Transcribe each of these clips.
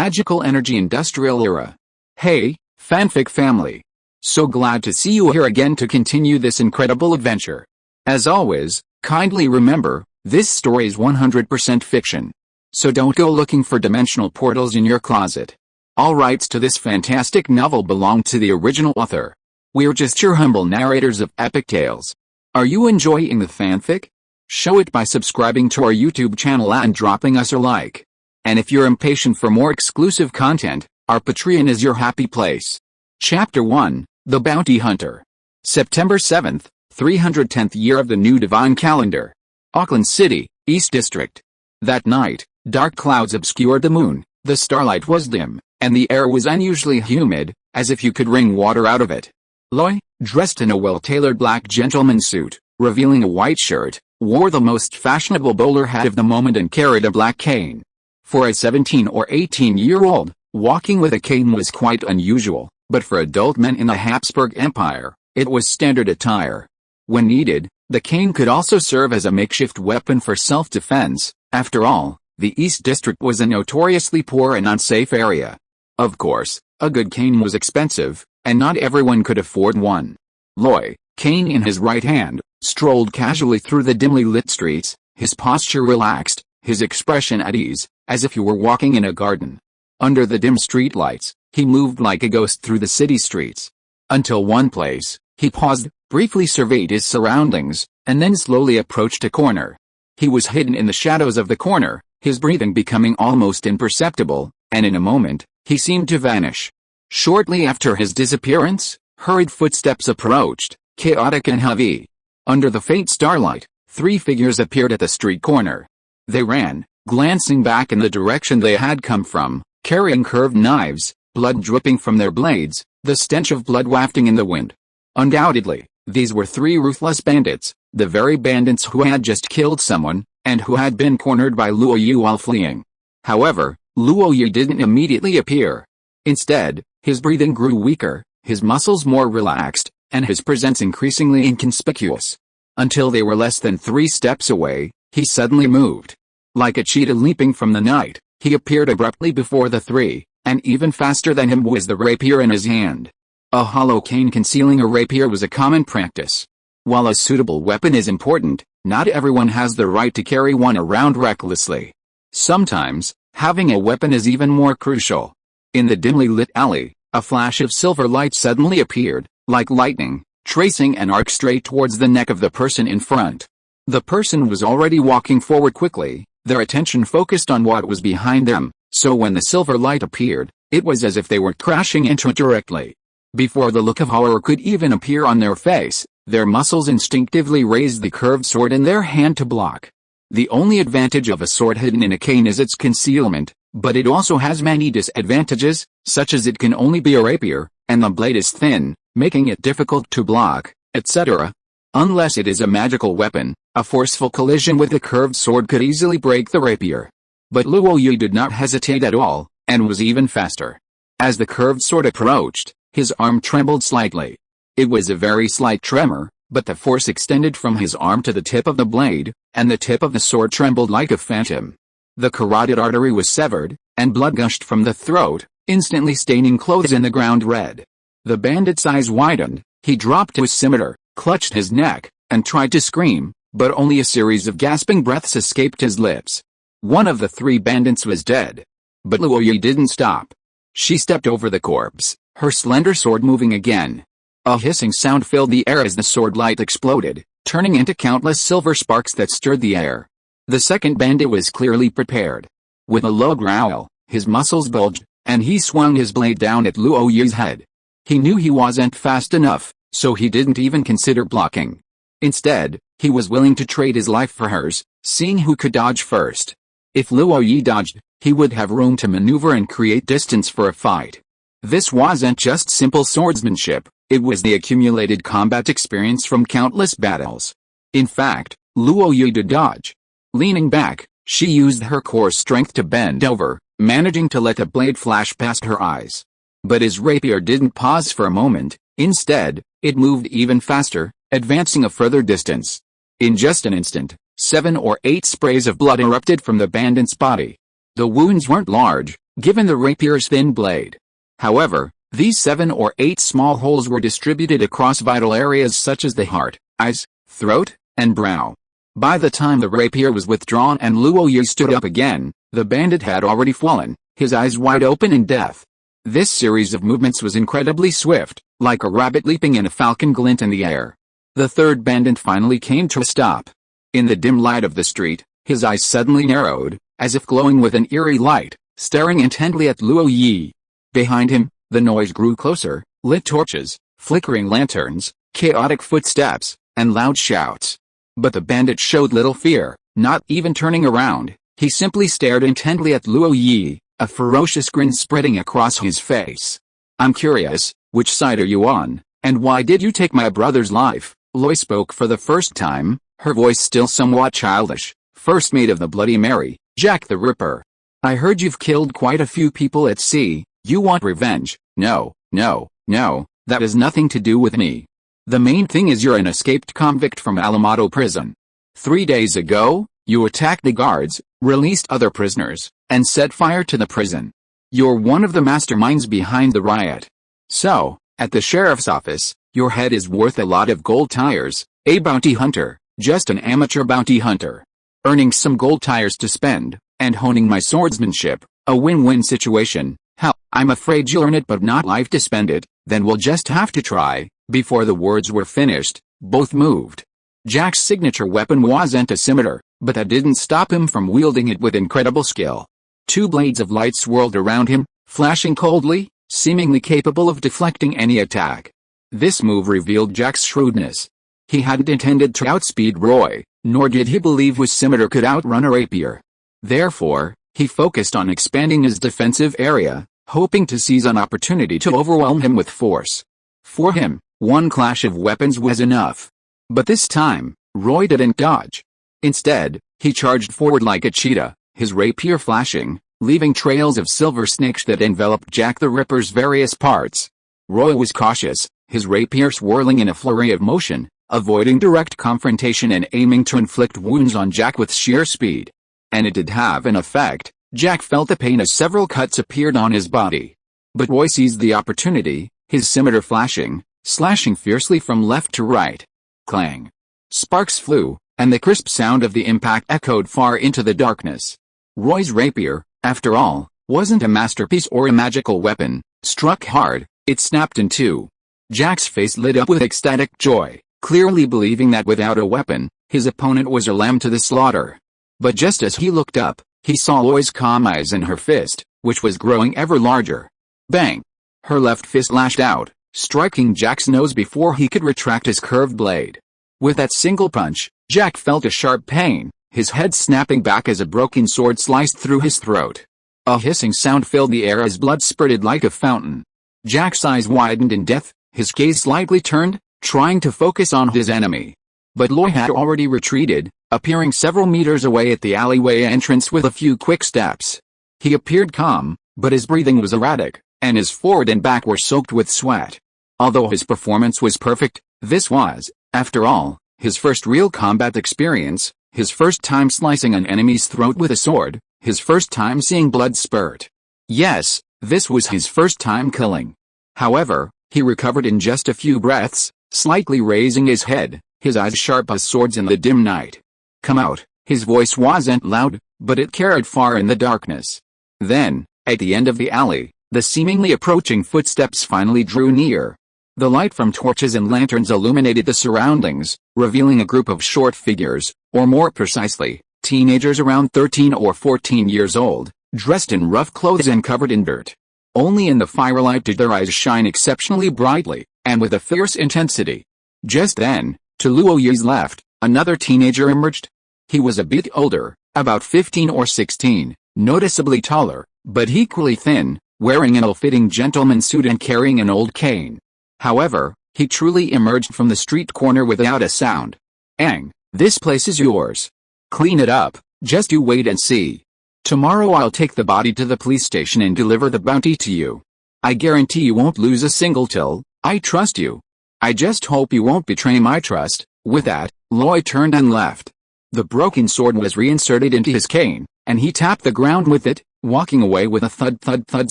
Magical Energy Industrial Era. Hey, fanfic family. So glad to see you here again to continue this incredible adventure. As always, kindly remember, this story is 100% fiction. So don't go looking for dimensional portals in your closet. All rights to this fantastic novel belong to the original author. We're just your humble narrators of epic tales. Are you enjoying the fanfic? Show it by subscribing to our YouTube channel and dropping us a like. And if you're impatient for more exclusive content, our Patreon is your happy place. Chapter 1, The Bounty Hunter. September 7th, 310th year of the new divine calendar. Auckland City, East District. That night, dark clouds obscured the moon, the starlight was dim, and the air was unusually humid, as if you could wring water out of it. Roy, dressed in a well-tailored black gentleman suit, revealing a white shirt, wore the most fashionable bowler hat of the moment and carried a black cane. For a 17 or 18-year-old, walking with a cane was quite unusual, but for adult men in the Habsburg Empire, it was standard attire. When needed, the cane could also serve as a makeshift weapon for self-defense. After all, the East District was a notoriously poor and unsafe area. Of course, a good cane was expensive, and not everyone could afford one. Roy, cane in his right hand, strolled casually through the dimly lit streets, his posture relaxed, his expression at ease, as if he were walking in a garden. Under the dim streetlights, he moved like a ghost through the city streets. Until one place, he paused, briefly surveyed his surroundings, and then slowly approached a corner. He was hidden in the shadows of the corner, his breathing becoming almost imperceptible, and in a moment, he seemed to vanish. Shortly after his disappearance, hurried footsteps approached, chaotic and heavy. Under the faint starlight, three figures appeared at the street corner. They ran, glancing back in the direction they had come from, carrying curved knives, blood dripping from their blades, the stench of blood wafting in the wind. Undoubtedly, these were three ruthless bandits, the very bandits who had just killed someone, and who had been cornered by Luo Yu while fleeing. However, Luo Yu didn't immediately appear. Instead, his breathing grew weaker, his muscles more relaxed, and his presence increasingly inconspicuous. Until they were less than 3 steps away, he suddenly moved. Like a cheetah leaping from the night, he appeared abruptly before the three, and even faster than him was the rapier in his hand. A hollow cane concealing a rapier was a common practice. While a suitable weapon is important, not everyone has the right to carry one around recklessly. Sometimes, having a weapon is even more crucial. In the dimly lit alley, a flash of silver light suddenly appeared, like lightning, tracing an arc straight towards the neck of the person in front. The person was already walking forward quickly, their attention focused on what was behind them, so when the silver light appeared, it was as if they were crashing into it directly. Before the look of horror could even appear on their face, their muscles instinctively raised the curved sword in their hand to block. The only advantage of a sword hidden in a cane is its concealment, but it also has many disadvantages, such as it can only be a rapier, and the blade is thin, making it difficult to block, etc. Unless it is a magical weapon, a forceful collision with the curved sword could easily break the rapier. But Luo Yu did not hesitate at all, and was even faster. As the curved sword approached, his arm trembled slightly. It was a very slight tremor, but the force extended from his arm to the tip of the blade, and the tip of the sword trembled like a phantom. The carotid artery was severed, and blood gushed from the throat, instantly staining clothes in the ground red. The bandit's eyes widened, he dropped his scimitar, clutched his neck, and tried to scream, but only a series of gasping breaths escaped his lips. One of the three bandits was dead. But Luo Yu didn't stop. She stepped over the corpse, her slender sword moving again. A hissing sound filled the air as the sword light exploded, turning into countless silver sparks that stirred the air. The second bandit was clearly prepared. With a low growl, his muscles bulged, and he swung his blade down at Luo Yu's head. He knew he wasn't fast enough, so he didn't even consider blocking. Instead, he was willing to trade his life for hers, seeing who could dodge first. If Luo Yu dodged, he would have room to maneuver and create distance for a fight. This wasn't just simple swordsmanship, it was the accumulated combat experience from countless battles. In fact, Luo Yu did dodge. Leaning back, she used her core strength to bend over, managing to let the blade flash past her eyes. But his rapier didn't pause for a moment, instead, it moved even faster, advancing a further distance. In just an instant, 7 or 8 sprays of blood erupted from the bandit's body. The wounds weren't large, given the rapier's thin blade. However, these 7 or 8 small holes were distributed across vital areas such as the heart, eyes, throat, and brow. By the time the rapier was withdrawn and Luo Yi stood up again, the bandit had already fallen, his eyes wide open in death. This series of movements was incredibly swift, like a rabbit leaping and a falcon glint in the air. The third bandit finally came to a stop. In the dim light of the street, his eyes suddenly narrowed, as if glowing with an eerie light, staring intently at Luo Yi. Behind him, the noise grew closer, lit torches, flickering lanterns, chaotic footsteps, and loud shouts. But the bandit showed little fear, not even turning around. He simply stared intently at Luo Yi, a ferocious grin spreading across his face. "I'm curious, which side are you on, and why did you take my brother's life?" Loi spoke for the first time, her voice still somewhat childish. "First mate of the Bloody Mary, Jack the Ripper. I heard you've killed quite a few people at sea. You want revenge?" No, that has nothing to do with me. The main thing is you're an escaped convict from Alamado prison. 3 days ago, you attacked the guards, released other prisoners, and set fire to the prison. You're one of the masterminds behind the riot. So, at the sheriff's office, your head is worth a lot of gold tires, a bounty hunter, just an amateur bounty hunter. Earning some gold tires to spend, and honing my swordsmanship, a win-win situation. Hell, I'm afraid you'll earn it but not life to spend it, then we'll just have to try." Before the words were finished, both moved. Jack's signature weapon wasn't a scimitar, but that didn't stop him from wielding it with incredible skill. 2 blades of light swirled around him, flashing coldly, seemingly capable of deflecting any attack. This move revealed Jack's shrewdness. He hadn't intended to outspeed Roy, nor did he believe his scimitar could outrun a rapier. Therefore, he focused on expanding his defensive area, hoping to seize an opportunity to overwhelm him with force. For him, one clash of weapons was enough. But this time, Roy didn't dodge. Instead, he charged forward like a cheetah, his rapier flashing, leaving trails of silver snakes that enveloped Jack the Ripper's various parts. Roy was cautious, his rapier swirling in a flurry of motion, avoiding direct confrontation and aiming to inflict wounds on Jack with sheer speed. And it did have an effect. Jack felt the pain as several cuts appeared on his body. But Roy seized the opportunity, his scimitar flashing, slashing fiercely from left to right. Clang. Sparks flew, and the crisp sound of the impact echoed far into the darkness. Roy's rapier, after all, wasn't a masterpiece or a magical weapon. Struck hard, it snapped in two. Jack's face lit up with ecstatic joy, clearly believing that without a weapon, his opponent was a lamb to the slaughter. But just as he looked up, he saw Loi's calm eyes in her fist, which was growing ever larger. Bang! Her left fist lashed out, striking Jack's nose before he could retract his curved blade. With that single punch, Jack felt a sharp pain, his head snapping back as a broken sword sliced through his throat. A hissing sound filled the air as blood spurted like a fountain. Jack's eyes widened in death, his gaze slightly turned, trying to focus on his enemy. But Loi had already retreated, appearing several meters away at the alleyway entrance with a few quick steps. He appeared calm, but his breathing was erratic, and his forward and back were soaked with sweat. Although his performance was perfect, this was, after all, his first real combat experience, his first time slicing an enemy's throat with a sword, his first time seeing blood spurt. Yes, this was his first time killing. However, he recovered in just a few breaths, slightly raising his head, his eyes sharp as swords in the dim night. "Come out." His voice wasn't loud, but it carried far in the darkness. Then, at the end of the alley, the seemingly approaching footsteps finally drew near. The light from torches and lanterns illuminated the surroundings, revealing a group of short figures, or more precisely, teenagers around 13 or 14 years old, dressed in rough clothes and covered in dirt. Only in the firelight did their eyes shine exceptionally brightly, and with a fierce intensity. Just then, to Luo Yi's left, another teenager emerged. He was a bit older, about 15 or 16, noticeably taller, but equally thin, wearing an ill-fitting gentleman's suit and carrying an old cane. However, he truly emerged from the street corner without a sound. "Ang, this place is yours. Clean it up, just you wait and see. Tomorrow I'll take the body to the police station and deliver the bounty to you. I guarantee you won't lose a single till. I trust you. I just hope you won't betray my trust." With that, Loi turned and left. The broken sword was reinserted into his cane, and he tapped the ground with it, walking away with a thud thud thud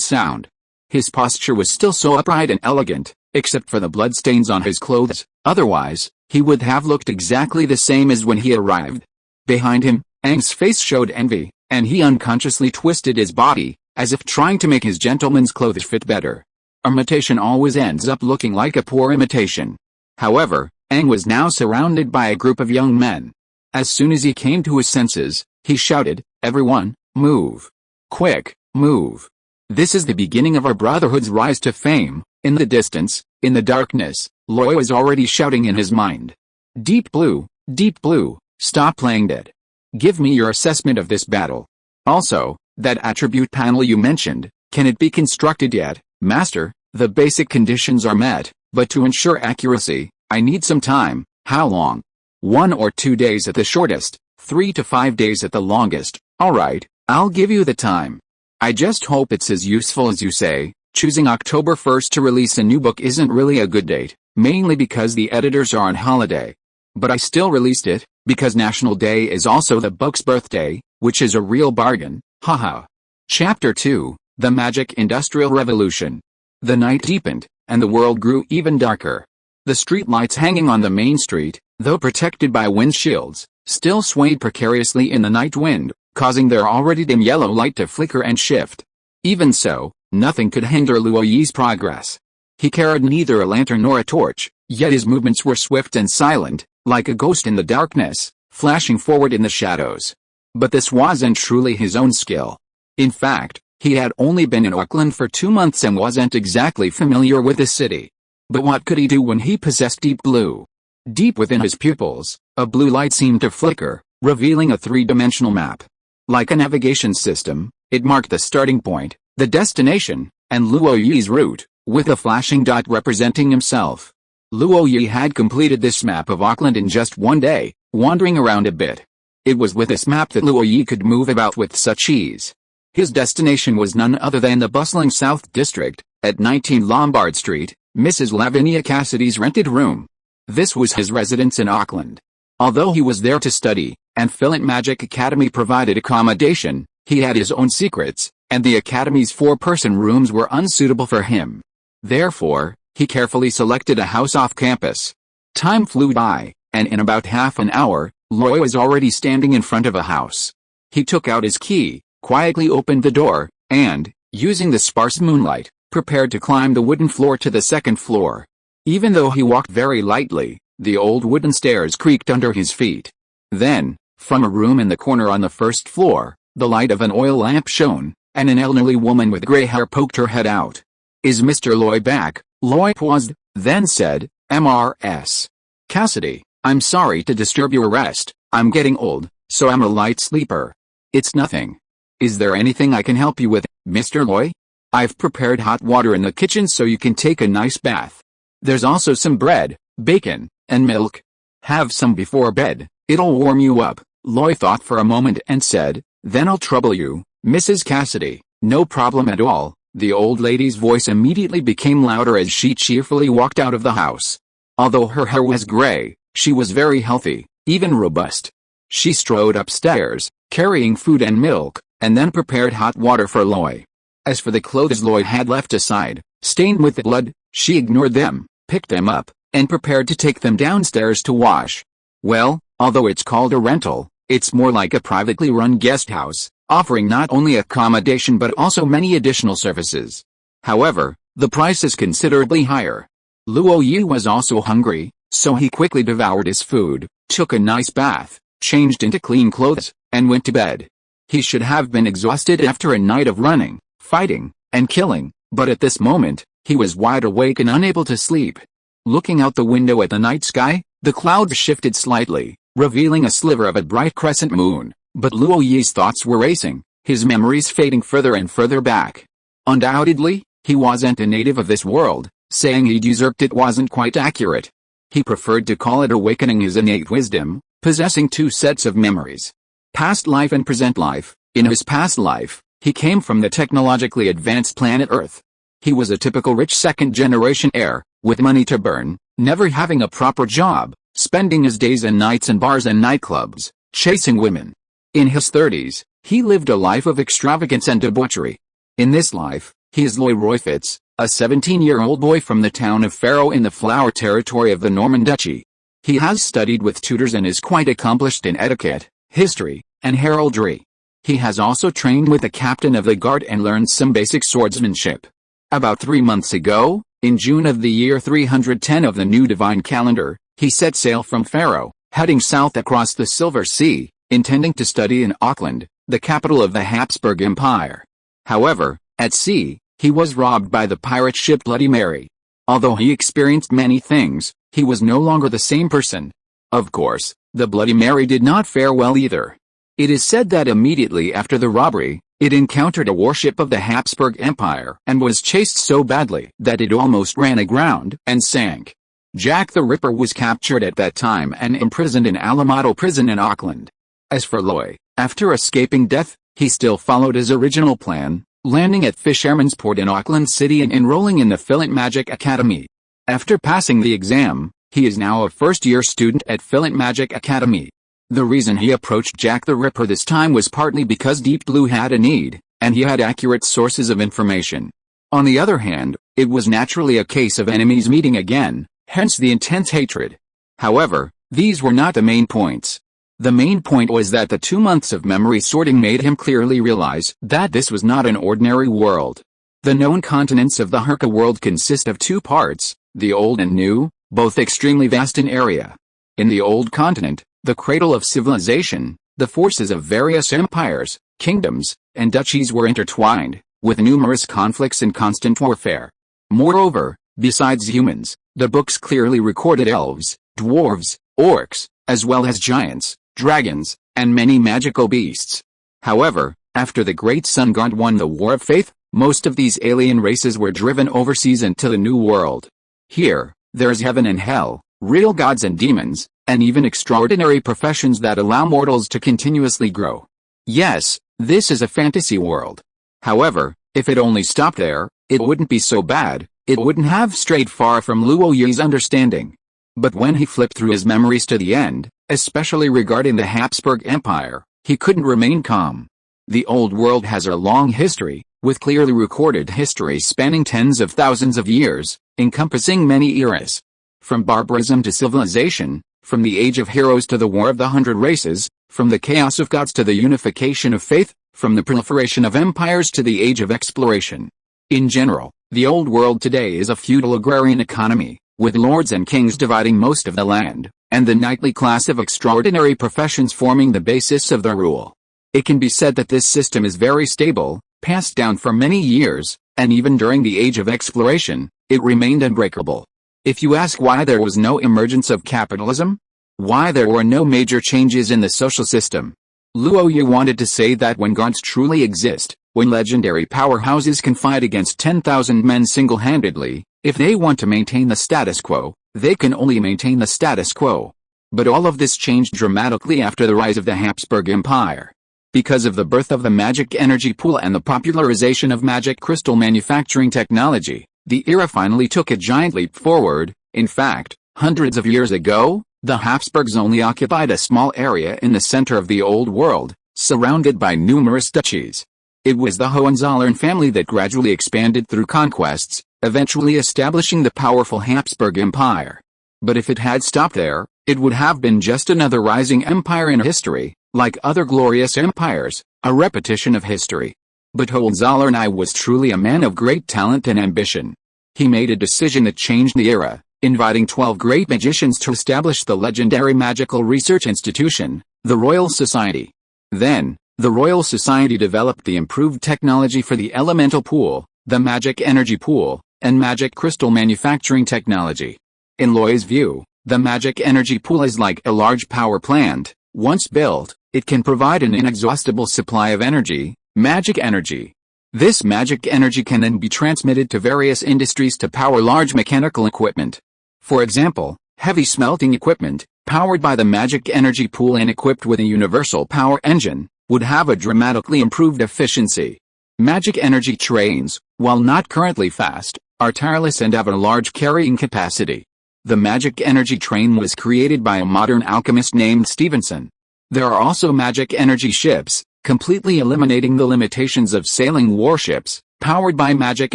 sound. His posture was still so upright and elegant, except for the bloodstains on his clothes. Otherwise, he would have looked exactly the same as when he arrived. Behind him, Aang's face showed envy, and he unconsciously twisted his body, as if trying to make his gentleman's clothes fit better. Imitation always ends up looking like a poor imitation. However, Aang was now surrounded by a group of young men. As soon as he came to his senses, he shouted, "Everyone, move! Quick, move! This is the beginning of our brotherhood's rise to fame." In the distance, in the darkness, Loy was already shouting in his mind. Deep Blue, stop playing dead. Give me your assessment of this battle. Also, that attribute panel you mentioned, can it be constructed yet, Master? The basic conditions are met, but to ensure accuracy, I need some time. How long? 1 or 2 days at the shortest, 3 to 5 days at the longest. Alright, I'll give you the time. I just hope it's as useful as you say. Choosing October 1st to release a new book isn't really a good date, mainly because the editors are on holiday. But I still released it, because National Day is also the book's birthday, which is a real bargain, haha. Chapter 2, The Magic Industrial Revolution. The night deepened, and the world grew even darker. The street lights hanging on the main street, though protected by windshields, still swayed precariously in the night wind, causing their already dim yellow light to flicker and shift. Even so, nothing could hinder Luo Yi's progress. He carried neither a lantern nor a torch, yet his movements were swift and silent, like a ghost in the darkness, flashing forward in the shadows. But this wasn't truly his own skill. In fact, he had only been in Auckland for 2 months and wasn't exactly familiar with the city. But what could he do when he possessed Deep Blue? Deep within his pupils, a blue light seemed to flicker, revealing a 3-dimensional map. Like a navigation system, it marked the starting point, the destination, and Luo Yi's route, with a flashing dot representing himself. Luo Yi had completed this map of Auckland in just 1 day, wandering around a bit. It was with this map that Luo Yi could move about with such ease. His destination was none other than the bustling South District, at 19 Lombard Street, Mrs. Lavinia Cassidy's rented room. This was his residence in Auckland. Although he was there to study, and Philip Magic Academy provided accommodation, he had his own secrets, and the Academy's 4-person rooms were unsuitable for him. Therefore, he carefully selected a house off campus. Time flew by, and in about half an hour, Loy was already standing in front of a house. He took out his key, quietly opened the door, and, using the sparse moonlight, prepared to climb the wooden floor to the 2nd floor. Even though he walked very lightly, the old wooden stairs creaked under his feet. Then, from a room in the corner on the 1st floor, the light of an oil lamp shone, and an elderly woman with gray hair poked her head out. "Is Mr. Loy back?" Loy paused, then said, "Mrs. Cassidy, I'm sorry to disturb your rest. I'm getting old, so I'm a light sleeper." "It's nothing. Is there anything I can help you with, Mr. Loy? I've prepared hot water in the kitchen so you can take a nice bath. There's also some bread, bacon, and milk. Have some before bed, it'll warm you up." Loy thought for a moment and said, "Then I'll trouble you, Mrs. Cassidy." "No problem at all." The old lady's voice immediately became louder as she cheerfully walked out of the house. Although her hair was gray, she was very healthy, even robust. She strode upstairs, carrying food and milk, and then prepared hot water for Loy. As for the clothes Loy had left aside, stained with blood, she ignored them, picked them up, and prepared to take them downstairs to wash. Well, although it's called a rental, it's more like a privately run guest house, offering not only accommodation but also many additional services. However, the price is considerably higher. Luo Yi was also hungry, so he quickly devoured his food, took a nice bath, changed into clean clothes, and went to bed. He should have been exhausted after a night of running, fighting, and killing, but at this moment, he was wide awake and unable to sleep. Looking out the window at the night sky, the clouds shifted slightly, revealing a sliver of a bright crescent moon. But Luo Yi's thoughts were racing, his memories fading further and further back. Undoubtedly, he wasn't a native of this world. Saying he'd usurped it wasn't quite accurate. He preferred to call it awakening his innate wisdom, possessing 2 sets of memories. Past life and present life. In his past life, he came from the technologically advanced planet Earth. He was a typical rich 2nd-generation heir, with money to burn, never having a proper job, spending his days and nights in bars and nightclubs, chasing women. In his 30s, he lived a life of extravagance and debauchery. In this life, he is Roy Roy Fitz, a 17-year-old boy from the town of Faro in the Flower territory of the Norman Duchy. He has studied with tutors and is quite accomplished in etiquette, history, and heraldry. He has also trained with the captain of the guard and learned some basic swordsmanship. About 3 months ago, in June of the year 310 of the new divine calendar, he set sail from Faro, heading south across the Silver Sea, intending to study in Auckland, the capital of the Habsburg Empire. However, at sea, he was robbed by the pirate ship Bloody Mary. Although he experienced many things, he was no longer the same person. Of course, the Bloody Mary did not fare well either. It is said that immediately after the robbery, it encountered a warship of the Habsburg Empire and was chased so badly that it almost ran aground and sank. Jack the Ripper was captured at that time and imprisoned in Alamado Prison in Auckland. As for Loy, after escaping death, he still followed his original plan, landing at Fisherman's Port in Auckland City and enrolling in the Philip Magic Academy. After passing the exam, he is now a first-year student at Philip Magic Academy. The reason he approached Jack the Ripper this time was partly because Deep Blue had a need, and he had accurate sources of information. On the other hand, it was naturally a case of enemies meeting again, hence the intense hatred. However, these were not the main points. The main point was that the 2 months of memory sorting made him clearly realize that this was not an ordinary world. The known continents of the Herka world consist of 2 parts, the old and new, both extremely vast in area. In the old continent, the cradle of civilization, the forces of various empires, kingdoms, and duchies were intertwined, with numerous conflicts and constant warfare. Moreover, besides humans, the books clearly recorded elves, dwarves, orcs, as well as giants, dragons, and many magical beasts. However, after the Great Sun God won the War of Faith, most of these alien races were driven overseas into the New World. Here, there's heaven and hell, real gods and demons, and even extraordinary professions that allow mortals to continuously grow. Yes, this is a fantasy world. However, if it only stopped there, it wouldn't be so bad, it wouldn't have strayed far from Luo Yi's understanding. But when he flipped through his memories to the end, especially regarding the Habsburg Empire, he couldn't remain calm. The old world has a long history, with clearly recorded history spanning tens of thousands of years, encompassing many eras. From barbarism to civilization, from the Age of Heroes to the War of the 100 Races, from the chaos of gods to the unification of faith, from the proliferation of empires to the Age of Exploration. In general, the old world today is a feudal agrarian economy, with lords and kings dividing most of the land, and the knightly class of extraordinary professions forming the basis of their rule. It can be said that this system is very stable, passed down for many years, and even during the Age of Exploration, it remained unbreakable. If you ask why there was no emergence of capitalism, why there were no major changes in the social system, Luo Yi wanted to say that when gods truly exist, when legendary powerhouses can fight against 10,000 men single-handedly, if they want to maintain the status quo, they can only maintain the status quo. But all of this changed dramatically after the rise of the Habsburg Empire. Because of the birth of the magic energy pool and the popularization of magic crystal manufacturing technology, the era finally took a giant leap forward. In fact, hundreds of years ago, the Habsburgs only occupied a small area in the center of the old world, surrounded by numerous duchies. It was the Hohenzollern family that gradually expanded through conquests, eventually establishing the powerful Habsburg Empire. But if it had stopped there, it would have been just another rising empire in history, like other glorious empires, a repetition of history. But Hohenzollern I was truly a man of great talent and ambition. He made a decision that changed the era, inviting 12 great magicians to establish the legendary magical research institution, the Royal Society. Then, the Royal Society developed the improved technology for the elemental pool, the magic energy pool, and magic crystal manufacturing technology. In Loy's view, the magic energy pool is like a large power plant. Once built, it can provide an inexhaustible supply of energy, magic energy. This magic energy can then be transmitted to various industries to power large mechanical equipment. For example, heavy smelting equipment, powered by the magic energy pool and equipped with a universal power engine, would have a dramatically improved efficiency. Magic energy trains, while not currently fast, are tireless and have a large carrying capacity. The magic energy train was created by a modern alchemist named Stevenson. There are also magic energy ships, completely eliminating the limitations of sailing warships, powered by magic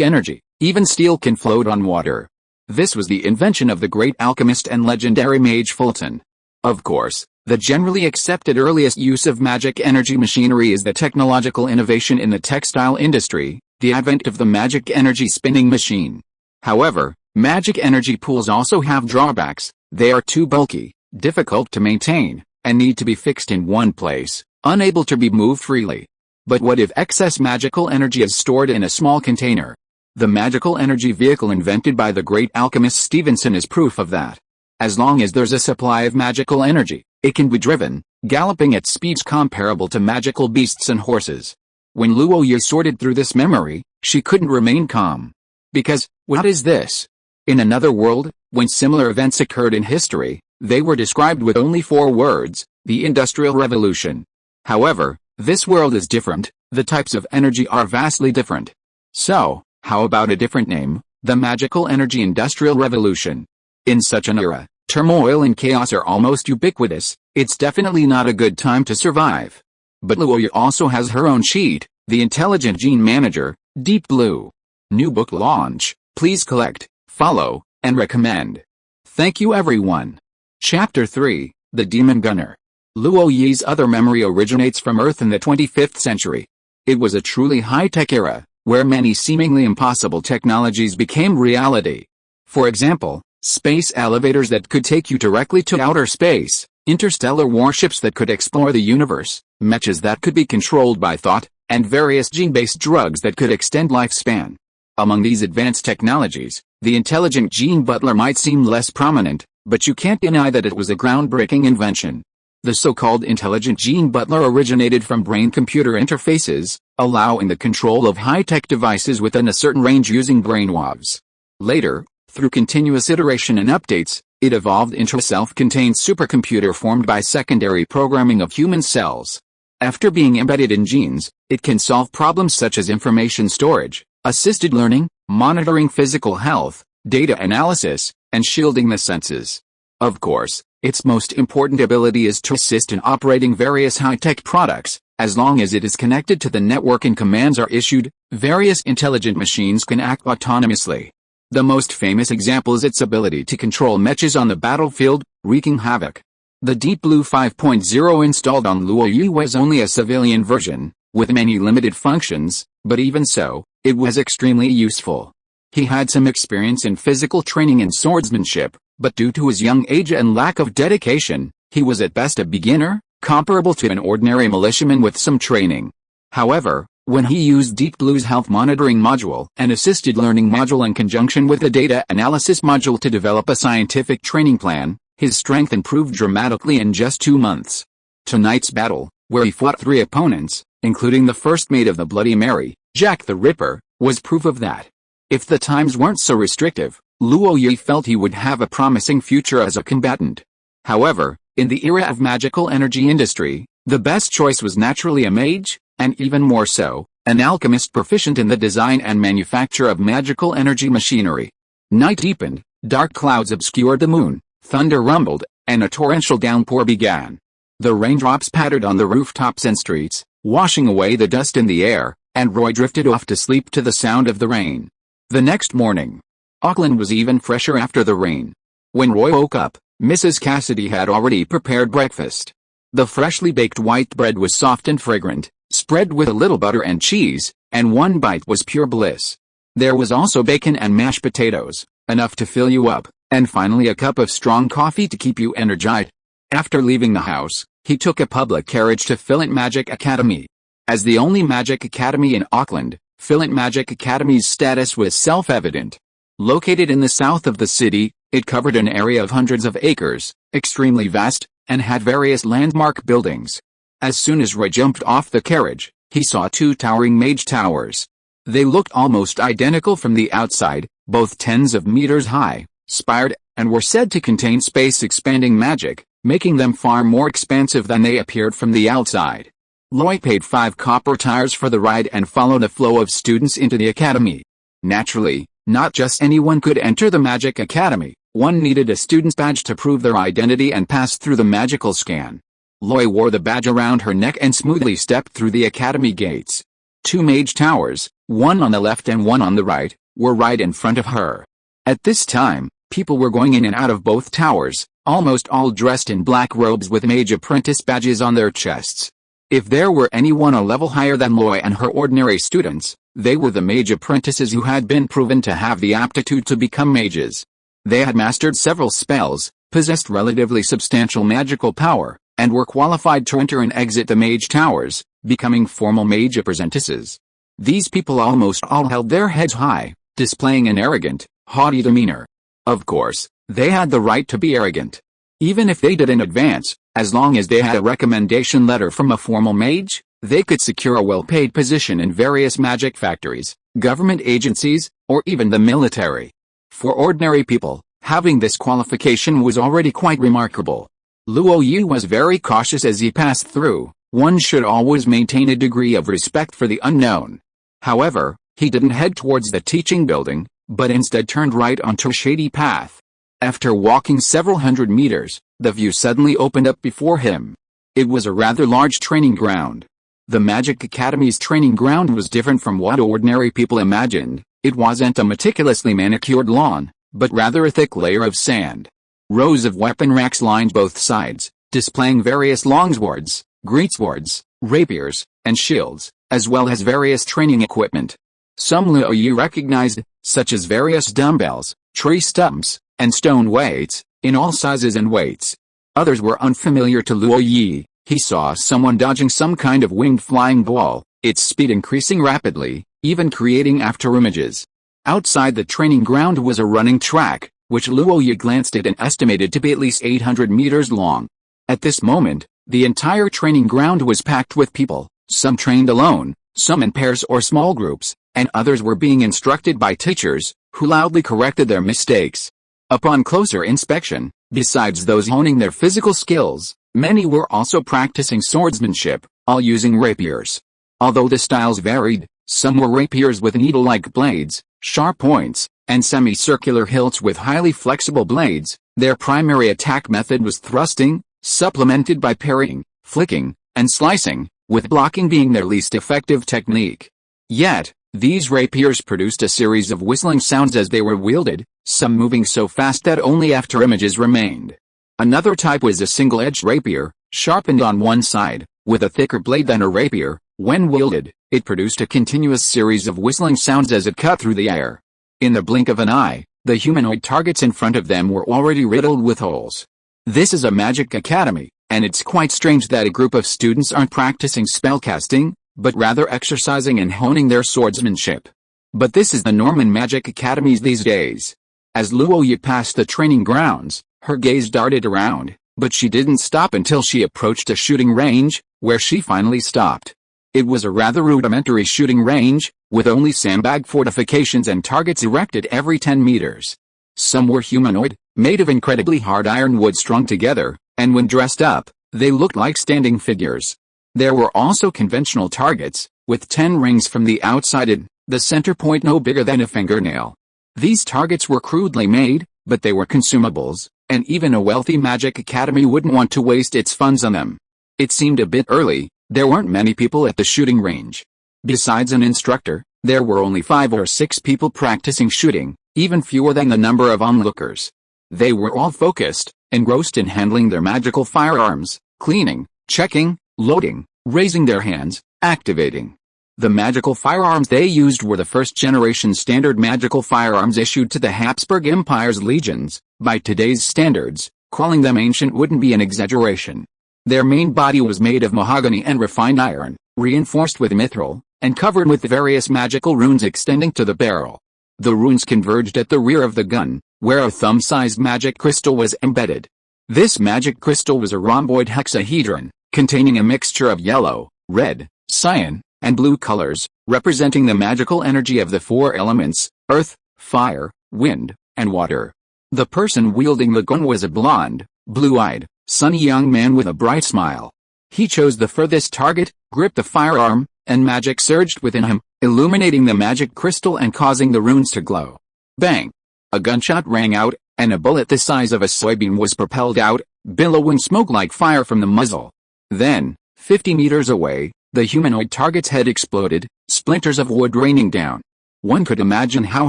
energy. Even steel can float on water. This was the invention of the great alchemist and legendary mage Fulton. Of course, the generally accepted earliest use of magic energy machinery is the technological innovation in the textile industry, the advent of the magic energy spinning machine. However, magic energy pools also have drawbacks. They are too bulky, difficult to maintain, and need to be fixed in one place, unable to be moved freely. But what if excess magical energy is stored in a small container? The magical energy vehicle invented by the great alchemist Stevenson is proof of that. As long as there's a supply of magical energy, it can be driven, galloping at speeds comparable to magical beasts and horses. When Luo Yi sorted through this memory, she couldn't remain calm. Because, what is this? In another world, when similar events occurred in history, they were described with only 4 words, the Industrial Revolution. However, this world is different, the types of energy are vastly different. So, how about a different name, the Magical Energy Industrial Revolution? In such an era, turmoil and chaos are almost ubiquitous. It's definitely not a good time to survive. But Luo Yi also has her own cheat, the Intelligent Gene Manager, Deep Blue. New book launch. Please collect, follow, and recommend. Thank you everyone. Chapter 3, The Demon Gunner. Luo Yi's other memory originates from Earth in the 25th century. It was a truly high-tech era, where many seemingly impossible technologies became reality. For example, space elevators that could take you directly to outer space, interstellar warships that could explore the universe, mages that could be controlled by thought, and various gene-based drugs that could extend lifespan. Among these advanced technologies, the intelligent gene butler might seem less prominent, but you can't deny that it was a groundbreaking invention. The so-called intelligent gene butler originated from brain-computer interfaces, allowing the control of high-tech devices within a certain range using brainwaves. Later, through continuous iteration and updates, it evolved into a self-contained supercomputer formed by secondary programming of human cells. After being embedded in genes, it can solve problems such as information storage, assisted learning, monitoring physical health, data analysis, and shielding the senses. Of course, its most important ability is to assist in operating various high-tech products. As long as it is connected to the network and commands are issued, various intelligent machines can act autonomously. The most famous example is its ability to control mages on the battlefield, wreaking havoc. The Deep Blue 5.0 installed on Luo Yi was only a civilian version, with many limited functions, but even so, it was extremely useful. He had some experience in physical training and swordsmanship, but due to his young age and lack of dedication, he was at best a beginner, comparable to an ordinary militiaman with some training. However, when he used Deep Blue's health monitoring module and assisted learning module in conjunction with the data analysis module to develop a scientific training plan, his strength improved dramatically in just 2 months. Tonight's battle, where he fought 3 opponents, including the first mate of the Bloody Mary, Jack the Ripper, was proof of that. If the times weren't so restrictive, Luo Yi felt he would have a promising future as a combatant. However, in the era of magical energy industry, the best choice was naturally a mage, and even more so, an alchemist proficient in the design and manufacture of magical energy machinery. Night deepened, dark clouds obscured the moon, thunder rumbled, and a torrential downpour began. The raindrops pattered on the rooftops and streets, washing away the dust in the air, and Roy drifted off to sleep to the sound of the rain. The next morning, Auckland was even fresher after the rain. When Roy woke up, Mrs. Cassidy had already prepared breakfast. The freshly baked white bread was soft and fragrant, spread with a little butter and cheese, and one bite was pure bliss. There was also bacon and mashed potatoes, enough to fill you up, and finally a cup of strong coffee to keep you energized. After leaving the house, he took a public carriage to Philint Magic Academy. As the only magic academy in Auckland, Philint Magic Academy's status was self-evident. Located in the south of the city, it covered an area of hundreds of acres, extremely vast, and had various landmark buildings. As soon as Roy jumped off the carriage, he saw 2 towering mage towers. They looked almost identical from the outside, both tens of meters high, spired, and were said to contain space-expanding magic, making them far more expansive than they appeared from the outside. Roy paid 5 copper tires for the ride and followed a flow of students into the academy. Naturally, not just anyone could enter the Magic Academy. One needed a student's badge to prove their identity and pass through the magical scan. Loy wore the badge around her neck and smoothly stepped through the academy gates. 2 mage towers, one on the left and one on the right, were right in front of her. At this time, people were going in and out of both towers, almost all dressed in black robes with mage apprentice badges on their chests. If there were anyone a level higher than Loy and her ordinary students, they were the mage apprentices who had been proven to have the aptitude to become mages. They had mastered several spells, possessed relatively substantial magical power, and were qualified to enter and exit the mage towers, becoming formal mage apprentices. These people almost all held their heads high, displaying an arrogant, haughty demeanor. Of course, they had the right to be arrogant. Even if they did in advance, as long as they had a recommendation letter from a formal mage, they could secure a well-paid position in various magic factories, government agencies, or even the military. For ordinary people, having this qualification was already quite remarkable. Luo Yu was very cautious as he passed through. One should always maintain a degree of respect for the unknown. However, he didn't head towards the teaching building, but instead turned right onto a shady path. After walking several hundred meters, the view suddenly opened up before him. It was a rather large training ground. The Magic Academy's training ground was different from what ordinary people imagined. It wasn't a meticulously manicured lawn, but rather a thick layer of sand. Rows of weapon racks lined both sides, displaying various longswords, greatswords, rapiers, and shields, as well as various training equipment. Some Luo Yu recognized, such as various dumbbells, tree stumps, and stone weights, in all sizes and weights. Others were unfamiliar to Luo Yu. He saw someone dodging some kind of winged flying ball, its speed increasing rapidly, even creating afterimages. Outside the training ground was a running track, which Luo Yu glanced at and estimated to be at least 800 meters long. At this moment, the entire training ground was packed with people, some trained alone, some in pairs or small groups, and others were being instructed by teachers, who loudly corrected their mistakes. Upon closer inspection, besides those honing their physical skills, many were also practicing swordsmanship, all using rapiers. Although the styles varied, some were rapiers with needle-like blades, sharp points, and semicircular hilts with highly flexible blades. Their primary attack method was thrusting, supplemented by parrying, flicking, and slicing, with blocking being their least effective technique. Yet, these rapiers produced a series of whistling sounds as they were wielded, some moving so fast that only afterimages remained. Another type was a single-edged rapier, sharpened on one side, with a thicker blade than a rapier. When wielded, it produced a continuous series of whistling sounds as it cut through the air. In the blink of an eye, the humanoid targets in front of them were already riddled with holes. This is a magic academy, and it's quite strange that a group of students aren't practicing spellcasting, but rather exercising and honing their swordsmanship. But this is the norm in magic academies these days. As Luo Yu passed the training grounds, her gaze darted around, but she didn't stop until she approached a shooting range, where she finally stopped. It was a rather rudimentary shooting range, with only sandbag fortifications and targets erected every 10 meters. Some were humanoid, made of incredibly hard ironwood strung together, and when dressed up, they looked like standing figures. There were also conventional targets, with 10 rings from the outside and the center point no bigger than a fingernail. These targets were crudely made, but they were consumables, and even a wealthy magic academy wouldn't want to waste its funds on them. It seemed a bit early. There weren't many people at the shooting range. Besides an instructor, there were only 5 or 6 people practicing shooting, even fewer than the number of onlookers. They were all focused, engrossed in handling their magical firearms, cleaning, checking, loading, raising their hands, activating. The magical firearms they used were the first-generation standard magical firearms issued to the Habsburg Empire's legions. By today's standards, calling them ancient wouldn't be an exaggeration. Their main body was made of mahogany and refined iron, reinforced with mithril, and covered with various magical runes extending to the barrel. The runes converged at the rear of the gun, where a thumb-sized magic crystal was embedded. This magic crystal was a rhomboid hexahedron, containing a mixture of yellow, red, cyan, and blue colors, representing the magical energy of the 4 elements, earth, fire, wind, and water. The person wielding the gun was a blonde, blue-eyed, sunny young man with a bright smile. He chose the furthest target, gripped the firearm, and magic surged within him, illuminating the magic crystal and causing the runes to glow. Bang! A gunshot rang out, and a bullet the size of a soybean was propelled out, billowing smoke like fire from the muzzle. Then, 50 meters away, the humanoid target's head exploded, splinters of wood raining down. One could imagine how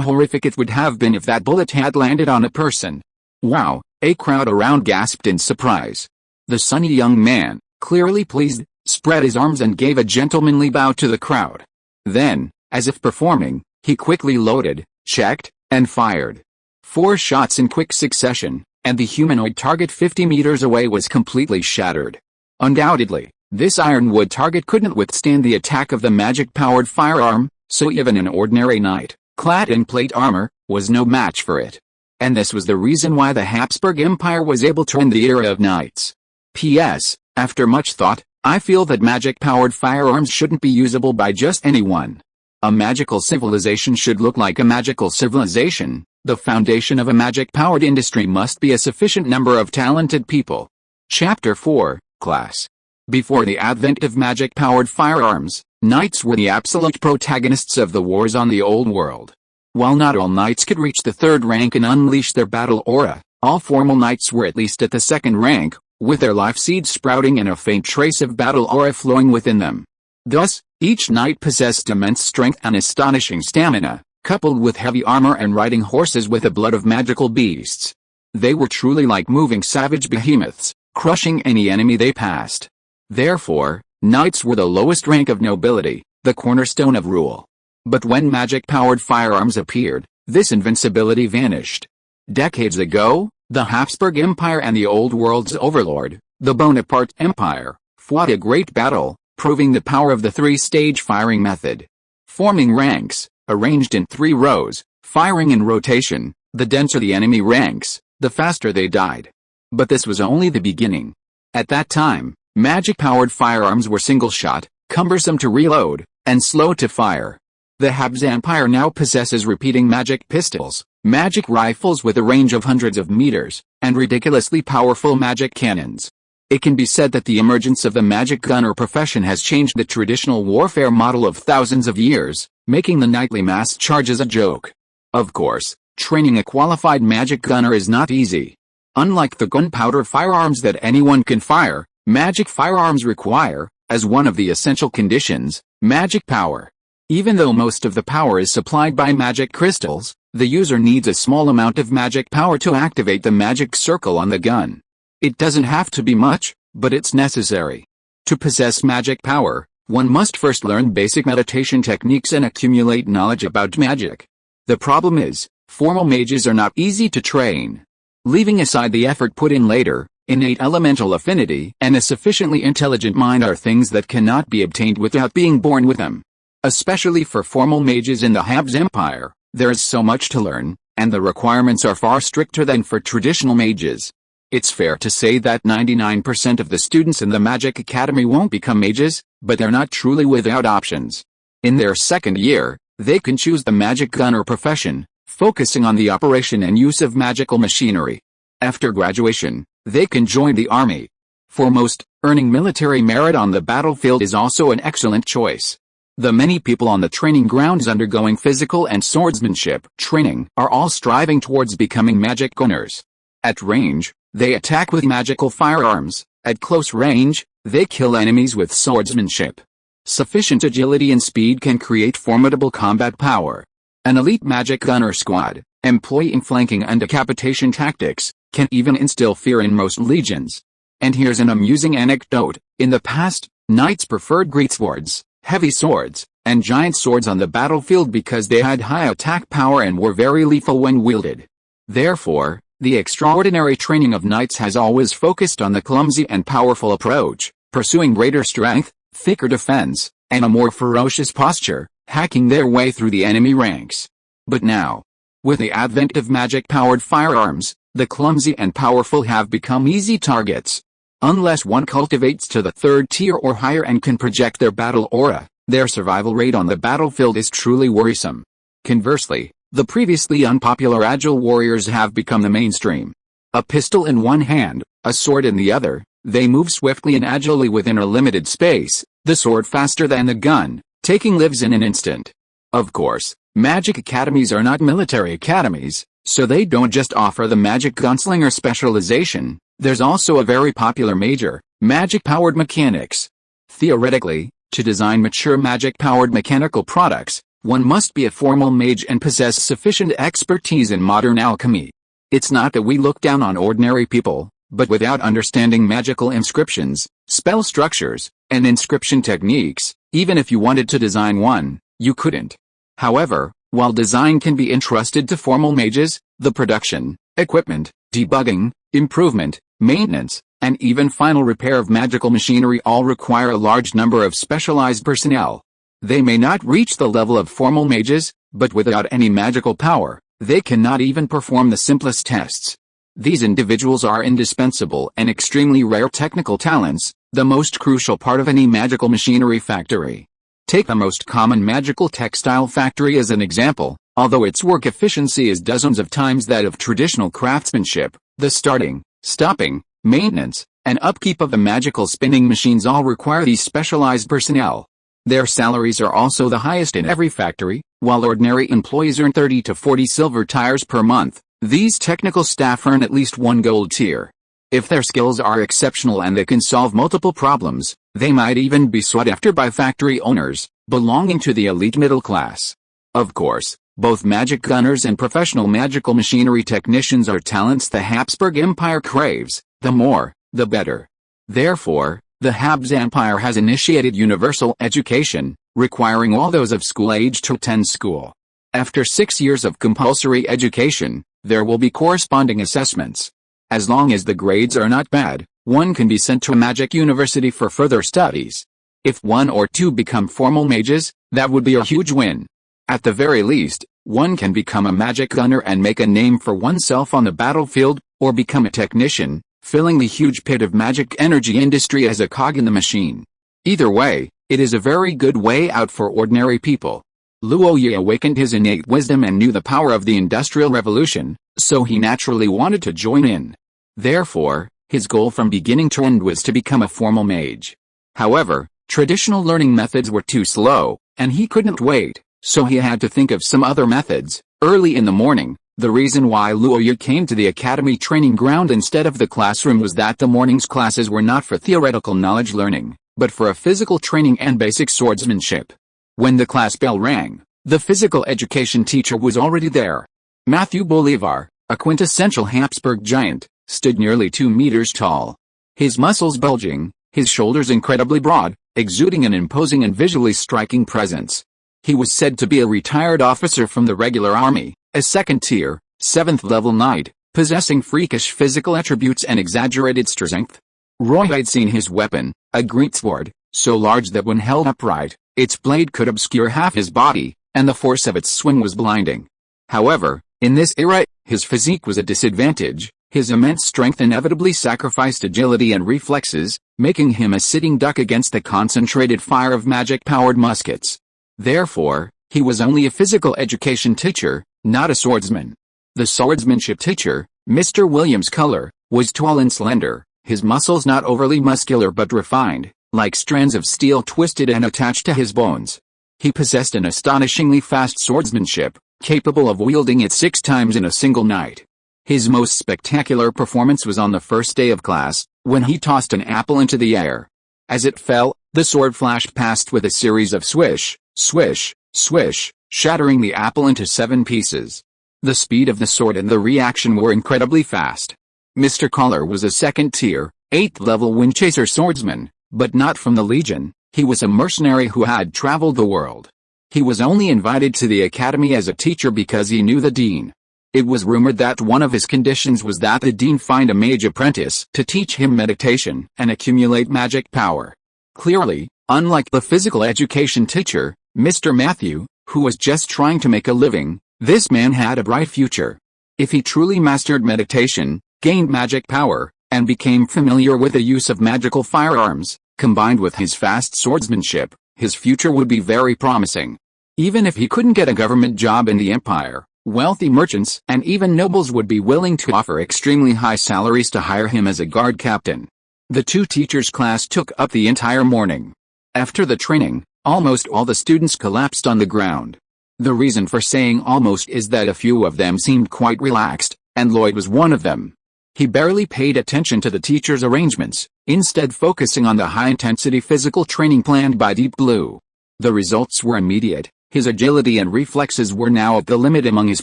horrific it would have been if that bullet had landed on a person. Wow, a crowd around gasped in surprise. The sunny young man, clearly pleased, spread his arms and gave a gentlemanly bow to the crowd. Then, as if performing, he quickly loaded, checked, and fired. 4 shots in quick succession, and the humanoid target 50 meters away was completely shattered. Undoubtedly, this ironwood target couldn't withstand the attack of the magic-powered firearm, so even an ordinary knight, clad in plate armor, was no match for it. And this was the reason why the Habsburg Empire was able to end the era of knights. P.S. After much thought, I feel that magic-powered firearms shouldn't be usable by just anyone. A magical civilization should look like a magical civilization. The foundation of a magic-powered industry must be a sufficient number of talented people. Chapter 4, Class. Before the advent of magic-powered firearms, knights were the absolute protagonists of the wars on the Old World. While not all knights could reach the 3rd rank and unleash their battle aura, all formal knights were at least at the 2nd rank, with their life seeds sprouting and a faint trace of battle aura flowing within them. Thus, each knight possessed immense strength and astonishing stamina, coupled with heavy armor and riding horses with the blood of magical beasts. They were truly like moving savage behemoths, crushing any enemy they passed. Therefore, knights were the lowest rank of nobility, the cornerstone of rule. But when magic-powered firearms appeared, this invincibility vanished. Decades ago, the Habsburg Empire and the Old World's overlord, the Bonaparte Empire, fought a great battle, proving the power of the 3-stage firing method. Forming ranks, arranged in 3 rows, firing in rotation, the denser the enemy ranks, the faster they died. But this was only the beginning. At that time, magic-powered firearms were single-shot, cumbersome to reload, and slow to fire. The Habs Empire now possesses repeating magic pistols, magic rifles with a range of hundreds of meters, and ridiculously powerful magic cannons. It can be said that the emergence of the magic gunner profession has changed the traditional warfare model of thousands of years, making the nightly mass charges a joke. Of course, training a qualified magic gunner is not easy. Unlike the gunpowder firearms that anyone can fire, magic firearms require, as one of the essential conditions, magic power. Even though most of the power is supplied by magic crystals, the user needs a small amount of magic power to activate the magic circle on the gun. It doesn't have to be much, but it's necessary. To possess magic power, one must first learn basic meditation techniques and accumulate knowledge about magic. The problem is, formal mages are not easy to train. Leaving aside the effort put in later, innate elemental affinity and a sufficiently intelligent mind are things that cannot be obtained without being born with them. Especially for formal mages in the Habs Empire, there is so much to learn, and the requirements are far stricter than for traditional mages. It's fair to say that 99% of the students in the Magic Academy won't become mages, but they're not truly without options. In their 2nd year, they can choose the magic gunner profession, focusing on the operation and use of magical machinery. After graduation, they can join the army. For most, earning military merit on the battlefield is also an excellent choice. The many people on the training grounds undergoing physical and swordsmanship training are all striving towards becoming magic gunners. At range, they attack with magical firearms. At close range, they kill enemies with swordsmanship. Sufficient agility and speed can create formidable combat power. An elite magic gunner squad, employing flanking and decapitation tactics, can even instill fear in most legions. And here's an amusing anecdote. In the past, knights preferred greatswords, heavy swords, and giant swords on the battlefield because they had high attack power and were very lethal when wielded. Therefore, the extraordinary training of knights has always focused on the clumsy and powerful approach, pursuing greater strength, thicker defense, and a more ferocious posture, hacking their way through the enemy ranks. But now, with the advent of magic-powered firearms, the clumsy and powerful have become easy targets. Unless one cultivates to the 3rd tier or higher and can project their battle aura, their survival rate on the battlefield is truly worrisome. Conversely, the previously unpopular agile warriors have become the mainstream. A pistol in one hand, a sword in the other, they move swiftly and agilely within a limited space, the sword faster than the gun, taking lives in an instant. Of course, magic academies are not military academies, so they don't just offer the magic gunslinger specialization. There's also a very popular major, Magic-powered mechanics. Theoretically, to design mature magic-powered mechanical products, one must be a formal mage and possess sufficient expertise in modern alchemy. It's not that we look down on ordinary people, but without understanding magical inscriptions, spell structures, and inscription techniques, even if you wanted to design one, you couldn't. However, while design can be entrusted to formal mages, the production, equipment, debugging, improvement, maintenance, and even final repair of magical machinery all require a large number of specialized personnel. They may not reach the level of formal mages, but without any magical power, they cannot even perform the simplest tests. These individuals are indispensable and extremely rare technical talents, the most crucial part of any magical machinery factory. Take the most common magical textile factory as an example. Although its work efficiency is dozens of times that of traditional craftsmanship, the starting, stopping, maintenance, and upkeep of the magical spinning machines all require these specialized personnel. Their salaries are also the highest in every factory. While ordinary employees earn 30 to 40 silver tires per month, these technical staff earn at least one gold tier. If their skills are exceptional and they can solve multiple problems, they might even be sought after by factory owners, belonging to the elite middle class. Of course, both magic gunners and professional magical machinery technicians are talents the Habsburg Empire craves. The more, the better. Therefore, the Habs Empire has initiated universal education, requiring all those of school age to attend school. After 6 years of compulsory education, there will be corresponding assessments. As long as the grades are not bad, one can be sent to a magic university for further studies. If one or two become formal mages, that would be a huge win. At the very least, one can become a magic gunner and make a name for oneself on the battlefield, or become a technician, filling the huge pit of magic energy industry as a cog in the machine. Either way, it is a very good way out for ordinary people. Luo Yi awakened his innate wisdom and knew the power of the Industrial Revolution, so he naturally wanted to join in. Therefore, his goal from beginning to end was to become a formal mage. However, traditional learning methods were too slow, and he couldn't wait. So he had to think of some other methods. Early in the morning, the reason why Luo Yi came to the academy training ground instead of the classroom was that the morning's classes were not for theoretical knowledge learning, but for a physical training and basic swordsmanship. When the class bell rang, the physical education teacher was already there. Matthew Bolivar, a quintessential Habsburg giant, stood nearly 2 meters tall. His muscles bulging, his shoulders incredibly broad, exuding an imposing and visually striking presence. He was said to be a retired officer from the regular army, a second-tier, 7th-level knight, possessing freakish physical attributes and exaggerated strength. Roy had seen his weapon, a greatsword, so large that when held upright, its blade could obscure half his body, and the force of its swing was blinding. However, in this era, his physique was a disadvantage. His immense strength inevitably sacrificed agility and reflexes, making him a sitting duck against the concentrated fire of magic-powered muskets. Therefore, he was only a physical education teacher, not a swordsman. The swordsmanship teacher, Mr. Williams Culler, was tall and slender, his muscles not overly muscular but refined, like strands of steel twisted and attached to his bones. He possessed an astonishingly fast swordsmanship, capable of wielding it 6 times in a single night. His most spectacular performance was on the first day of class, when he tossed an apple into the air. As it fell, the sword flashed past with a series of swish, swish, swish, shattering the apple into 7 pieces. The speed of the sword and the reaction were incredibly fast. Mr. Collar was a second-tier, 8th-level Windchaser swordsman, but not from the Legion. He was a mercenary who had traveled the world. He was only invited to the academy as a teacher because he knew the dean. It was rumored that one of his conditions was that the dean find a mage apprentice to teach him meditation and accumulate magic power. Clearly, unlike the physical education teacher, Mr. Matthew, who was just trying to make a living, this man had a bright future. If he truly mastered meditation, gained magic power, and became familiar with the use of magical firearms, combined with his fast swordsmanship, his future would be very promising. Even if he couldn't get a government job in the empire, wealthy merchants and even nobles would be willing to offer extremely high salaries to hire him as a guard captain. The 2 teachers' class took up the entire morning. After the training, almost all the students collapsed on the ground. The reason for saying almost is that a few of them seemed quite relaxed, and Lloyd was one of them. He barely paid attention to the teacher's arrangements, instead focusing on the high-intensity physical training planned by Deep Blue. The results were immediate. His agility and reflexes were now at the limit among his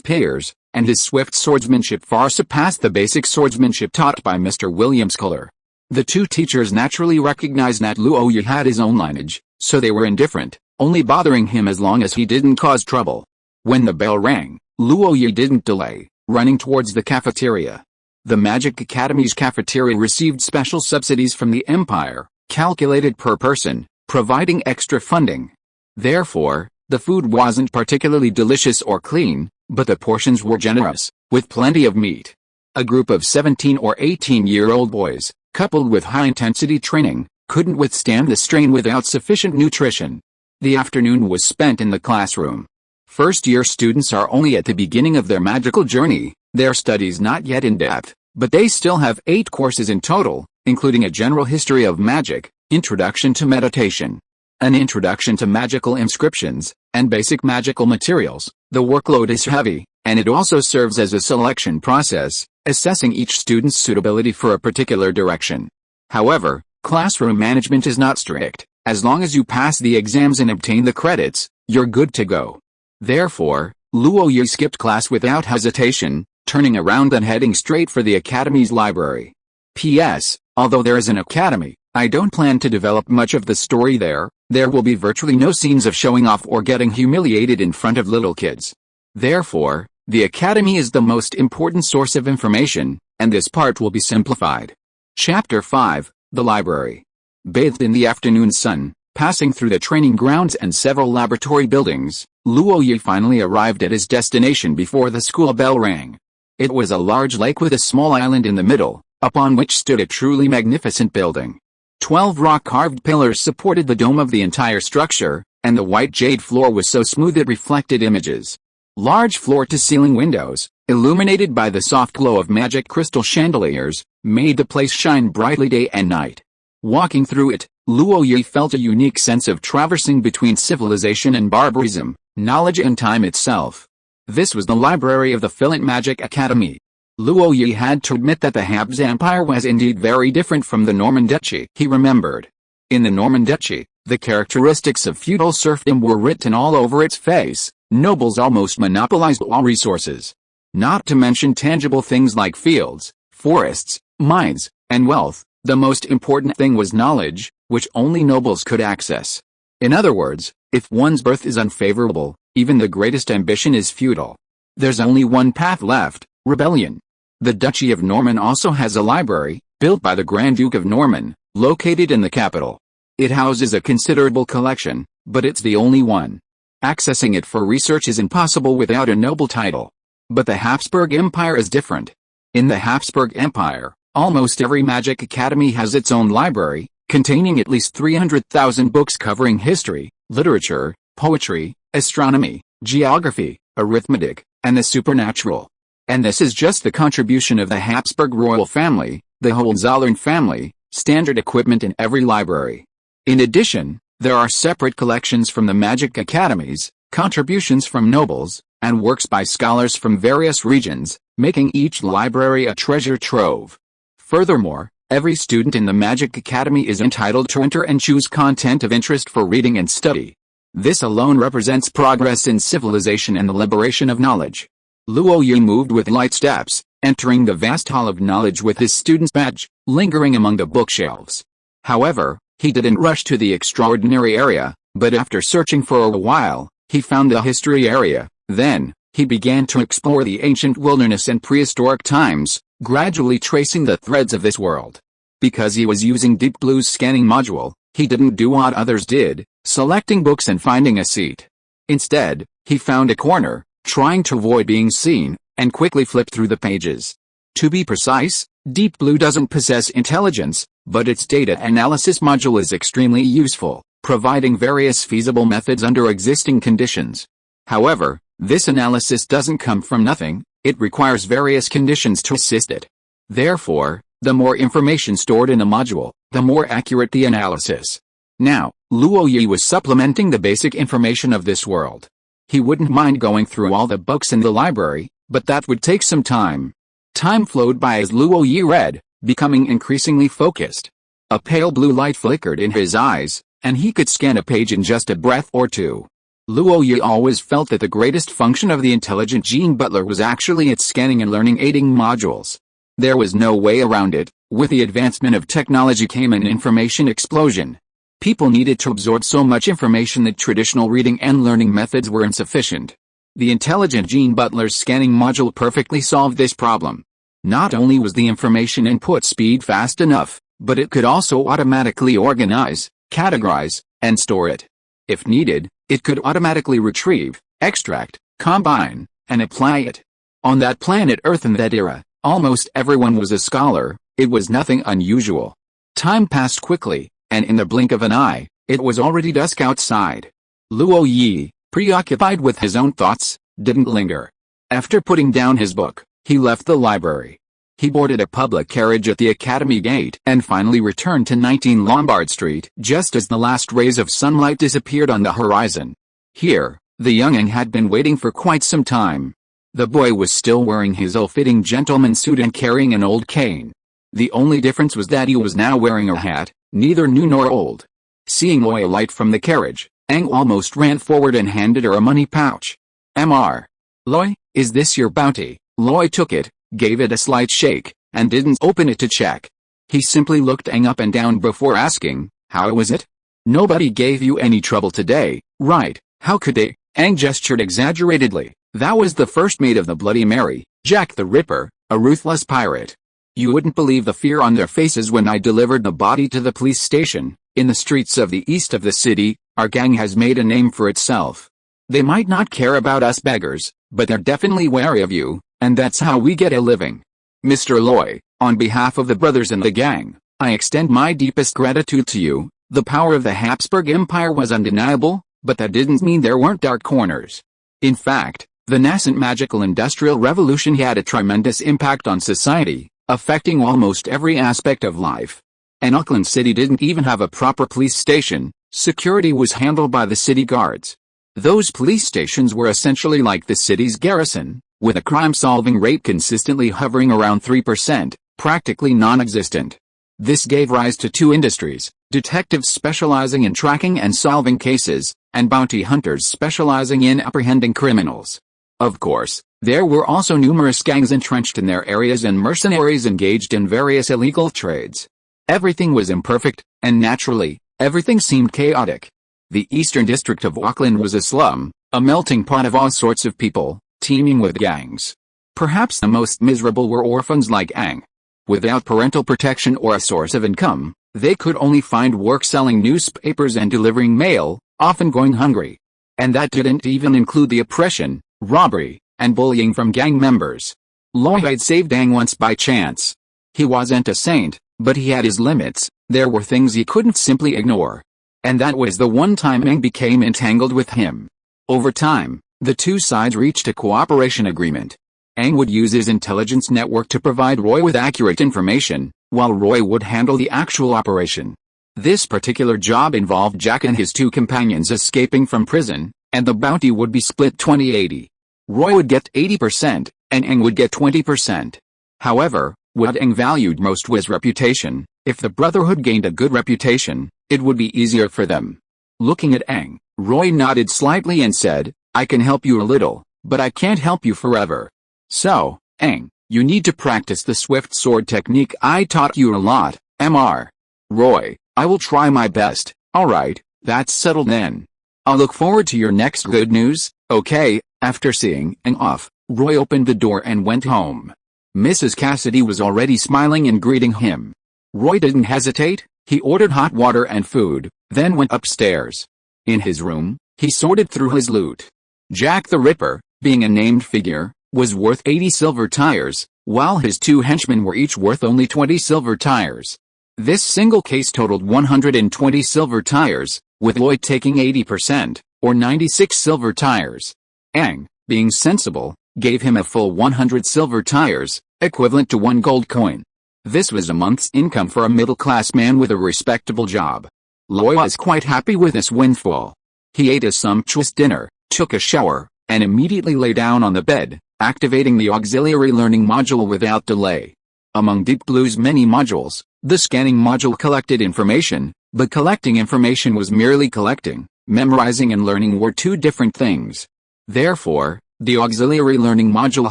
peers, and his swift swordsmanship far surpassed the basic swordsmanship taught by Mr. William Sculler. The two teachers naturally recognized that Luo Yi had his own lineage, so they were indifferent, only bothering him as long as he didn't cause trouble. When the bell rang, Luo Yi didn't delay, running towards the cafeteria. The Magic Academy's cafeteria received special subsidies from the Empire, calculated per person, providing extra funding. Therefore, the food wasn't particularly delicious or clean, but the portions were generous, with plenty of meat. A group of 17 or 18-year-old boys, coupled with high-intensity training, couldn't withstand the strain without sufficient nutrition. The afternoon was spent in the classroom. First-year students are only at the beginning of their magical journey, their studies not yet in depth, but they still have 8 courses in total, including a general history of magic, introduction to meditation, an introduction to magical inscriptions, and basic magical materials. The workload is heavy, and it also serves as a selection process, assessing each student's suitability for a particular direction. However, classroom management is not strict. As long as you pass the exams and obtain the credits, you're good to go. Therefore, Luo Yi skipped class without hesitation, turning around and heading straight for the Academy's library. P.S. Although there is an academy, I don't plan to develop much of the story there. There will be virtually no scenes of showing off or getting humiliated in front of little kids. Therefore, the Academy is the most important source of information, and this part will be simplified. Chapter 5, The Library. Bathed in the afternoon sun, passing through the training grounds and several laboratory buildings, Luo Yi finally arrived at his destination before the school bell rang. It was a large lake with a small island in the middle, upon which stood a truly magnificent building. 12 rock-carved pillars supported the dome of the entire structure, and the white jade floor was so smooth it reflected images. Large floor-to-ceiling windows, illuminated by the soft glow of magic crystal chandeliers, made the place shine brightly day and night. Walking through it, Luo Yi felt a unique sense of traversing between civilization and barbarism, knowledge and time itself. This was the library of the Philint Magic Academy. Luo Yi had to admit that the Habs Empire was indeed very different from the Norman Duchy. He remembered. In the Norman Duchy, the characteristics of feudal serfdom were written all over its face. Nobles almost monopolized all resources. Not to mention tangible things like fields, forests, mines, and wealth. The most important thing was knowledge, which only nobles could access. In other words, if one's birth is unfavorable, even the greatest ambition is futile. There's only one path left: rebellion. The Duchy of Norman also has a library, built by the Grand Duke of Norman, located in the capital. It houses a considerable collection, but it's the only one. Accessing it for research is impossible without a noble title. But the Habsburg Empire is different. In the Habsburg Empire, almost every magic academy has its own library, containing at least 300,000 books covering history, literature, poetry, astronomy, geography, arithmetic, and the supernatural. And this is just the contribution of the Habsburg royal family, the Hohenzollern family, standard equipment in every library. In addition, there are separate collections from the magic academies, contributions from nobles, and works by scholars from various regions, making each library a treasure trove. Furthermore, every student in the Magic Academy is entitled to enter and choose content of interest for reading and study. This alone represents progress in civilization and the liberation of knowledge. Luo Yi moved with light steps, entering the vast hall of knowledge with his student's badge, lingering among the bookshelves. However, he didn't rush to the extraordinary area, but after searching for a while, he found the history area. Then, he began to explore the ancient wilderness and prehistoric times, gradually tracing the threads of this world. Because he was using Deep Blue's scanning module, he didn't do what others did, selecting books and finding a seat. Instead, he found a corner, trying to avoid being seen, and quickly flipped through the pages. To be precise, Deep Blue doesn't possess intelligence, but its data analysis module is extremely useful, providing various feasible methods under existing conditions. However, this analysis doesn't come from nothing, it requires various conditions to assist it. Therefore, the more information stored in a module, the more accurate the analysis. Now, Luo Yi was supplementing the basic information of this world. He wouldn't mind going through all the books in the library, but that would take some time. Time flowed by as Luo Yi read, becoming increasingly focused. A pale blue light flickered in his eyes, and he could scan a page in just a breath or two. Luo Yi always felt that the greatest function of the intelligent gene butler was actually its scanning and learning aiding modules. There was no way around it. With the advancement of technology came an information explosion. People needed to absorb so much information that traditional reading and learning methods were insufficient. The intelligent gene butler's scanning module perfectly solved this problem. Not only was the information input speed fast enough, but it could also automatically organize, categorize, and store it. If needed, it could automatically retrieve, extract, combine, and apply it. On that planet Earth in that era, almost everyone was a scholar. It was nothing unusual. Time passed quickly, and in the blink of an eye, it was already dusk outside. Luo Yi, preoccupied with his own thoughts, didn't linger. After putting down his book, he left the library. He boarded a public carriage at the Academy gate and finally returned to 19 Lombard Street just as the last rays of sunlight disappeared on the horizon. Here, the young'un had been waiting for quite some time. The boy was still wearing his ill-fitting gentleman's suit and carrying an old cane. The only difference was that he was now wearing a hat, neither new nor old. Seeing Loy alight from the carriage, Aang almost ran forward and handed her a money pouch. "Mr. Loy, is this your bounty?" Loy took it, gave it a slight shake, and didn't open it to check. He simply looked Aang up and down before asking, "How was it? Nobody gave you any trouble today, right?" "How could they?" Aang gestured exaggeratedly. "That was the first mate of the Bloody Mary, Jack the Ripper, a ruthless pirate. You wouldn't believe the fear on their faces when I delivered the body to the police station. In the streets of the east of the city, our gang has made a name for itself. They might not care about us beggars, but they're definitely wary of you, and that's how we get a living. Mr. Loy, on behalf of the brothers in the gang, I extend my deepest gratitude to you. The power of the Habsburg Empire was undeniable, but that didn't mean there weren't dark corners. In fact, the nascent magical industrial revolution had a tremendous impact on society, affecting almost every aspect of life. And Auckland City didn't even have a proper police station. Security was handled by the city guards. Those police stations were essentially like the city's garrison, with a crime-solving rate consistently hovering around 3%, practically non-existent. This gave rise to two industries: detectives specializing in tracking and solving cases, and bounty hunters specializing in apprehending criminals. Of course, there were also numerous gangs entrenched in their areas and mercenaries engaged in various illegal trades. Everything was imperfect, and naturally, everything seemed chaotic. The Eastern District of Auckland was a slum, a melting pot of all sorts of people, teeming with gangs. Perhaps the most miserable were orphans like Aang. Without parental protection or a source of income, they could only find work selling newspapers and delivering mail, often going hungry. And that didn't even include the oppression, robbery, and bullying from gang members. Loy had saved Aang once by chance. He wasn't a saint, but he had his limits. There were things he couldn't simply ignore. And that was the one time Aang became entangled with him. Over time, the two sides reached a cooperation agreement. Aang would use his intelligence network to provide Roy with accurate information, while Roy would handle the actual operation. This particular job involved Jack and his two companions escaping from prison, and the bounty would be split 20-80. Roy would get 80%, and Aang would get 20%. However, what Aang valued most was reputation. If the Brotherhood gained a good reputation, it would be easier for them. Looking at Aang, Roy nodded slightly and said, "I can help you a little, but I can't help you forever. So, Aang, you need to practice the swift sword technique I taught you a lot, Mr. Roy. I will try my best." "Alright, that's settled then. I'll look forward to your next good news." "Okay." After seeing Aang off, Roy opened the door and went home. Mrs. Cassidy was already smiling and greeting him. Roy didn't hesitate. He ordered hot water and food, then went upstairs. In his room, he sorted through his loot. Jack the Ripper, being a named figure, was worth 80 silver tires, while his two henchmen were each worth only 20 silver tires. This single case totaled 120 silver tires, with Lloyd taking 80%, or 96 silver tires. Aang, being sensible, gave him a full 100 silver tires, equivalent to 1 gold coin. This was a month's income for a middle-class man with a respectable job. Lloyd was quite happy with this windfall. He ate a sumptuous dinner, took a shower, and immediately lay down on the bed, activating the auxiliary learning module without delay. Among Deep Blue's many modules, the scanning module collected information, but collecting information was merely collecting. Memorizing and learning were two different things. Therefore, the auxiliary learning module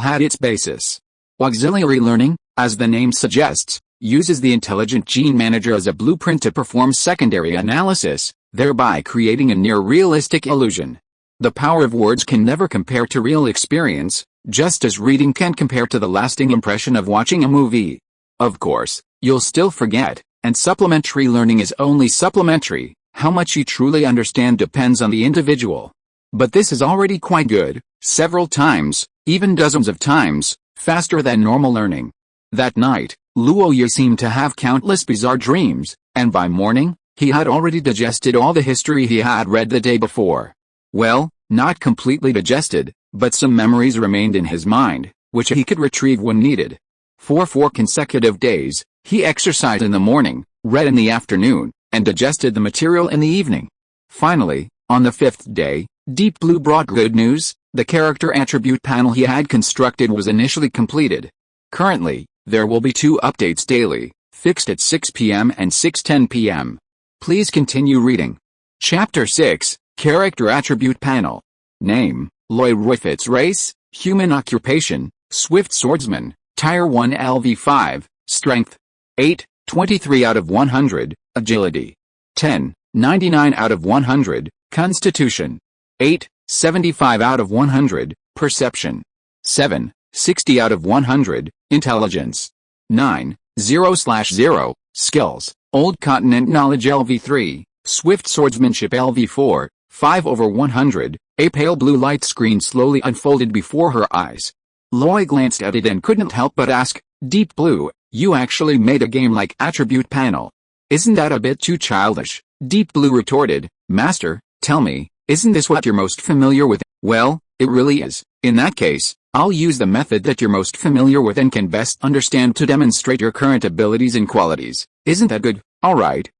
had its basis. Auxiliary learning, as the name suggests, uses the intelligent gene manager as a blueprint to perform secondary analysis, thereby creating a near-realistic illusion. The power of words can never compare to real experience, just as reading can't compare to the lasting impression of watching a movie. Of course, you'll still forget, and supplementary learning is only supplementary. How much you truly understand depends on the individual. But this is already quite good, several times, even dozens of times, faster than normal learning. That night, Luoyi seemed to have countless bizarre dreams, and by morning, he had already digested all the history he had read the day before. Well, not completely digested, but some memories remained in his mind, which he could retrieve when needed. For 4 consecutive days, he exercised in the morning, read in the afternoon, and digested the material in the evening. Finally, on the 5th day, Deep Blue brought good news. The character attribute panel he had constructed was initially completed. Currently, there will be 2 updates daily, fixed at 6 p.m. and 6:10 p.m. Please continue reading. Chapter 6, Character Attribute Panel. Name, Roy Roy Fitz. Race, Human. Occupation, Swift Swordsman. Tier 1 LV5, Strength 8, 23 out of 100, Agility 10, 99 out of 100, Constitution 8, 75 out of 100, Perception 7, 60 out of 100, Intelligence 9, 0/0, Skills, Old Continent Knowledge LV3, Swift Swordsmanship LV4, 5 over 100. A pale blue light screen slowly unfolded before her eyes. Loy glanced at it and couldn't help but ask, Deep Blue, you actually made a game-like attribute panel. Isn't that a bit too childish? Deep Blue retorted, Master, tell me, isn't this what you're most familiar with? Well, it really is. In that case, I'll use the method that you're most familiar with and can best understand to demonstrate your current abilities and qualities. Isn't that good? Alright,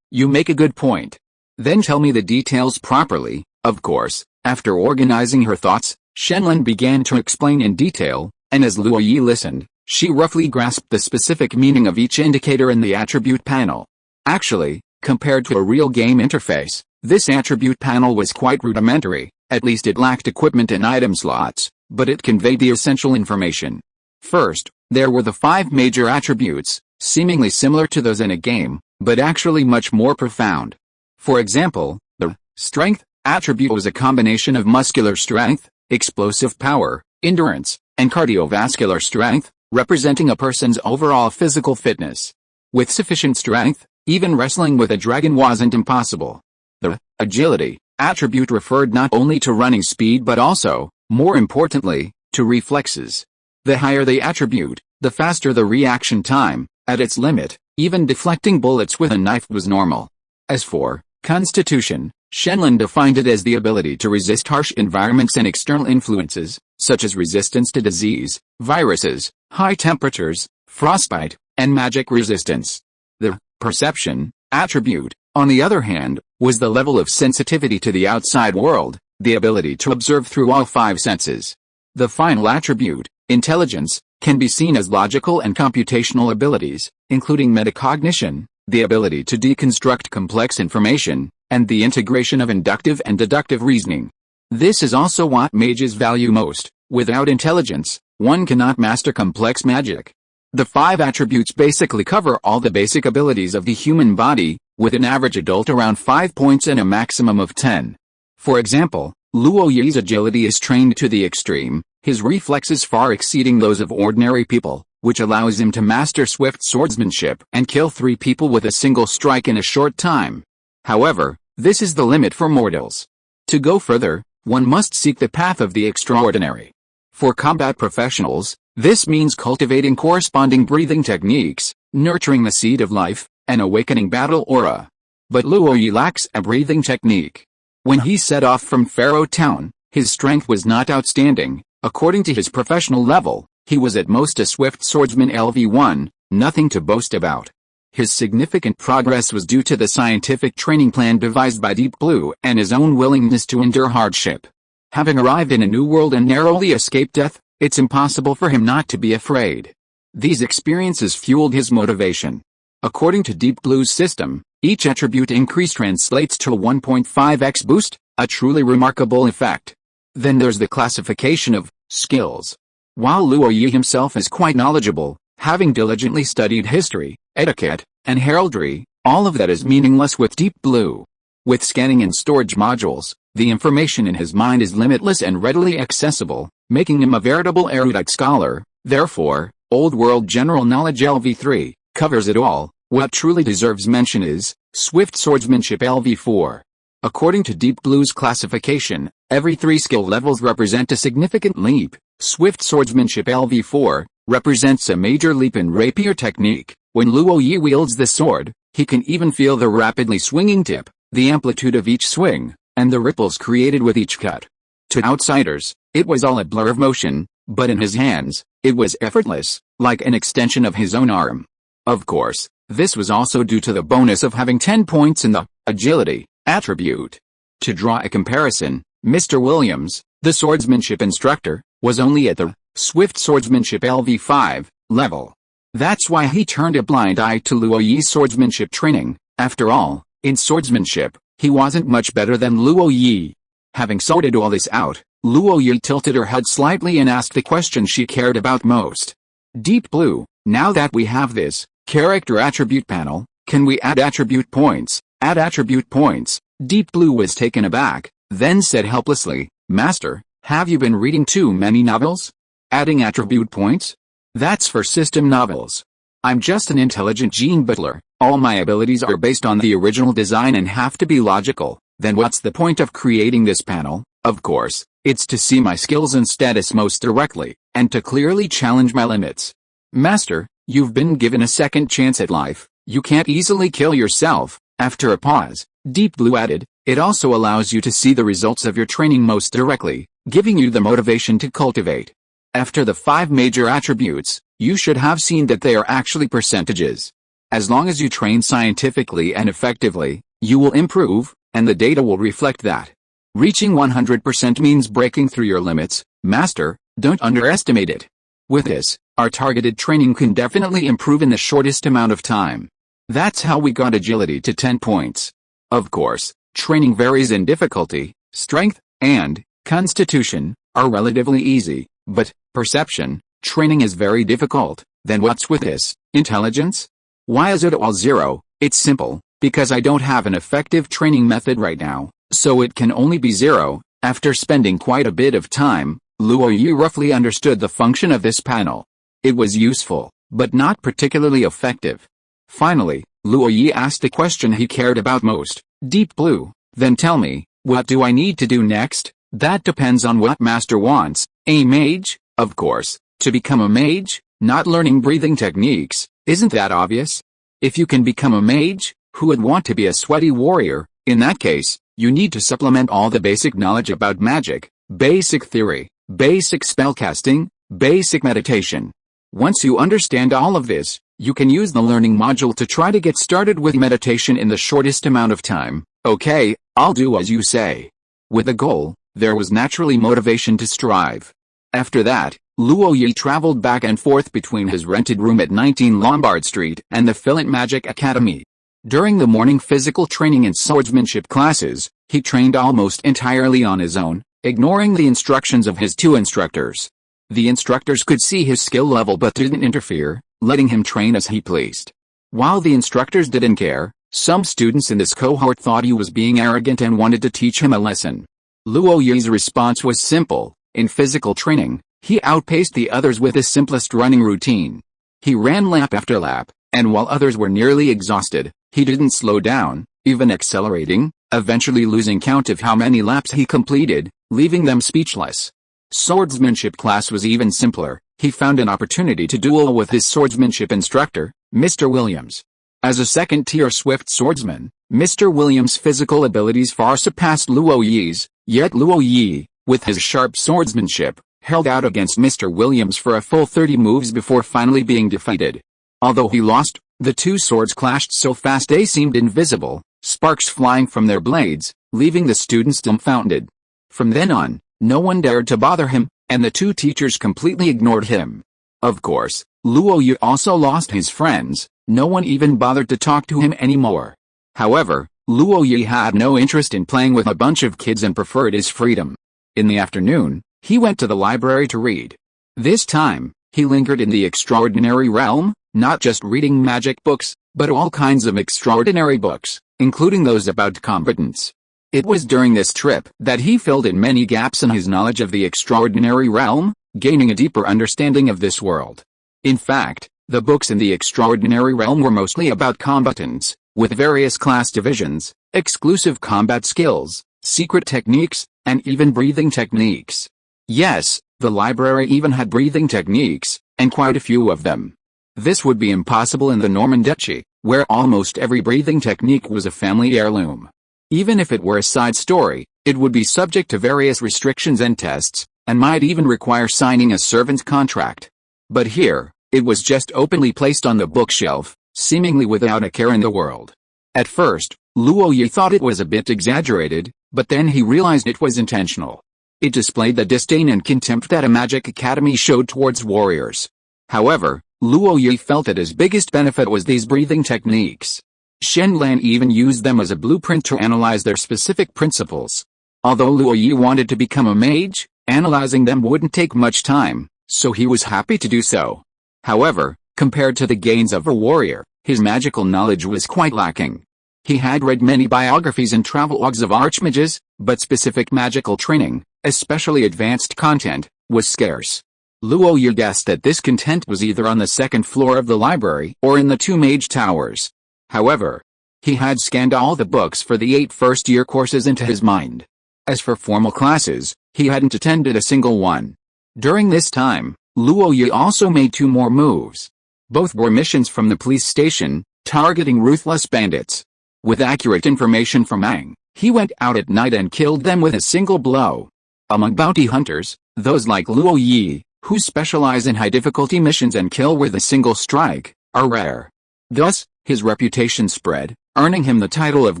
you make a good point. Then tell me the details properly. Of course, after organizing her thoughts, Shenlin began to explain in detail, and as Luoyi listened, she roughly grasped the specific meaning of each indicator in the attribute panel. Actually, compared to a real game interface, this attribute panel was quite rudimentary. At least it lacked equipment and item slots, but it conveyed the essential information. First, there were the 5 major attributes, seemingly similar to those in a game, but actually much more profound. For example, the Strength attribute was a combination of muscular strength, explosive power, endurance, and cardiovascular strength, representing a person's overall physical fitness. With sufficient strength, even wrestling with a dragon wasn't impossible. The Agility attribute referred not only to running speed but also, more importantly, to reflexes. The higher the attribute, the faster the reaction time. At its limit, even deflecting bullets with a knife was normal. As for Constitution, Shenlin defined it as the ability to resist harsh environments and external influences, such as resistance to disease, viruses, high temperatures, frostbite, and magic resistance. The Perception attribute, on the other hand, was the level of sensitivity to the outside world, the ability to observe through all 5 senses. The final attribute, Intelligence, can be seen as logical and computational abilities, including metacognition, the ability to deconstruct complex information, and the integration of inductive and deductive reasoning. This is also what mages value most. Without intelligence, one cannot master complex magic. The 5 attributes basically cover all the basic abilities of the human body, with an average adult around 5 points and a maximum of 10. For example, Luoyi's agility is trained to the extreme, his reflexes far exceeding those of ordinary people, which allows him to master swift swordsmanship and kill 3 people with a single strike in a short time. However, this is the limit for mortals. To go further, one must seek the path of the extraordinary. For combat professionals, this means cultivating corresponding breathing techniques, nurturing the seed of life, and awakening battle aura. But Luoyi lacks a breathing technique. When he set off from Pharaoh Town, his strength was not outstanding. According to his professional level, he was at most a swift swordsman LV1, nothing to boast about. His significant progress was due to the scientific training plan devised by Deep Blue and his own willingness to endure hardship. Having arrived in a new world and narrowly escaped death, it's impossible for him not to be afraid. These experiences fueled his motivation. According to Deep Blue's system, each attribute increase translates to a 1.5x boost, a truly remarkable effect. Then there's the classification of skills. While Luo Yi himself is quite knowledgeable, having diligently studied history, etiquette, and heraldry, all of that is meaningless with Deep Blue. With scanning and storage modules, the information in his mind is limitless and readily accessible, making him a veritable erudite scholar. Therefore, Old World General Knowledge LV3 covers it all. What truly deserves mention is Swift Swordsmanship LV4. According to Deep Blue's classification, every 3 skill levels represent a significant leap. Swift Swordsmanship LV4 represents a major leap in rapier technique. When Luo Yi wields the sword, he can even feel the rapidly swinging tip, the amplitude of each swing, and the ripples created with each cut. To outsiders, it was all a blur of motion, but in his hands, it was effortless, like an extension of his own arm. Of course, this was also due to the bonus of having 10 points in the agility attribute. To draw a comparison, Mr. Williams, the swordsmanship instructor, was only at the Swift Swordsmanship LV5 level. That's why he turned a blind eye to Luo Yi's swordsmanship training. After all, in swordsmanship, he wasn't much better than Luo Yi. Having sorted all this out, Luo Yi tilted her head slightly and asked the question she cared about most. Deep Blue, now that we have this character attribute panel, can we add attribute points? Add attribute points? Deep Blue was taken aback, then said helplessly, Master, have you been reading too many novels? Adding attribute points? That's for system novels. I'm just an intelligent gene butler. All my abilities are based on the original design and have to be logical. Then what's the point of creating this panel? Of course, it's to see my skills and status most directly, and to clearly challenge my limits. Master, you've been given a second chance at life. You can't easily kill yourself. After a pause, Deep Blue added, it also allows you to see the results of your training most directly, giving you the motivation to cultivate. After the 5 major attributes, you should have seen that they are actually percentages. As long as you train scientifically and effectively, you will improve, and the data will reflect that. Reaching 100% means breaking through your limits. Master, don't underestimate it. With this, our targeted training can definitely improve in the shortest amount of time. That's how we got agility to 10 points. Of course, training varies in difficulty. Strength and constitution are relatively easy, but perception training is very difficult. Then what's with this? Intelligence? Why is it all 0? It's simple, because I don't have an effective training method right now, so it can only be 0. After spending quite a bit of time, Luo Yi roughly understood the function of this panel. It was useful, but not particularly effective. Finally, Luo Yi asked the question he cared about most. Deep Blue, then tell me, what do I need to do next? That depends on what Master wants. A mage? Of course, to become a mage, not learning breathing techniques, isn't that obvious? If you can become a mage, who would want to be a sweaty warrior? In that case, you need to supplement all the basic knowledge about magic, basic theory, basic spellcasting, basic meditation. Once you understand all of this, you can use the learning module to try to get started with meditation in the shortest amount of time. Okay, I'll do as you say. With a goal, there was naturally motivation to strive. After that, Luo Yi traveled back and forth between his rented room at 19 Lombard Street and the Fillet Magic Academy. During the morning physical training and swordsmanship classes, he trained almost entirely on his own, ignoring the instructions of his 2 instructors. The instructors could see his skill level but didn't interfere, letting him train as he pleased. While the instructors didn't care, some students in this cohort thought he was being arrogant and wanted to teach him a lesson. Luo Yi's response was simple. In physical training, he outpaced the others with his simplest running routine. He ran lap after lap, and while others were nearly exhausted, he didn't slow down, even accelerating, eventually losing count of how many laps he completed, leaving them speechless. Swordsmanship class was even simpler. He found an opportunity to duel with his swordsmanship instructor, Mr. Williams. As a second-tier swift swordsman, Mr. Williams' physical abilities far surpassed Luo Yi's, yet Luo Yi, with his sharp swordsmanship, held out against Mr. Williams for a full 30 moves before finally being defeated. Although he lost, the 2 swords clashed so fast they seemed invisible, sparks flying from their blades, leaving the students dumbfounded. From then on, no one dared to bother him. and the two teachers completely ignored him. Of course, Luo Yu also lost his friends, no one even bothered to talk to him anymore. However, Luo Yu had no interest in playing with a bunch of kids and preferred his freedom. In the afternoon, he went to the library to read. This time, he lingered in the extraordinary realm, not just reading magic books, but all kinds of extraordinary books, including those about combatants. It was during this trip that he filled in many gaps in his knowledge of the extraordinary realm, gaining a deeper understanding of this world. In fact, the books in the extraordinary realm were mostly about combatants, with various class divisions, exclusive combat skills, secret techniques, and even breathing techniques. Yes, the library even had breathing techniques, and quite a few of them. This would be impossible in the Norman Duchy, where almost every breathing technique was a family heirloom. Even if it were a side story, it would be subject to various restrictions and tests, and might even require signing a servant's contract. But here, it was just openly placed on the bookshelf, seemingly without a care in the world. At first, Luo Yu thought it was a bit exaggerated, but then he realized it was intentional. It displayed the disdain and contempt that a magic academy showed towards warriors. However, Luo Yu felt that his biggest benefit was these breathing techniques. Shen Lan even used them as a blueprint to analyze their specific principles. Although Luo Yu wanted to become a mage, analyzing them wouldn't take much time, so he was happy to do so. However, compared to the gains of a warrior, his magical knowledge was quite lacking. He had read many biographies and travelogues of archmages, but specific magical training, especially advanced content, was scarce. Luo Yu guessed that this content was either on the second floor of the library or in the two mage towers. However, he had scanned all the books for the 8 first-year courses into his mind. As for formal classes, he hadn't attended a single one. During this time, Luo Yu also made 2 more moves. Both were missions from the police station, targeting ruthless bandits. With accurate information from Aang, he went out at night and killed them with a single blow. Among bounty hunters, those like Luo Yi, who specialize in high-difficulty missions and kill with a single strike, are rare. Thus, his reputation spread, earning him the title of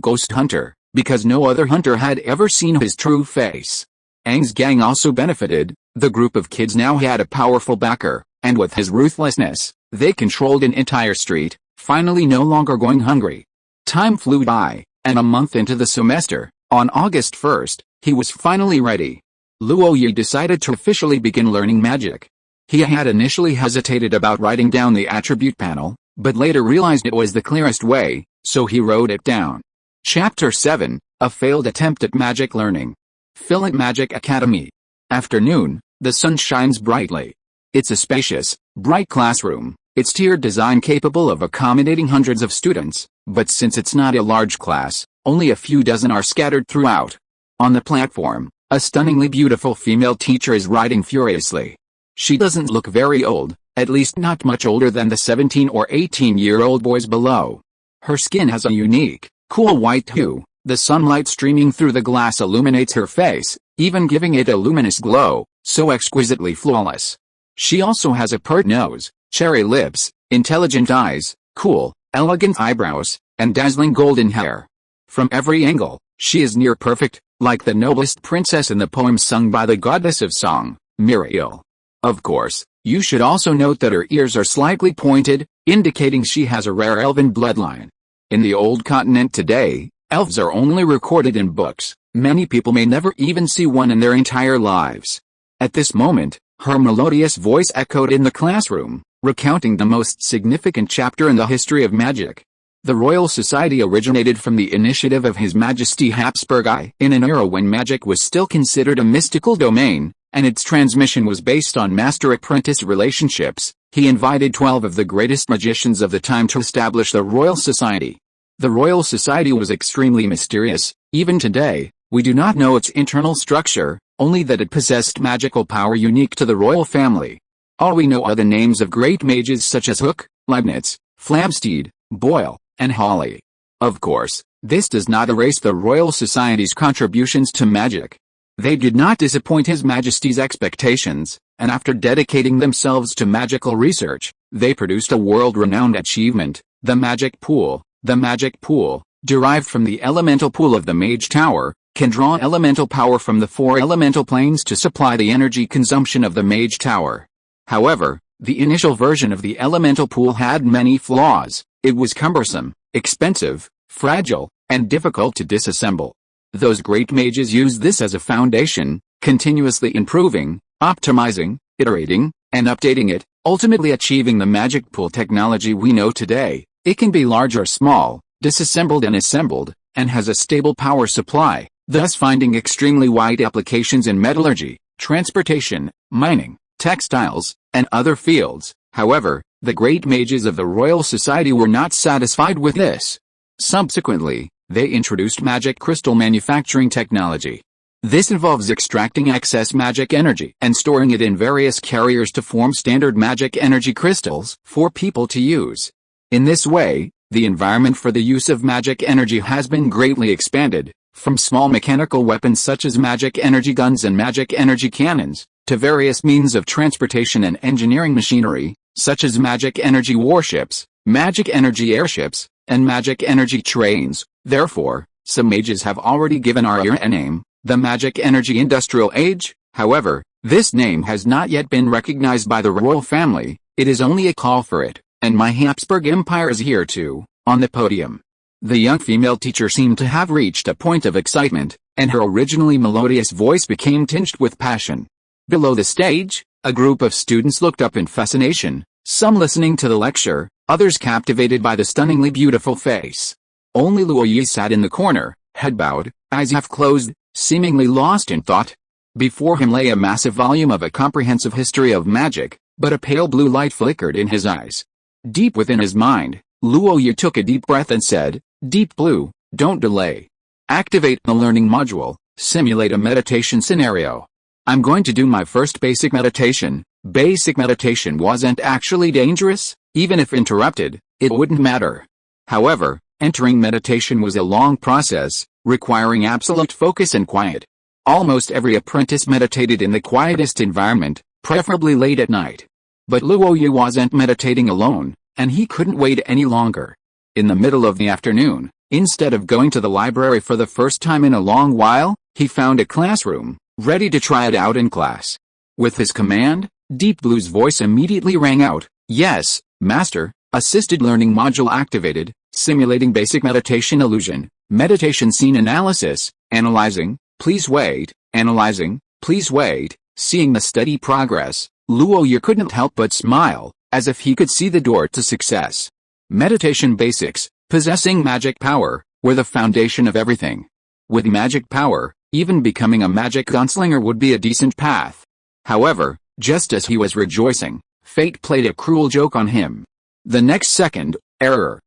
Ghost Hunter, because no other hunter had ever seen his true face. Aang's gang also benefited. The group of kids now had a powerful backer, and with his ruthlessness, they controlled an entire street, finally no longer going hungry. Time flew by, and a month into the semester, on August 1st, he was finally ready. Luo Yu decided to officially begin learning magic. He had initially hesitated about writing down the attribute panel, but later realized it was the clearest way, so he wrote it down. Chapter 7, A Failed Attempt at Magic Learning. Fillant Magic Academy. Afternoon, the sun shines brightly. It's a spacious, bright classroom, its tiered design capable of accommodating hundreds of students, but since it's not a large class, only a few dozen are scattered throughout. On the platform, a stunningly beautiful female teacher is writing furiously. She doesn't look very old, at least not much older than the 17 or 18-year-old boys below. Her skin has a unique, cool white hue. The sunlight streaming through the glass illuminates her face, even giving it a luminous glow, so exquisitely flawless. She also has a pert nose, cherry lips, intelligent eyes, cool, elegant eyebrows, and dazzling golden hair. From every angle, she is near perfect, like the noblest princess in the poem sung by the goddess of song, Muriel. Of course, you should also note that her ears are slightly pointed, indicating she has a rare elven bloodline. In the old continent today, elves are only recorded in books. Many people may never even see one in their entire lives. At this moment, her melodious voice echoed in the classroom, recounting the most significant chapter in the history of magic. The Royal Society originated from the initiative of His Majesty Habsburg I in an era when magic was still considered a mystical domain, and its transmission was based on master-apprentice relationships. He invited 12 of the greatest magicians of the time to establish the Royal Society. The Royal Society was extremely mysterious. Even today, we do not know its internal structure, only that it possessed magical power unique to the royal family. All we know are the names of great mages such as Hook, Leibniz, Flamsteed, Boyle, and Hawley. Of course, this does not erase the Royal Society's contributions to magic. They did not disappoint His Majesty's expectations, and after dedicating themselves to magical research, they produced a world-renowned achievement, the magic pool. The magic pool, derived from the elemental pool of the Mage Tower, can draw elemental power from the 4 elemental planes to supply the energy consumption of the mage tower. However, the initial version of the elemental pool had many flaws. It was cumbersome, expensive, fragile, and difficult to disassemble. Those great mages used this as a foundation, continuously improving, optimizing, iterating, and updating it, ultimately achieving the magic pool technology we know today. It can be large or small, disassembled and assembled, and has a stable power supply, thus finding extremely wide applications in metallurgy, transportation, mining, textiles, and other fields. However, the great mages of the Royal Society were not satisfied with this. Subsequently, they introduced magic crystal manufacturing technology. This involves extracting excess magic energy and storing it in various carriers to form standard magic energy crystals for people to use. In this way, the environment for the use of magic energy has been greatly expanded, from small mechanical weapons such as magic energy guns and magic energy cannons, to various means of transportation and engineering machinery, such as magic energy warships, magic energy airships, and magic energy trains. Therefore, some mages have already given our era a name, the Magic Energy Industrial Age. However, this name has not yet been recognized by the royal family. It is only a call for it, and my Habsburg Empire is here too, on the podium. The young female teacher seemed to have reached a point of excitement, and her originally melodious voice became tinged with passion. Below the stage, a group of students looked up in fascination, some listening to the lecture, others captivated by the stunningly beautiful face. Only Luo Yi sat in the corner, head bowed, eyes half closed, seemingly lost in thought. Before him lay a massive volume of a comprehensive history of magic, but a pale blue light flickered in his eyes. Deep within his mind, Luo Yi took a deep breath and said, "Deep Blue, don't delay. Activate the learning module, simulate a meditation scenario." I'm going to do my first basic meditation. Basic meditation wasn't actually dangerous. Even if interrupted, it wouldn't matter. However, entering meditation was a long process, requiring absolute focus and quiet. Almost every apprentice meditated in the quietest environment, preferably late at night. But Luo Yi wasn't meditating alone, and he couldn't wait any longer. In the middle of the afternoon, instead of going to the library for the first time in a long while, he found a classroom, ready to try it out in class. With his command, Deep Blue's voice immediately rang out, "Yes, Master, assisted learning module activated, simulating basic meditation illusion, meditation scene analysis, analyzing, please wait, analyzing, please wait." Seeing the steady progress, Luo Yi couldn't help but smile, as if he could see the door to success. Meditation basics, possessing magic power, were the foundation of everything. With magic power, even becoming a magic gunslinger would be a decent path. However, just as he was rejoicing, fate played a cruel joke on him. The next second, error,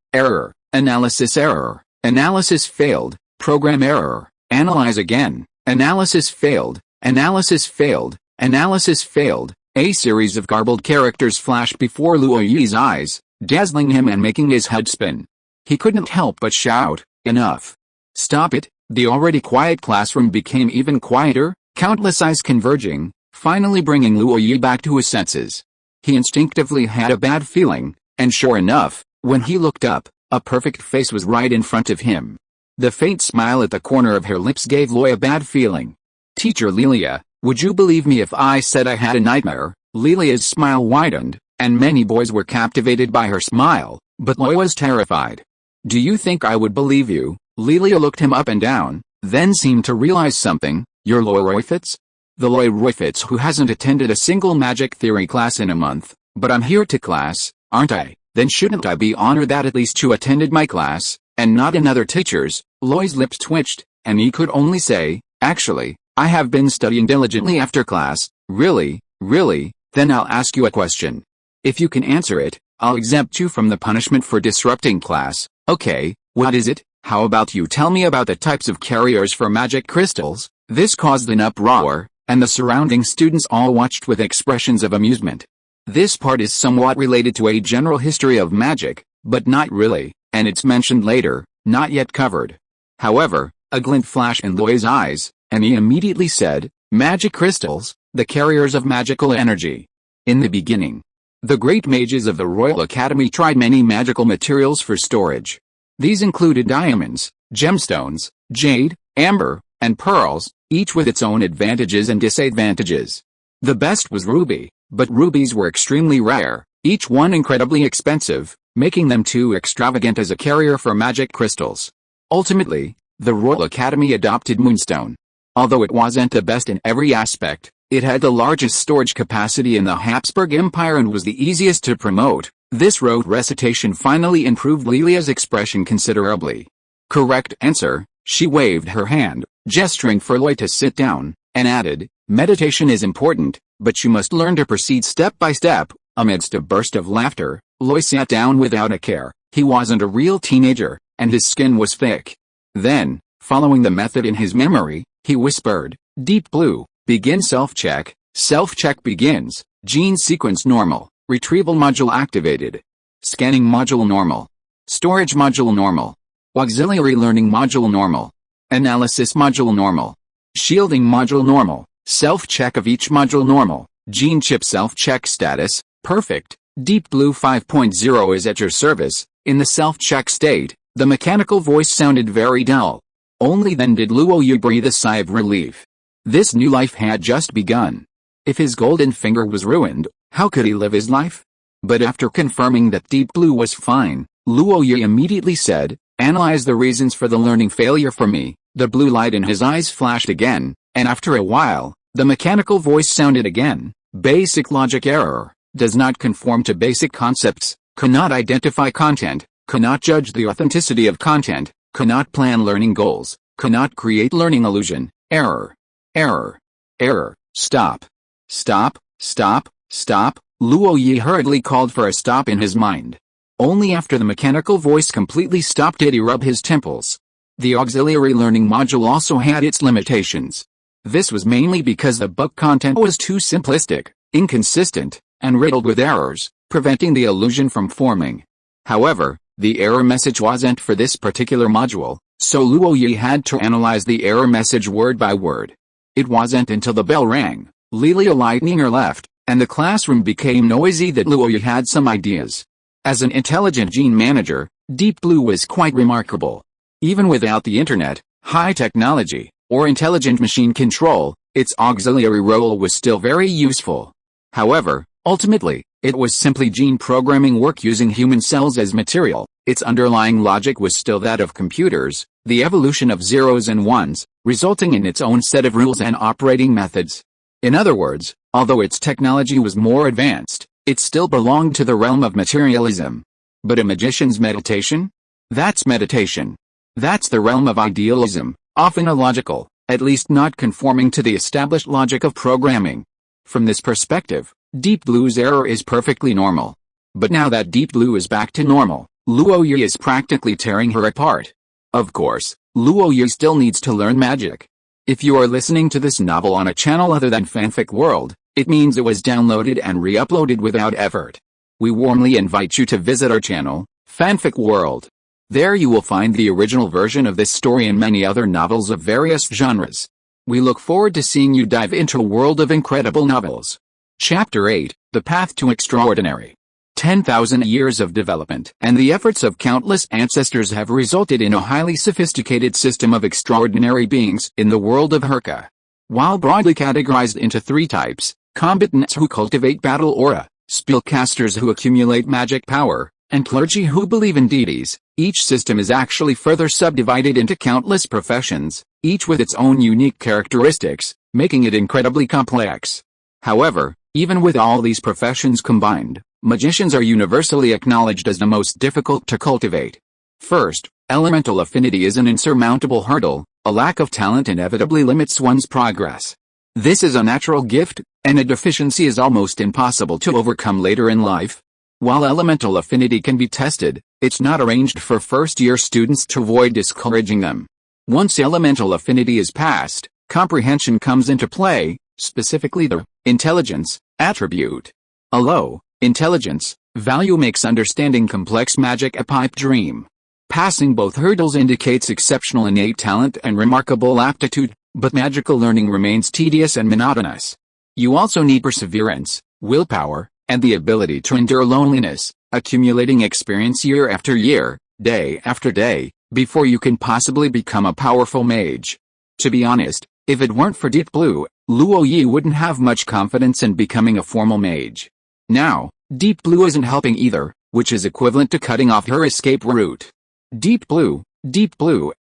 analysis failed, program error, analyze again, analysis failed, analysis failed, analysis failed. A series of garbled characters flashed before Luo Yi's eyes, dazzling him and making his head spin. He couldn't help but shout, "Enough! Stop it!" The already quiet classroom became even quieter, countless eyes converging, finally bringing Luo Yi back to his senses. He instinctively had a bad feeling, and sure enough, when he looked up, a perfect face was right in front of him. The faint smile at the corner of her lips gave Luo a bad feeling. "Teacher Lilia, would you believe me if I said I had a nightmare?" Lilia's smile widened, and many boys were captivated by her smile, but Luo was terrified. "Do you think I would believe you?" Lilia looked him up and down, then seemed to realize something. "You're Roy Roy Fitz?" "The Roy Roy Fitz who hasn't attended a single magic theory class in a month, but I'm here to class, aren't I? Then shouldn't I be honored that at least you attended my class, and not another teacher's?" Luo's lips twitched, and he could only say, "Actually, I have been studying diligently after class." "Really? Really? Then I'll ask you a question. If you can answer it, I'll exempt you from the punishment for disrupting class." "Okay, what is it? How about you tell me about the types of carriers for magic crystals?" This caused an uproar, and the surrounding students all watched with expressions of amusement. This part is somewhat related to a general history of magic, but not really, and it's mentioned later, not yet covered. However, a glint flashed in Luo's eyes, and he immediately said, "Magic crystals, the carriers of magical energy." In the beginning, the great mages of the Royal Academy tried many magical materials for storage. These included diamonds, gemstones, jade, amber, and pearls, each with its own advantages and disadvantages. The best was ruby, but rubies were extremely rare, each one incredibly expensive, making them too extravagant as a carrier for magic crystals. Ultimately, the Royal Academy adopted Moonstone. Although it wasn't the best in every aspect, it had the largest storage capacity in the Habsburg Empire and was the easiest to promote. This rote recitation finally improved Lilia's expression considerably. Correct answer, she waved her hand, gesturing for Roy to sit down, and added, meditation is important, but you must learn to proceed step by step. Amidst a burst of laughter, Roy sat down without a care. He wasn't a real teenager, and his skin was thick. Then, following the method in his memory, he whispered, Deep Blue, begin self-check. Self-check begins, gene sequence normal, retrieval module activated. Scanning module normal. Storage module normal. Auxiliary learning module normal. Analysis module normal. Shielding module normal. Self-check of each module normal. Gene chip self-check status, perfect. Deep Blue 5.0 is at your service. In the self-check state, the mechanical voice sounded very dull. Only then did Luo Yu breathe a sigh of relief. This new life had just begun. If his golden finger was ruined, how could he live his life? But after confirming that Deep Blue was fine, Luo Yu immediately said, Analyze the reasons for the learning failure for me. The blue light in his eyes flashed again, and after a while, the mechanical voice sounded again. Basic logic error. Does not conform to basic concepts, cannot identify content, cannot judge the authenticity of content, cannot plan learning goals, cannot create learning illusion. Error. Error. Error. Stop. Stop. Stop. Stop. Luo Yi hurriedly called for a stop in his mind. Only after the mechanical voice completely stopped did he rub his temples. The auxiliary learning module also had its limitations. This was mainly because the book content was too simplistic, inconsistent, and riddled with errors, preventing the illusion from forming. However, the error message wasn't for this particular module, so Luo Yi had to analyze the error message word by word. It wasn't until the bell rang, Lilia Lightninger left, and the classroom became noisy that Luo Yi had some ideas. As an intelligent gene manager, Deep Blue was quite remarkable. Even without the internet, high technology, or intelligent machine control, its auxiliary role was still very useful. However, ultimately, it was simply gene programming work using human cells as material. Its underlying logic was still that of computers, the evolution of zeros and ones, resulting in its own set of rules and operating methods. In other words, although its technology was more advanced, it still belonged to the realm of materialism. But a magician's meditation? That's meditation. That's the realm of idealism, often illogical, at least not conforming to the established logic of programming. From this perspective, Deep Blue's error is perfectly normal. But now that Deep Blue is back to normal, Luo Yi is practically tearing her apart. Of course, Luo Yi still needs to learn magic. If you are listening to this novel on a channel other than Fanfic World, it means it was downloaded and re-uploaded without effort. We warmly invite you to visit our channel, Fanfic World. There you will find the original version of this story and many other novels of various genres. We look forward to seeing you dive into a world of incredible novels. Chapter 8, The Path to Extraordinary. 10,000 years of development and the efforts of countless ancestors have resulted in a highly sophisticated system of extraordinary beings in the world of Herka. While broadly categorized into three types, combatants who cultivate battle aura, spellcasters who accumulate magic power, and clergy who believe in deities, each system is actually further subdivided into countless professions, each with its own unique characteristics, making it incredibly complex. However, even with all these professions combined, magicians are universally acknowledged as the most difficult to cultivate. First, elemental affinity is an insurmountable hurdle. A lack of talent inevitably limits one's progress. This is a natural gift, and a deficiency is almost impossible to overcome later in life. While elemental affinity can be tested, it's not arranged for first-year students to avoid discouraging them. Once elemental affinity is passed, comprehension comes into play, specifically the intelligence attribute. A low intelligence value makes understanding complex magic a pipe dream. Passing both hurdles indicates exceptional innate talent and remarkable aptitude, but magical learning remains tedious and monotonous. You also need perseverance, willpower, and the ability to endure loneliness, accumulating experience year after year, day after day, before you can possibly become a powerful mage. To be honest, if it weren't for Deep Blue, Luo Yi wouldn't have much confidence in becoming a formal mage. Now, Deep Blue isn't helping either, which is equivalent to cutting off her escape route. Deep Blue,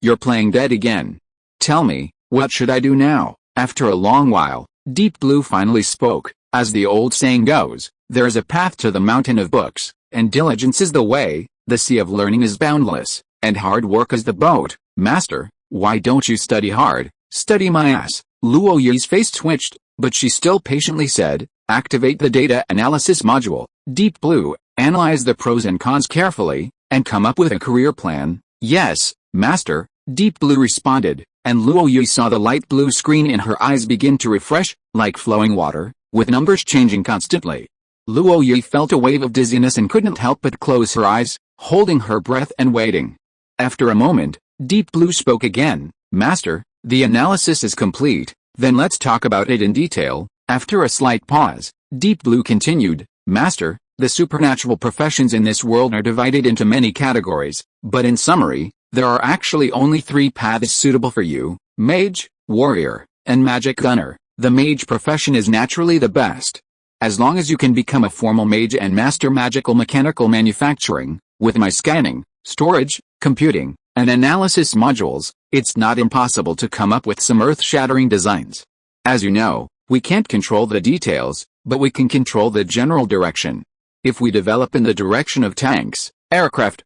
you're playing dead again. Tell me, what should I do now? After a long while, Deep Blue finally spoke. As the old saying goes, there is a path to the mountain of books, and diligence is the way, the sea of learning is boundless, and hard work is the boat. Master, why don't you study hard? Study my ass. Luo Yi's face twitched, but she still patiently said, activate the data analysis module. Deep Blue, analyze the pros and cons carefully, and come up with a career plan. Yes, Master, Deep Blue responded, and Luo Yi saw the light blue screen in her eyes begin to refresh, like flowing water, with numbers changing constantly. Luo Yi felt a wave of dizziness and couldn't help but close her eyes, holding her breath and waiting. After a moment, Deep Blue spoke again. Master, the analysis is complete, then let's talk about it in detail. After a slight pause, Deep Blue continued, Master, the supernatural professions in this world are divided into many categories, but in summary, there are actually only 3 paths suitable for you: mage, warrior, and magic gunner. The mage profession is naturally the best. As long as you can become a formal mage and master magical mechanical manufacturing, with my scanning, storage, computing, and analysis modules, it's not impossible to come up with some earth-shattering designs. As you know, we can't control the details, but we can control the general direction. If we develop in the direction of tanks, aircraft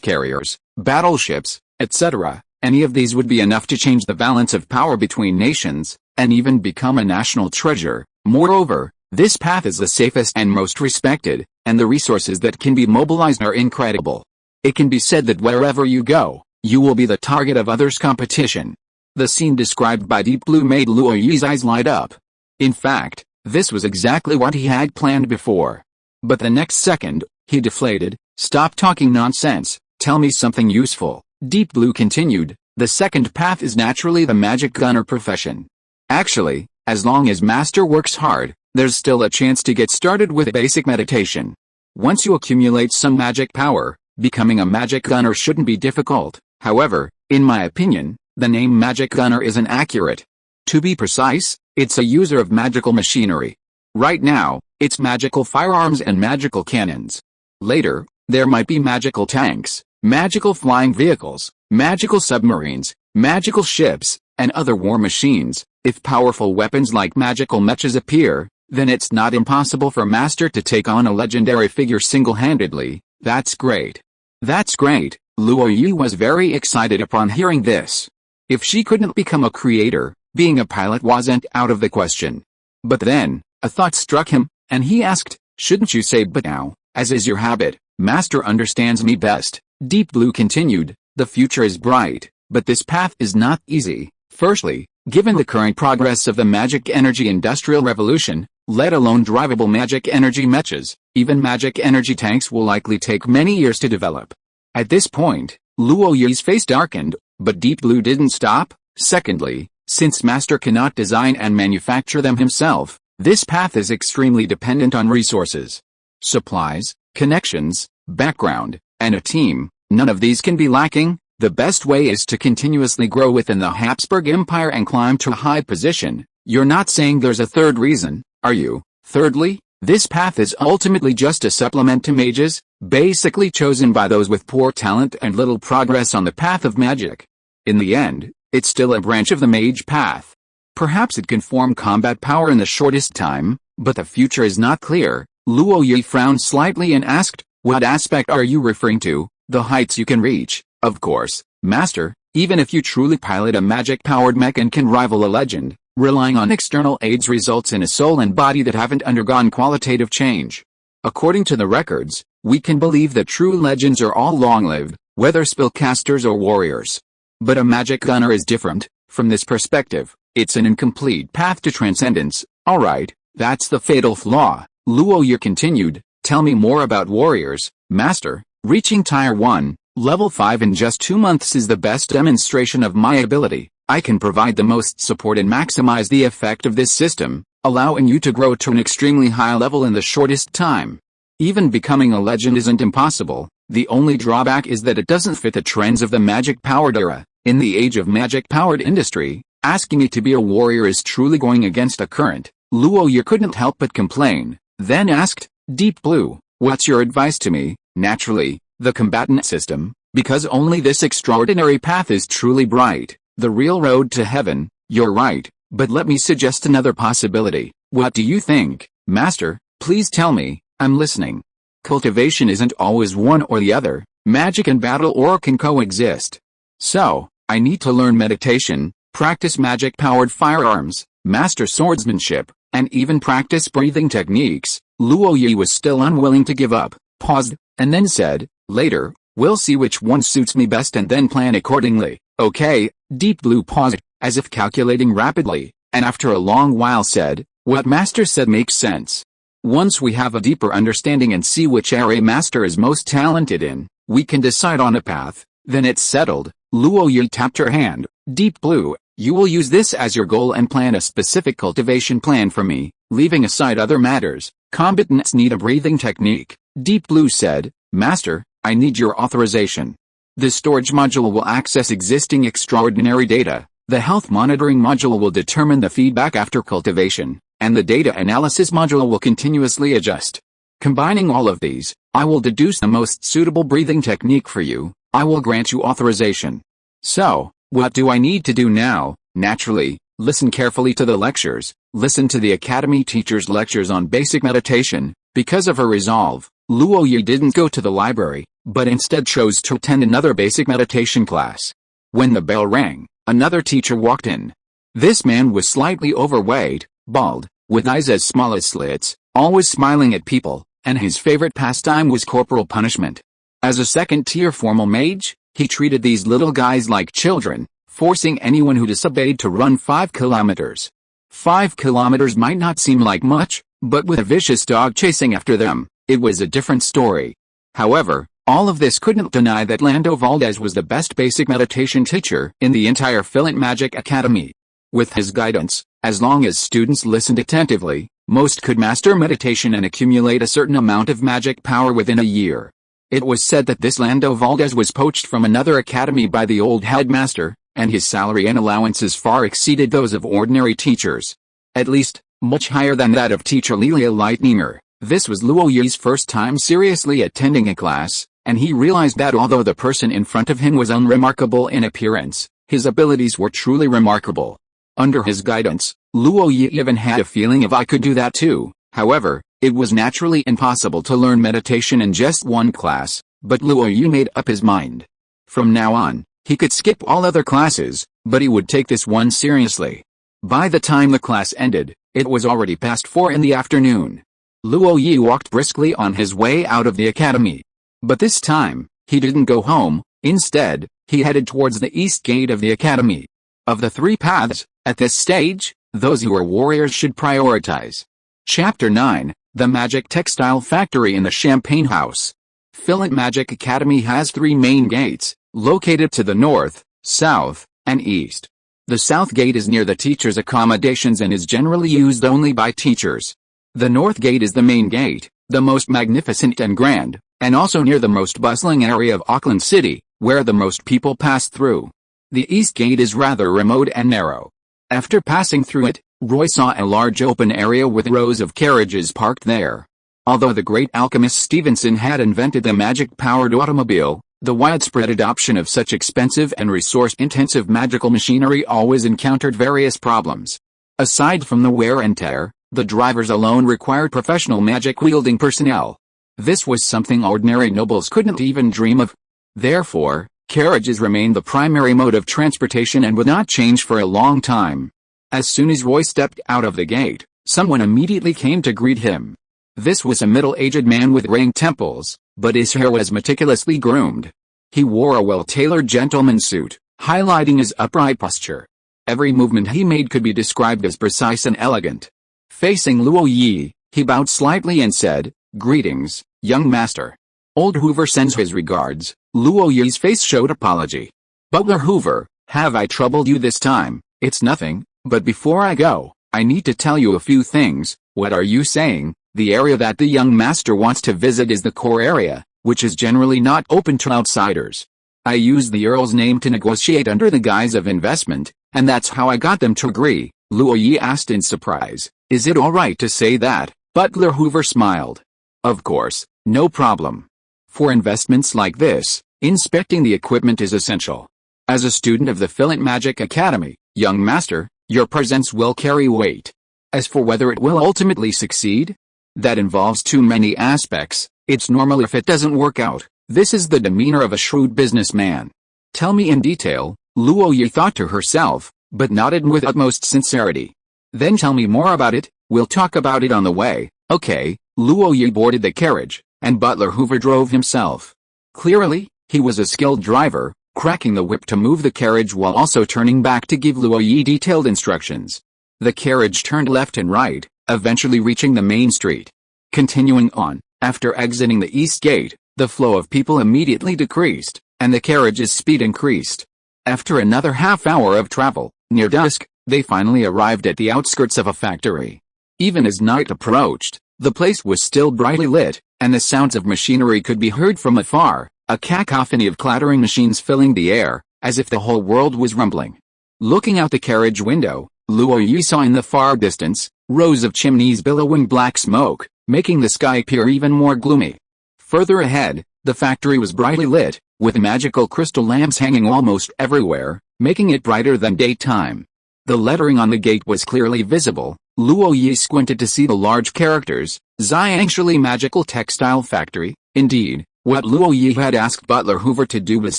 carriers, battleships, etc., any of these would be enough to change the balance of power between nations, and even become a national treasure. Moreover, this path is the safest and most respected, and the resources that can be mobilized are incredible. It can be said that wherever you go, you will be the target of others' competition. The scene described by Deep Blue made Luo Yi's eyes light up. In fact, this was exactly what he had planned before. But the next second, he deflated. Stop talking nonsense, tell me something useful. Deep Blue continued, the second path is naturally the magic gunner profession. Actually, as long as Master works hard, there's still a chance to get started with basic meditation. Once you accumulate some magic power, becoming a magic gunner shouldn't be difficult. However, in my opinion, the name magic gunner isn't accurate. To be precise, it's a user of magical machinery. Right now, it's magical firearms and magical cannons. Later, there might be magical tanks, magical flying vehicles, magical submarines, magical ships, and other war machines. If powerful weapons like magical mechas appear, then it's not impossible for Master to take on a legendary figure single-handedly. That's great. That's great. Luo Yi was very excited upon hearing this. If she couldn't become a creator, being a pilot wasn't out of the question. But then, a thought struck him, and he asked, shouldn't you say but now, as is your habit? Master understands me best. Deep Blue continued, the future is bright, but this path is not easy. Firstly, given the current progress of the magic energy industrial revolution, let alone drivable magic energy mechas, even magic energy tanks will likely take many years to develop. At this point, Luo Yi's face darkened, but Deep Blue didn't stop. Secondly, since Master cannot design and manufacture them himself, this path is extremely dependent on resources. Supplies, connections, background, and a team. None of these can be lacking. The best way is to continuously grow within the Habsburg Empire and climb to a high position. You're not saying there's a third reason, are you? Thirdly, this path is ultimately just a supplement to mages, basically chosen by those with poor talent and little progress on the path of magic. In the end, it's still a branch of the mage path. Perhaps it can form combat power in the shortest time, but the future is not clear. Luo Yi frowned slightly and asked, what aspect are you referring to? The heights you can reach. Of course, Master, even if you truly pilot a magic-powered mech and can rival a legend, relying on external aids results in a soul and body that haven't undergone qualitative change. According to the records, we can believe that true legends are all long-lived, whether spellcasters or warriors. But a magic gunner is different. From this perspective, it's an incomplete path to transcendence. Alright, that's the fatal flaw. Luo Yi continued, tell me more about warriors, Master. Reaching Tier 1, Level 5 in just 2 months is the best demonstration of my ability. I can provide the most support and maximize the effect of this system, allowing you to grow to an extremely high level in the shortest time. Even becoming a legend isn't impossible. The only drawback is that it doesn't fit the trends of the magic-powered era. In the age of magic-powered industry, Asking me to be a warrior is truly going against the current. Luo Yi couldn't help but complain, then asked, Deep Blue, what's your advice to me? Naturally, the combatant system, because only this extraordinary path is truly bright, the real road to heaven. You're right, but let me suggest another possibility. What do you think, Master? Please tell me, I'm listening. Cultivation isn't always one or the other, magic and battle or can coexist. So, I need to learn meditation, practice magic-powered firearms, master swordsmanship, and even practice breathing techniques. Luo Yi was still unwilling to give up, paused, and then said, later, we'll see which one suits me best and then plan accordingly. Okay. Deep Blue paused, as if calculating rapidly, and after a long while said, what Master said makes sense. Once we have a deeper understanding and see which area Master is most talented in, we can decide on a path. Then it's settled. Luo Yi tapped her hand. Deep Blue, you will use this as your goal and plan a specific cultivation plan for me, leaving aside other matters. Combatants need a breathing technique. Deep Blue said, Master, I need your authorization. The storage module will access existing extraordinary data. The health monitoring module will determine the feedback after cultivation, and the data analysis module will continuously adjust. Combining all of these, I will deduce the most suitable breathing technique for you. I will grant you authorization. So, what do I need to do now? Naturally, listen carefully to the lectures. Listen to the Academy teacher's lectures on basic meditation. Because of her resolve, Luo Yi didn't go to the library, but instead chose to attend another basic meditation class. When the bell rang, another teacher walked in. This man was slightly overweight, bald, with eyes as small as slits, always smiling at people, and his favorite pastime was corporal punishment. As a second-tier formal mage, he treated these little guys like children, forcing anyone who disobeyed to run 5 kilometers. 5 kilometers might not seem like much, but with a vicious dog chasing after them, it was a different story. However, all of this couldn't deny that Lando Valdez was the best basic meditation teacher in the entire Fillant Magic Academy. With his guidance, as long as students listened attentively, most could master meditation and accumulate a certain amount of magic power within a year. It was said that this Lando Valdez was poached from another academy by the old headmaster, and his salary and allowances far exceeded those of ordinary teachers. At least, much higher than that of teacher Lilia Lightninger. This was Luo Yi's first time seriously attending a class, and he realized that although the person in front of him was unremarkable in appearance, his abilities were truly remarkable. Under his guidance, Luo Yi even had a feeling of I could do that too. However, it was naturally impossible to learn meditation in just one class, but Luo Yi made up his mind. From now on, he could skip all other classes, but he would take this one seriously. By the time the class ended, it was already past 4 in the afternoon. Luo Yi walked briskly on his way out of the academy. But this time, he didn't go home. Instead, he headed towards the east gate of the academy. Of the 3 paths, at this stage, those who are warriors should prioritize. Chapter 9, The Magic Textile Factory in the Champagne House. Fillant Magic Academy has 3 main gates, located to the north, south, and east. The south gate is near the teachers' accommodations and is generally used only by teachers. The north gate is the main gate, the most magnificent and grand, and also near the most bustling area of Auckland City, where the most people pass through. The east gate is rather remote and narrow. After passing through it, Roy saw a large open area with rows of carriages parked there. Although the great alchemist Stevenson had invented the magic-powered automobile, the widespread adoption of such expensive and resource-intensive magical machinery always encountered various problems. Aside from the wear and tear, the drivers alone required professional magic-wielding personnel. This was something ordinary nobles couldn't even dream of. Therefore, carriages remained the primary mode of transportation and would not change for a long time. As soon as Roy stepped out of the gate, someone immediately came to greet him. This was a middle-aged man with ring temples, but his hair was meticulously groomed. He wore a well-tailored gentleman's suit, highlighting his upright posture. Every movement he made could be described as precise and elegant. Facing Luo Yi, he bowed slightly and said, "Greetings, young master. Old Hoover sends his regards." Luo Yi's face showed apology. "Butler Hoover, have I troubled you this time?" "It's nothing, but before I go, I need to tell you a few things." "What are you saying?" "The area that the young master wants to visit is the core area, which is generally not open to outsiders. I used the Earl's name to negotiate under the guise of investment, And that's how I got them to agree, Luo Yi asked in surprise. Is it alright to say that? Butler Hoover smiled. Of course, no problem. For investments like this, inspecting the equipment is essential. As a student of the Fillet Magic Academy, young master, your presence will carry weight. As for whether it will ultimately succeed, that involves too many aspects. It's normal if it doesn't work out. This is the demeanor of a shrewd businessman. Tell me in detail, Luo Yi thought to herself, but nodded with utmost sincerity. Then tell me more about it. We'll talk about it on the way. Okay. Luo Yi boarded the carriage, and Butler Hoover drove himself. Clearly, he was a skilled driver, cracking the whip to move the carriage while also turning back to give Luo Yi detailed instructions. The carriage turned left and right, eventually reaching the main street. Continuing on, after exiting the east gate, the flow of people immediately decreased, and the carriage's speed increased. After another half-hour of travel, near dusk, they finally arrived at the outskirts of a factory. Even as night approached, the place was still brightly lit, and the sounds of machinery could be heard from afar, a cacophony of clattering machines filling the air, as if the whole world was rumbling. Looking out the carriage window, Luo Yi saw in the far distance, rows of chimneys billowing black smoke, making the sky appear even more gloomy. Further ahead, the factory was brightly lit, with magical crystal lamps hanging almost everywhere, making it brighter than daytime. The lettering on the gate was clearly visible. Luo Yi squinted to see the large characters, Xiangshili Magical Textile Factory. Indeed, what Luo Yi had asked Butler Hoover to do was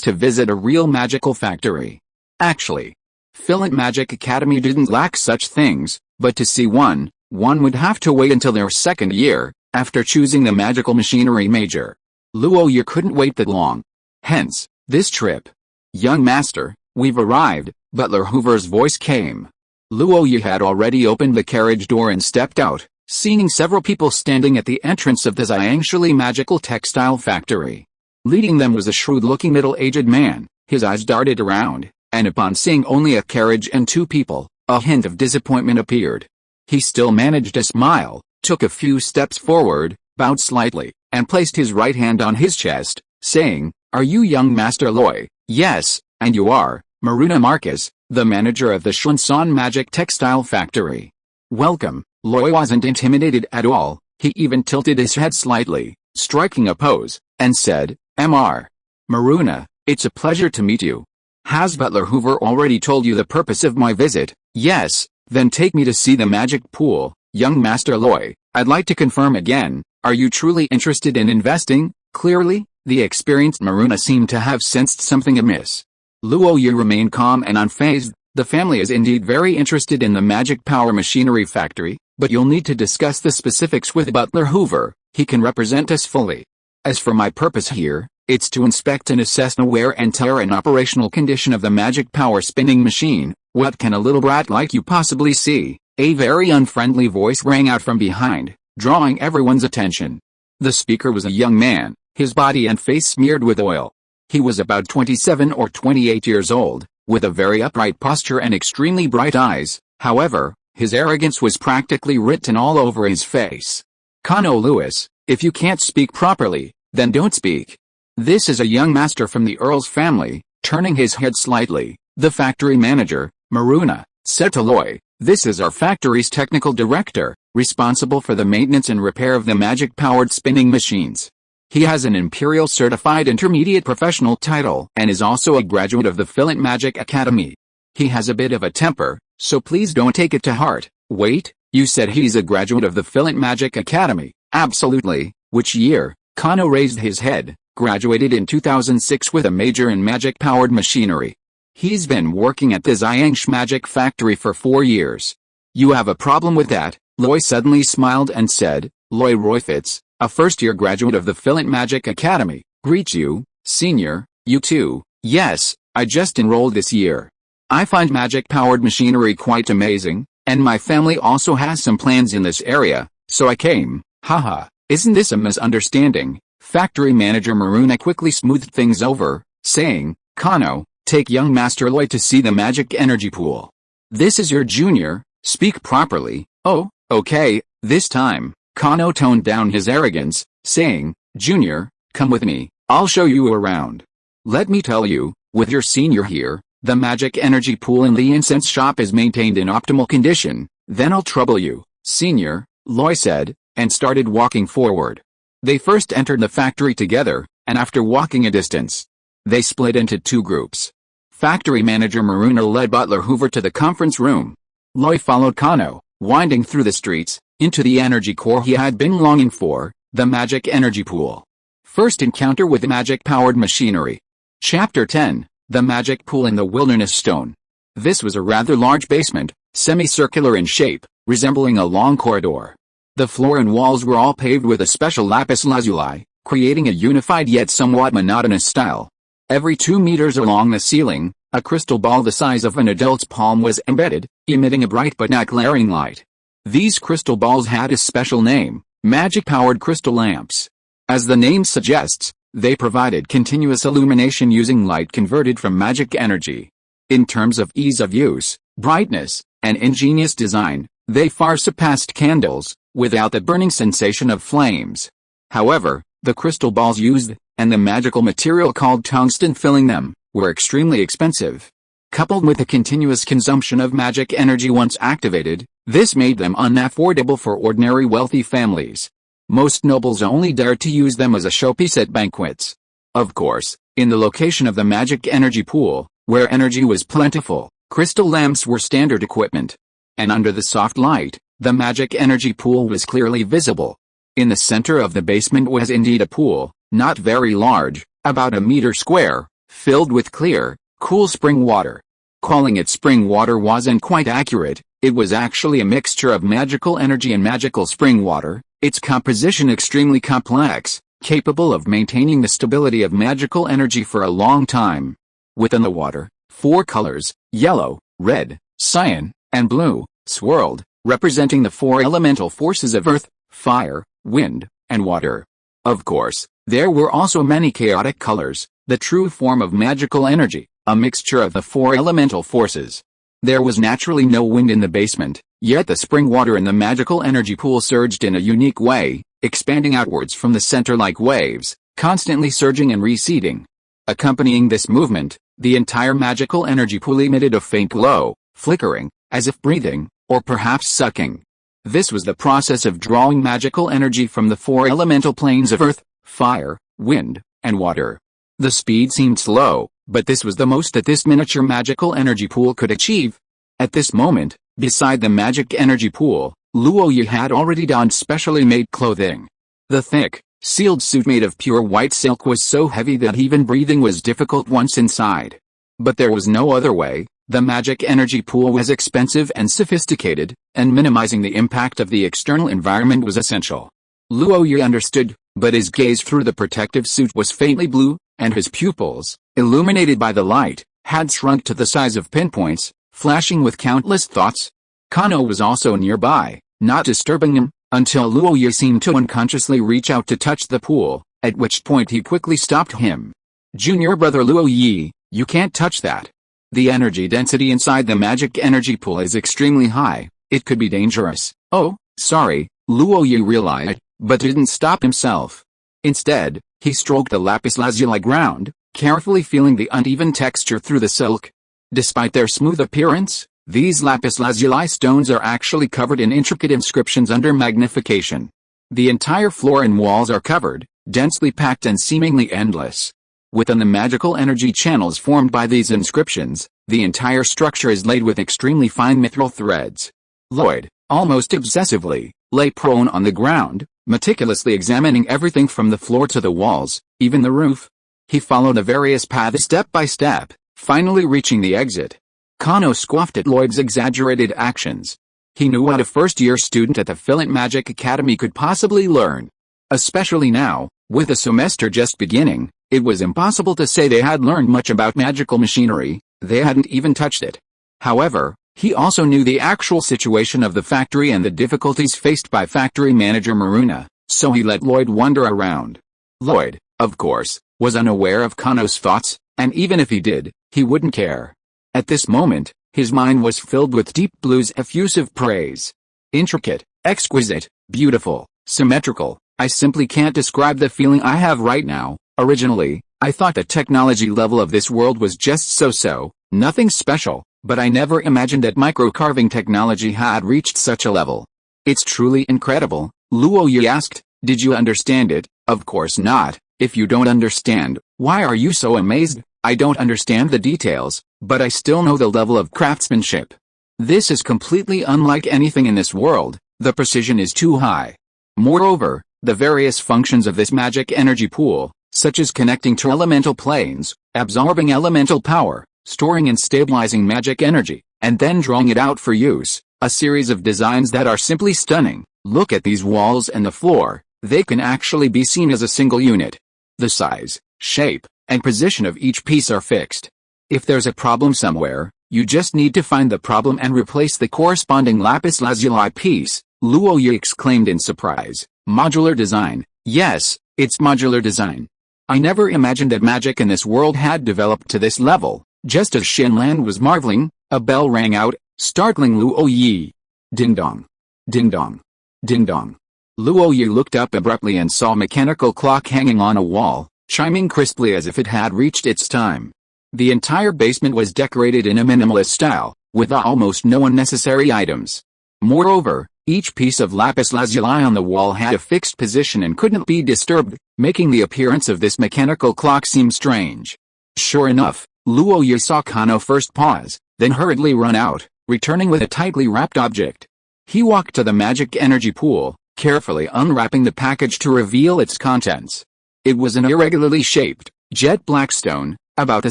to visit a real magical factory. Actually, Fillet Magic Academy didn't lack such things, but to see one would have to wait until their second year, after choosing the magical machinery major. Luo Yi couldn't wait that long. Hence, this trip. Young master, we've arrived, Butler Hoover's voice came. Luo Yi had already opened the carriage door and stepped out, seeing several people standing at the entrance of the Xiangshili Magical Textile Factory. Leading them was a shrewd-looking middle-aged man. His eyes darted around, and upon seeing only a carriage and two people, a hint of disappointment appeared. He still managed to smile, took a few steps forward, bowed slightly, and placed his right hand on his chest, saying, "Are you young Master Loi?" "Yes, and you are, Maruna Marcus, the manager of the Shunsan Magic Textile Factory." "Welcome." Loi wasn't intimidated at all. He even tilted his head slightly, striking a pose, and said, "Mr. Maruna, it's a pleasure to meet you. Has Butler Hoover already told you the purpose of my visit?" "Yes." "Then take me to see the magic pool." "Young Master Loi, I'd like to confirm again, are you truly interested in investing?" Clearly, the experienced Maruna seemed to have sensed something amiss. Luo Yi remained calm and unfazed. "The family is indeed very interested in the magic power machinery factory, but you'll need to discuss the specifics with Butler Hoover. He can represent us fully. As for my purpose here, it's to inspect and assess the wear and tear and operational condition of the magic power spinning machine." "What can a little brat like you possibly see?" A very unfriendly voice rang out from behind, drawing everyone's attention. The speaker was a young man, his body and face smeared with oil. He was about 27 or 28 years old, with a very upright posture and extremely bright eyes. However, his arrogance was practically written all over his face. "Kano Lewis, if you can't speak properly, then don't speak." "This is a young master from the Earl's family." Turning his head slightly, the factory manager, Maruna, said to Loi, "This is our factory's technical director, responsible for the maintenance and repair of the magic-powered spinning machines. He has an Imperial Certified Intermediate Professional title and is also a graduate of the Fillet Magic Academy. He has a bit of a temper, so please don't take it to heart." "Wait, you said he's a graduate of the Fillet Magic Academy?" "Absolutely." "Which year?" Kano raised his head. "Graduated in 2006 with a major in magic-powered machinery. He's been working at the Xiangsh Magic Factory for 4 years. "You have a problem with that?" Loi suddenly smiled and said, "Roy Roy Fitz, a first-year graduate of the Fillet Magic Academy, greets you, senior." "You too." "Yes, I just enrolled this year. I find magic-powered machinery quite amazing, and my family also has some plans in this area, so I came." "Haha, isn't this a misunderstanding?" Factory manager Maruna quickly smoothed things over, saying, "Kano, take young Master Loi to see the magic energy pool. This is your junior, speak properly." "Oh, okay." This time, Kano toned down his arrogance, saying, "Junior, come with me, I'll show you around. Let me tell you, with your senior here, The magic energy pool in the incense shop is maintained in optimal condition. Then I'll trouble you, Senior, Loy said, and started walking forward. They first entered the factory together, and after walking a distance, they split into two groups. Factory manager Maruna led Butler Hoover to the conference room. Loy followed Kano, winding through the streets, into the energy core he had been longing for, the magic energy pool. First encounter with magic-powered machinery. Chapter 10, The Magic Pool in the Wilderness Stone. This was a rather large basement, semicircular in shape, resembling a long corridor. The floor and walls were all paved with a special lapis lazuli, creating a unified yet somewhat monotonous style. Every 2 meters along the ceiling, a crystal ball the size of an adult's palm was embedded, emitting a bright but not glaring light. These crystal balls had a special name, magic-powered crystal lamps. As the name suggests, they provided continuous illumination using light converted from magic energy. In terms of ease of use, brightness, and ingenious design, they far surpassed candles, without the burning sensation of flames. However, the crystal balls used, and the magical material called tungsten filling them, were extremely expensive. Coupled with the continuous consumption of magic energy once activated, this made them unaffordable for ordinary wealthy families. Most nobles only dared to use them as a showpiece at banquets. Of course, in the location of the magic energy pool, where energy was plentiful, crystal lamps were standard equipment. And under the soft light, the magic energy pool was clearly visible. In the center of the basement was indeed a pool, not very large, about a meter square, filled with clear, cool spring water. Calling it spring water wasn't quite accurate, it was actually a mixture of magical energy and magical spring water, its composition extremely complex, capable of maintaining the stability of magical energy for a long time. Within the water, 4 colors, yellow, red, cyan, and blue, swirled, representing the 4 elemental forces of earth, fire, wind, and water. Of course, there were also many chaotic colors, the true form of magical energy, a mixture of the 4 elemental forces. There was naturally no wind in the basement, yet the spring water in the magical energy pool surged in a unique way, expanding outwards from the center like waves, constantly surging and receding. Accompanying this movement, the entire magical energy pool emitted a faint glow, flickering, as if breathing, or perhaps sucking. This was the process of drawing magical energy from the 4 elemental planes of earth, fire, wind, and water. The speed seemed slow, but this was the most that this miniature magical energy pool could achieve. At this moment, beside the magic energy pool, Luoyi had already donned specially made clothing. The thick, sealed suit made of pure white silk was so heavy that even breathing was difficult once inside. But there was no other way. The magic energy pool was expensive and sophisticated, and minimizing the impact of the external environment was essential. Luoyi understood, but his gaze through the protective suit was faintly blue, and his pupils, illuminated by the light, had shrunk to the size of pinpoints, flashing with countless thoughts. Kano was also nearby, not disturbing him, until Luoyi seemed to unconsciously reach out to touch the pool, at which point he quickly stopped him. Junior brother Luoyi, you can't touch that. The energy density inside the magic energy pool is extremely high, it could be dangerous. Oh, sorry, Luoyi realized, but didn't stop himself. Instead, he stroked the lapis lazuli ground, carefully feeling the uneven texture through the silk. Despite their smooth appearance, these lapis lazuli stones are actually covered in intricate inscriptions under magnification. The entire floor and walls are covered, densely packed and seemingly endless. Within the magical energy channels formed by these inscriptions, the entire structure is laid with extremely fine mithril threads. Lloyd, almost obsessively, lay prone on the ground, meticulously examining everything from the floor to the walls, even the roof. He followed the various paths step by step, finally reaching the exit. Kano scoffed at Lloyd's exaggerated actions. He knew what a first-year student at the Fillet Magic Academy could possibly learn. Especially now, with the semester just beginning, it was impossible to say they had learned much about magical machinery, they hadn't even touched it. However, he also knew the actual situation of the factory and the difficulties faced by factory manager Maruna, so he let Lloyd wander around. Lloyd, of course, was unaware of Kano's thoughts, and even if he did, he wouldn't care. At this moment, his mind was filled with Deep Blue's effusive praise. Intricate, exquisite, beautiful, symmetrical, I simply can't describe the feeling I have right now. Originally, I thought the technology level of this world was just so-so, nothing special, but I never imagined that micro-carving technology had reached such a level. It's truly incredible, Luo Yi asked. Did you understand it? Of course not. If you don't understand, why are you so amazed? I don't understand the details, but I still know the level of craftsmanship. This is completely unlike anything in this world. The precision is too high. Moreover, the various functions of this magic energy pool, such as connecting to elemental planes, absorbing elemental power, storing and stabilizing magic energy, and then drawing it out for use, a series of designs that are simply stunning. Look at these walls and the floor. They can actually be seen as a single unit. The size, shape, and position of each piece are fixed. If there's a problem somewhere, you just need to find the problem and replace the corresponding lapis lazuli piece, Luo Yi exclaimed in surprise. Modular design. Yes, it's modular design. I never imagined that magic in this world had developed to this level. Just as Shinlan was marveling, a bell rang out, startling Luo Yi. Ding dong. Ding dong. Ding dong. Luo Yi looked up abruptly and saw a mechanical clock hanging on a wall, chiming crisply as if it had reached its time. The entire basement was decorated in a minimalist style, with almost no unnecessary items. Moreover, each piece of lapis lazuli on the wall had a fixed position and couldn't be disturbed, making the appearance of this mechanical clock seem strange. Sure enough, Luo Yi saw Kano first pause, then hurriedly run out, returning with a tightly wrapped object. He walked to the magic energy pool, carefully unwrapping the package to reveal its contents. It was an irregularly shaped, jet black stone, about the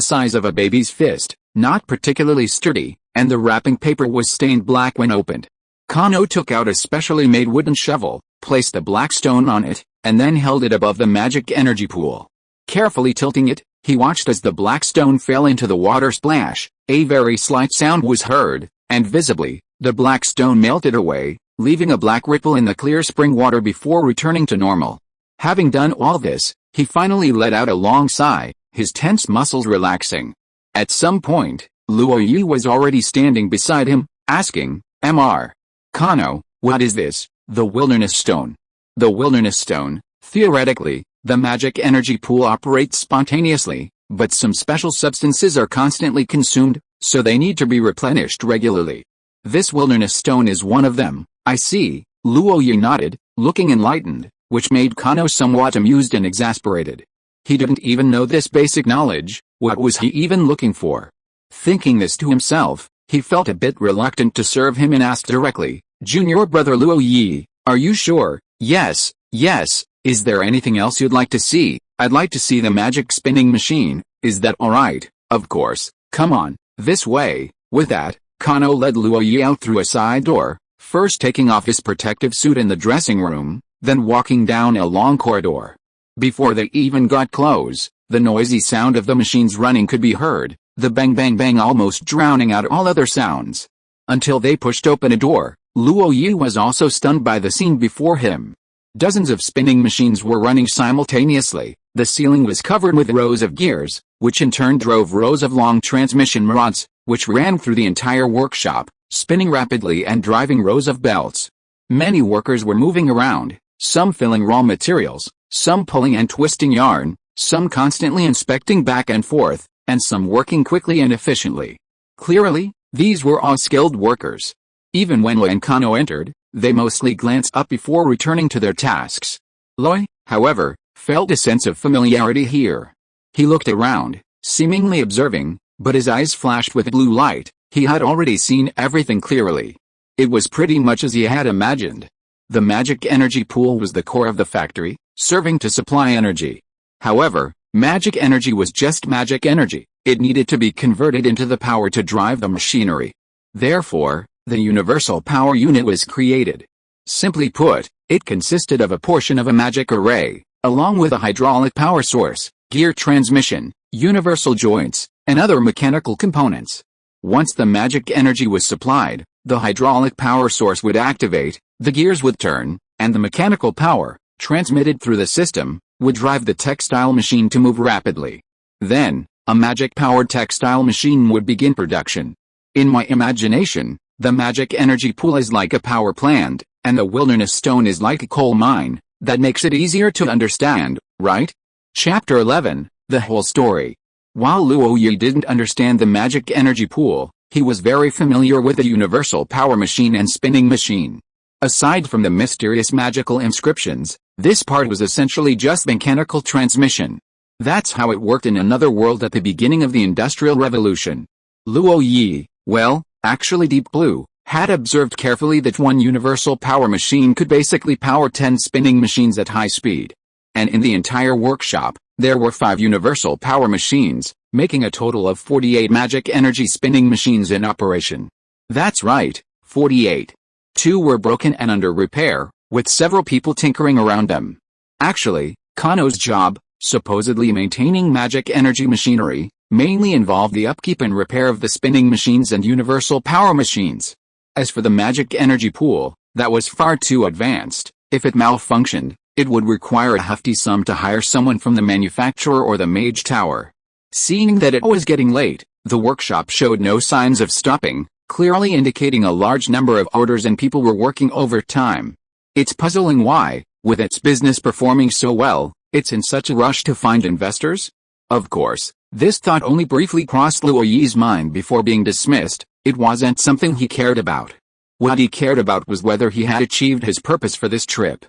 size of a baby's fist, not particularly sturdy, and the wrapping paper was stained black when opened. Kano took out a specially made wooden shovel, placed the black stone on it, and then held it above the magic energy pool. Carefully tilting it, he watched as the black stone fell into the water splash. A very slight sound was heard, and visibly, the black stone melted away, leaving a black ripple in the clear spring water before returning to normal. Having done all this, he finally let out a long sigh, his tense muscles relaxing. At some point, Luo Yi was already standing beside him, asking, Mr. Kano, what is this? The wilderness stone. The wilderness stone. Theoretically, the magic energy pool operates spontaneously, but some special substances are constantly consumed, so they need to be replenished regularly. This wilderness stone is one of them. I see, Luo Yi nodded, looking enlightened, which made Kano somewhat amused and exasperated. He didn't even know this basic knowledge. What was he even looking for? Thinking this to himself, he felt a bit reluctant to serve him and asked directly, Junior brother Luo Yi, are you sure? Yes, yes. Is there anything else you'd like to see? I'd like to see the magic spinning machine. Is that alright? Of course. Come on, this way. With that, Kano led Luo Yi out through a side door, first taking off his protective suit in the dressing room, then walking down a long corridor. Before they even got close, the noisy sound of the machines running could be heard, the bang bang bang almost drowning out all other sounds. Until they pushed open a door, Luo Yi was also stunned by the scene before him. Dozens of spinning machines were running simultaneously. The ceiling was covered with rows of gears, which in turn drove rows of long transmission rods, which ran through the entire workshop, spinning rapidly and driving rows of belts. Many workers were moving around, some filling raw materials, some pulling and twisting yarn, some constantly inspecting back and forth, and some working quickly and efficiently. Clearly, these were all skilled workers. Even when Loi and Kano entered, they mostly glanced up before returning to their tasks. Loi, however, felt a sense of familiarity here. He looked around, seemingly observing, but his eyes flashed with blue light. He had already seen everything clearly. It was pretty much as he had imagined. The magic energy pool was the core of the factory, serving to supply energy. However, magic energy was just magic energy. It needed to be converted into the power to drive the machinery. Therefore, the universal power unit was created. Simply put, it consisted of a portion of a magic array, along with a hydraulic power source, gear transmission, universal joints, and other mechanical components. Once the magic energy was supplied, the hydraulic power source would activate, the gears would turn, and the mechanical power, transmitted through the system, would drive the textile machine to move rapidly. Then, a magic-powered textile machine would begin production. In my imagination, the magic energy pool is like a power plant, and the wilderness stone is like a coal mine. That makes it easier to understand, right? Chapter 11, The whole story. While Luo Yi didn't understand the magic energy pool, he was very familiar with the universal power machine and spinning machine. Aside from the mysterious magical inscriptions, this part was essentially just mechanical transmission. That's how it worked in another world at the beginning of the Industrial Revolution. Luo Yi, well, actually Deep Blue, had observed carefully that one universal power machine could basically power 10 spinning machines at high speed. And in the entire workshop, there were 5 universal power machines, making a total of 48 magic energy spinning machines in operation. That's right, 48. 2 were broken and under repair, with several people tinkering around them. Actually, Kano's job, supposedly maintaining magic energy machinery, mainly involved the upkeep and repair of the spinning machines and universal power machines. As for the magic energy pool, that was far too advanced. If it malfunctioned, it would require a hefty sum to hire someone from the manufacturer or the mage tower. Seeing that it was getting late, the workshop showed no signs of stopping, clearly indicating a large number of orders and people were working overtime. It's puzzling why, with its business performing so well, it's in such a rush to find investors? Of course, this thought only briefly crossed Luo Yi's mind before being dismissed. It wasn't something he cared about. What he cared about was whether he had achieved his purpose for this trip.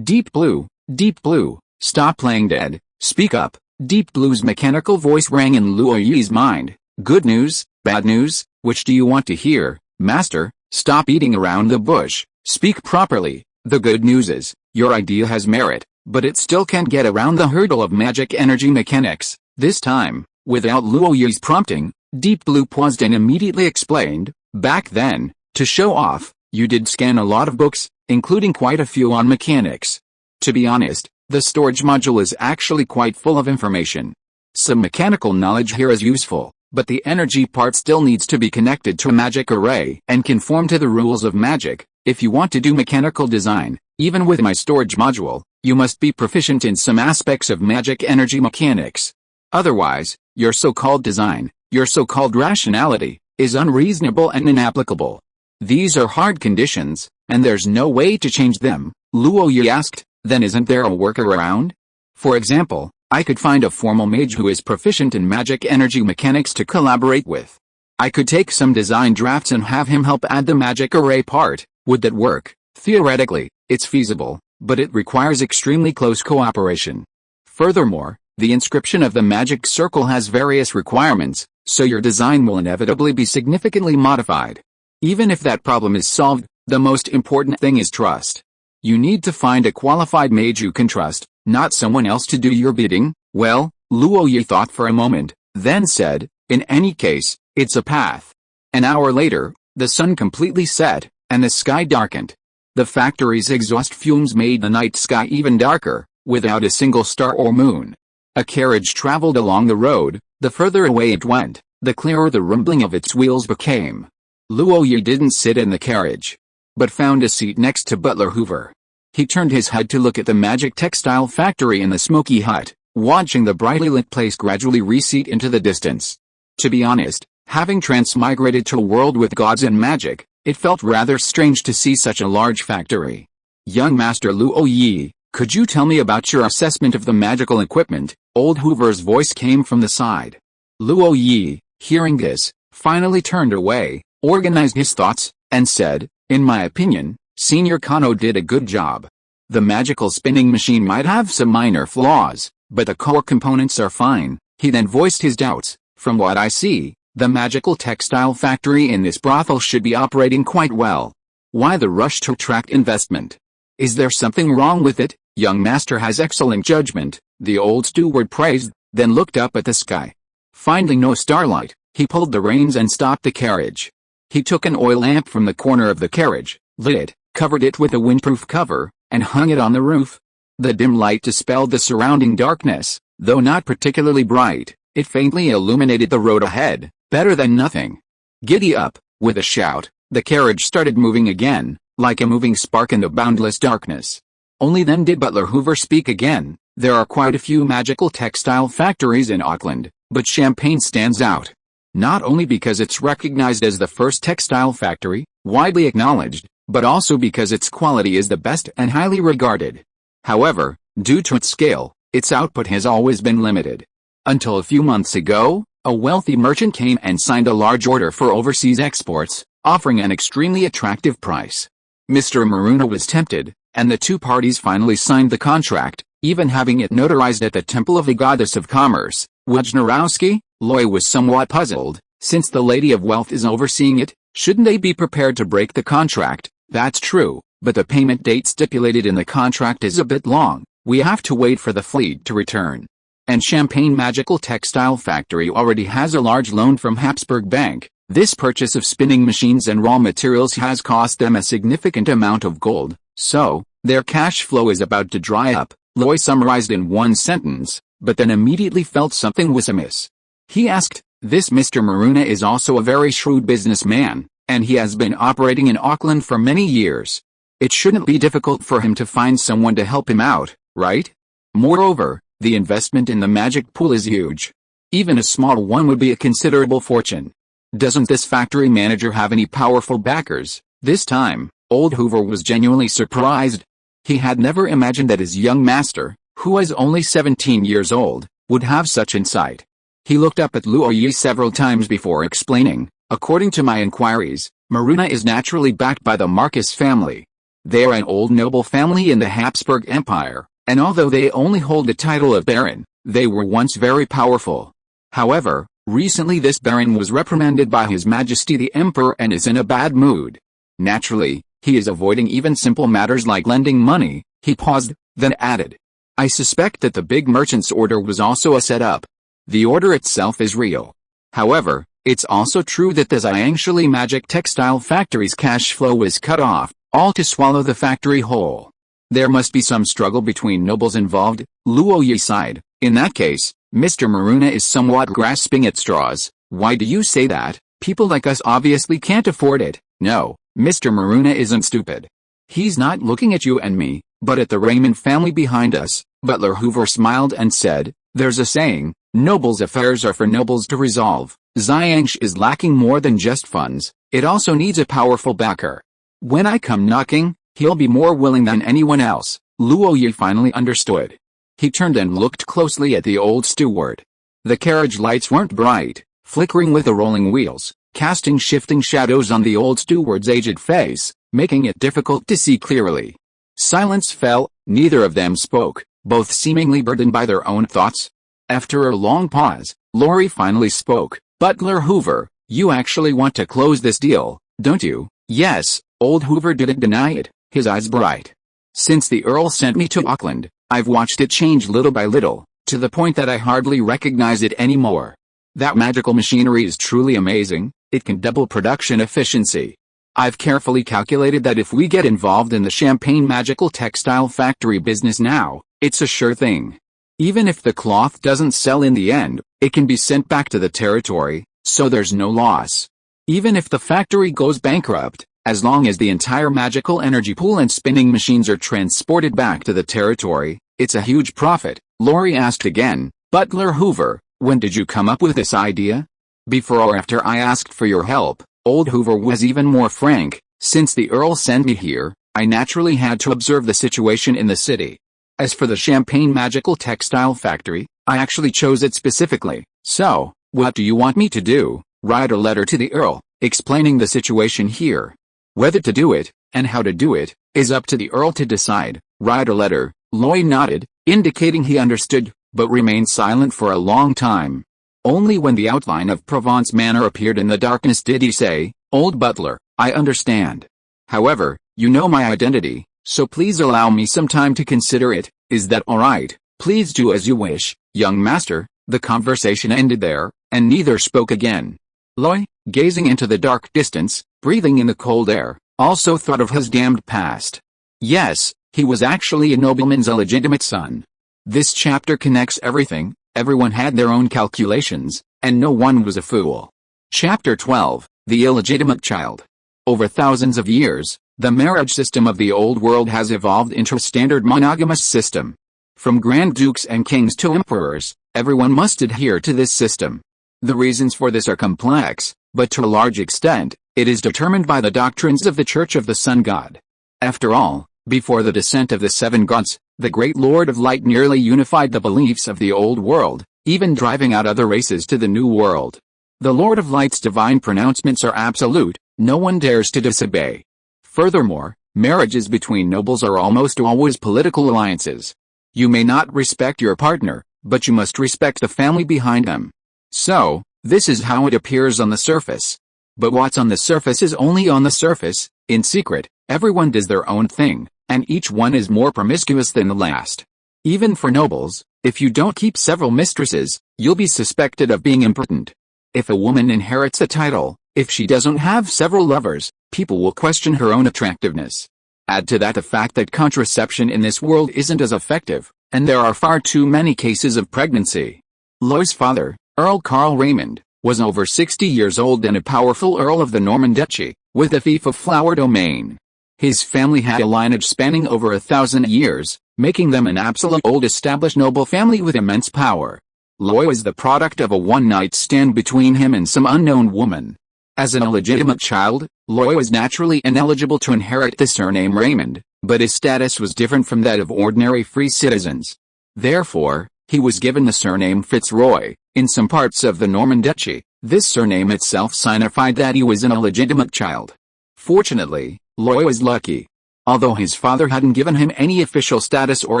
Deep Blue, stop playing dead, speak up. Deep Blue's mechanical voice rang in Luo Yi's mind. Good news, bad news, which do you want to hear, master? Stop beating around the bush, speak properly. The good news is, your idea has merit, but it still can't get around the hurdle of magic energy mechanics. This time, without Luo Yi's prompting, Deep Blue paused and immediately explained, back then, to show off, you did scan a lot of books, including quite a few on mechanics. To be honest, the storage module is actually quite full of information. Some mechanical knowledge here is useful, but the energy part still needs to be connected to a magic array and conform to the rules of magic. If you want to do mechanical design, even with my storage module, you must be proficient in some aspects of magic energy mechanics. Otherwise, your so-called design, your so-called rationality, is unreasonable and inapplicable. These are hard conditions, and there's no way to change them. Luo Yi asked, then isn't there a workaround? For example, I could find a formal mage who is proficient in magic energy mechanics to collaborate with. I could take some design drafts and have him help add the magic array part. Would that work? Theoretically, it's feasible, but it requires extremely close cooperation. Furthermore, the inscription of the magic circle has various requirements, so your design will inevitably be significantly modified. Even if that problem is solved, the most important thing is trust. You need to find a qualified mage you can trust, not someone else to do your bidding. Well, Luo Yi thought for a moment, then said, in any case, it's a path. An hour later, the sun completely set, and the sky darkened. The factory's exhaust fumes made the night sky even darker, without a single star or moon. A carriage traveled along the road. The further away it went, the clearer the rumbling of its wheels became. Luo Yi didn't sit in the carriage, but found a seat next to Butler Hoover. He turned his head to look at the magic textile factory in the smoky hut, watching the brightly lit place gradually recede into the distance. To be honest, having transmigrated to a world with gods and magic, it felt rather strange to see such a large factory. Young Master Luo Yi, could you tell me about your assessment of the magical equipment? Old Hoover's voice came from the side. Luo Yi, hearing this, finally turned away, organized his thoughts, and said, in my opinion, Senior Kano did a good job. The magical spinning machine might have some minor flaws, but the core components are fine. He then voiced his doubts. From what I see, the magical textile factory in this brothel should be operating quite well. Why the rush to attract investment? Is there something wrong with it? Young master has excellent judgment, the old steward praised, then looked up at the sky. Finding no starlight, he pulled the reins and stopped the carriage. He took an oil lamp from the corner of the carriage, lit it, covered it with a windproof cover, and hung it on the roof. The dim light dispelled the surrounding darkness, though not particularly bright. It faintly illuminated the road ahead, better than nothing. Giddy up, with a shout, the carriage started moving again, like a moving spark in the boundless darkness. Only then did Butler Hoover speak again. There are quite a few magical textile factories in Auckland, but Champagne stands out. Not only because it's recognized as the first textile factory, widely acknowledged, but also because its quality is the best and highly regarded. However, due to its scale, its output has always been limited. Until a few months ago, a wealthy merchant came and signed a large order for overseas exports, offering an extremely attractive price. Mr. Maruna was tempted, and the two parties finally signed the contract, even having it notarized at the temple of the goddess of commerce, Wojnarowski. Loy was somewhat puzzled. Since the lady of wealth is overseeing it, shouldn't they be prepared to break the contract? That's true, but the payment date stipulated in the contract is a bit long. We have to wait for the fleet to return. And Champagne Magical Textile Factory already has a large loan from Habsburg Bank. This purchase of spinning machines and raw materials has cost them a significant amount of gold, so their cash flow is about to dry up, Loy summarized in one sentence, but then immediately felt something was amiss. He asked, this Mr. Maruna is also a very shrewd businessman, and he has been operating in Auckland for many years. It shouldn't be difficult for him to find someone to help him out, right? Moreover, the investment in the magic pool is huge. Even a small one would be a considerable fortune. Doesn't this factory manager have any powerful backers? This time, old Hoover was genuinely surprised. He had never imagined that his young master, who was only 17 years old, would have such insight. He looked up at Luo Yi several times before explaining, according to my inquiries, Maruna is naturally backed by the Marcus family. They are an old noble family in the Habsburg Empire, and although they only hold the title of Baron, they were once very powerful. However, recently this Baron was reprimanded by His Majesty the Emperor and is in a bad mood. Naturally, he is avoiding even simple matters like lending money. He paused, then added, I suspect that the big merchant's order was also a setup. The order itself is real. However, it's also true that the Xiangshili Magic Textile Factory's cash flow was cut off, all to swallow the factory whole. There must be some struggle between nobles involved, Luo Yi sighed. In that case, Mr. Maruna is somewhat grasping at straws. Why do you say that? People like us obviously can't afford it. No, Mr. Maruna isn't stupid. He's not looking at you and me, but at the Raymond family behind us. Butler Hoover smiled and said, there's a saying, nobles' affairs are for nobles to resolve. Xiangsh is lacking more than just funds, it also needs a powerful backer. When I come knocking, he'll be more willing than anyone else. Luo Yi finally understood. He turned and looked closely at the old steward. The carriage lights weren't bright, flickering with the rolling wheels, casting shifting shadows on the old steward's aged face, making it difficult to see clearly. Silence fell, neither of them spoke, both seemingly burdened by their own thoughts. After a long pause, Laurie finally spoke. Butler Hoover, you actually want to close this deal, don't you? Yes, old Hoover didn't deny it, his eyes bright. Since the Earl sent me to Auckland, I've watched it change little by little, to the point that I hardly recognize it anymore. That magical machinery is truly amazing, it can double production efficiency. I've carefully calculated that if we get involved in the Champagne Magical Textile Factory business now, it's a sure thing. Even if the cloth doesn't sell in the end, it can be sent back to the territory, so there's no loss. Even if the factory goes bankrupt, as long as the entire magical energy pool and spinning machines are transported back to the territory, it's a huge profit. Laurie asked again, Butler Hoover, when did you come up with this idea? Before or after I asked for your help? Old Hoover was even more frank. Since the Earl sent me here, I naturally had to observe the situation in the city. As for the Champagne Magical Textile Factory, I actually chose it specifically. So, what do you want me to do? Write a letter to the Earl, explaining the situation here. Whether to do it, and how to do it, is up to the Earl to decide. Write a letter. Loy nodded, indicating he understood, but remained silent for a long time. Only when the outline of Provence Manor appeared in the darkness did he say, Old Butler, I understand. However, you know my identity, so please allow me some time to consider it. Is that alright? Please do as you wish, young master. The conversation ended there, and neither spoke again. Loy, gazing into the dark distance, breathing in the cold air, also thought of his damned past. Yes, he was actually a nobleman's illegitimate son. This chapter connects everything. Everyone had their own calculations, and no one was a fool. Chapter 12, The Illegitimate Child. Over thousands of years, the marriage system of the old world has evolved into a standard monogamous system. From grand dukes and kings to emperors, everyone must adhere to this system. The reasons for this are complex, but to a large extent, it is determined by the doctrines of the Church of the Sun God. After all, before the descent of the seven gods, the great Lord of Light nearly unified the beliefs of the old world, even driving out other races to the New World. The Lord of Light's divine pronouncements are absolute, no one dares to disobey. Furthermore, marriages between nobles are almost always political alliances. You may not respect your partner, but you must respect the family behind them. So, this is how it appears on the surface. But what's on the surface is only on the surface. In secret, everyone does their own thing, and each one is more promiscuous than the last. Even for nobles, if you don't keep several mistresses, you'll be suspected of being imprudent. If a woman inherits a title, if she doesn't have several lovers, people will question her own attractiveness. Add to that the fact that contraception in this world isn't as effective, and there are far too many cases of pregnancy. Loy's father, Earl Carl Raymond, was over 60 years old and a powerful Earl of the Norman Duchy, with a fief of flower domain. His family had a lineage spanning over 1,000 years, making them an absolute old established noble family with immense power. Loy was the product of a one-night stand between him and some unknown woman. As an illegitimate child, Loy was naturally ineligible to inherit the surname Raymond, but his status was different from that of ordinary free citizens. Therefore, he was given the surname Fitzroy. In some parts of the Norman Duchy, this surname itself signified that he was an illegitimate child. Fortunately, Loy was lucky. Although his father hadn't given him any official status or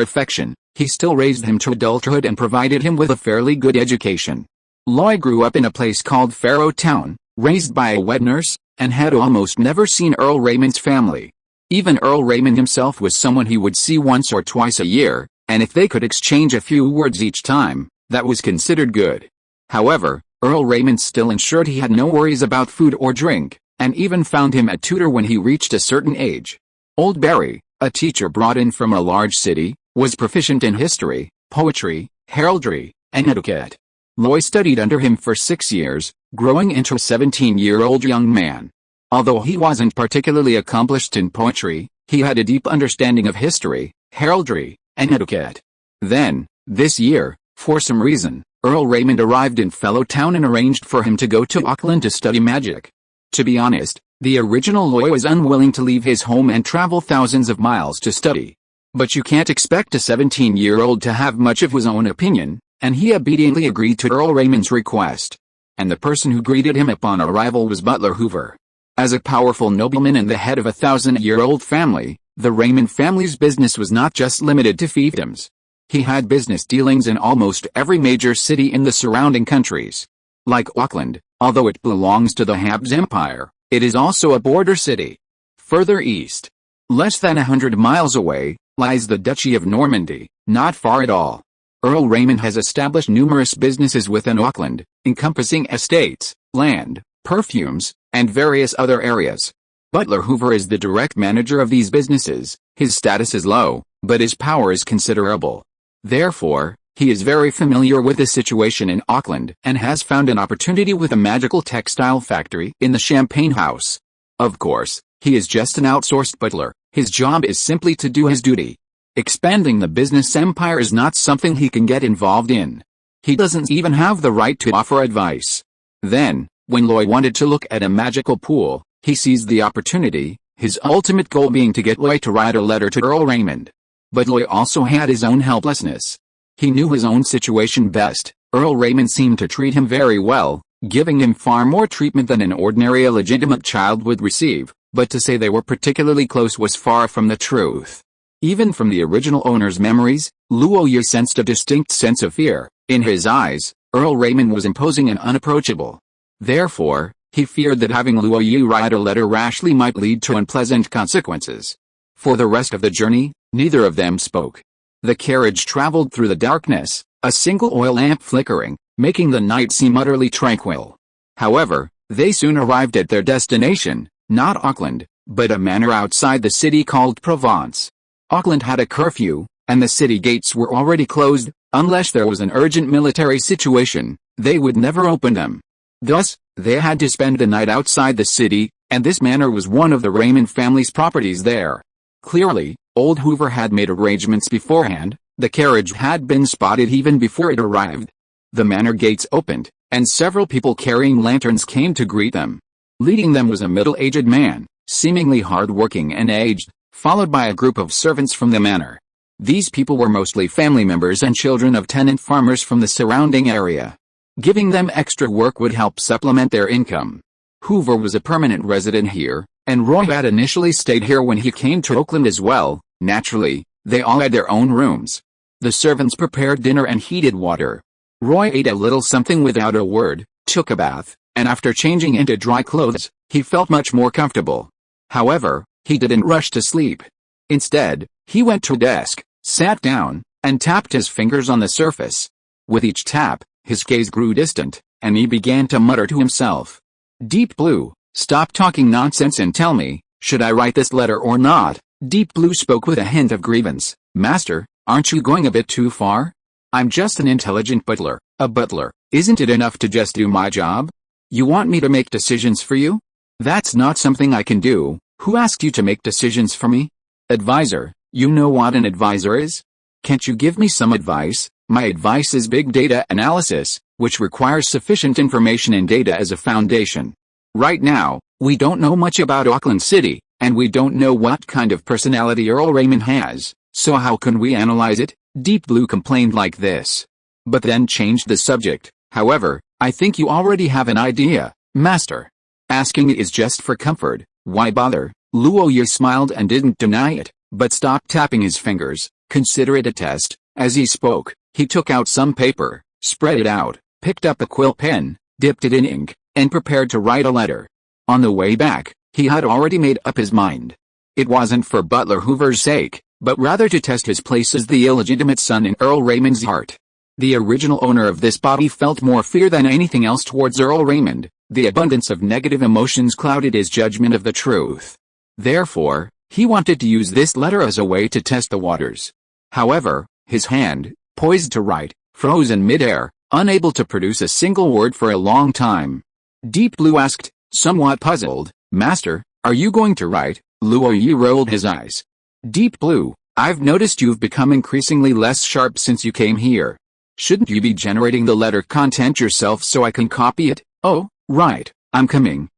affection, he still raised him to adulthood and provided him with a fairly good education. Loy grew up in a place called Faroe Town, raised by a wet nurse, and had almost never seen Earl Raymond's family. Even Earl Raymond himself was someone he would see once or twice a year, and if they could exchange a few words each time, that was considered good. However, Earl Raymond still ensured he had no worries about food or drink, and even found him a tutor when he reached a certain age. Old Barry, a teacher brought in from a large city, was proficient in history, poetry, heraldry, and etiquette. Loy studied under him for 6 years, growing into a 17-year-old young man. Although he wasn't particularly accomplished in poetry, he had a deep understanding of history, heraldry, and etiquette. Then, this year, for some reason, Earl Raymond arrived in Fellow Town and arranged for him to go to Auckland to study magic. To be honest, the original Loy was unwilling to leave his home and travel thousands of miles to study. But you can't expect a 17-year-old to have much of his own opinion, and he obediently agreed to Earl Raymond's request. And the person who greeted him upon arrival was Butler Hoover. As a powerful nobleman and the head of a 1,000-year-old family, the Raymond family's business was not just limited to fiefdoms. He had business dealings in almost every major city in the surrounding countries. Like Auckland, although it belongs to the Habs Empire, it is also a border city. Further east, less than 100 miles away, lies the Duchy of Normandy, not far at all. Earl Raymond has established numerous businesses within Auckland, encompassing estates, land, perfumes, and various other areas. Butler Hoover is the direct manager of these businesses. His status is low, but his power is considerable. Therefore, he is very familiar with the situation in Auckland and has found an opportunity with a magical textile factory in the Champagne House. Of course, he is just an outsourced butler. His job is simply to do his duty. Expanding the business empire is not something he can get involved in. He doesn't even have the right to offer advice. Then, when Loy wanted to look at a magical pool, he seized the opportunity, his ultimate goal being to get Loy to write a letter to Earl Raymond. But Loy also had his own helplessness. He knew his own situation best. Earl Raymond seemed to treat him very well, giving him far more treatment than an ordinary illegitimate child would receive, but to say they were particularly close was far from the truth. Even from the original owner's memories, Luoye sensed a distinct sense of fear. In his eyes, Earl Raymond was imposing and unapproachable. Therefore, he feared that having Luoye write a letter rashly might lead to unpleasant consequences. For the rest of the journey, neither of them spoke. The carriage traveled through the darkness, a single oil lamp flickering, making the night seem utterly tranquil. However, they soon arrived at their destination, not Auckland, but a manor outside the city called Provence. Auckland had a curfew, and the city gates were already closed. Unless there was an urgent military situation, they would never open them. Thus, they had to spend the night outside the city, and this manor was one of the Raymond family's properties there. Clearly, old Hoover had made arrangements beforehand. The carriage had been spotted even before it arrived. The manor gates opened, and several people carrying lanterns came to greet them. Leading them was a middle-aged man, seemingly hard-working and aged, followed by a group of servants from the manor. These people were mostly family members and children of tenant farmers from the surrounding area. Giving them extra work would help supplement their income. Hoover was a permanent resident here, and Roy had initially stayed here when he came to Auckland as well. Naturally, they all had their own rooms. The servants prepared dinner and heated water. Roy ate a little something without a word, took a bath, and after changing into dry clothes, he felt much more comfortable. However, he didn't rush to sleep. Instead, he went to a desk, sat down, and tapped his fingers on the surface. With each tap, his gaze grew distant, and he began to mutter to himself. Deep Blue, stop talking nonsense and tell me, should I write this letter or not? Deep Blue spoke with a hint of grievance. Master, aren't you going a bit too far? I'm just an intelligent butler, a butler. Isn't it enough to just do my job? You want me to make decisions for you? That's not something I can do. Who asked you to make decisions for me? Advisor, you know what an advisor is? Can't you give me some advice? My advice is big data analysis, which requires sufficient information and data as a foundation. Right now, we don't know much about Auckland City, and we don't know what kind of personality Earl Raymond has, so how can we analyze it? Deep Blue complained like this. But then changed the subject. However, I think you already have an idea, Master. Asking is just for comfort, why bother? Luoyi smiled and didn't deny it, but stopped tapping his fingers. Consider it a test. As he spoke, he took out some paper, spread it out, picked up a quill pen, dipped it in ink, and prepared to write a letter. On the way back, he had already made up his mind. It wasn't for Butler Hoover's sake, but rather to test his place as the illegitimate son in Earl Raymond's heart. The original owner of this body felt more fear than anything else towards Earl Raymond. The abundance of negative emotions clouded his judgment of the truth. Therefore, he wanted to use this letter as a way to test the waters. However, his hand, poised to write, froze in midair, unable to produce a single word for a long time. Deep Blue asked, somewhat puzzled, Master, are you going to write? Luoyi rolled his eyes. Deep Blue, I've noticed you've become increasingly less sharp since you came here. Shouldn't you be generating the letter content yourself so I can copy it? Oh, right, I'm coming.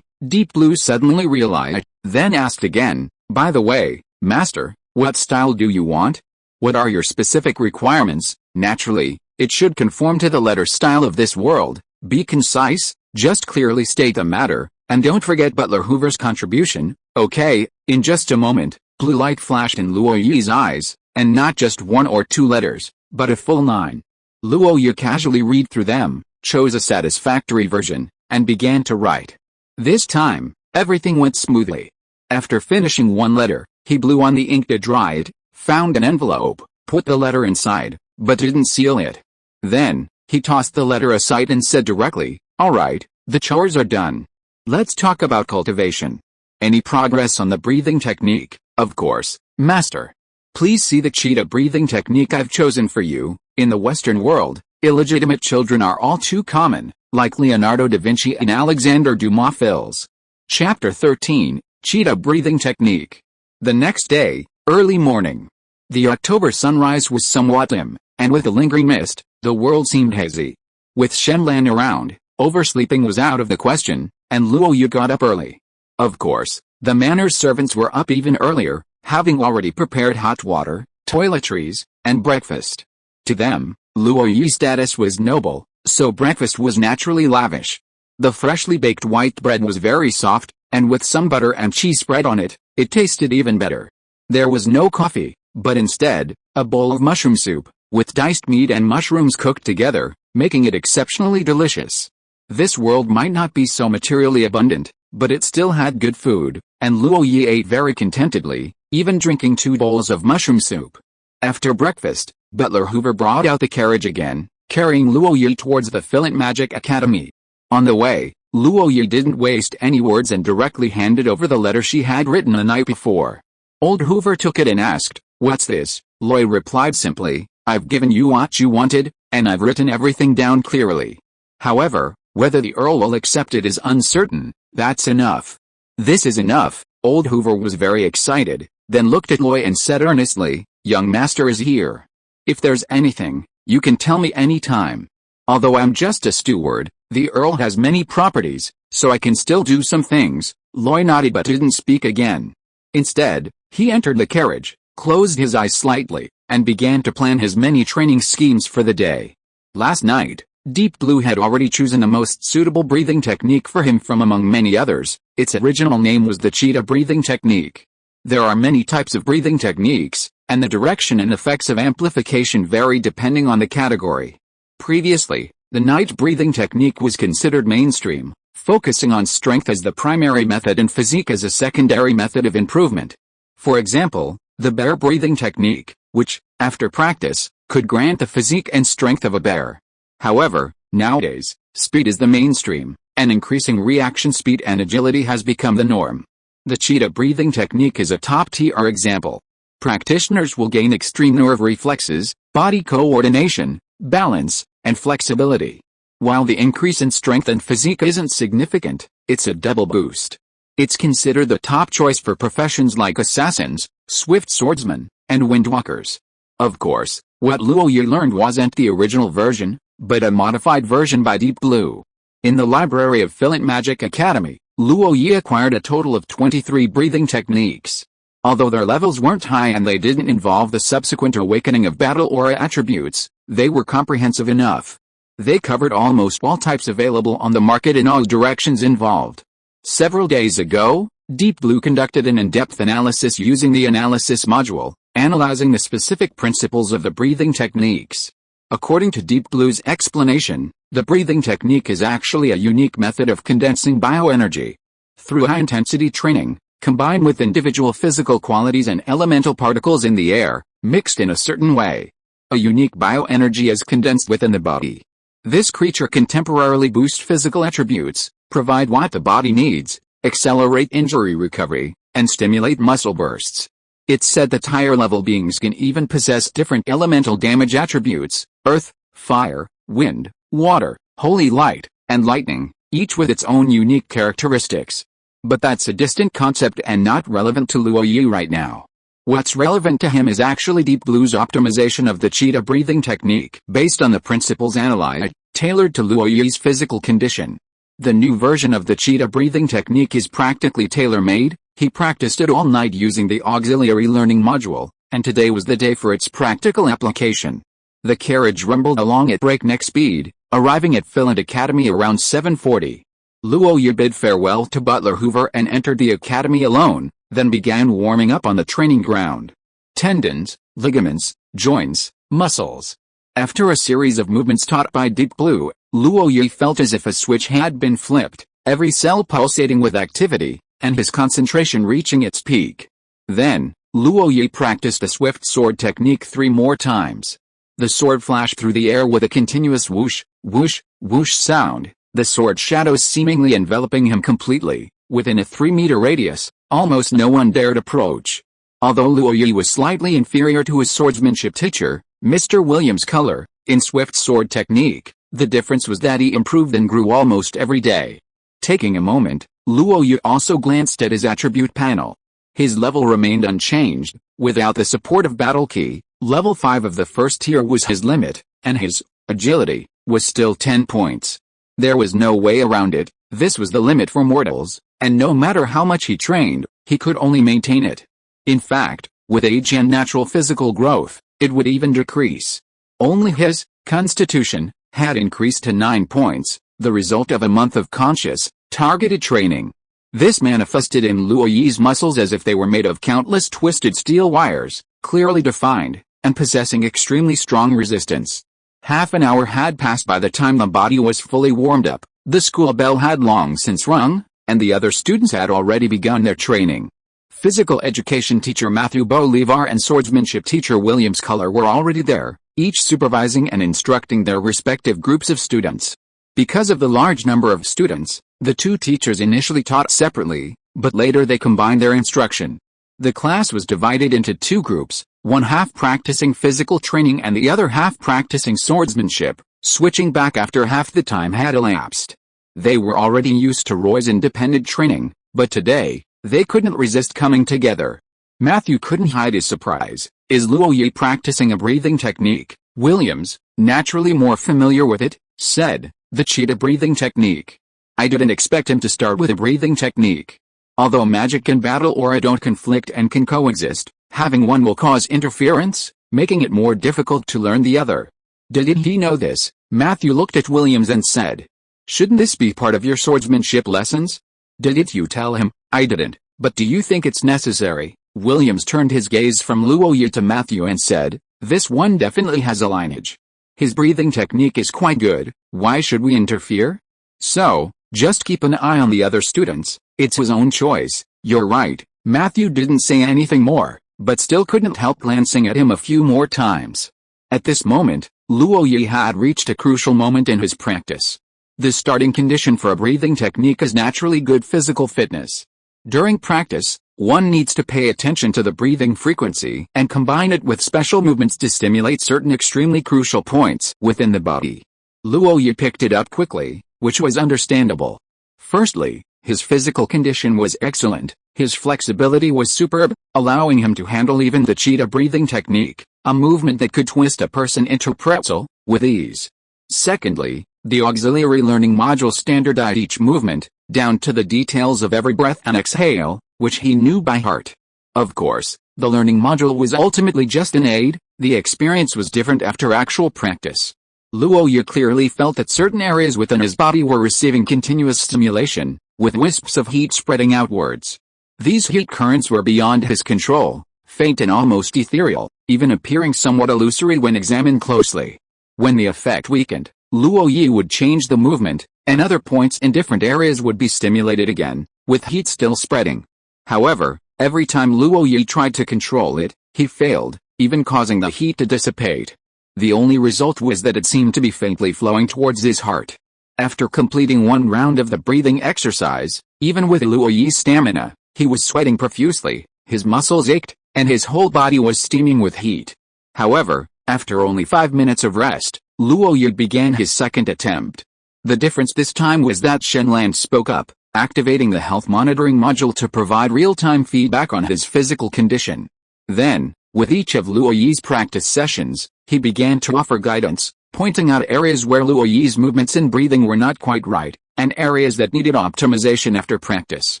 Deep Blue suddenly realized, then asked again, by the way, Master, what style do you want? What are your specific requirements? Naturally, it should conform to the letter style of this world. Be concise, just clearly state the matter, and don't forget Butler Hoover's contribution. Okay, in just a moment, blue light flashed in Luoyi's eyes, and not just 1 or 2 letters, but a full 9. Luoyi casually read through them, chose a satisfactory version, and began to write. This time, everything went smoothly. After finishing 1 letter, he blew on the ink to dry it, found an envelope, put the letter inside, but didn't seal it. Then, he tossed the letter aside and said directly, all right, the chores are done. Let's talk about cultivation. Any progress on the breathing technique? Of course, Master. Please see the cheetah breathing technique I've chosen for you. In the Western world, illegitimate children are all too common, like Leonardo da Vinci and Alexander Dumas films. Chapter 13, Cheetah Breathing Technique. The next day, early morning. The October sunrise was somewhat dim, and with the lingering mist, the world seemed hazy. With Shenlan around, oversleeping was out of the question, and Luoyi got up early. Of course, the manor's servants were up even earlier, having already prepared hot water, toiletries, and breakfast. To them, Luoyi's status was noble, so breakfast was naturally lavish. The freshly baked white bread was very soft, and with some butter and cheese spread on it, it tasted even better. There was no coffee, but instead, a bowl of mushroom soup, with diced meat and mushrooms cooked together, making it exceptionally delicious. This world might not be so materially abundant, but it still had good food, and Luoyi ate very contentedly, even drinking 2 bowls of mushroom soup. After breakfast, Butler Hoover brought out the carriage again, carrying Luoyi towards the Fillet Magic Academy. On the way, Luoyi didn't waste any words and directly handed over the letter she had written the night before. Old Hoover took it and asked, "What's this?" Loy replied simply, "I've given you what you wanted, and I've written everything down clearly. However, whether the Earl will accept it is uncertain. That's enough." "This is enough." Old Hoover was very excited, then looked at Loy and said earnestly, "Young master is here. If there's anything, you can tell me any time. Although I'm just a steward, the Earl has many properties, so I can still do some things." Loy nodded but didn't speak again. Instead, he entered the carriage, closed his eyes slightly, and began to plan his many training schemes for the day. Last night, Deep Blue had already chosen a most suitable breathing technique for him from among many others. Its original name was the cheetah breathing technique. There are many types of breathing techniques, and the direction and effects of amplification vary depending on the category. Previously, the night breathing technique was considered mainstream, focusing on strength as the primary method and physique as a secondary method of improvement. For example, the bear breathing technique, which, after practice, could grant the physique and strength of a bear. However, nowadays, speed is the mainstream, and increasing reaction speed and agility has become the norm. The cheetah breathing technique is a top-tier example. Practitioners will gain extreme nerve reflexes, body coordination, balance, and flexibility. While the increase in strength and physique isn't significant, it's a double boost. It's considered the top choice for professions like assassins, swift swordsmen, and windwalkers. Of course, what Luo Yi learned wasn't the original version, but a modified version by Deep Blue. In the library of Philint Magic Academy, Luo Yi acquired a total of 23 breathing techniques. Although their levels weren't high and they didn't involve the subsequent awakening of battle aura attributes, they were comprehensive enough. They covered almost all types available on the market in all directions involved. Several days ago, Deep Blue conducted an in-depth analysis using the analysis module, analyzing the specific principles of the breathing techniques. According to Deep Blue's explanation, the breathing technique is actually a unique method of condensing bioenergy. Through high-intensity training, combined with individual physical qualities and elemental particles in the air, mixed in a certain way, a unique bioenergy is condensed within the body. This creature can temporarily boost physical attributes, provide what the body needs, accelerate injury recovery, and stimulate muscle bursts. It's said that higher-level beings can even possess different elemental damage attributes: earth, fire, wind, water, holy light, and lightning, each with its own unique characteristics. But that's a distant concept and not relevant to Luo Yi right now. What's relevant to him is actually Deep Blue's optimization of the cheetah breathing technique based on the principles analyzed, tailored to Luo Yi's physical condition. The new version of the cheetah breathing technique is practically tailor-made. He practiced it all night using the auxiliary learning module, and today was the day for its practical application. The carriage rumbled along at breakneck speed, arriving at Philint Academy around 7:40. Luo Yi bid farewell to Butler Hoover and entered the academy alone, then began warming up on the training ground. Tendons, ligaments, joints, muscles. After a series of movements taught by Deep Blue, Luo Yi felt as if a switch had been flipped, every cell pulsating with activity, and his concentration reaching its peak. Then, Luo Yi practiced a swift sword technique 3 more times. The sword flashed through the air with a continuous whoosh, whoosh, whoosh sound, the sword shadows seemingly enveloping him completely. Within a 3-meter radius, almost no one dared approach. Although Luo Yi was slightly inferior to his swordsmanship teacher, Mr. Williams Color, in swift sword technique, the difference was that he improved and grew almost every day. Taking a moment, Luo Yi also glanced at his attribute panel. His level remained unchanged. Without the support of Battle Key, level 5 of the first tier was his limit, and his agility was still 10 points. There was no way around it. This was the limit for mortals, and no matter how much he trained, he could only maintain it. In fact, with age and natural physical growth, it would even decrease. Only his constitution had increased to 9 points, the result of a month of conscious, targeted training. This manifested in Luo Yi's muscles as if they were made of countless twisted steel wires, clearly defined, and possessing extremely strong resistance. Half an hour had passed by the time the body was fully warmed up, the school bell had long since rung, and the other students had already begun their training. Physical education teacher Matthew Bolivar and swordsmanship teacher Williams Color were already there, each supervising and instructing their respective groups of students. Because of the large number of students, the two teachers initially taught separately, but later they combined their instruction. The class was divided into 2 groups, one half practicing physical training and the other half practicing swordsmanship, switching back after half the time had elapsed. They were already used to Roy's independent training, but today, they couldn't resist coming together. Matthew couldn't hide his surprise. Is Luo Yi practicing a breathing technique? Williams, naturally more familiar with it, said, the cheetah breathing technique. I didn't expect him to start with a breathing technique. Although magic and battle aura don't conflict and can coexist, Having one will cause interference, making it more difficult to learn the other. Did he know this? Matthew looked at Williams and said, "Shouldn't this be part of your swordsmanship lessons?" "Didn't you tell him?" "I didn't, but do you think it's necessary?" Williams turned his gaze from Luoyi to Matthew and said, "This one definitely has a lineage. His breathing technique is quite good, why should we interfere? So, just keep an eye on the other students, it's his own choice." "You're right." Matthew didn't say anything more, but still couldn't help glancing at him a few more times. At this moment, Luoyi had reached a crucial moment in his practice. The starting condition for a breathing technique is naturally good physical fitness. During practice, one needs to pay attention to the breathing frequency and combine it with special movements to stimulate certain extremely crucial points within the body. Luoyi picked it up quickly, which was understandable. Firstly, his physical condition was excellent, his flexibility was superb, allowing him to handle even the cheetah breathing technique, a movement that could twist a person into a pretzel, with ease. Secondly, the auxiliary learning module standardized each movement, down to the details of every breath and exhale, which he knew by heart. Of course, the learning module was ultimately just an aid, the experience was different after actual practice. Luoyi clearly felt that certain areas within his body were receiving continuous stimulation, with wisps of heat spreading outwards. These heat currents were beyond his control, faint and almost ethereal, even appearing somewhat illusory when examined closely. When the effect weakened, Luoyi would change the movement, and other points in different areas would be stimulated again, with heat still spreading. However, every time Luoyi tried to control it, he failed, even causing the heat to dissipate. The only result was that it seemed to be faintly flowing towards his heart. After completing one round of the breathing exercise, even with Luoyi's stamina, he was sweating profusely, his muscles ached, and his whole body was steaming with heat. However, after only 5 minutes of rest, Luoyi began his second attempt. The difference this time was that Shenland spoke up, activating the health monitoring module to provide real-time feedback on his physical condition. Then, with each of Luoyi's practice sessions, he began to offer guidance, pointing out areas where Luoyi's movements and breathing were not quite right, and areas that needed optimization after practice.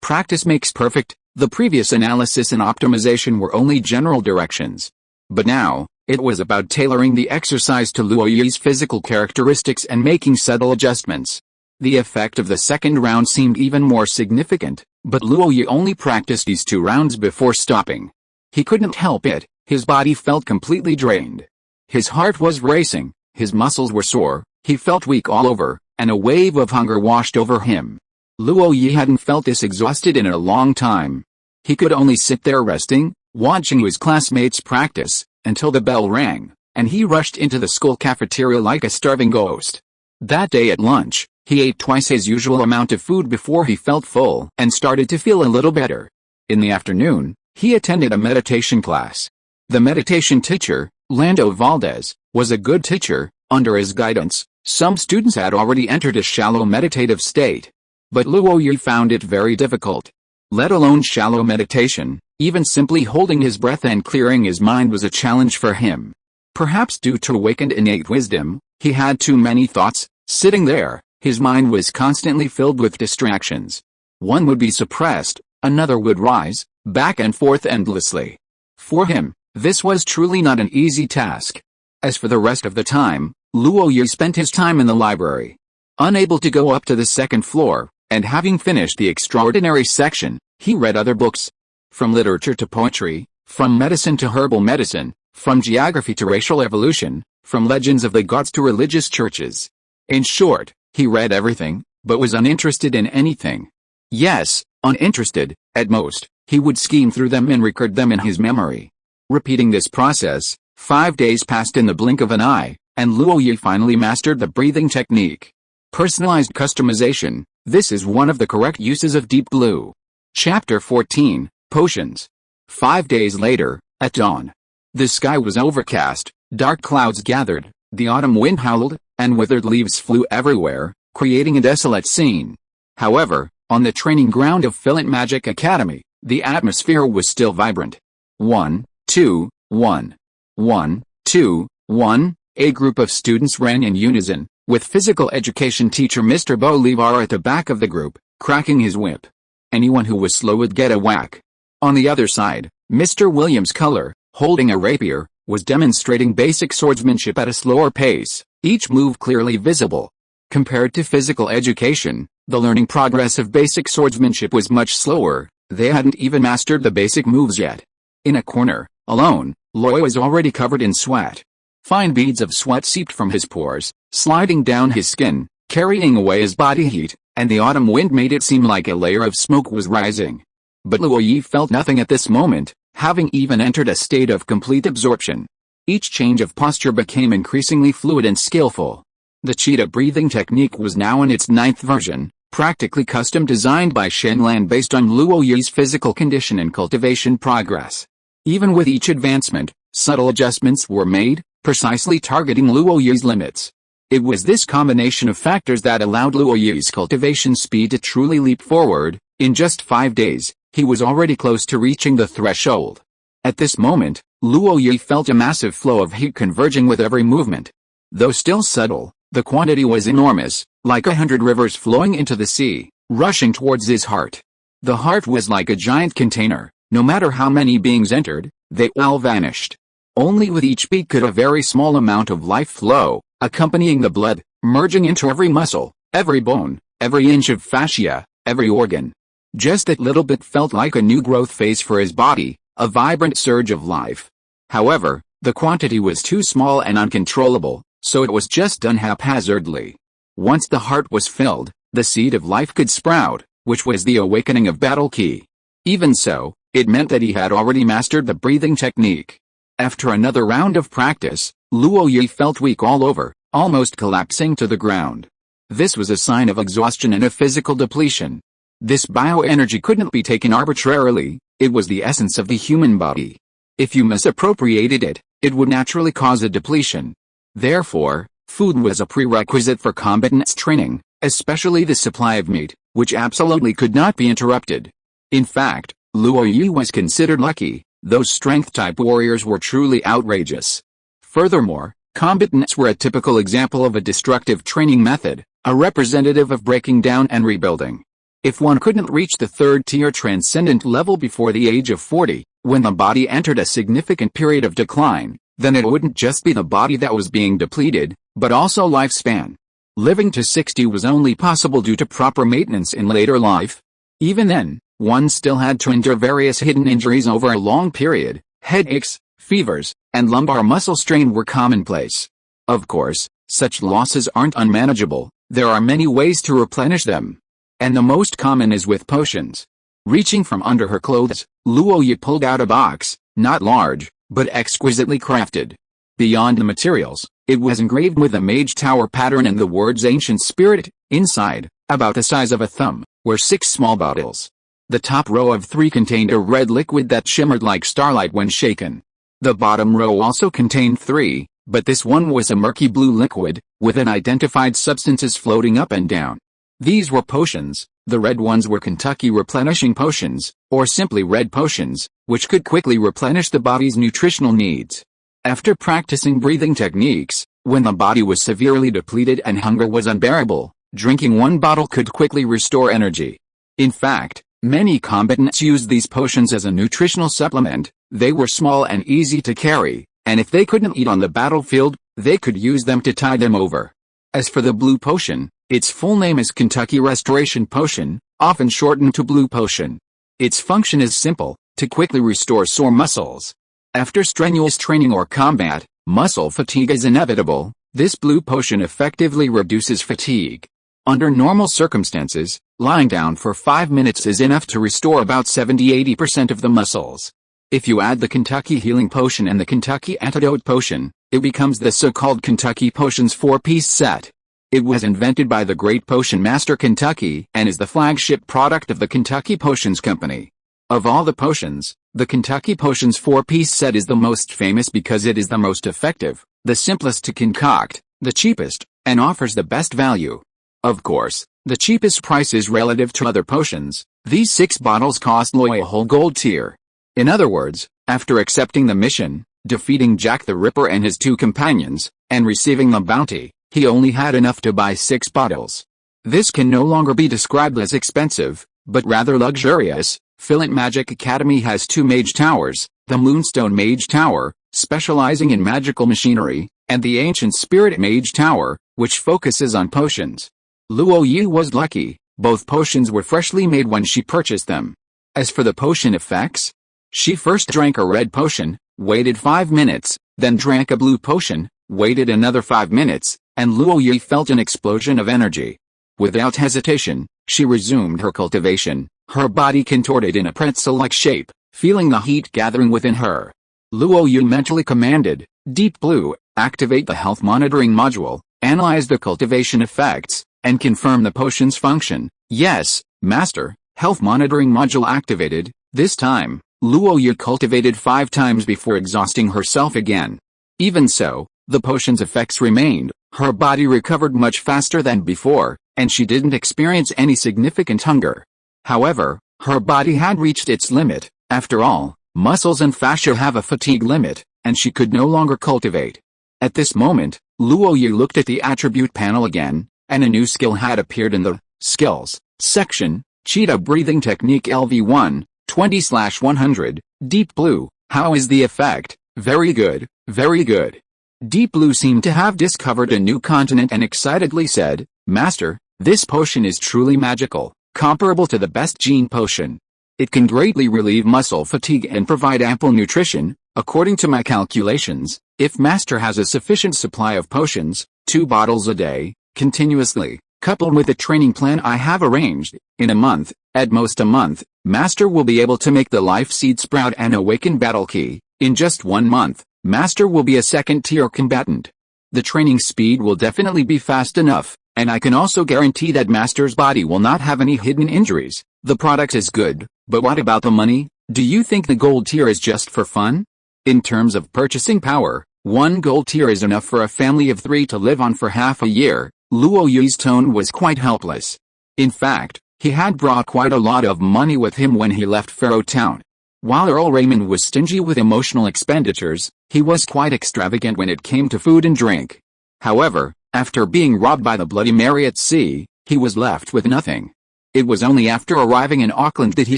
Practice makes perfect. The previous analysis and optimization were only general directions. But now, it was about tailoring the exercise to Luoyi's physical characteristics and making subtle adjustments. The effect of the second round seemed even more significant, but Luoyi only practiced these 2 rounds before stopping. He couldn't help it, his body felt completely drained. His heart was racing, his muscles were sore, he felt weak all over, and a wave of hunger washed over him. Luoyi hadn't felt this exhausted in a long time. He could only sit there resting, watching his classmates practice, until the bell rang, and he rushed into the school cafeteria like a starving ghost. That day at lunch, he ate twice his usual amount of food before he felt full and started to feel a little better. In the afternoon, he attended a meditation class. The meditation teacher, Lando Valdez, was a good teacher. Under his guidance, some students had already entered a shallow meditative state. But Luoyi found it very difficult. Let alone shallow meditation, even simply holding his breath and clearing his mind was a challenge for him. Perhaps due to awakened innate wisdom, he had too many thoughts. Sitting there, his mind was constantly filled with distractions. One would be suppressed, another would rise, back and forth endlessly. For him, this was truly not an easy task. As for the rest of the time, Luoyi spent his time in the library. Unable to go up to the second floor, and having finished the extraordinary section, he read other books. From literature to poetry, from medicine to herbal medicine, from geography to racial evolution, from legends of the gods to religious churches. In short, he read everything, but was uninterested in anything. Yes, uninterested, at most, he would skim through them and record them in his memory. Repeating this process, 5 days passed in the blink of an eye, and Luoyi finally mastered the breathing technique. Personalized customization, this is one of the correct uses of Deep Blue. Chapter 14, Potions. 5 days later, at dawn. The sky was overcast, dark clouds gathered, the autumn wind howled, and withered leaves flew everywhere, creating a desolate scene. However, on the training ground of Fillet Magic Academy, the atmosphere was still vibrant. 1, 2, 1. 1, 2, 1. A group of students ran in unison, with physical education teacher Mr. Bolivar at the back of the group, cracking his whip. Anyone who was slow would get a whack. On the other side, Mr. Williams Culler, holding a rapier, was demonstrating basic swordsmanship at a slower pace, each move clearly visible. Compared to physical education, the learning progress of basic swordsmanship was much slower. They hadn't even mastered the basic moves yet. In a corner, alone, Roy was already covered in sweat. Fine beads of sweat seeped from his pores, sliding down his skin, carrying away his body heat, and the autumn wind made it seem like a layer of smoke was rising. But Luo felt nothing at this moment, having even entered a state of complete absorption. Each change of posture became increasingly fluid and skillful. The cheetah breathing technique was now in its 9th version, practically custom designed by Shenlan based on Luo's physical condition and cultivation progress. Even with each advancement, subtle adjustments were made, precisely targeting Luo's limits. It was this combination of factors that allowed Luo's cultivation speed to truly leap forward. In just 5 days, he was already close to reaching the threshold. At this moment, Luo felt a massive flow of heat converging with every movement. Though still subtle, the quantity was enormous, like 100 rivers flowing into the sea, rushing towards his heart. The heart was like a giant container. No matter how many beings entered, they all vanished. Only with each beat could a very small amount of life flow, accompanying the blood, merging into every muscle, every bone, every inch of fascia, every organ. Just that little bit felt like a new growth phase for his body, a vibrant surge of life. However, the quantity was too small and uncontrollable, so it was just done haphazardly. Once the heart was filled, the seed of life could sprout, which was the awakening of Battle Key. Even so, it meant that he had already mastered the breathing technique. After another round of practice, Luo felt weak all over, almost collapsing to the ground. This was a sign of exhaustion and of physical depletion. This bioenergy couldn't be taken arbitrarily, it was the essence of the human body. If you misappropriated it, it would naturally cause a depletion. Therefore, food was a prerequisite for combatants training, especially the supply of meat, which absolutely could not be interrupted. In fact, Luo was considered lucky. Those strength-type warriors were truly outrageous. Furthermore, combatants were a typical example of a destructive training method, a representative of breaking down and rebuilding. If one couldn't reach the 3rd-tier transcendent level before the age of 40, when the body entered a significant period of decline, then it wouldn't just be the body that was being depleted, but also lifespan. Living to 60 was only possible due to proper maintenance in later life. Even then, one still had to endure various hidden injuries over a long period. Headaches, fevers, and lumbar muscle strain were commonplace. Of course, such losses aren't unmanageable. There are many ways to replenish them. And the most common is with potions. Reaching from under her clothes, Luo pulled out a box, not large, but exquisitely crafted. Beyond the materials, it was engraved with a mage tower pattern and the words ancient spirit. Inside, about the size of a thumb, were 6 small bottles. The top row of 3 contained a red liquid that shimmered like starlight when shaken. The bottom row also contained 3, but this one was a murky blue liquid, with unidentified substances floating up and down. These were potions. The red ones were Kentucky replenishing potions, or simply red potions, which could quickly replenish the body's nutritional needs. After practicing breathing techniques, when the body was severely depleted and hunger was unbearable, drinking 1 bottle could quickly restore energy. In fact, many combatants used these potions as a nutritional supplement. They were small and easy to carry, and if they couldn't eat on the battlefield, they could use them to tide them over. As for the blue potion, its full name is Kentucky Restoration Potion, often shortened to Blue Potion. Its function is simple, to quickly restore sore muscles. After strenuous training or combat, muscle fatigue is inevitable. This blue potion effectively reduces fatigue. Under normal circumstances, lying down for 5 minutes is enough to restore about 70–80% of the muscles. If you add the Kentucky Healing Potion and the Kentucky Antidote Potion, it becomes the so-called Kentucky Potions 4-piece set. It was invented by the great potion master Kentucky and is the flagship product of the Kentucky Potions Company. Of all the potions, the Kentucky Potions 4-piece set is the most famous because it is the most effective, the simplest to concoct, the cheapest, and offers the best value. Of course, the cheapest price is relative to other potions. These 6 bottles cost Roy a whole gold tier. In other words, after accepting the mission, defeating Jack the Ripper and his 2 companions, and receiving the bounty, he only had enough to buy 6 bottles. This can no longer be described as expensive, but rather luxurious. Philint Magic Academy has 2 mage towers, the Moonstone Mage Tower, specializing in magical machinery, and the Ancient Spirit Mage Tower, which focuses on potions. Luo Yu was lucky, both potions were freshly made when she purchased them. As for the potion effects, she first drank a red potion, waited 5 minutes, then drank a blue potion, waited another 5 minutes, and Luo Yu felt an explosion of energy. Without hesitation, she resumed her cultivation, her body contorted in a pretzel-like shape, feeling the heat gathering within her. Luo Yu mentally commanded, Deep Blue, activate the health monitoring module, analyze the cultivation effects, and confirm the potion's function. Yes, Master, health monitoring module activated. This time, Luo Yu cultivated 5 times before exhausting herself again. Even so, the potion's effects remained, her body recovered much faster than before, and she didn't experience any significant hunger. However, her body had reached its limit. After all, muscles and fascia have a fatigue limit, and she could no longer cultivate. At this moment, Luo Yu looked at the attribute panel again, and a new skill had appeared in the Skills section, Cheetah Breathing Technique LV1, 20/100, Deep Blue. How is the effect? Very good, very good. Deep Blue seemed to have discovered a new continent and excitedly said, Master, this potion is truly magical, comparable to the best gene potion. It can greatly relieve muscle fatigue and provide ample nutrition. According to my calculations, if Master has a sufficient supply of potions, 2 bottles a day, continuously, coupled with the training plan I have arranged, in a month, at most a month, Master will be able to make the Life Seed Sprout and Awaken Battle Key. In just 1 month, Master will be a second-tier combatant. The training speed will definitely be fast enough, and I can also guarantee that Master's body will not have any hidden injuries. The product is good, but what about the money? Do you think the gold tier is just for fun? In terms of purchasing power, 1 gold tier is enough for a family of 3 to live on for half a year. Luo Yu's tone was quite helpless. In fact, he had brought quite a lot of money with him when he left Pharaoh Town. While Earl Raymond was stingy with emotional expenditures, he was quite extravagant when it came to food and drink. However, after being robbed by the Bloody Mary at sea, he was left with nothing. It was only after arriving in Auckland that he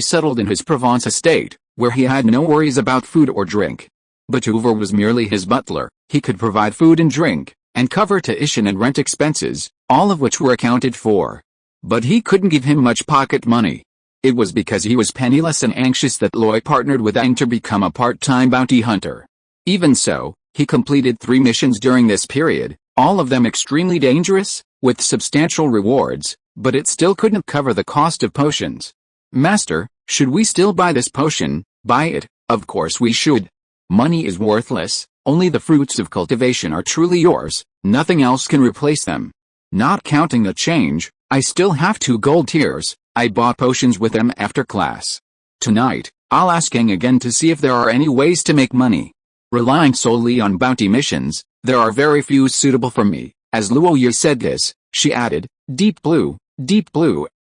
settled in his Provence estate, where he had no worries about food or drink. But Hoover was merely his butler. He could provide food and drink, and cover tuition and rent expenses, all of which were accounted for. But he couldn't give him much pocket money. It was because he was penniless and anxious that Loy partnered with Aang to become a part-time bounty hunter. Even so, he completed 3 missions during this period, all of them extremely dangerous, with substantial rewards, but it still couldn't cover the cost of potions. Master, should we still buy this potion? Buy it, of course we should. Money is worthless, only the fruits of cultivation are truly yours, nothing else can replace them. Not counting the change, I still have 2 gold tiers. I bought potions with them after class. Tonight, I'll ask Aang again to see if there are any ways to make money. Relying solely on bounty missions, there are very few suitable for me. As Luo Yu said this, she added, Deep Blue,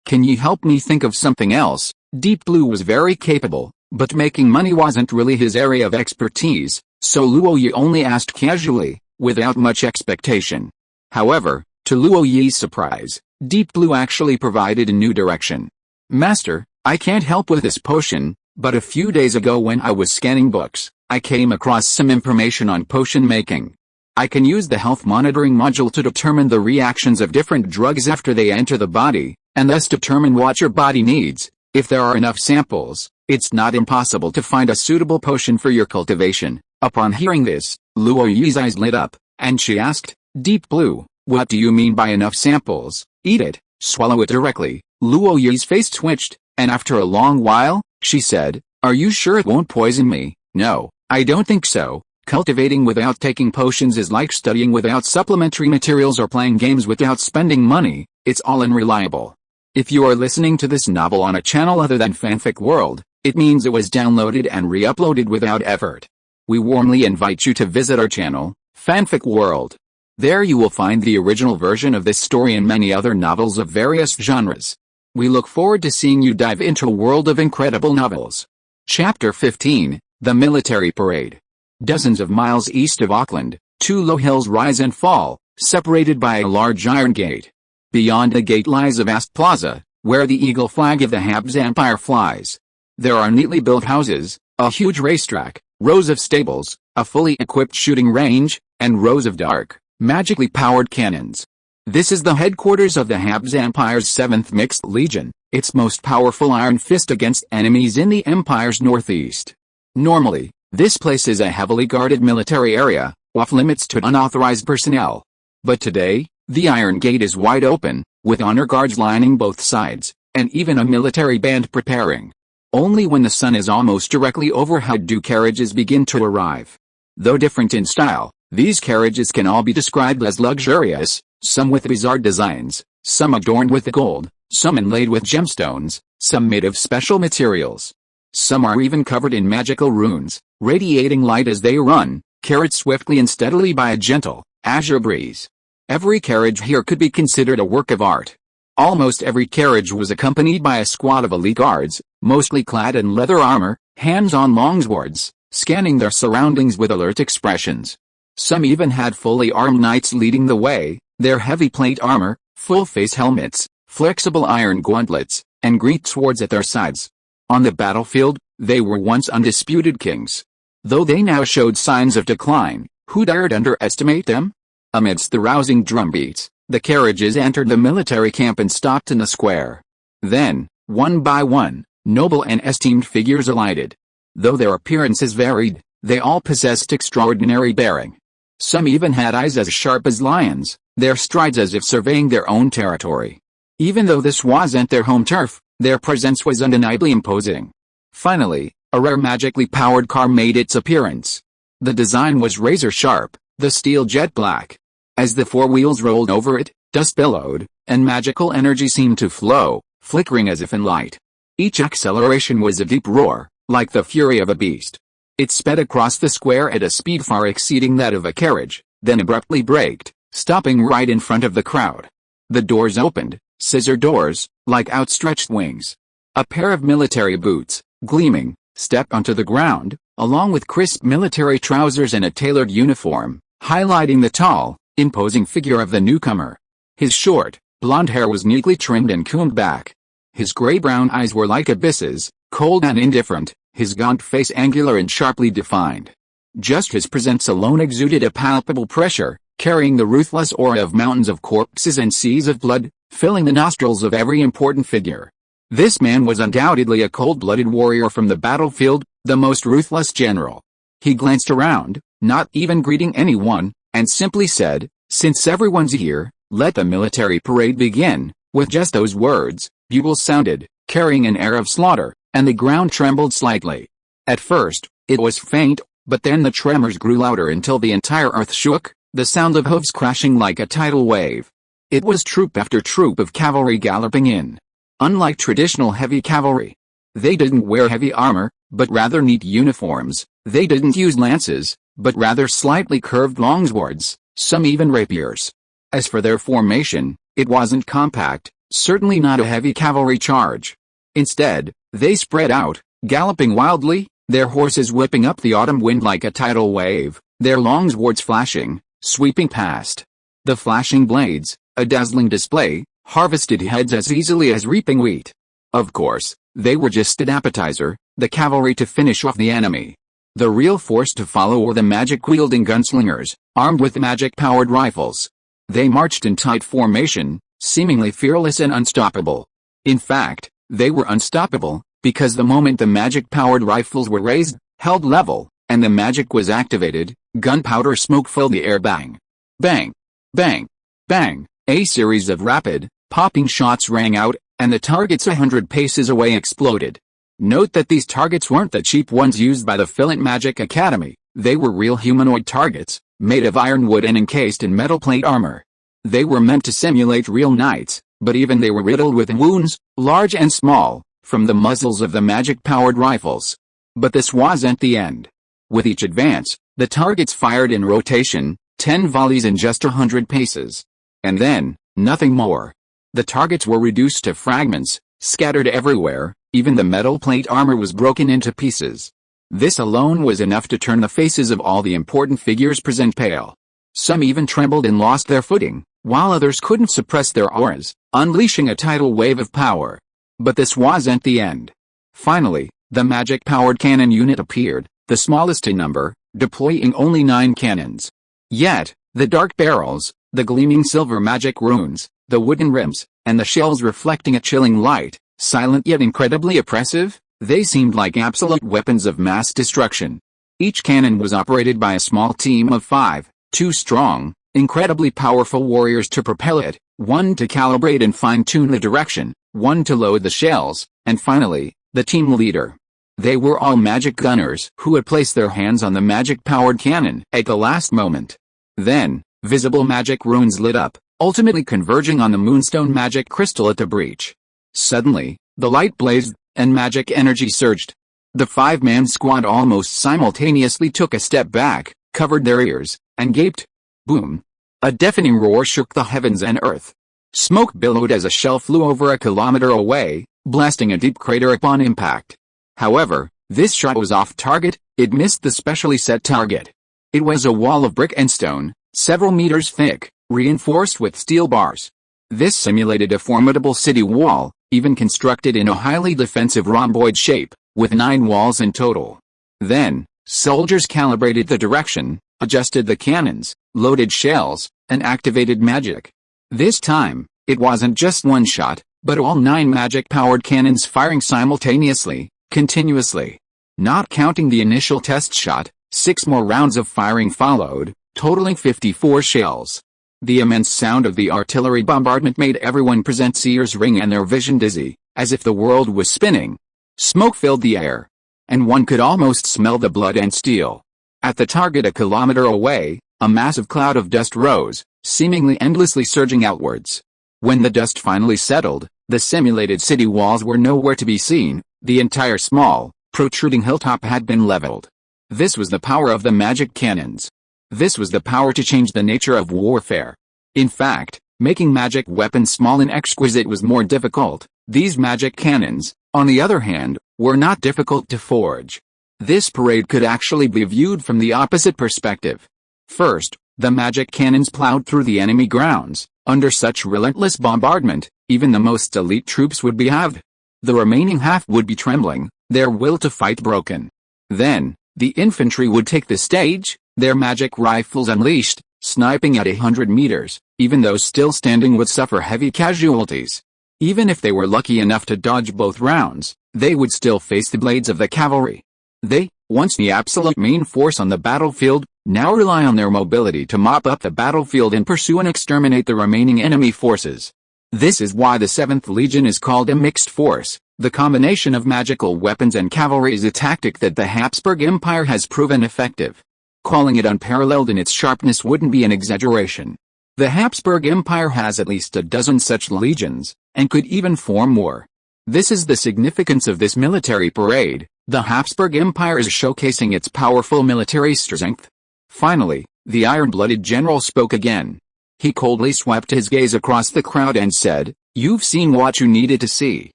can you help me think of something else? Deep Blue was very capable, but making money wasn't really his area of expertise, so Luo Yu only asked casually, without much expectation. However, to Luo Yu's surprise, Deep Blue actually provided a new direction. Master, I can't help with this potion, but a few days ago when I was scanning books, I came across some information on potion making. I can use the health monitoring module to determine the reactions of different drugs after they enter the body, and thus determine what your body needs. If there are enough samples, it's not impossible to find a suitable potion for your cultivation. Upon hearing this, Luo Yu's eyes lit up, and she asked, Deep Blue, what do you mean by enough samples? Eat it, swallow it directly. Luo Yu's face twitched, and after a long while, she said, Are you sure it won't poison me? No, I don't think so. Cultivating without taking potions is like studying without supplementary materials or playing games without spending money. It's all unreliable. If you are listening to this novel on a channel other than Fanfic World, it means it was downloaded and re-uploaded without effort. We warmly invite you to visit our channel, Fanfic World. There you will find the original version of this story and many other novels of various genres. We look forward to seeing you dive into a world of incredible novels. Chapter 15, The Military Parade. Dozens of miles east of Auckland, 2 low hills rise and fall, separated by a large iron gate. Beyond the gate lies a vast plaza, where the eagle flag of the Habs Empire flies. There are neatly built houses, a huge racetrack, rows of stables, a fully equipped shooting range, and rows of dark, magically powered cannons. This is the headquarters of the Habs Empire's 7th Mixed Legion, its most powerful iron fist against enemies in the Empire's northeast. Normally, this place is a heavily guarded military area, off limits to unauthorized personnel. But today, the Iron Gate is wide open, with honor guards lining both sides, and even a military band preparing. Only when the sun is almost directly overhead do carriages begin to arrive. Though different in style, these carriages can all be described as luxurious, some with bizarre designs, some adorned with gold, some inlaid with gemstones, some made of special materials. Some are even covered in magical runes, radiating light as they run, carried swiftly and steadily by a gentle, azure breeze. Every carriage here could be considered a work of art. Almost every carriage was accompanied by a squad of elite guards, mostly clad in leather armor, hands on longswords, scanning their surroundings with alert expressions. Some even had fully armed knights leading the way, their heavy plate armor, full-face helmets, flexible iron gauntlets, and great swords at their sides. On the battlefield, they were once undisputed kings. Though they now showed signs of decline, who dared underestimate them? Amidst the rousing drumbeats, the carriages entered the military camp and stopped in the square. Then, one by one, noble and esteemed figures alighted. Though their appearances varied, they all possessed extraordinary bearing. Some even had eyes as sharp as lions, their strides as if surveying their own territory. Even though this wasn't their home turf, their presence was undeniably imposing. Finally, a rare magically powered car made its appearance. The design was razor sharp, the steel jet black. As the four wheels rolled over it, dust billowed, and magical energy seemed to flow, flickering as if in light. Each acceleration was a deep roar, like the fury of a beast. It sped across the square at a speed far exceeding that of a carriage, then abruptly braked, stopping right in front of the crowd. The doors opened, scissor doors, like outstretched wings. A pair of military boots, gleaming, stepped onto the ground, along with crisp military trousers and a tailored uniform, highlighting the tall, imposing figure of the newcomer. His short, blonde hair was neatly trimmed and combed back. His gray-brown eyes were like abysses, cold and indifferent, his gaunt face angular and sharply defined. Just his presence alone exuded a palpable pressure, carrying the ruthless aura of mountains of corpses and seas of blood, filling the nostrils of every important figure. This man was undoubtedly a cold-blooded warrior from the battlefield, the most ruthless general. He glanced around, not even greeting anyone, and simply said, "Since everyone's here, let the military parade begin." With just those words, bugles sounded, carrying an air of slaughter, and the ground trembled slightly. At first, it was faint, but then the tremors grew louder until the entire earth shook, the sound of hooves crashing like a tidal wave. It was troop after troop of cavalry galloping in. Unlike traditional heavy cavalry, they didn't wear heavy armor, but rather neat uniforms. They didn't use lances, but rather slightly curved longswords, some even rapiers. As for their formation, it wasn't compact, certainly not a heavy cavalry charge. Instead, they spread out, galloping wildly, their horses whipping up the autumn wind like a tidal wave, their longswords flashing, sweeping past. The flashing blades, a dazzling display, harvested heads as easily as reaping wheat. Of course, they were just an appetizer, the cavalry to finish off the enemy. The real force to follow were the magic-wielding gunslingers, armed with magic-powered rifles. They marched in tight formation, seemingly fearless and unstoppable. In fact, they were unstoppable, because the moment the magic-powered rifles were raised, held level, and the magic was activated, gunpowder smoke filled the air. Bang! Bang! Bang! Bang! A series of rapid, popping shots rang out, and the targets 100 paces away exploded. Note that these targets weren't the cheap ones used by the Fillant Magic Academy, they were real humanoid targets, made of ironwood and encased in metal plate armor. They were meant to simulate real knights, but even they were riddled with wounds, large and small, from the muzzles of the magic-powered rifles. But this wasn't the end. With each advance, the targets fired in rotation, 10 volleys in just 100 paces. And then, nothing more. The targets were reduced to fragments, scattered everywhere, even the metal plate armor was broken into pieces. This alone was enough to turn the faces of all the important figures present pale. Some even trembled and lost their footing, while others couldn't suppress their auras, unleashing a tidal wave of power. But this wasn't the end. Finally, the magic-powered cannon unit appeared, the smallest in number, deploying only 9 cannons. Yet, the dark barrels, the gleaming silver magic runes, the wooden rims, and the shells reflecting a chilling light, silent yet incredibly oppressive, they seemed like absolute weapons of mass destruction. Each cannon was operated by a small team of 5, 2 strong, incredibly powerful warriors to propel it, 1 to calibrate and fine-tune the direction, 1 to load the shells, and finally, the team leader. They were all magic gunners who had placed their hands on the magic-powered cannon at the last moment. Then, visible magic runes lit up, ultimately converging on the moonstone magic crystal at the breach. Suddenly, the light blazed, and magic energy surged. The 5-man squad almost simultaneously took a step back, covered their ears, and gaped. Boom! A deafening roar shook the heavens and earth. Smoke billowed as a shell flew over a kilometer away, blasting a deep crater upon impact. However, this shot was off target, it missed the specially set target. It was a wall of brick and stone, several meters thick, reinforced with steel bars. This simulated a formidable city wall, even constructed in a highly defensive rhomboid shape, with 9 walls in total. Then, soldiers calibrated the direction, adjusted the cannons, loaded shells, and activated magic. This time, it wasn't just one shot, but all 9 magic-powered cannons firing simultaneously, continuously. Not counting the initial test shot, 6 more rounds of firing followed, totaling 54 shells. The immense sound of the artillery bombardment made everyone present's ears ring and their vision dizzy, as if the world was spinning. Smoke filled the air, and one could almost smell the blood and steel. At the target a kilometer away, a massive cloud of dust rose, seemingly endlessly surging outwards. When the dust finally settled, the simulated city walls were nowhere to be seen, the entire small, protruding hilltop had been leveled. This was the power of the magic cannons. This was the power to change the nature of warfare. In fact, making magic weapons small and exquisite was more difficult. These magic cannons, on the other hand, were not difficult to forge. This parade could actually be viewed from the opposite perspective. First, the magic cannons plowed through the enemy grounds. Under such relentless bombardment, even the most elite troops would be halved. The remaining half would be trembling, their will to fight broken. Then, the infantry would take the stage, their magic rifles unleashed, sniping at 100 meters. Even those still standing would suffer heavy casualties. Even if they were lucky enough to dodge both rounds, they would still face the blades of the cavalry. They, once the absolute main force on the battlefield, now rely on their mobility to mop up the battlefield and pursue and exterminate the remaining enemy forces. This is why the 7th Legion is called a mixed force. The combination of magical weapons and cavalry is a tactic that the Habsburg Empire has proven effective. Calling it unparalleled in its sharpness wouldn't be an exaggeration. The Habsburg Empire has at least a dozen such legions, and could even form more. This is the significance of this military parade. The Habsburg Empire is showcasing its powerful military strength. Finally, the iron-blooded general spoke again. He coldly swept his gaze across the crowd and said, "You've seen what you needed to see.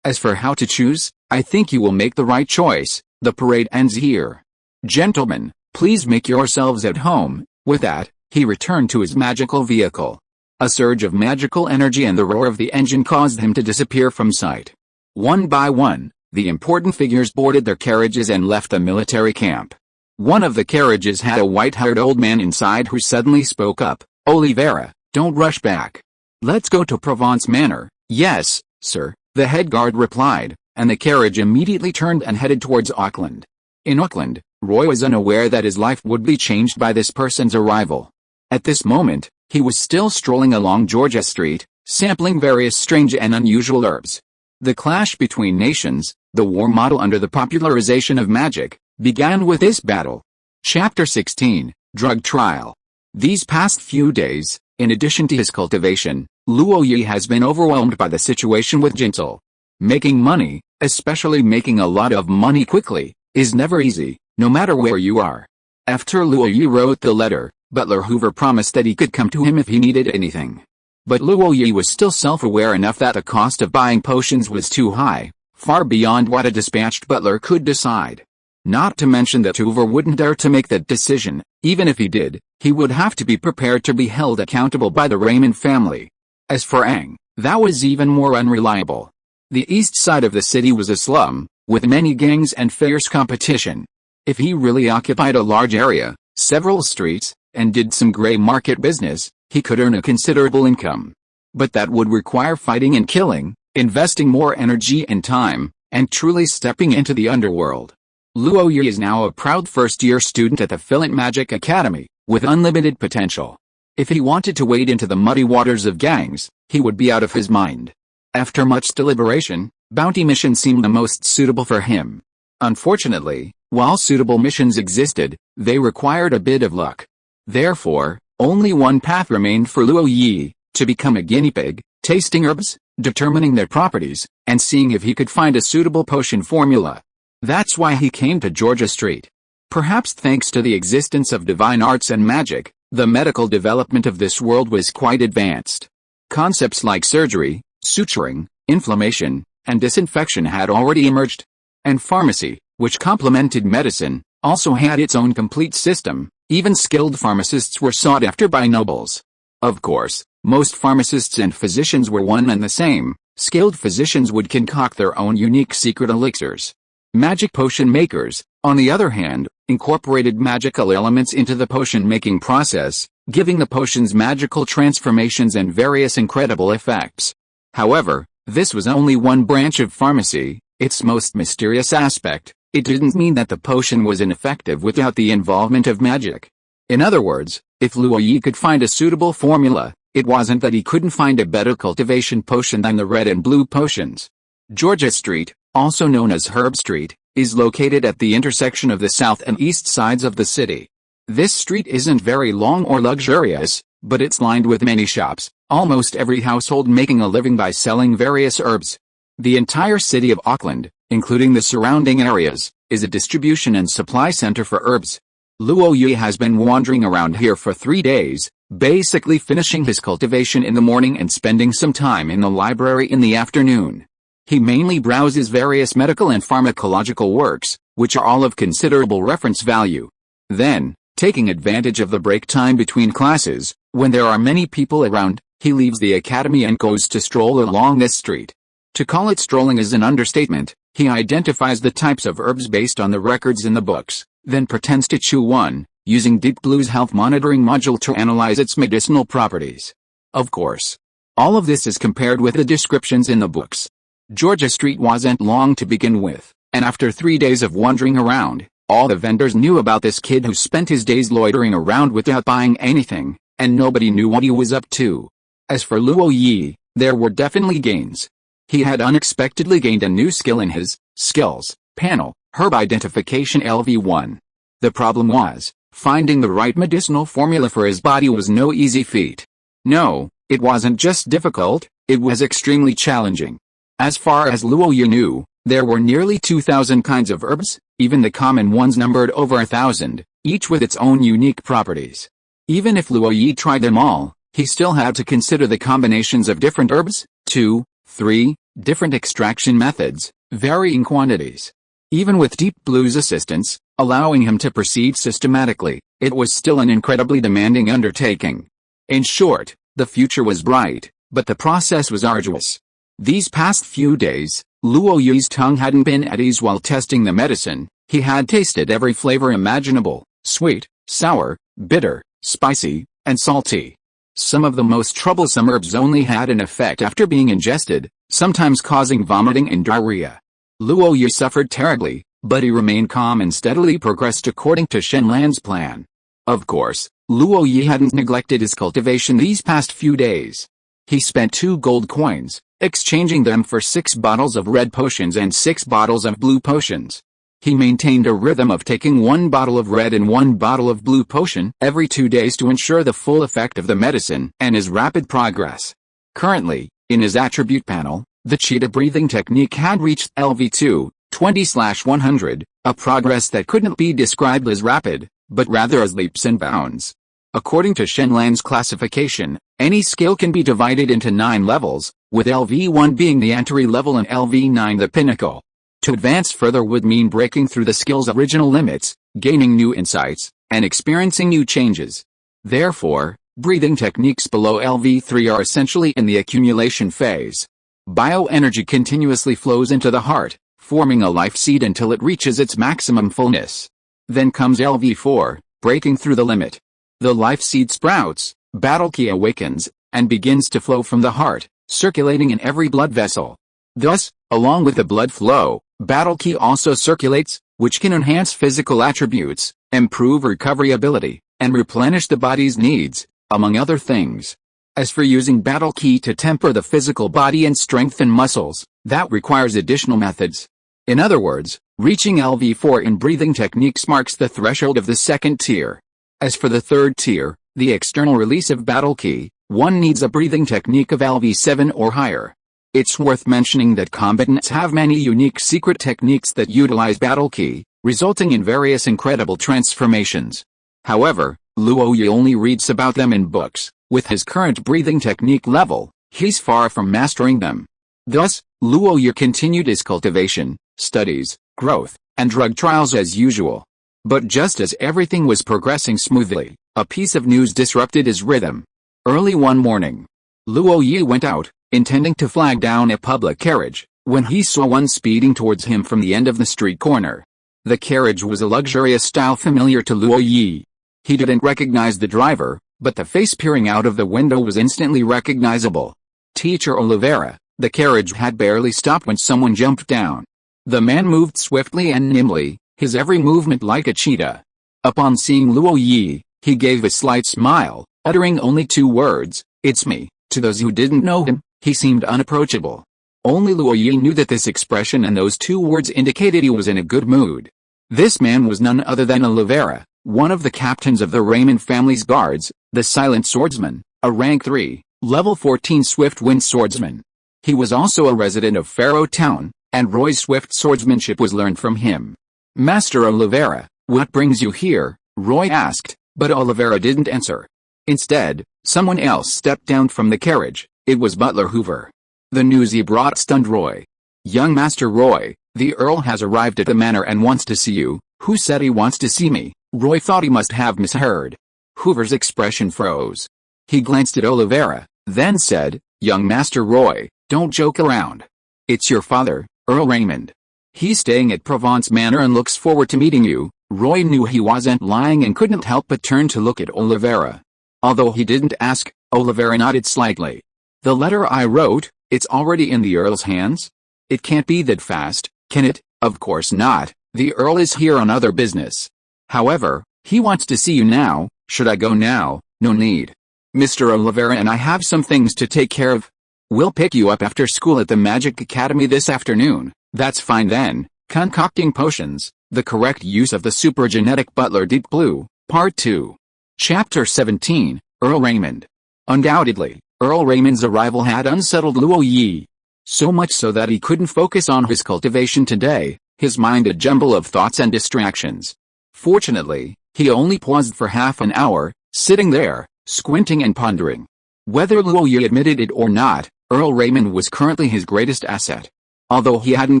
As for how to choose, I think you will make the right choice. The parade ends here. Gentlemen, please make yourselves at home." With that, he returned to his magical vehicle. A surge of magical energy and the roar of the engine caused him to disappear from sight. One by one, the important figures boarded their carriages and left the military camp. One of the carriages had a white-haired old man inside who suddenly spoke up. "Oliveira, don't rush back. Let's go to Provence Manor." "Yes, sir," the head guard replied, and the carriage immediately turned and headed towards Auckland. In Auckland, Roy was unaware that his life would be changed by this person's arrival. At this moment, he was still strolling along Georgia Street, sampling various strange and unusual herbs. The clash between nations, the war model under the popularization of magic, began with this battle. Chapter 16, Drug Trial. These past few days, in addition to his cultivation, Luo Yi has been overwhelmed by the situation with Jintel. Making money, especially making a lot of money quickly, is never easy, no matter where you are. After Luo Yi wrote the letter, Butler Hoover promised that he could come to him if he needed anything. But Luo Yi was still self-aware enough that the cost of buying potions was too high, far beyond what a dispatched butler could decide. Not to mention that Hoover wouldn't dare to make that decision. Even if he did, he would have to be prepared to be held accountable by the Raymond family. As for Aang, that was even more unreliable. The east side of the city was a slum, with many gangs and fierce competition. If he really occupied a large area, several streets, and did some gray market business, he could earn a considerable income. But that would require fighting and killing, investing more energy and time, and truly stepping into the underworld. Luo Yi is now a proud first-year student at the Filament Magic Academy, with unlimited potential. If he wanted to wade into the muddy waters of gangs, he would be out of his mind. After much deliberation, bounty missions seemed the most suitable for him. Unfortunately, while suitable missions existed, they required a bit of luck. Therefore, only one path remained for Luo Yi, to become a guinea pig, tasting herbs, determining their properties, and seeing if he could find a suitable potion formula. That's why he came to Georgia Street. Perhaps thanks to the existence of divine arts and magic, the medical development of this world was quite advanced. Concepts like surgery, suturing, inflammation, and disinfection had already emerged. And pharmacy, which complemented medicine, also had its own complete system. Even skilled pharmacists were sought after by nobles. Of course, most pharmacists and physicians were one and the same. Skilled physicians would concoct their own unique secret elixirs. Magic potion makers, on the other hand, incorporated magical elements into the potion-making process, giving the potions magical transformations and various incredible effects. However, this was only one branch of pharmacy, its most mysterious aspect. It didn't mean that the potion was ineffective without the involvement of magic. In other words, if Luo Yi could find a suitable formula, it wasn't that he couldn't find a better cultivation potion than the red and blue potions. Georgia Street, also known as Herb Street, is located at the intersection of the south and east sides of the city. This street isn't very long or luxurious, but it's lined with many shops, almost every household making a living by selling various herbs. The entire city of Auckland, including the surrounding areas, is a distribution and supply center for herbs. Luo Yi has been wandering around here for 3 days, basically finishing his cultivation in the morning and spending some time in the library in the afternoon. He mainly browses various medical and pharmacological works, which are all of considerable reference value. Then, taking advantage of the break time between classes, when there are many people around, he leaves the academy and goes to stroll along this street. To call it strolling is an understatement. He identifies the types of herbs based on the records in the books, then pretends to chew one, using Deep Blue's health monitoring module to analyze its medicinal properties. Of course, all of this is compared with the descriptions in the books. Georgia Street wasn't long to begin with, and after 3 days of wandering around, all the vendors knew about this kid who spent his days loitering around without buying anything, and nobody knew what he was up to. As for Luo Yi, there were definitely gains. He had unexpectedly gained a new skill in his skills panel, herb identification LV1. The problem was, finding the right medicinal formula for his body was no easy feat. No, it wasn't just difficult, it was extremely challenging. As far as Luo Yi knew, there were nearly 2,000 kinds of herbs, even the common ones numbered over 1,000, each with its own unique properties. Even if Luo Yi tried them all, he still had to consider the combinations of different herbs, 2, 3, different extraction methods, varying quantities. Even with Deep Blue's assistance, allowing him to proceed systematically, it was still an incredibly demanding undertaking. In short, the future was bright, but the process was arduous. These past few days, Luo Yi's tongue hadn't been at ease while testing the medicine. He had tasted every flavor imaginable: sweet, sour, bitter, spicy, and salty. Some of the most troublesome herbs only had an effect after being ingested, sometimes causing vomiting and diarrhea. Luo Yi suffered terribly, but he remained calm and steadily progressed according to Shenlan's plan. Of course, Luo Yi hadn't neglected his cultivation these past few days. He spent 2 gold coins, exchanging them for 6 bottles of red potions and 6 bottles of blue potions. He maintained a rhythm of taking 1 bottle of red and 1 bottle of blue potion every 2 days to ensure the full effect of the medicine and his rapid progress. Currently, in his attribute panel, the cheetah breathing technique had reached LV2, 20/100, a progress that couldn't be described as rapid, but rather as leaps and bounds. According to Shenlan's classification, any skill can be divided into 9 levels, with LV1 being the entry level and LV9 the pinnacle. To advance further would mean breaking through the skill's original limits, gaining new insights, and experiencing new changes. Therefore, breathing techniques below LV3 are essentially in the accumulation phase. Bioenergy continuously flows into the heart, forming a life seed until it reaches its maximum fullness. Then comes LV4, breaking through the limit. The life seed sprouts, battle ki awakens, and begins to flow from the heart, circulating in every blood vessel. Thus, along with the blood flow, battle ki also circulates, which can enhance physical attributes, improve recovery ability, and replenish the body's needs, among other things. As for using battle ki to temper the physical body and strengthen muscles, that requires additional methods. In other words, reaching LV4 in breathing techniques marks the threshold of the second tier. As for the third tier, the external release of battle ki, one needs a breathing technique of LV7 or higher. It's worth mentioning that combatants have many unique secret techniques that utilize battle ki, resulting in various incredible transformations. However, Luo Yi only reads about them in books. With his current breathing technique level, he's far from mastering them. Thus, Luo Yi continued his cultivation, studies, growth, and drug trials as usual. But just as everything was progressing smoothly, a piece of news disrupted his rhythm. Early one morning, Luo Yi went out, intending to flag down a public carriage, when he saw one speeding towards him from the end of the street corner. The carriage was a luxurious style familiar to Luo Yi. He didn't recognize the driver, but the face peering out of the window was instantly recognizable. Teacher Oliveira. The carriage had barely stopped when someone jumped down. The man moved swiftly and nimbly, his every movement like a cheetah. Upon seeing Luo Yi, he gave a slight smile, uttering only 2 words, "It's me." To those who didn't know him, he seemed unapproachable. Only Luo Yi knew that this expression and those 2 words indicated he was in a good mood. This man was none other than Oliveira, one of the captains of the Raymond family's guards, the Silent Swordsman, a rank 3, level 14 swift-wind swordsman. He was also a resident of Faro Town, and Roy's swift swordsmanship was learned from him. "Master Oliveira, what brings you here?" Roy asked, but Oliveira didn't answer. Instead, someone else stepped down from the carriage. It was Butler Hoover. The news he brought stunned Roy. "Young Master Roy, the Earl has arrived at the manor and wants to see you." "Who said he wants to see me?" Roy thought he must have misheard. Hoover's expression froze. He glanced at Oliveira, then said, "Young Master Roy, don't joke around. It's your father, Earl Raymond. He's staying at Provence Manor and looks forward to meeting you." Roy knew he wasn't lying and couldn't help but turn to look at Oliveira. Although he didn't ask, Oliveira nodded slightly. "The letter I wrote, it's already in the Earl's hands? It can't be that fast, can it?" "Of course not, the Earl is here on other business. However, he wants to see you now." "Should I go now?" "No need. Mr. Oliveira and I have some things to take care of. We'll pick you up after school at the Magic Academy this afternoon." "That's fine then." Concocting potions, the correct use of the supergenetic butler Deep Blue, Part 2. Chapter 17, Earl Raymond. Undoubtedly, Earl Raymond's arrival had unsettled Luo Yi. So much so that he couldn't focus on his cultivation today, his mind a jumble of thoughts and distractions. Fortunately, he only paused for half an hour, sitting there, squinting and pondering. Whether Luo Yi admitted it or not, Earl Raymond was currently his greatest asset. Although he hadn't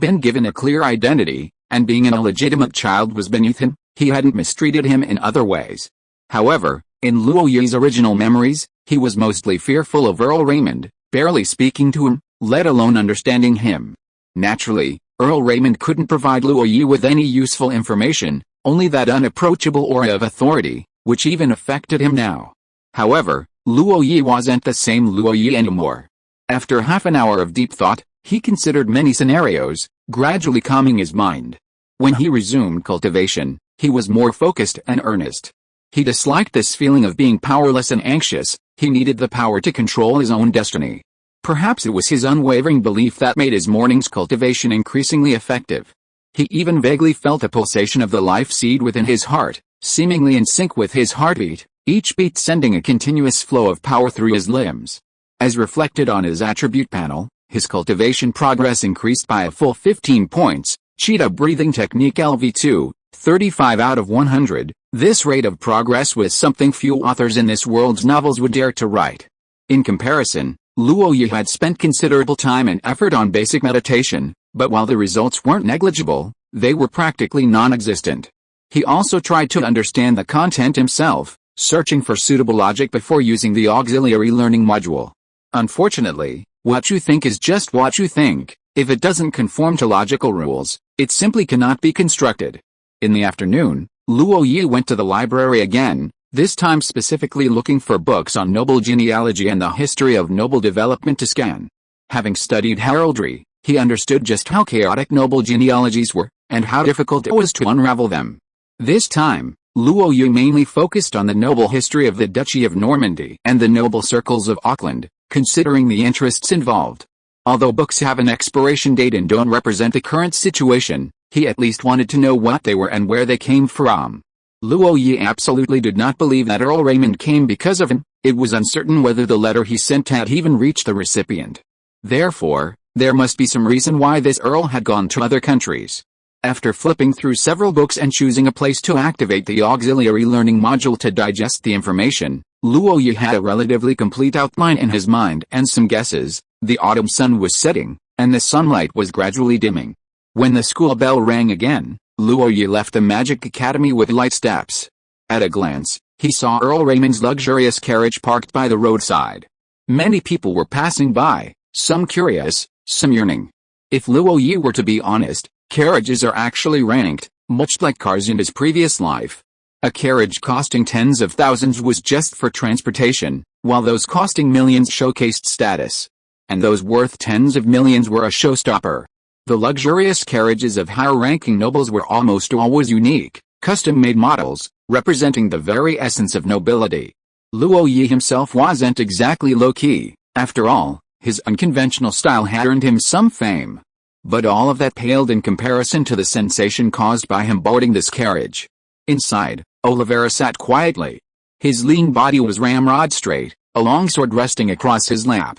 been given a clear identity, and being an illegitimate child was beneath him, he hadn't mistreated him in other ways. However, in Luo Yi's original memories, he was mostly fearful of Earl Raymond, barely speaking to him, let alone understanding him. Naturally, Earl Raymond couldn't provide Luo Yi with any useful information, only that unapproachable aura of authority, which even affected him now. However, Luo Yi wasn't the same Luo Yi anymore. After half an hour of deep thought, he considered many scenarios, gradually calming his mind. When he resumed cultivation, he was more focused and earnest. He disliked this feeling of being powerless and anxious. He needed the power to control his own destiny. Perhaps it was his unwavering belief that made his morning's cultivation increasingly effective. He even vaguely felt a pulsation of the life seed within his heart, seemingly in sync with his heartbeat, each beat sending a continuous flow of power through his limbs. As reflected on his attribute panel, his cultivation progress increased by a full 15 points. Cheetah breathing technique LV2, 35 out of 100. This rate of progress was something few authors in this world's novels would dare to write. In comparison, Luo Yi had spent considerable time and effort on basic meditation, but while the results weren't negligible, they were practically non-existent. He also tried to understand the content himself, searching for suitable logic before using the auxiliary learning module. Unfortunately, what you think is just what you think. If it doesn't conform to logical rules, it simply cannot be constructed. In the afternoon, Luo Yi went to the library again, this time specifically looking for books on noble genealogy and the history of noble development to scan. Having studied heraldry, he understood just how chaotic noble genealogies were, and how difficult it was to unravel them. This time, Luo Yi mainly focused on the noble history of the Duchy of Normandy and the noble circles of Auckland, considering the interests involved. Although books have an expiration date and don't represent the current situation, he at least wanted to know what they were and where they came from. Luo Yi absolutely did not believe that Earl Raymond came because of him. It was uncertain whether the letter he sent had even reached the recipient. Therefore, there must be some reason why this Earl had gone to other countries. After flipping through several books and choosing a place to activate the auxiliary learning module to digest the information, Luo Yi had a relatively complete outline in his mind and some guesses. The autumn sun was setting, and the sunlight was gradually dimming. When the school bell rang again, Luo Yi left the magic academy with light steps. At a glance, he saw Earl Raymond's luxurious carriage parked by the roadside. Many people were passing by, some curious, some yearning. If Luo Yi were to be honest, carriages are actually ranked, much like cars in his previous life. A carriage costing tens of thousands was just for transportation, while those costing millions showcased status. And those worth tens of millions were a showstopper. The luxurious carriages of higher-ranking nobles were almost always unique, custom-made models, representing the very essence of nobility. Luo Yi himself wasn't exactly low-key. After all, his unconventional style had earned him some fame. But all of that paled in comparison to the sensation caused by him boarding this carriage. Inside, Olivera sat quietly. His lean body was ramrod straight, a long sword resting across his lap.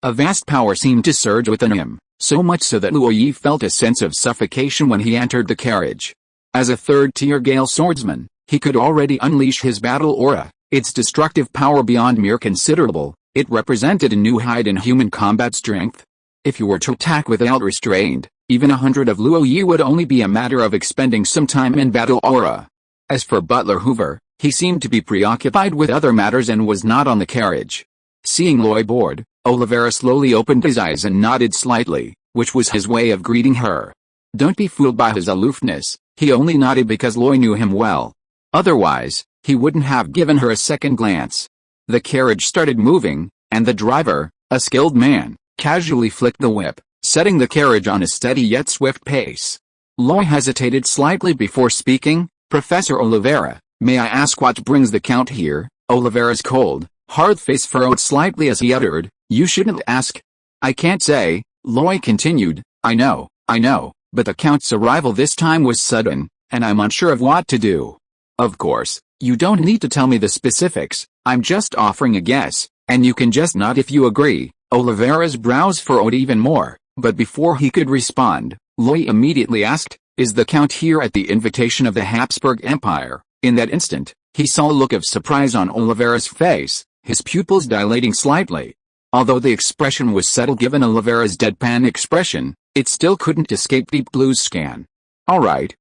A vast power seemed to surge within him, so much so that Luo Yi felt a sense of suffocation when he entered the carriage. As a third-tier Gale swordsman, he could already unleash his battle aura, its destructive power beyond mere considerable. It represented a new height in human combat strength. If you were to attack without restraint, even 100 of Luo Yi would only be a matter of expending some time in battle aura. As for Butler Hoover, he seemed to be preoccupied with other matters and was not on the carriage. Seeing Loy board, Olivera slowly opened his eyes and nodded slightly, which was his way of greeting her. Don't be fooled by his aloofness, he only nodded because Loy knew him well. Otherwise, he wouldn't have given her a second glance. The carriage started moving, and the driver, a skilled man, casually flicked the whip, setting the carriage on a steady yet swift pace. Loy hesitated slightly before speaking. Professor Olivera, may I ask what brings the Count here? Olivera's cold, hard face furrowed slightly as he uttered, you shouldn't ask. I can't say, Loy continued, I know, but the Count's arrival this time was sudden, and I'm unsure of what to do. Of course, you don't need to tell me the specifics, I'm just offering a guess, and you can just nod if you agree. Olivera's brows furrowed even more, but before he could respond, Loy immediately asked, is the Count here at the invitation of the Habsburg Empire? In that instant, he saw a look of surprise on Olivera's face, his pupils dilating slightly. Although the expression was subtle given Olivera's deadpan expression, it still couldn't escape Deep Blue's scan. Alright,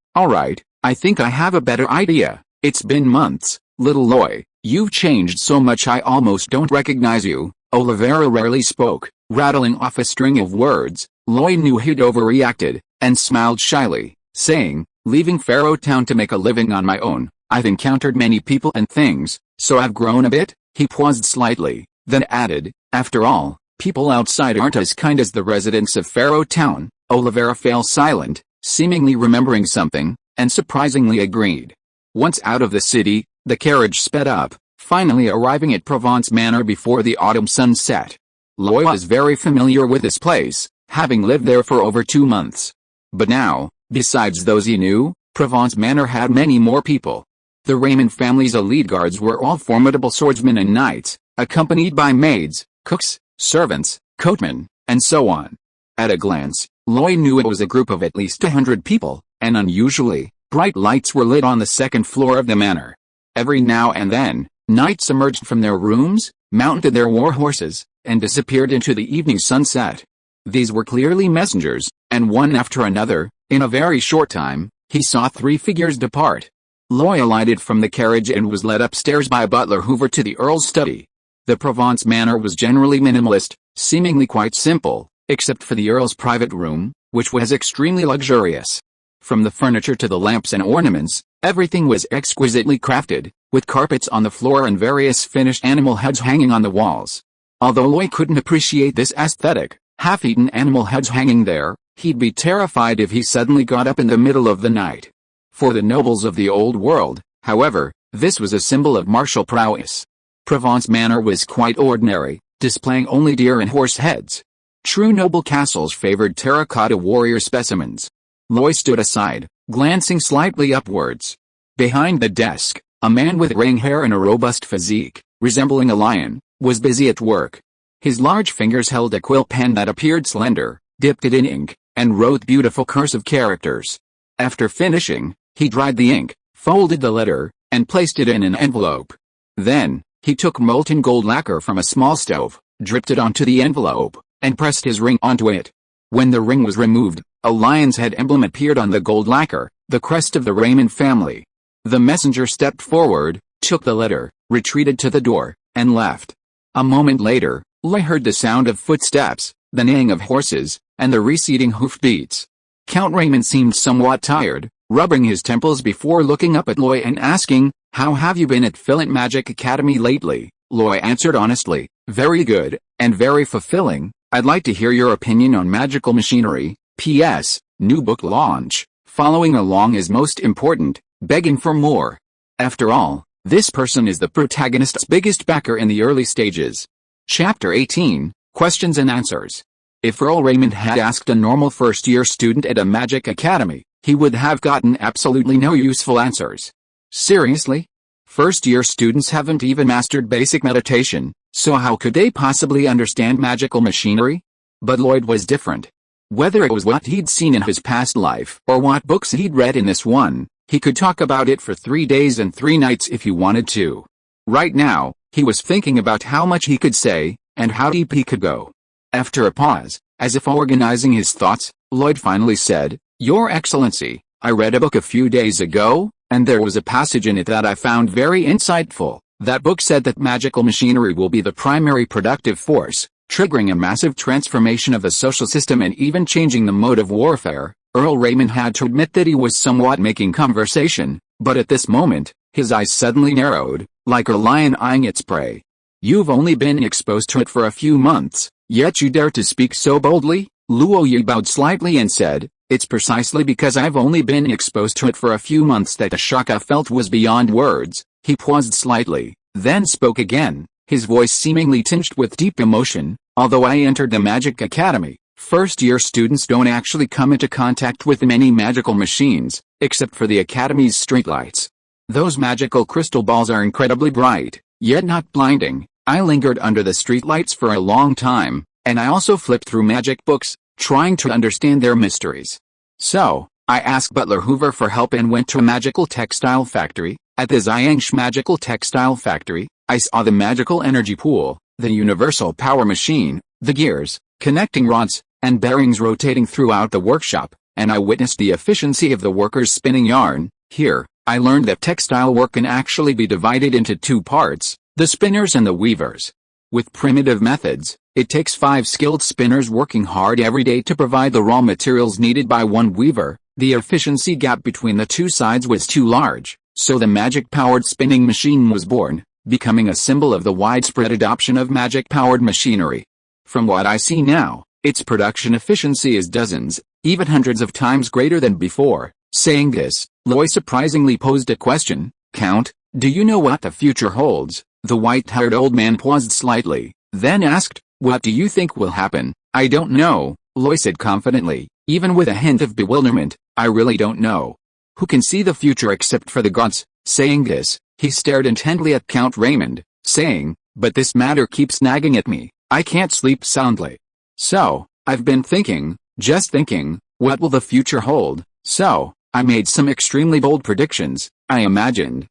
I think I have a better idea. It's been months, little Loy, you've changed so much I almost don't recognize you. Olivera rarely spoke, rattling off a string of words. Loy knew he'd overreacted, and smiled shyly, saying, leaving Pharaoh Town to make a living on my own, I've encountered many people and things, so I've grown a bit. He paused slightly, then added, after all, people outside aren't as kind as the residents of Pharaoh Town. Olivera fell silent, seemingly remembering something, and surprisingly agreed. Once out of the city, the carriage sped up, finally arriving at Provence Manor before the autumn sun set. Loy was very familiar with this place, having lived there for over 2 months. But now, besides those he knew, Provence Manor had many more people. The Raymond family's elite guards were all formidable swordsmen and knights, accompanied by maids, cooks, servants, coachmen, and so on. At a glance, Loy knew it was a group of at least 100 people, and unusually, bright lights were lit on the second floor of the manor. Every now and then, knights emerged from their rooms, mounted their war horses, and disappeared into the evening sunset. These were clearly messengers, and one after another, in a very short time, he saw 3 figures depart. Loy alighted from the carriage and was led upstairs by Butler Hoover to the Earl's study. The Provence Manor was generally minimalist, seemingly quite simple, except for the Earl's private room, which was extremely luxurious. From the furniture to the lamps and ornaments, everything was exquisitely crafted, with carpets on the floor and various finished animal heads hanging on the walls. Although Loy couldn't appreciate this aesthetic, half-eaten animal heads hanging there, he'd be terrified if he suddenly got up in the middle of the night. For the nobles of the old world, however, this was a symbol of martial prowess. Provence Manor was quite ordinary, displaying only deer and horse heads. True noble castles favored terracotta warrior specimens. Loy stood aside, glancing slightly upwards. Behind the desk, a man with graying hair and a robust physique, resembling a lion, was busy at work. His large fingers held a quill pen that appeared slender, dipped it in ink, and wrote beautiful cursive characters. After finishing, he dried the ink, folded the letter, and placed it in an envelope. Then, he took molten gold lacquer from a small stove, dripped it onto the envelope, and pressed his ring onto it. When the ring was removed, a lion's head emblem appeared on the gold lacquer, the crest of the Raymond family. The messenger stepped forward, took the letter, retreated to the door, and left. A moment later, Loy heard the sound of footsteps, the neighing of horses, and the receding hoofbeats. Count Raymond seemed somewhat tired, rubbing his temples before looking up at Loy and asking, "How have you been at Philint Magic Academy lately?" Loy answered honestly, "Very good, and very fulfilling. I'd like to hear your opinion on magical machinery. P.S. New book launch. Following along is most important, begging for more." After all, this person is the protagonist's biggest backer in the early stages. Chapter 18, Questions and Answers. If Earl Raymond had asked a normal first-year student at a magic academy, he would have gotten absolutely no useful answers. Seriously? First-year students haven't even mastered basic meditation, so how could they possibly understand magical machinery? But Lloyd was different. Whether it was what he'd seen in his past life or what books he'd read in this one, he could talk about it for 3 days and 3 nights if he wanted to. Right now, he was thinking about how much he could say, and how deep he could go. After a pause, as if organizing his thoughts, Lloyd finally said, "Your Excellency, I read a book a few days ago, and there was a passage in it that I found very insightful. That book said that magical machinery will be the primary productive force, triggering a massive transformation of the social system and even changing the mode of warfare." Earl Raymond had to admit that he was somewhat making conversation, but at this moment, his eyes suddenly narrowed, like a lion eyeing its prey. "You've only been exposed to it for a few months, yet you dare to speak so boldly?" Luo Yi bowed slightly and said, "It's precisely because I've only been exposed to it for a few months that the shock I felt was beyond words." He paused slightly, then spoke again, his voice seemingly tinged with deep emotion. "Although I entered the Magic Academy, first-year students don't actually come into contact with many magical machines, except for the Academy's streetlights. Those magical crystal balls are incredibly bright, yet not blinding. I lingered under the streetlights for a long time, and I also flipped through magic books, trying to understand their mysteries. So, I asked Butler Hoover for help and went to a magical textile factory. At the Xiangsh Magical Textile Factory, I saw the magical energy pool, the universal power machine, the gears, connecting rods, and bearings rotating throughout the workshop, and I witnessed the efficiency of the workers spinning yarn. Here, I learned that textile work can actually be divided into 2 parts, the spinners and the weavers. With primitive methods, it takes 5 skilled spinners working hard every day to provide the raw materials needed by 1 weaver. The efficiency gap between the 2 sides was too large, so the magic-powered spinning machine was born, becoming a symbol of the widespread adoption of magic-powered machinery. From what I see now, its production efficiency is dozens, even hundreds of times greater than before." Saying this, Loy surprisingly posed a question, "Count, do you know what the future holds?" The white-haired old man paused slightly, then asked, "What do you think will happen?" "I don't know," Loy said confidently, even with a hint of bewilderment. "I really don't know. Who can see the future except for the gods?" Saying this, he stared intently at Count Raymond, saying, "But this matter keeps nagging at me. I can't sleep soundly. So, I've been thinking, just thinking, what will the future hold? So, I made some extremely bold predictions. I imagined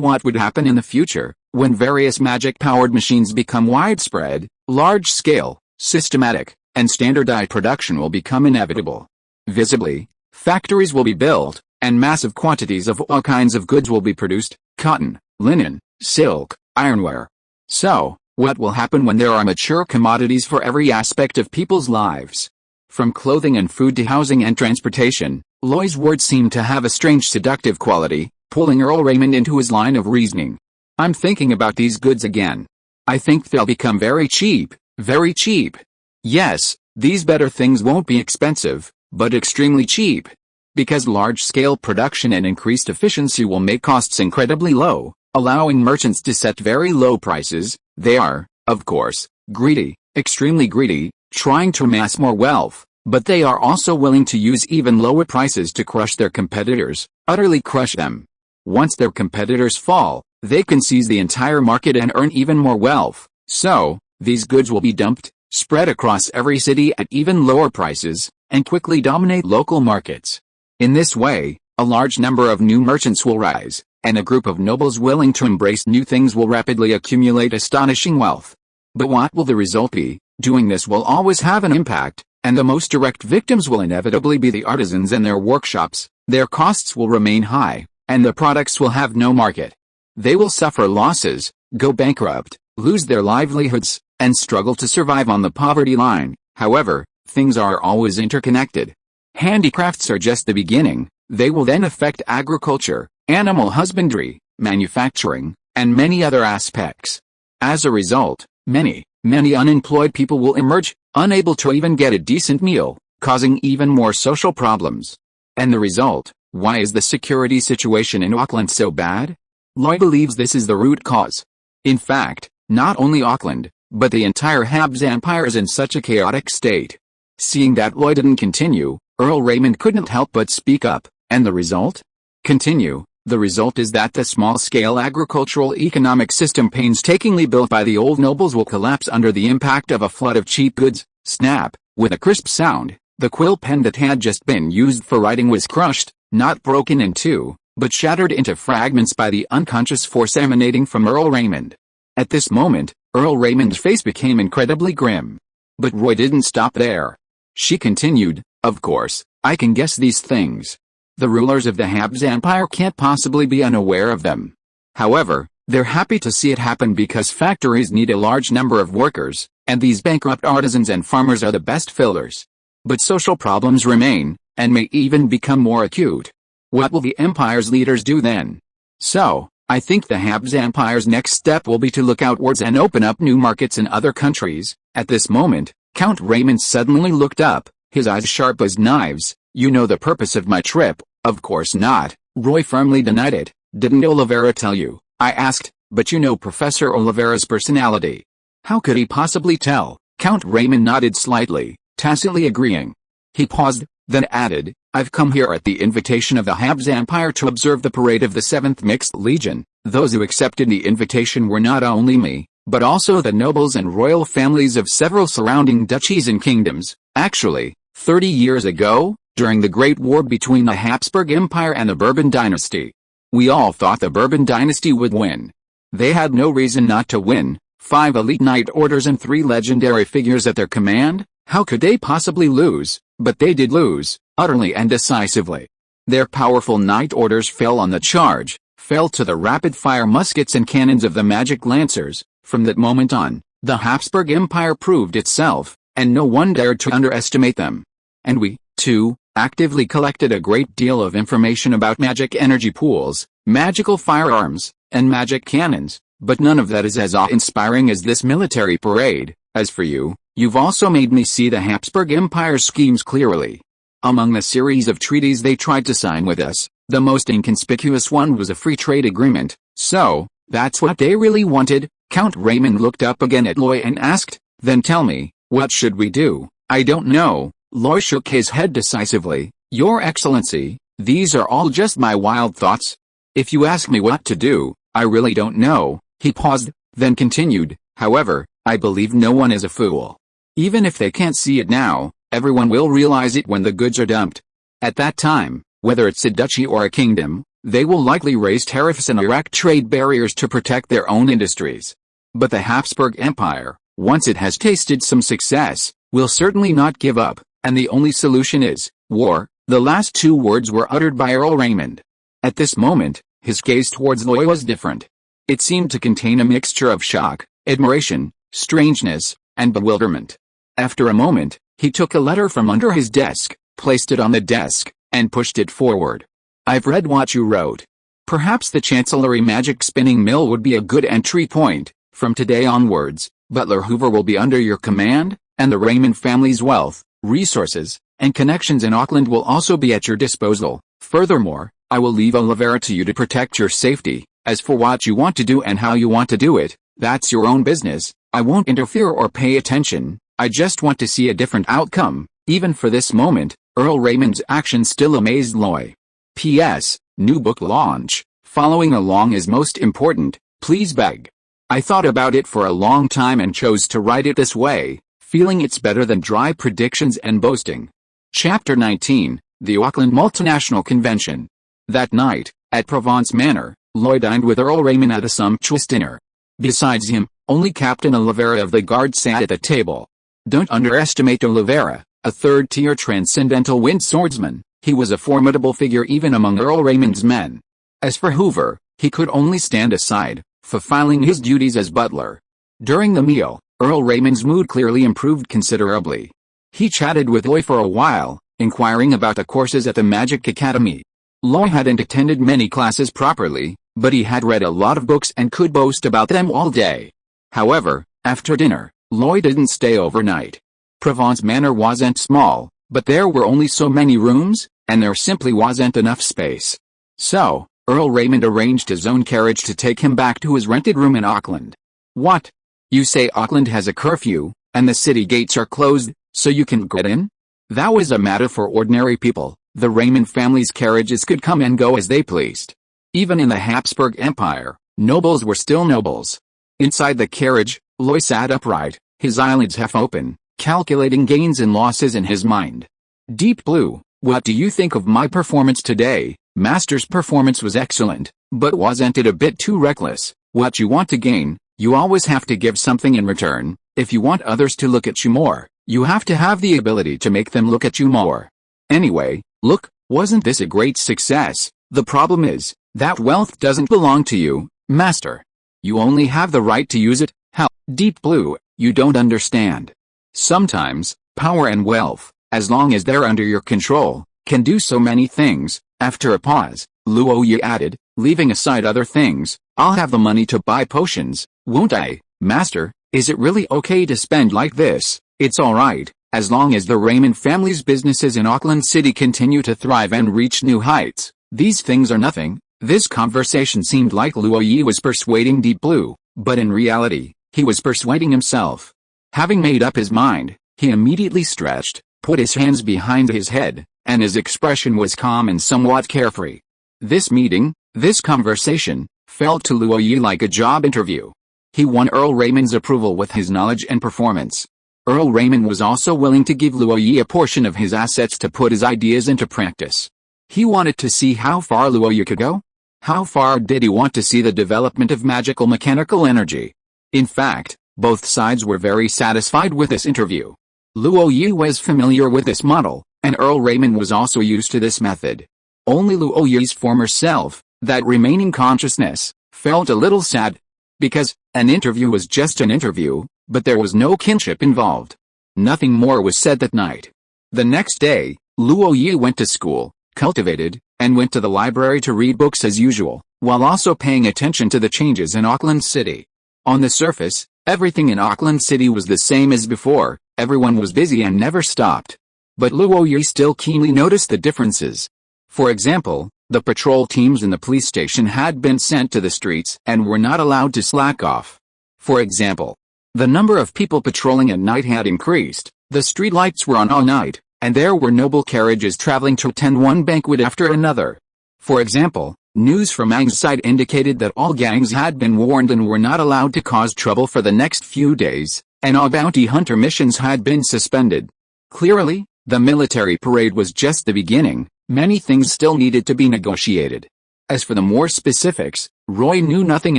what would happen in the future, when various magic-powered machines become widespread, large-scale, systematic, and standardized production will become inevitable. Visibly, factories will be built, and massive quantities of all kinds of goods will be produced: cotton, linen, silk, ironware. So, What will happen when there are mature commodities for every aspect of people's lives? From clothing and food to housing and transportation, Loy's words seemed to have a strange seductive quality, pulling Earl Raymond into his line of reasoning. I'm thinking about these goods again. I think they'll become very cheap, very cheap. Yes, these better things won't be expensive, but extremely cheap. Because large-scale production and increased efficiency will make costs incredibly low, allowing merchants to set very low prices. They are, of course, greedy, extremely greedy, trying to amass more wealth, but they are also willing to use even lower prices to crush their competitors, utterly crush them. Once their competitors fall, they can seize the entire market and earn even more wealth. So, these goods will be dumped, spread across every city at even lower prices, and quickly dominate local markets. In this way, a large number of new merchants will rise, and a group of nobles willing to embrace new things will rapidly accumulate astonishing wealth. But what will the result be? Doing this will always have an impact, and the most direct victims will inevitably be the artisans and their workshops. Their costs will remain high, and the products will have no market. They will suffer losses, go bankrupt, lose their livelihoods, and struggle to survive on the poverty line. However, things are always interconnected. Handicrafts are just the beginning. They will then affect agriculture, animal husbandry, manufacturing, and many other aspects. As a result, many unemployed people will emerge, unable to even get a decent meal, causing even more social problems. And the result, why is the security situation in Auckland so bad? Loy believes this is the root cause. In fact, not only Auckland, but the entire Habs Empire is in such a chaotic state. Seeing that Loy didn't continue, Earl Raymond couldn't help but speak up. And the result? Continue. The result is that the small-scale agricultural economic system painstakingly built by the old nobles will collapse under the impact of a flood of cheap goods. Snap! With a crisp sound, the quill pen that had just been used for writing was crushed, not broken in two, but shattered into fragments by the unconscious force emanating from Earl Raymond. At this moment, Earl Raymond's face became incredibly grim. But Roy didn't stop there. She continued, "Of course, I can guess these things. The rulers of the Habs Empire can't possibly be unaware of them. However, they're happy to see it happen because factories need a large number of workers, and these bankrupt artisans and farmers are the best fillers. But social problems remain, and may even become more acute. What will the Empire's leaders do then? So, I think the Habs Empire's next step will be to look outwards and open up new markets in other countries." At this moment, Count Raymond suddenly looked up, his eyes sharp as knives. "You know the purpose of my trip?" "Of course not," Roy firmly denied it. "Didn't Oliveira tell you?" I asked. "But you know Professor Oliveira's personality." "How could he possibly tell?" Count Raymond nodded slightly, tacitly agreeing. He paused, then added, "I've come here at the invitation of the Habs Empire to observe the parade of the 7th Mixed Legion." Those who accepted the invitation were not only me, but also the nobles and royal families of several surrounding duchies and kingdoms. Actually, 30 years ago, during the Great War between the Habsburg Empire and the Bourbon dynasty, we all thought the Bourbon dynasty would win. They had no reason not to win. 5 elite knight orders and 3 legendary figures at their command. How could they possibly lose? But they did lose, utterly and decisively. Their powerful knight orders fell on the charge, fell to the rapid-fire muskets and cannons of the magic lancers. From that moment on, the Habsburg Empire proved itself, and no one dared to underestimate them. And we, too, actively collected a great deal of information about magic energy pools, magical firearms, and magic cannons, but none of that is as awe-inspiring as this military parade. As for you, you've also made me see the Habsburg Empire's schemes clearly. Among the series of treaties they tried to sign with us, the most inconspicuous one was a free trade agreement. So, that's what they really wanted? Count Raymond looked up again at Loy and asked, "Then tell me, what should we do?" "I don't know." Loy shook his head decisively. "Your Excellency, these are all just my wild thoughts. If you ask me what to do, I really don't know." He paused, then continued, "However, I believe no one is a fool. Even if they can't see it now, everyone will realize it when the goods are dumped. At that time, whether it's a duchy or a kingdom, they will likely raise tariffs and erect trade barriers to protect their own industries. But the Habsburg Empire, once it has tasted some success, will certainly not give up, and the only solution is war." The last 2 words were uttered by Earl Raymond. At this moment, his gaze towards Loy was different. It seemed to contain a mixture of shock, admiration, strangeness, and bewilderment. After a moment, he took a letter from under his desk, placed it on the desk, and pushed it forward. "I've read what you wrote. Perhaps the Chancellery Magic Spinning Mill would be a good entry point. From today onwards, Butler Hoover will be under your command, and the Raymond family's wealth, resources, and connections in Auckland will also be at your disposal. Furthermore, I will leave Olivera to you to protect your safety. As for what you want to do and how you want to do it, that's your own business. I won't interfere or pay attention. I just want to see a different outcome." Even for this moment, Earl Raymond's actions still amazed Loy. P.S. New book launch. Following along is most important, please beg. I thought about it for a long time and chose to write it this way, feeling it's better than dry predictions and boasting. Chapter 19, The Auckland Multinational Convention. That night, at Provence Manor, Loy dined with Earl Raymond at a sumptuous dinner. Besides him, only Captain Olivera of the Guard sat at the table. Don't underestimate Olivera, a third-tier transcendental wind swordsman. He was a formidable figure even among Earl Raymond's men. As for Hoover, he could only stand aside, fulfilling his duties as butler. During the meal, Earl Raymond's mood clearly improved considerably. He chatted with Loy for a while, inquiring about the courses at the Magic Academy. Loy hadn't attended many classes properly, but he had read a lot of books and could boast about them all day. However, after dinner, Loy didn't stay overnight. Provence Manor wasn't small, but there were only so many rooms, and there simply wasn't enough space. So, Earl Raymond arranged his own carriage to take him back to his rented room in Auckland. "What? You say Auckland has a curfew, and the city gates are closed, so you can get in?" That was a matter for ordinary people. The Raymond family's carriages could come and go as they pleased. Even in the Habsburg Empire, nobles were still nobles. Inside the carriage, Loy sat upright, his eyelids half open, calculating gains and losses in his mind. "Deep Blue, what do you think of my performance today?" "Master's performance was excellent, but wasn't it a bit too reckless? What you want to gain, you always have to give something in return. If you want others to look at you more, you have to have the ability to make them look at you more. Anyway, look, wasn't this a great success? The problem is, that wealth doesn't belong to you, Master. You only have the right to use it." "How, Deep Blue, you don't understand. Sometimes, power and wealth, as long as they're under your control, can do so many things." After a pause, Luoyi added, "Leaving aside other things, I'll have the money to buy potions, won't I, Master? Is it really okay to spend like this?" "It's alright, as long as the Raymond family's businesses in Auckland City continue to thrive and reach new heights. These things are nothing." This conversation seemed like Luoyi was persuading Deep Blue, but in reality, he was persuading himself. Having made up his mind, he immediately stretched, put his hands behind his head, and his expression was calm and somewhat carefree. This meeting, this conversation, felt to Luoyi like a job interview. He won Earl Raymond's approval with his knowledge and performance. Earl Raymond was also willing to give Luoyi a portion of his assets to put his ideas into practice. He wanted to see how far Luoyi could go. How far did he want to see the development of magical mechanical energy? In fact, both sides were very satisfied with this interview. Luoyi was familiar with this model, and Earl Raymond was also used to this method. Only Luoyi's former self, that remaining consciousness, felt a little sad. Because, an interview was just an interview, but there was no kinship involved. Nothing more was said that night. The next day, Luoyi went to school, cultivated, and went to the library to read books as usual, while also paying attention to the changes in Auckland City. On the surface, everything in Auckland City was the same as before, everyone was busy and never stopped. But Luoyi still keenly noticed the differences. For example, the patrol teams in the police station had been sent to the streets and were not allowed to slack off. For example, the number of people patrolling at night had increased, the street lights were on all night, and there were noble carriages traveling to attend one banquet after another. For example, news from Ang's side indicated that all gangs had been warned and were not allowed to cause trouble for the next few days, and all bounty hunter missions had been suspended. Clearly, the military parade was just the beginning, many things still needed to be negotiated. As for the more specifics, Roy knew nothing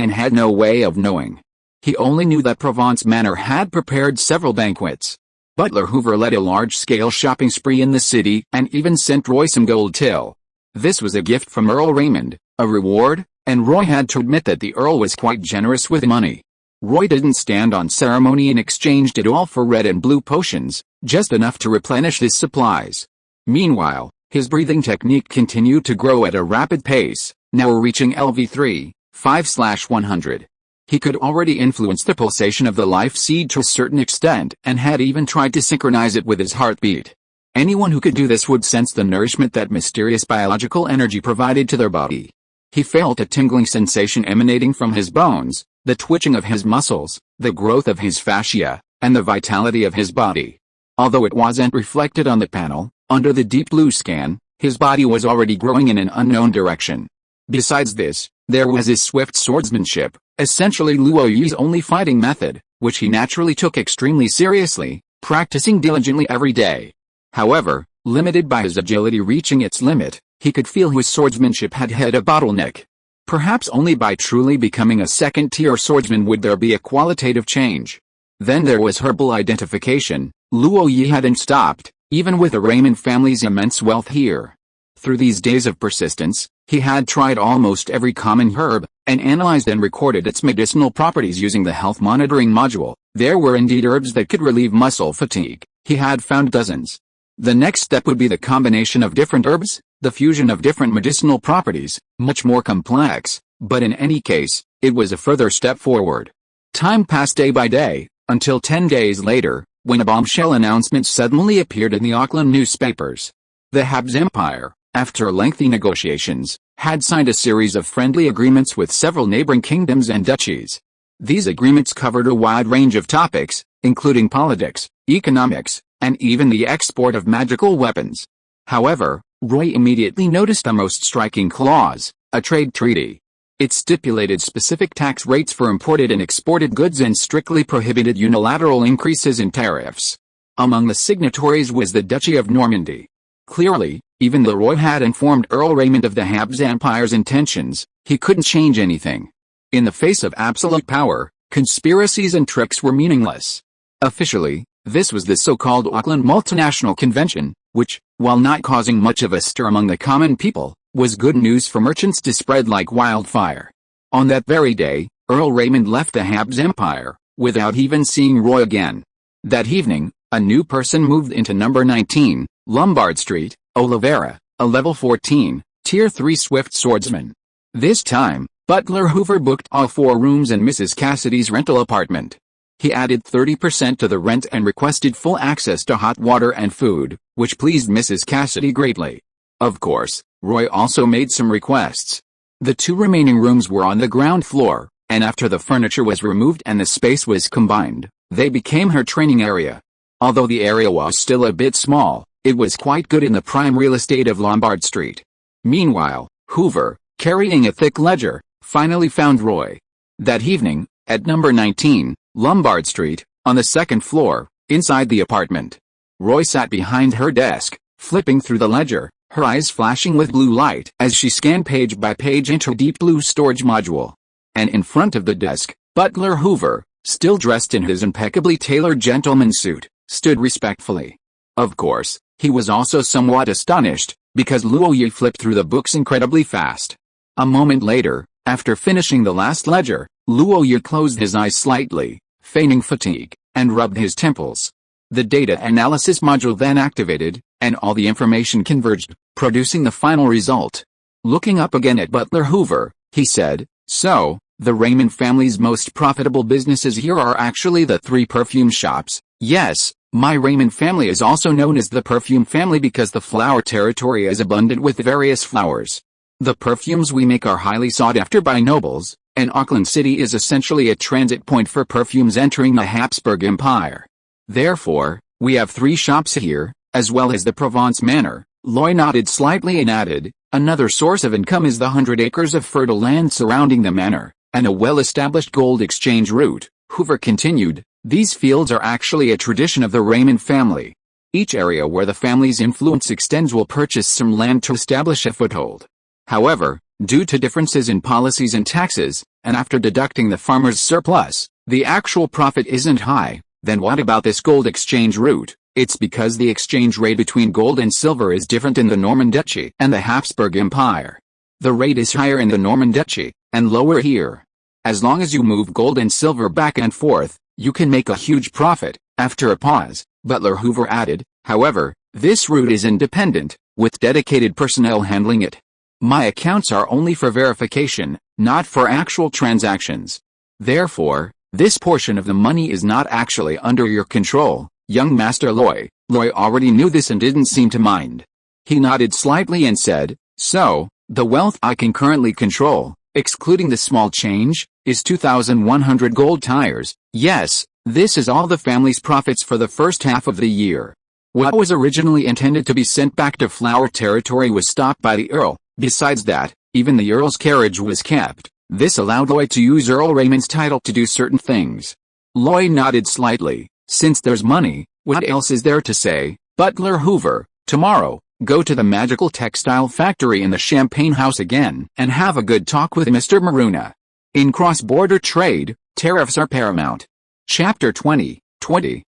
and had no way of knowing. He only knew that Provence Manor had prepared several banquets. Butler Hoover led a large-scale shopping spree in the city and even sent Roy some gold till. This was a gift from Earl Raymond, a reward, and Roy had to admit that the Earl was quite generous with money. Roy didn't stand on ceremony and exchanged it all for red and blue potions, just enough to replenish his supplies. Meanwhile, his breathing technique continued to grow at a rapid pace, now reaching LV3, 5/100. He could already influence the pulsation of the life seed to a certain extent and had even tried to synchronize it with his heartbeat. Anyone who could do this would sense the nourishment that mysterious biological energy provided to their body. He felt a tingling sensation emanating from his bones, the twitching of his muscles, the growth of his fascia, and the vitality of his body. Although it wasn't reflected on the panel, under the deep blue scan, his body was already growing in an unknown direction. Besides this, there was his swift swordsmanship, essentially Luo Yi's only fighting method, which he naturally took extremely seriously, practicing diligently every day. However, limited by his agility reaching its limit, he could feel his swordsmanship had hit a bottleneck. Perhaps only by truly becoming a second-tier swordsman would there be a qualitative change. Then there was herbal identification. Luo Yi hadn't stopped, even with the Raymond family's immense wealth here. Through these days of persistence, he had tried almost every common herb, and analyzed and recorded its medicinal properties using the health monitoring module. There were indeed herbs that could relieve muscle fatigue. He had found dozens. The next step would be the combination of different herbs, the fusion of different medicinal properties, much more complex, but in any case, it was a further step forward. Time passed day by day, until 10 days later, when a bombshell announcement suddenly appeared in the Auckland newspapers. The Habs Empire, after lengthy negotiations, had signed a series of friendly agreements with several neighboring kingdoms and duchies. These agreements covered a wide range of topics, including politics, economics, and even the export of magical weapons. However, Roy immediately noticed the most striking clause, a trade treaty. It stipulated specific tax rates for imported and exported goods and strictly prohibited unilateral increases in tariffs. Among the signatories was the Duchy of Normandy. Clearly, even though Roy had informed Earl Raymond of the Habs Empire's intentions, he couldn't change anything. In the face of absolute power, conspiracies and tricks were meaningless. Officially, this was the so-called Auckland Multinational Convention, which, while not causing much of a stir among the common people, was good news for merchants to spread like wildfire. On that very day, Earl Raymond left the Habs Empire, without even seeing Roy again. That evening, a new person moved into number 19, Lombard Street, Oliveira, a level 14, Tier 3 Swift Swordsman. This time, Butler Hoover booked all 4 rooms in Mrs. Cassidy's rental apartment. He added 30% to the rent and requested full access to hot water and food, which pleased Mrs. Cassidy greatly. Of course, Roy also made some requests. The 2 remaining rooms were on the ground floor, and after the furniture was removed and the space was combined, they became her training area. Although the area was still a bit small, it was quite good in the prime real estate of Lombard Street. Meanwhile, Hoover, carrying a thick ledger, finally found Roy. That evening, at number 19, Lombard Street, on the 2nd floor, inside the apartment. Roy sat behind her desk, flipping through the ledger, her eyes flashing with blue light as she scanned page by page into a deep blue storage module. And in front of the desk, Butler Hoover, still dressed in his impeccably tailored gentleman's suit, stood respectfully. Of course, he was also somewhat astonished, because Luo Yi flipped through the books incredibly fast. A moment later, after finishing the last ledger, Luo Yi closed his eyes slightly, feigning fatigue, and rubbed his temples. The data analysis module then activated, and all the information converged, producing the final result. Looking up again at Butler Hoover, he said, "So, the Raymond family's most profitable businesses here are actually the 3 perfume shops." "Yes, my Raymond family is also known as the perfume family because the flower territory is abundant with various flowers. The perfumes we make are highly sought after by nobles, and Auckland City is essentially a transit point for perfumes entering the Habsburg Empire. Therefore, we have 3 shops here, as well as the Provence Manor." Loy nodded slightly and added, "Another source of income is the 100 acres of fertile land surrounding the manor, and a well-established gold exchange route." Hoover continued, "These fields are actually a tradition of the Raymond family. Each area where the family's influence extends will purchase some land to establish a foothold. However, due to differences in policies and taxes, and after deducting the farmer's surplus, the actual profit isn't high." "Then what about this gold exchange route?" "It's because the exchange rate between gold and silver is different in the Norman Duchy and the Habsburg Empire. The rate is higher in the Norman Duchy, and lower here." As long as you move gold and silver back and forth, you can make a huge profit. After a pause, Butler Hoover added, however, this route is independent, with dedicated personnel handling it. My accounts are only for verification, not for actual transactions. Therefore, this portion of the money is not actually under your control, young Master Loy. Loy already knew this and didn't seem to mind. He nodded slightly and said, so, the wealth I can currently control, excluding the small change, is 2,100 gold tires. Yes, this is all the family's profits for the first half of the year. What was originally intended to be sent back to Flower territory was stopped by the Earl. Besides that, even the Earl's carriage was kept. This allowed Loy to use Earl Raymond's title to do certain things. Loy nodded slightly. Since there's money, what else is there to say? Butler Hoover, tomorrow, go to the magical textile factory in the Champagne House again and have a good talk with Mr. Maruna. In cross-border trade, tariffs are paramount. Chapter 20,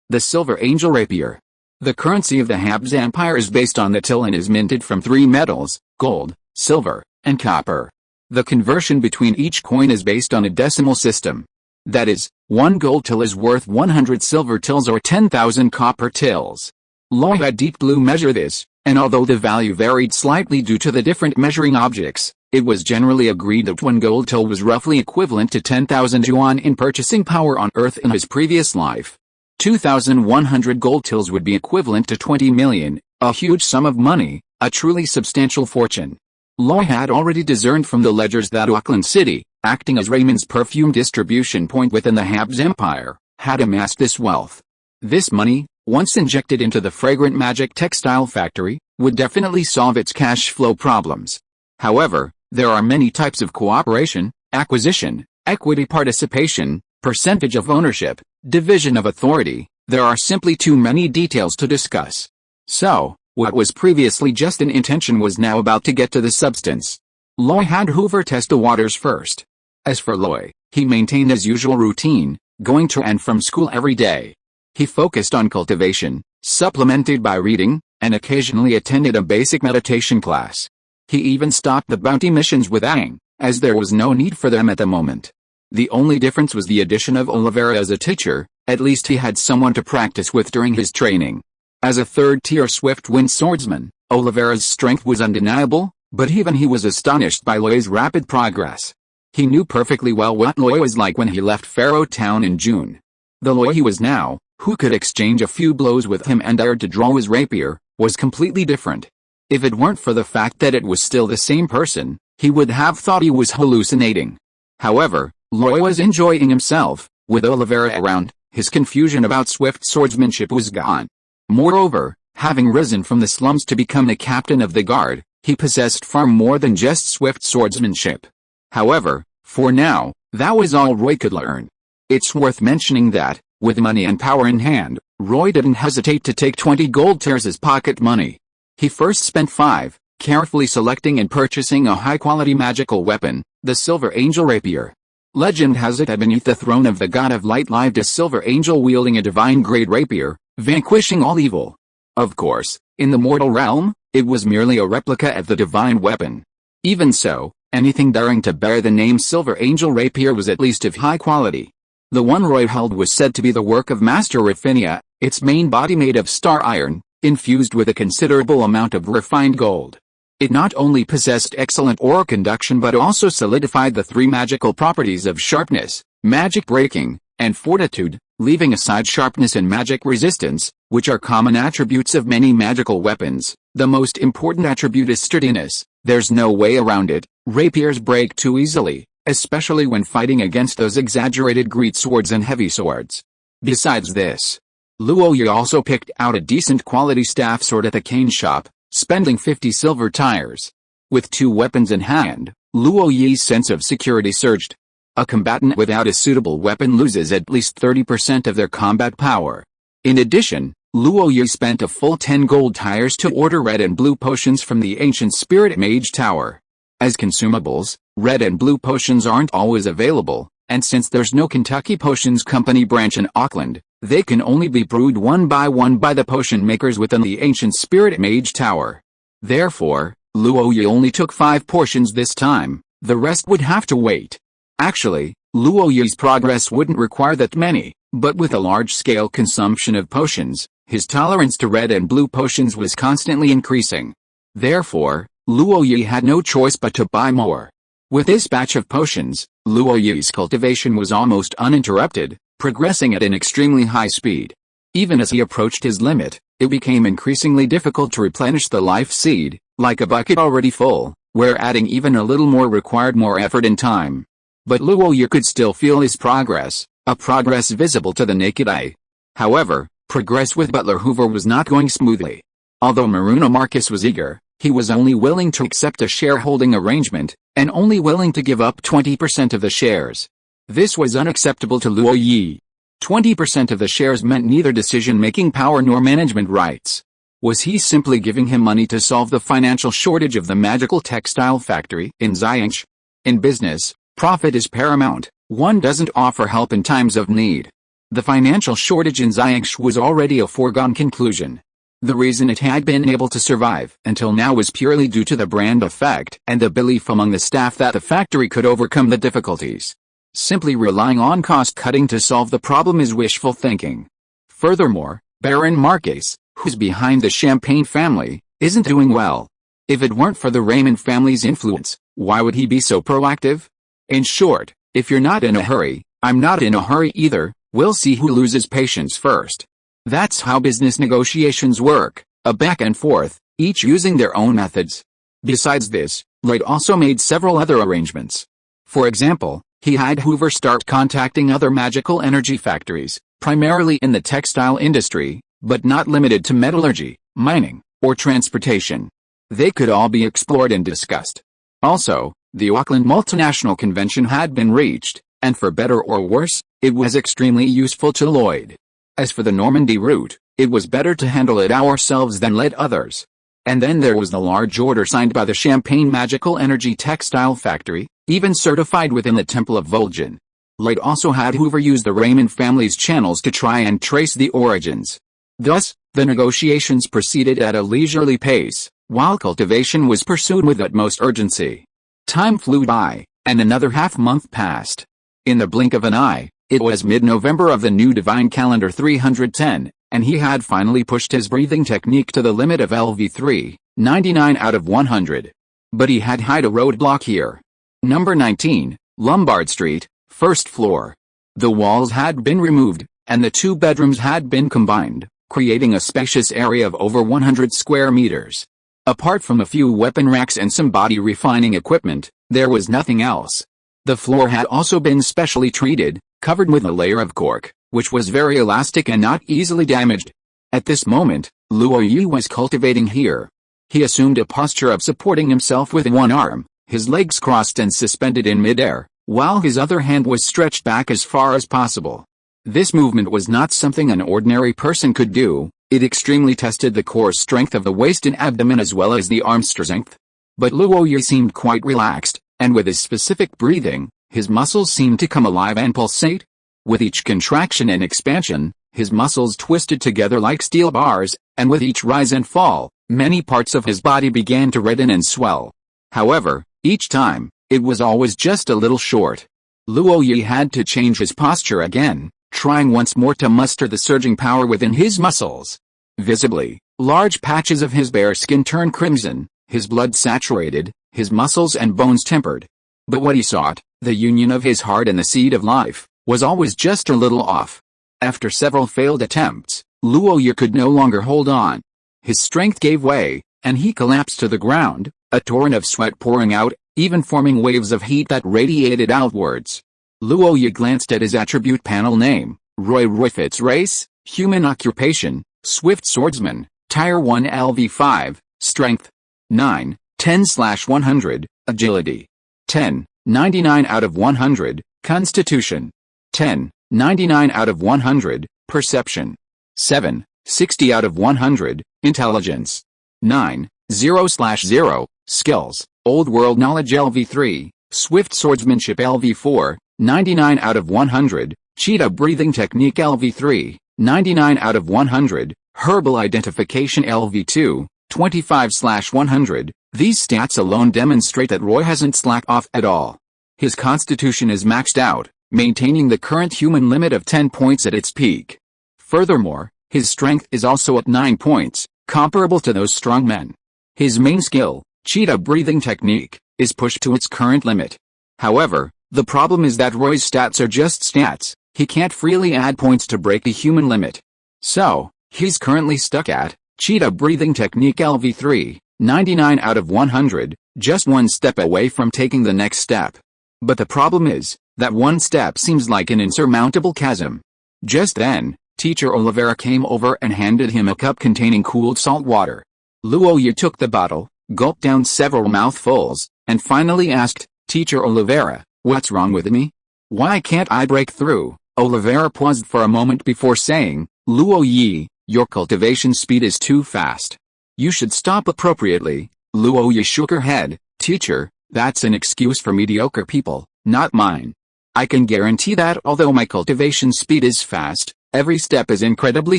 The Silver Angel Rapier. The currency of the Habs Empire is based on the till and is minted from 3 metals, gold, silver, and copper. The conversion between each coin is based on a decimal system. That is, 1 gold till is worth 100 silver tills or 10,000 copper tills. Loy had Deep Blue measure this, and although the value varied slightly due to the different measuring objects, it was generally agreed that 1 gold till was roughly equivalent to 10,000 yuan in purchasing power on Earth in his previous life. 2,100 gold tills would be equivalent to 20 million, a huge sum of money, a truly substantial fortune. Loy had already discerned from the ledgers that Auckland City, acting as Raymond's perfume distribution point within the Habs Empire, had amassed this wealth. This money, once injected into the fragrant magic textile factory, would definitely solve its cash flow problems. However, there are many types of cooperation, acquisition, equity participation, percentage of ownership, division of authority. There are simply too many details to discuss. So, what was previously just an intention was now about to get to the substance. Loy had Hoover test the waters first. As for Loy, he maintained his usual routine, going to and from school every day. He focused on cultivation, supplemented by reading, and occasionally attended a basic meditation class. He even stopped the bounty missions with Aang, as there was no need for them at the moment. The only difference was the addition of Oliveira as a teacher. At least he had someone to practice with during his training. As a third-tier swift-wind swordsman, Oliveira's strength was undeniable, but even he was astonished by Loy's rapid progress. He knew perfectly well what Loy was like when he left Pharaoh Town in June. The Loy he was now, who could exchange a few blows with him and dared to draw his rapier, was completely different. If it weren't for the fact that it was still the same person, he would have thought he was hallucinating. However, Loy was enjoying himself. With Oliveira around, his confusion about swift swordsmanship was gone. Moreover, having risen from the slums to become the captain of the guard, he possessed far more than just swift swordsmanship. However, for now, that was all Roy could learn. It's worth mentioning that, with money and power in hand, Roy didn't hesitate to take 20 gold tiers as pocket money. He first spent 5, carefully selecting and purchasing a high-quality magical weapon, the Silver Angel Rapier. Legend has it that beneath the throne of the God of Light lived a silver angel wielding a divine-grade rapier, vanquishing all evil. Of course, in the mortal realm, it was merely a replica of the divine weapon. Even so, anything daring to bear the name Silver Angel Rapier was at least of high quality. The one Roy held was said to be the work of Master Raffinia, its main body made of star iron, infused with a considerable amount of refined gold. It not only possessed excellent aura conduction but also solidified the 3 magical properties of sharpness, magic breaking, and fortitude, leaving aside sharpness and magic resistance, which are common attributes of many magical weapons. The most important attribute is sturdiness. There's no way around it. Rapiers break too easily, especially when fighting against those exaggerated great swords and heavy swords. Besides this, Luo Yi also picked out a decent quality staff sword at the cane shop, spending 50 silver tires. With 2 weapons in hand, Luo Yi's sense of security surged. A combatant without a suitable weapon loses at least 30% of their combat power. In addition, Luo Yi spent a full 10 gold tires to order red and blue potions from the ancient spirit mage tower. As consumables, red and blue potions aren't always available, and since there's no Kentucky Potions Company branch in Auckland, they can only be brewed one by the potion makers within the ancient spirit mage tower. Therefore, Luo Yi only took 5 portions this time, the rest would have to wait. Actually, Luo Yi's progress wouldn't require that many, but with a large-scale consumption of potions, his tolerance to red and blue potions was constantly increasing. Therefore, Luo Yi had no choice but to buy more. With this batch of potions, Luo Yi's cultivation was almost uninterrupted, progressing at an extremely high speed. Even as he approached his limit, it became increasingly difficult to replenish the life seed, like a bucket already full, where adding even a little more required more effort and time. But Luo Yi could still feel his progress, a progress visible to the naked eye. However, progress with Butler Hoover was not going smoothly. Although Maruna Marcus was eager, he was only willing to accept a shareholding arrangement, and only willing to give up 20% of the shares. This was unacceptable to Luo Yi. 20% of the shares meant neither decision-making power nor management rights. Was he simply giving him money to solve the financial shortage of the magical textile factory in Xianx? In business, profit is paramount. One doesn't offer help in times of need. The financial shortage in Xianx was already a foregone conclusion. The reason it had been able to survive until now was purely due to the brand effect and the belief among the staff that the factory could overcome the difficulties. Simply relying on cost-cutting to solve the problem is wishful thinking. Furthermore, Baron Marques, who's behind the Champagne family, isn't doing well. If it weren't for the Raymond family's influence, why would he be so proactive? In short, if you're not in a hurry, I'm not in a hurry either. We'll see who loses patience first. That's how business negotiations work, a back and forth, each using their own methods. Besides this, Lloyd also made several other arrangements. For example, he had Hoover start contacting other magical energy factories, primarily in the textile industry, but not limited to metallurgy, mining, or transportation. They could all be explored and discussed. Also, the Auckland Multinational Convention had been reached, and for better or worse, it was extremely useful to Lloyd. As for the Normandy route, it was better to handle it ourselves than let others. And then there was the large order signed by the Champagne Magical Energy Textile Factory, even certified within the Temple of Vulcan. Lloyd also had Hoover use the Raymond family's channels to try and trace the origins. Thus, the negotiations proceeded at a leisurely pace, while cultivation was pursued with utmost urgency. Time flew by, and another half-month passed. In the blink of an eye, it was mid-November of the new divine calendar 310, and he had finally pushed his breathing technique to the limit of LV3, 99 out of 100. But he had hit a roadblock here. Number 19, Lombard Street, first floor. The walls had been removed, and the two bedrooms had been combined, creating a spacious area of over 100 square meters. Apart from a few weapon racks and some body refining equipment, there was nothing else. The floor had also been specially treated, covered with a layer of cork, which was very elastic and not easily damaged. At this moment, Luo Yi was cultivating here. He assumed a posture of supporting himself with one arm, his legs crossed and suspended in midair, while his other hand was stretched back as far as possible. This movement was not something an ordinary person could do. It extremely tested the core strength of the waist and abdomen as well as the arm strength. But Luo Yi seemed quite relaxed, and with his specific breathing, his muscles seemed to come alive and pulsate. With each contraction and expansion, his muscles twisted together like steel bars, and with each rise and fall, many parts of his body began to redden and swell. However, each time, it was always just a little short. Luo Yi had to change his posture again, trying once more to muster the surging power within his muscles. Visibly, large patches of his bare skin turned crimson, his blood saturated, his muscles and bones tempered. But what he sought, the union of his heart and the seed of life, was always just a little off. After several failed attempts, Luo Yi could no longer hold on. His strength gave way, and he collapsed to the ground, a torrent of sweat pouring out, even forming waves of heat that radiated outwards. Luo Yi glanced at his attribute panel name, Roy Roy Fitz race, human occupation, swift swordsman, Tier 1 LV5, strength, 9, 10/100, agility, 10, 99 out of 100, constitution, 10, 99 out of 100, perception, 7, 60 out of 100, intelligence, 9, 0/0, skills, old world knowledge LV3, swift swordsmanship LV4, 99 out of 100, cheetah breathing technique LV3, 99 out of 100, herbal identification LV2, 25/100. These stats alone demonstrate that Roy hasn't slacked off at all. His constitution is maxed out, maintaining the current human limit of 10 points at its peak. Furthermore, his strength is also at 9 points, comparable to those strong men. His main skill, cheetah breathing technique, is pushed to its current limit. However, the problem is that Roy's stats are just stats. He can't freely add points to break the human limit. So, he's currently stuck at cheetah breathing technique LV3, 99 out of 100, just one step away from taking the next step. But the problem is that one step seems like an insurmountable chasm. Just then, Teacher Oliveira came over and handed him a cup containing cooled salt water. Luoyi took the bottle, gulped down several mouthfuls, and finally asked, "Teacher Oliveira, what's wrong with me? Why can't I break through?" Oliveira paused for a moment before saying, "Luoyi, your cultivation speed is too fast. You should stop appropriately." Luoyi shook her head. "Teacher, that's an excuse for mediocre people, not mine. I can guarantee that although my cultivation speed is fast, every step is incredibly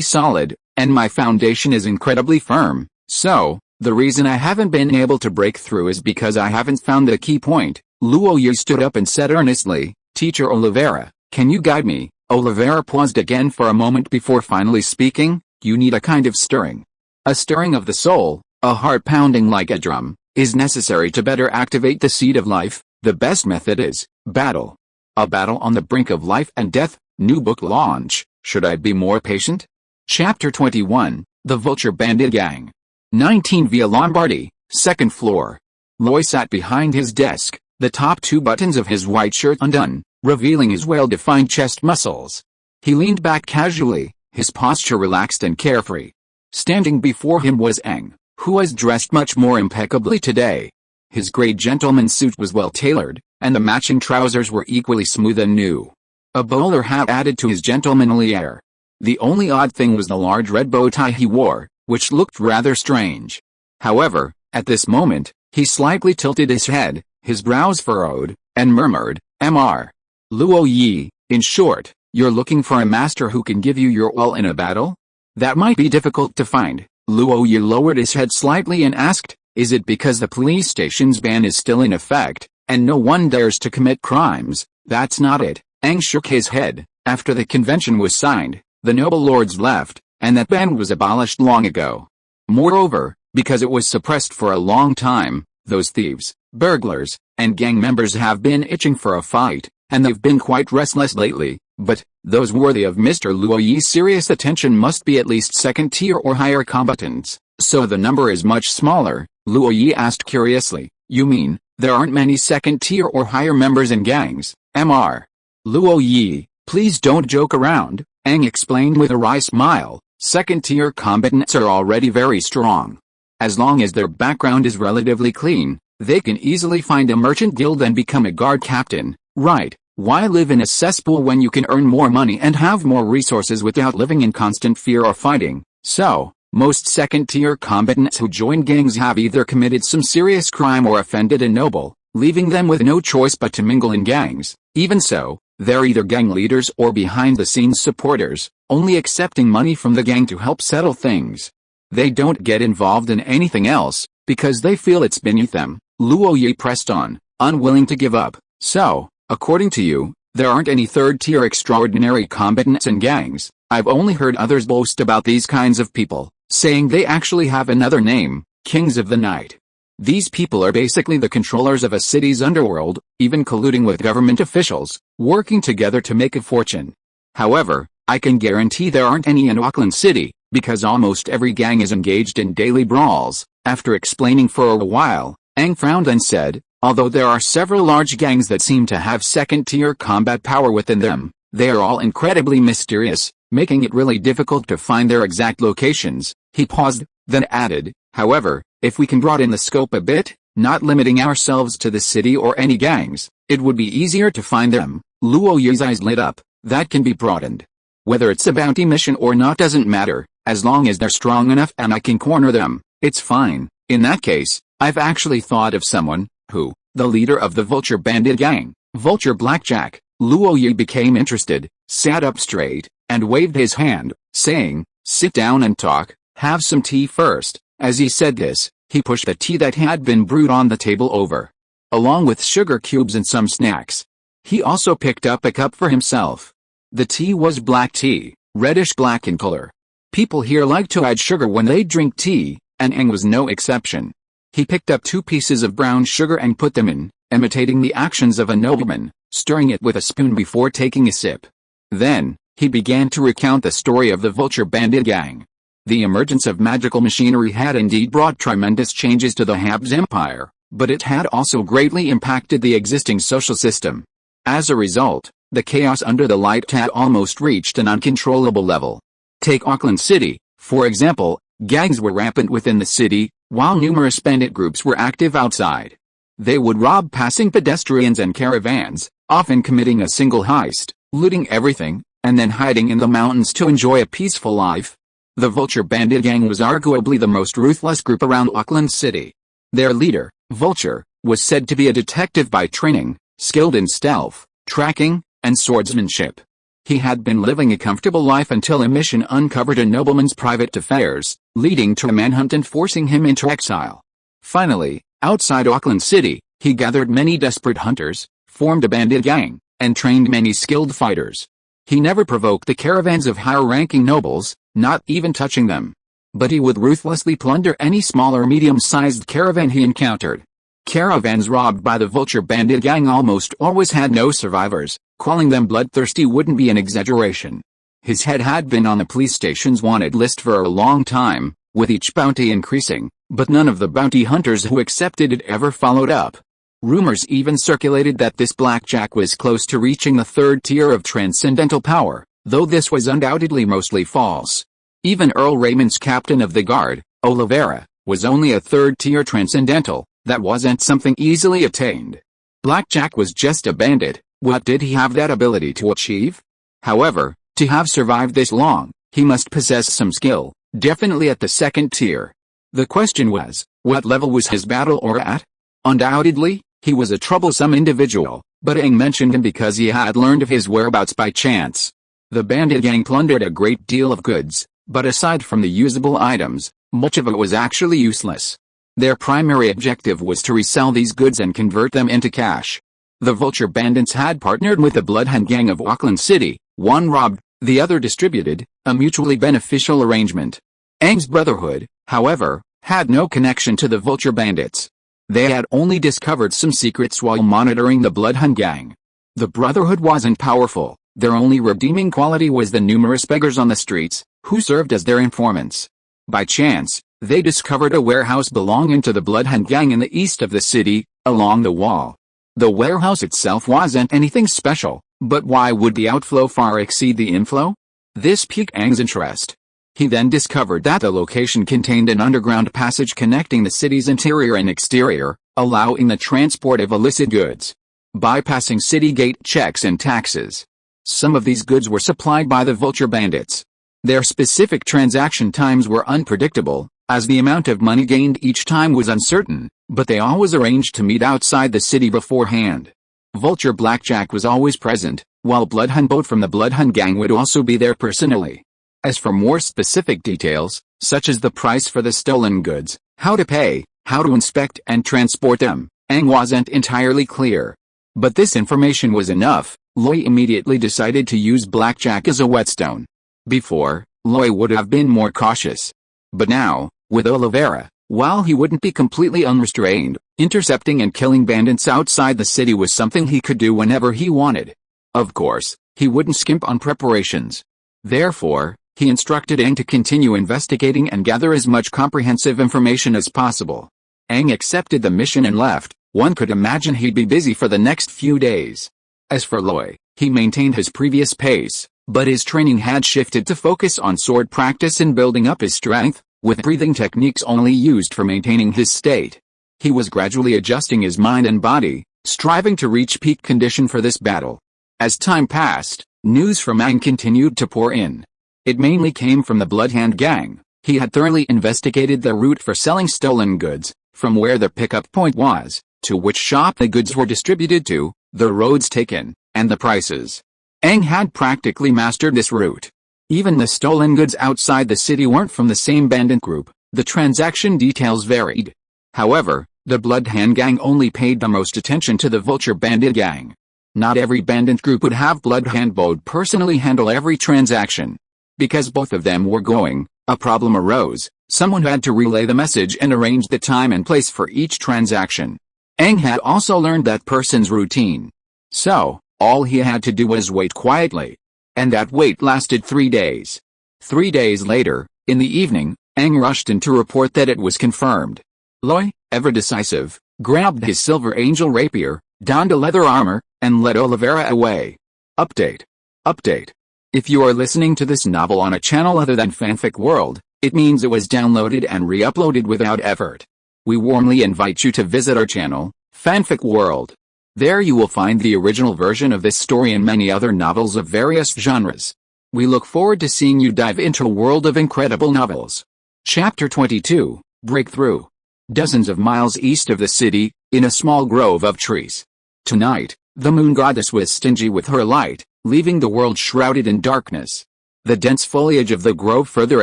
solid, and my foundation is incredibly firm. So, the reason I haven't been able to break through is because I haven't found the key point." Luoyi stood up and said earnestly, "Teacher Oliveira, can you guide me?" Oliveira paused again for a moment before finally speaking. "You need a kind of stirring. A stirring of the soul, a heart pounding like a drum, is necessary to better activate the seed of life. The best method is battle. A battle on the brink of life and death." New book launch. Should I be more patient? Chapter 21, The Vulture Bandit Gang. 19 Via Lombardi, 2nd floor. Roy sat behind his desk, the top 2 buttons of his white shirt undone, revealing his well-defined chest muscles. He leaned back casually, his posture relaxed and carefree. Standing before him was Aang, who was dressed much more impeccably today. His gray gentleman's suit was well tailored, and the matching trousers were equally smooth and new. A bowler hat added to his gentlemanly air. The only odd thing was the large red bow tie he wore, which looked rather strange. However, at this moment, he slightly tilted his head, his brows furrowed, and murmured, "Mr. Luoyi, in short, you're looking for a master who can give you your all in a battle? That might be difficult to find." Luoyi lowered his head slightly and asked, "Is it because the police station's ban is still in effect, and no one dares to commit crimes?" "That's not it." Aang shook his head. "After the convention was signed, the noble lords left, and that ban was abolished long ago. Moreover, because it was suppressed for a long time, those thieves, burglars, and gang members have been itching for a fight, and they've been quite restless lately. But those worthy of Mr. Luoyi's serious attention must be at least 2nd tier or higher combatants, so the number is much smaller." Luoyi asked curiously, "You mean, there aren't many 2nd tier or higher members in gangs, Mr. Luoyi, please don't joke around," Aang explained with a wry smile. 2nd tier combatants are already very strong. As long as their background is relatively clean, they can easily find a merchant guild and become a guard captain, right? Why live in a cesspool when you can earn more money and have more resources without living in constant fear or fighting? So, most 2nd tier combatants who join gangs have either committed some serious crime or offended a noble, leaving them with no choice but to mingle in gangs. Even so, they're either gang leaders or behind-the-scenes supporters, only accepting money from the gang to help settle things. They don't get involved in anything else, because they feel it's beneath them. Luoyi pressed on, unwilling to give up. "So, according to you, there aren't any 3rd-tier extraordinary combatants in gangs?" "I've only heard others boast about these kinds of people, saying they actually have another name, Kings of the Night. These people are basically the controllers of a city's underworld, even colluding with government officials, working together to make a fortune. However, I can guarantee there aren't any in Auckland City, because almost every gang is engaged in daily brawls." After explaining for a while, Aang frowned and said, "Although there are several large gangs that seem to have 2nd-tier combat power within them, they are all incredibly mysterious, making it really difficult to find their exact locations." He paused, then added, "However, if we can broaden the scope a bit, not limiting ourselves to the city or any gangs, it would be easier to find them." Luoyi's eyes lit up. "That can be broadened. Whether it's a bounty mission or not doesn't matter, as long as they're strong enough and I can corner them, it's fine. In that case, I've actually thought of someone, who, the leader of the Vulture Bandit Gang, Vulture Blackjack." Luoyi became interested, sat up straight, and waved his hand, saying, "Sit down and talk, have some tea first." As he said this, he pushed the tea that had been brewed on the table over, along with sugar cubes and some snacks. He also picked up a cup for himself. The tea was black tea, reddish-black in color. People here like to add sugar when they drink tea, and Eng was no exception. He picked up 2 pieces of brown sugar and put them in, imitating the actions of a nobleman, stirring it with a spoon before taking a sip. Then, he began to recount the story of the vulture bandit gang. The emergence of magical machinery had indeed brought tremendous changes to the Habs Empire, but it had also greatly impacted the existing social system. As a result, the chaos under the light had almost reached an uncontrollable level. Take Auckland City, for example. Gangs were rampant within the city, while numerous bandit groups were active outside. They would rob passing pedestrians and caravans, often committing a single heist, looting everything, and then hiding in the mountains to enjoy a peaceful life. The Vulture Bandit Gang was arguably the most ruthless group around Auckland City. Their leader, Vulture, was said to be a detective by training, skilled in stealth, tracking, and swordsmanship. He had been living a comfortable life until a mission uncovered a nobleman's private affairs, leading to a manhunt and forcing him into exile. Finally, outside Auckland City, he gathered many desperate hunters, formed a bandit gang, and trained many skilled fighters. He never provoked the caravans of higher-ranking nobles, not even touching them. But he would ruthlessly plunder any small or medium-sized caravan he encountered. Caravans robbed by the Vulture Bandit Gang almost always had no survivors. Calling them bloodthirsty wouldn't be an exaggeration. His head had been on the police station's wanted list for a long time, with each bounty increasing, but none of the bounty hunters who accepted it ever followed up. Rumors even circulated that this blackjack was close to reaching the 3rd tier of transcendental power, though this was undoubtedly mostly false. Even Earl Raymond's captain of the guard, Oliveira, was only a 3rd tier transcendental. That wasn't something easily attained. Blackjack was just a bandit. What did he have that ability to achieve? However, to have survived this long, he must possess some skill, definitely at the 2nd tier. The question was, what level was his battle aura at? Undoubtedly, he was a troublesome individual, but Eng mentioned him because he had learned of his whereabouts by chance. The bandit gang plundered a great deal of goods, but aside from the usable items, much of it was actually useless. Their primary objective was to resell these goods and convert them into cash. The Vulture Bandits had partnered with the Bloodhound Gang of Auckland City, one robbed, the other distributed, a mutually beneficial arrangement. Eng's Brotherhood, however, had no connection to the Vulture Bandits. They had only discovered some secrets while monitoring the Bloodhound Gang. The Brotherhood wasn't powerful, their only redeeming quality was the numerous beggars on the streets, who served as their informants. By chance, they discovered a warehouse belonging to the Bloodhound Gang in the east of the city, along the wall. The warehouse itself wasn't anything special, but why would the outflow far exceed the inflow? This piqued Eng's interest. He then discovered that the location contained an underground passage connecting the city's interior and exterior, allowing the transport of illicit goods, bypassing city gate checks and taxes. Some of these goods were supplied by the Vulture Bandits. Their specific transaction times were unpredictable, as the amount of money gained each time was uncertain, but they always arranged to meet outside the city beforehand. Vulture Blackjack was always present, while Bloodhound Boat from the Bloodhound Gang would also be there personally. As for more specific details, such as the price for the stolen goods, how to pay, how to inspect and transport them, Eng wasn't entirely clear. But this information was enough. Loy immediately decided to use Blackjack as a whetstone. Before, Loy would have been more cautious. But now, with Oliveira, while he wouldn't be completely unrestrained, intercepting and killing bandits outside the city was something he could do whenever he wanted. Of course, he wouldn't skimp on preparations. Therefore, he instructed Eng to continue investigating and gather as much comprehensive information as possible. Eng accepted the mission and left. One could imagine he'd be busy for the next few days. As for Loy, he maintained his previous pace, but his training had shifted to focus on sword practice and building up his strength, with breathing techniques only used for maintaining his state. He was gradually adjusting his mind and body, striving to reach peak condition for this battle. As time passed, news from Eng continued to pour in. It mainly came from the Bloodhound Gang. He had thoroughly investigated the route for selling stolen goods, from where the pickup point was, to which shop the goods were distributed to, the roads taken, and the prices. Eng had practically mastered this route. Even the stolen goods outside the city weren't from the same bandit group, the transaction details varied. However, the Bloodhound Gang only paid the most attention to the Vulture Bandit Gang. Not every bandit group would have Bloodhand Bode personally handle every transaction. Because both of them were going, a problem arose. Someone had to relay the message and arrange the time and place for each transaction. Aang had also learned that person's routine. So, all he had to do was wait quietly. And that wait lasted 3 days. 3 days later, in the evening, Aang rushed in to report that it was confirmed. Loy, ever decisive, grabbed his silver angel rapier, donned a leather armor, and led Olivera away. Update. Update. If you are listening to this novel on a channel other than Fanfic World, it means it was downloaded and re-uploaded without effort. We warmly invite you to visit our channel, Fanfic World. There you will find the original version of this story and many other novels of various genres. We look forward to seeing you dive into a world of incredible novels. Chapter 22, Breakthrough. Dozens of miles east of the city, in a small grove of trees. Tonight, the moon goddess was stingy with her light, leaving the world shrouded in darkness. The dense foliage of the grove further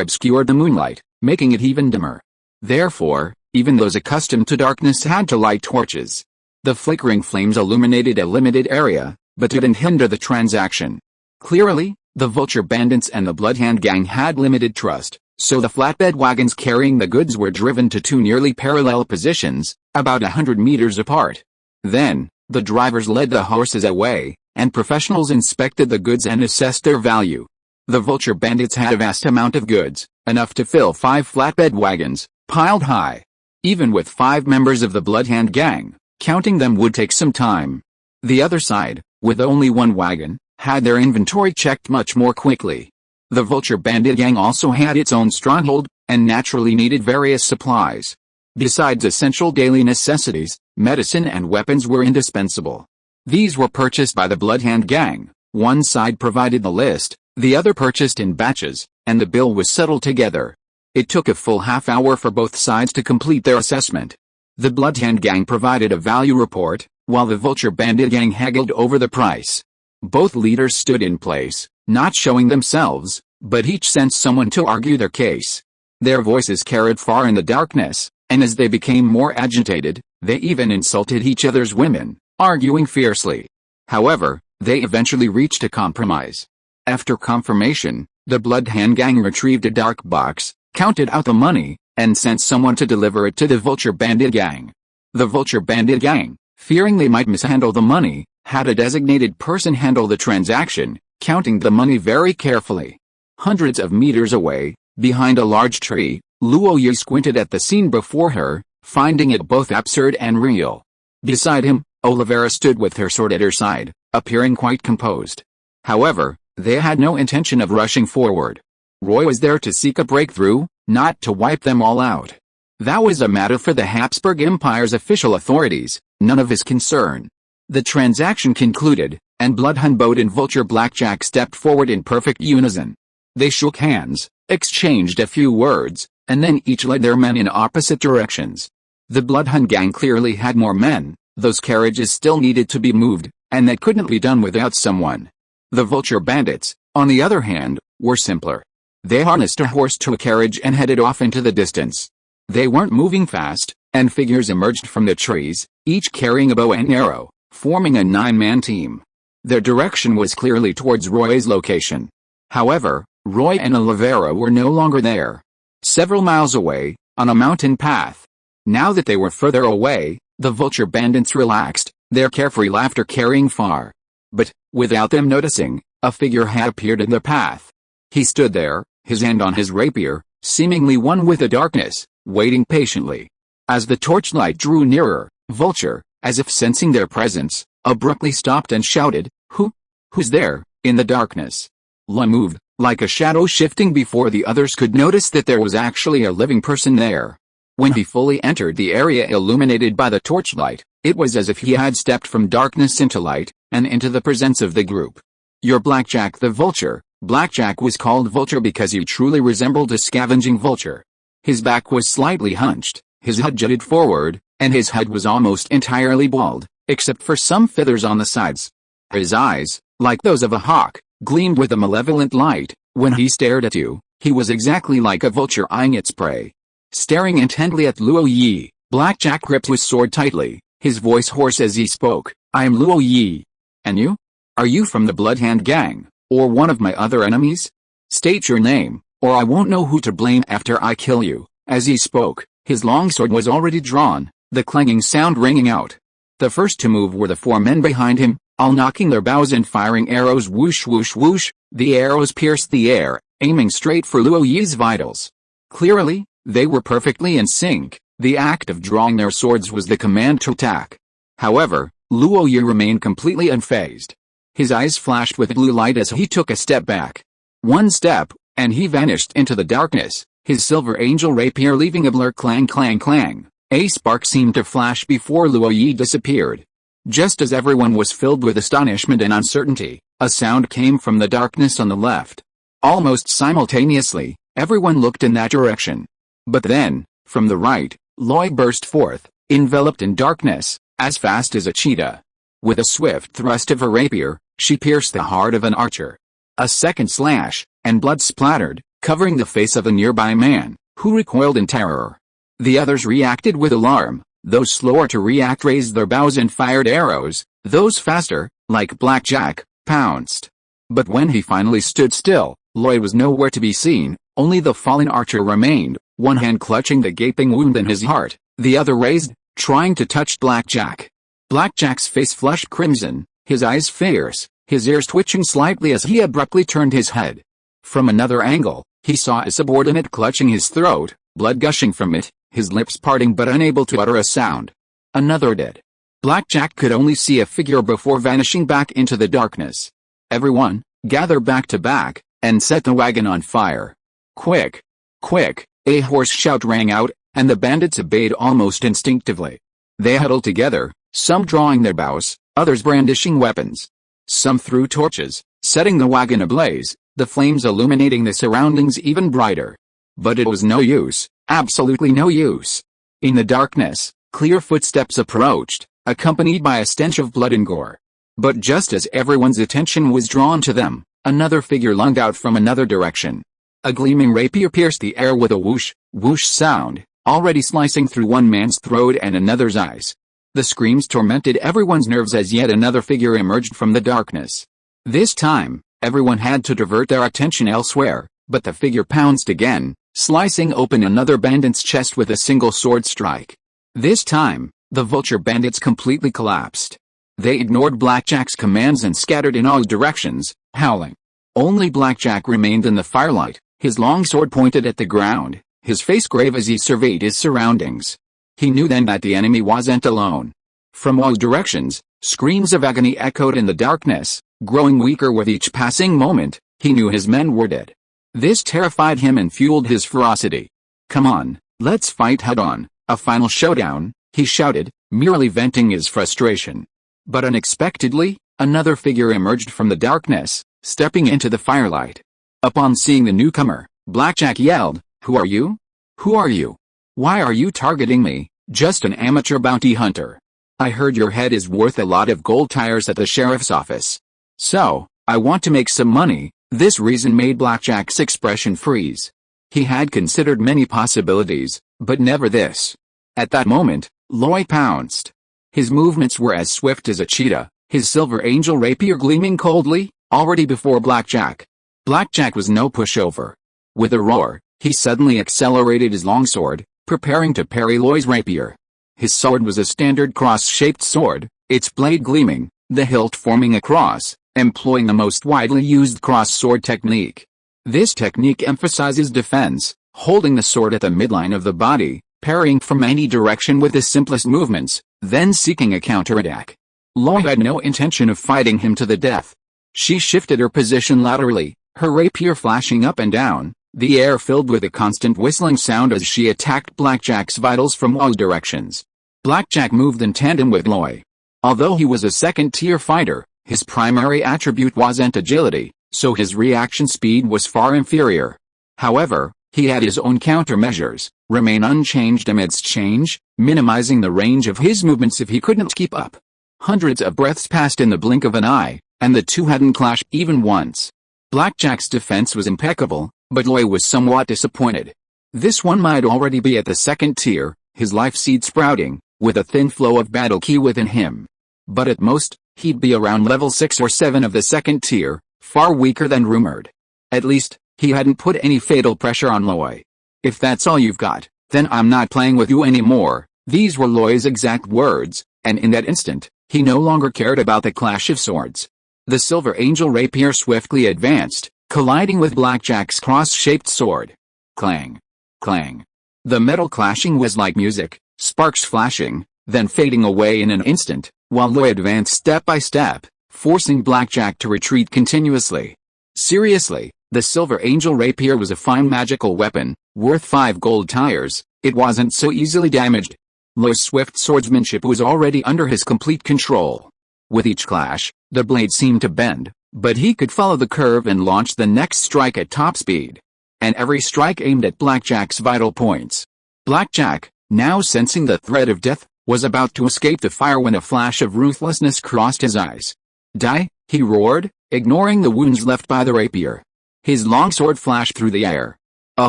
obscured the moonlight, making it even dimmer. Therefore, even those accustomed to darkness had to light torches. The flickering flames illuminated a limited area, but didn't hinder the transaction. Clearly, the Vulture Bandits and the Bloodhand Gang had limited trust, so the flatbed wagons carrying the goods were driven to two nearly parallel positions, about 100 meters apart. Then, the drivers led the horses away, and professionals inspected the goods and assessed their value. The Vulture Bandits had a vast amount of goods, enough to fill 5 flatbed wagons, piled high. Even with 5 members of the Bloodhand Gang, counting them would take some time. The other side, with only 1 wagon, had their inventory checked much more quickly. The Vulture Bandit Gang also had its own stronghold, and naturally needed various supplies. Besides essential daily necessities, medicine and weapons were indispensable. These were purchased by the Bloodhand Gang. One side provided the list, the other purchased in batches, and the bill was settled together. It took a full half-hour for both sides to complete their assessment. The Bloodhand Gang provided a value report, while the Vulture Bandit Gang haggled over the price. Both leaders stood in place, not showing themselves, but each sent someone to argue their case. Their voices carried far in the darkness, and as they became more agitated, they even insulted each other's women, arguing fiercely. However, they eventually reached a compromise. After confirmation, the Bloodhand Gang retrieved a dark box, counted out the money, and sent someone to deliver it to the Vulture Bandit Gang. The Vulture Bandit Gang, fearing they might mishandle the money, had a designated person handle the transaction, counting the money very carefully. Hundreds of meters away, behind a large tree, Luo Yi squinted at the scene before her, finding it both absurd and real. Beside him, Olivera stood with her sword at her side, appearing quite composed. However, they had no intention of rushing forward. Roy was there to seek a breakthrough, not to wipe them all out. That was a matter for the Habsburg Empire's official authorities, none of his concern. The transaction concluded, and Bloodhand Bode and Vulture Blackjack stepped forward in perfect unison. They shook hands, exchanged a few words, and then each led their men in opposite directions. The Bloodhand Gang clearly had more men, those carriages still needed to be moved, and that couldn't be done without someone. The Vulture Bandits, on the other hand, were simpler. They harnessed a horse to a carriage and headed off into the distance. They weren't moving fast, and figures emerged from the trees, each carrying a bow and arrow, forming a 9-man team. Their direction was clearly towards Roy's location. However, Roy and Olivera were no longer there. Several miles away, on a mountain path. Now that they were further away, the Vulture Bandits relaxed, their carefree laughter carrying far. But, without them noticing, a figure had appeared in their path. He stood there, his hand on his rapier, seemingly one with the darkness, waiting patiently. As the torchlight drew nearer, Vulture, as if sensing their presence, abruptly stopped and shouted, Who's there, in the darkness? Loy moved, like a shadow shifting before the others could notice that there was actually a living person there. When he fully entered the area illuminated by the torchlight, it was as if he had stepped from darkness into light, and into the presence of the group. You're Blackjack the Vulture. Blackjack was called Vulture because he truly resembled a scavenging vulture. His back was slightly hunched, his head jutted forward, and his head was almost entirely bald, except for some feathers on the sides. His eyes, like those of a hawk, gleamed with a malevolent light. When he stared at you, he was exactly like a vulture eyeing its prey. Staring intently at Luo Yi, Blackjack gripped his sword tightly, his voice hoarse as he spoke. I am Luo Yi. And you? Are you from the Bloodhand Gang, or one of my other enemies? State your name, or I won't know who to blame after I kill you." As he spoke, his longsword was already drawn, the clanging sound ringing out. The first to move were the 4 men behind him, all knocking their bows and firing arrows. Whoosh whoosh whoosh, the arrows pierced the air, aiming straight for Luo Yi's vitals. Clearly, they were perfectly in sync. The act of drawing their swords was the command to attack. However, Luo Yi remained completely unfazed. His eyes flashed with blue light as he took a step back. One step, and he vanished into the darkness, his silver angel rapier leaving a blur. Clang clang clang. A spark seemed to flash before Luo Yi disappeared. Just as everyone was filled with astonishment and uncertainty, a sound came from the darkness on the left. Almost simultaneously, everyone looked in that direction. But then, from the right, Loi burst forth, enveloped in darkness, as fast as a cheetah. With a swift thrust of her rapier, she pierced the heart of an archer. A second slash, and blood splattered, covering the face of a nearby man, who recoiled in terror. The others reacted with alarm. Those slower to react raised their bows and fired arrows. Those faster, like Blackjack, pounced. But when he finally stood still, Loi was nowhere to be seen. Only the fallen archer remained, one hand clutching the gaping wound in his heart, the other raised, trying to touch Blackjack. Blackjack's face flushed crimson, his eyes fierce, his ears twitching slightly as he abruptly turned his head. From another angle, he saw a subordinate clutching his throat, blood gushing from it, his lips parting but unable to utter a sound. Another dead. Blackjack could only see a figure before vanishing back into the darkness. "Everyone, gather back to back, and set the wagon on fire. Quick! Quick!" A hoarse shout rang out, and the bandits obeyed almost instinctively. They huddled together, some drawing their bows, others brandishing weapons. Some threw torches, setting the wagon ablaze, the flames illuminating the surroundings even brighter. But it was no use, absolutely no use. In the darkness, clear footsteps approached, accompanied by a stench of blood and gore. But just as everyone's attention was drawn to them, another figure lunged out from another direction. A gleaming rapier pierced the air with a whoosh, whoosh sound, already slicing through one man's throat and another's eyes. The screams tormented everyone's nerves as yet another figure emerged from the darkness. This time, everyone had to divert their attention elsewhere, but the figure pounced again, slicing open another bandit's chest with a single sword strike. This time, the vulture bandits completely collapsed. They ignored Blackjack's commands and scattered in all directions, howling. Only Blackjack remained in the firelight, his long sword pointed at the ground, his face grave as he surveyed his surroundings. He knew then that the enemy wasn't alone. From all directions, screams of agony echoed in the darkness, growing weaker with each passing moment. He knew his men were dead. This terrified him and fueled his ferocity. "Come on, let's fight head-on, a final showdown," he shouted, merely venting his frustration. But unexpectedly, another figure emerged from the darkness, stepping into the firelight. Upon seeing the newcomer, Blackjack yelled, "Who are you? Who are you? Why are you targeting me, just an amateur bounty hunter? I heard your head is worth a lot of gold tires at the sheriff's office. So, I want to make some money." This reason made Blackjack's expression freeze. He had considered many possibilities, but never this. At that moment, Loi pounced. His movements were as swift as a cheetah, his silver angel rapier gleaming coldly, already before Blackjack. Blackjack was no pushover. With a roar, he suddenly accelerated his longsword, preparing to parry Loi's rapier. His sword was a standard cross-shaped sword, its blade gleaming, the hilt forming a cross, employing the most widely used cross-sword technique. This technique emphasizes defense, holding the sword at the midline of the body, parrying from any direction with the simplest movements, then seeking a counterattack. Loi had no intention of fighting him to the death. She shifted her position laterally, her rapier flashing up and down, the air filled with a constant whistling sound as she attacked Blackjack's vitals from all directions. Blackjack moved in tandem with Loi. Although he was a second-tier fighter, his primary attribute wasn't agility, so his reaction speed was far inferior. However, he had his own countermeasures, remain unchanged amidst change, minimizing the range of his movements if he couldn't keep up. Hundreds of breaths passed in the blink of an eye, and the two hadn't clashed even once. Blackjack's defense was impeccable, but Loi was somewhat disappointed. This one might already be at the second tier, his life seed sprouting, with a thin flow of battle ki within him. But at most, he'd be around level 6 or 7 of the second tier, far weaker than rumored. At least, he hadn't put any fatal pressure on Loy. "If that's all you've got, then I'm not playing with you anymore." These were Loy's exact words, and in that instant, he no longer cared about the clash of swords. The Silver Angel rapier swiftly advanced, colliding with Blackjack's cross-shaped sword. Clang! Clang! The metal clashing was like music, sparks flashing, then fading away in an instant, while Loy advanced step by step, forcing Blackjack to retreat continuously. Seriously, the Silver Angel rapier was a fine magical weapon, worth 5 gold tires. It wasn't so easily damaged. Loy's swift swordsmanship was already under his complete control. With each clash, the blade seemed to bend, but he could follow the curve and launch the next strike at top speed. And every strike aimed at Blackjack's vital points. Blackjack, now sensing the threat of death, was about to escape the fire when a flash of ruthlessness crossed his eyes. "Die!" he roared, ignoring the wounds left by the rapier. His long sword flashed through the air. A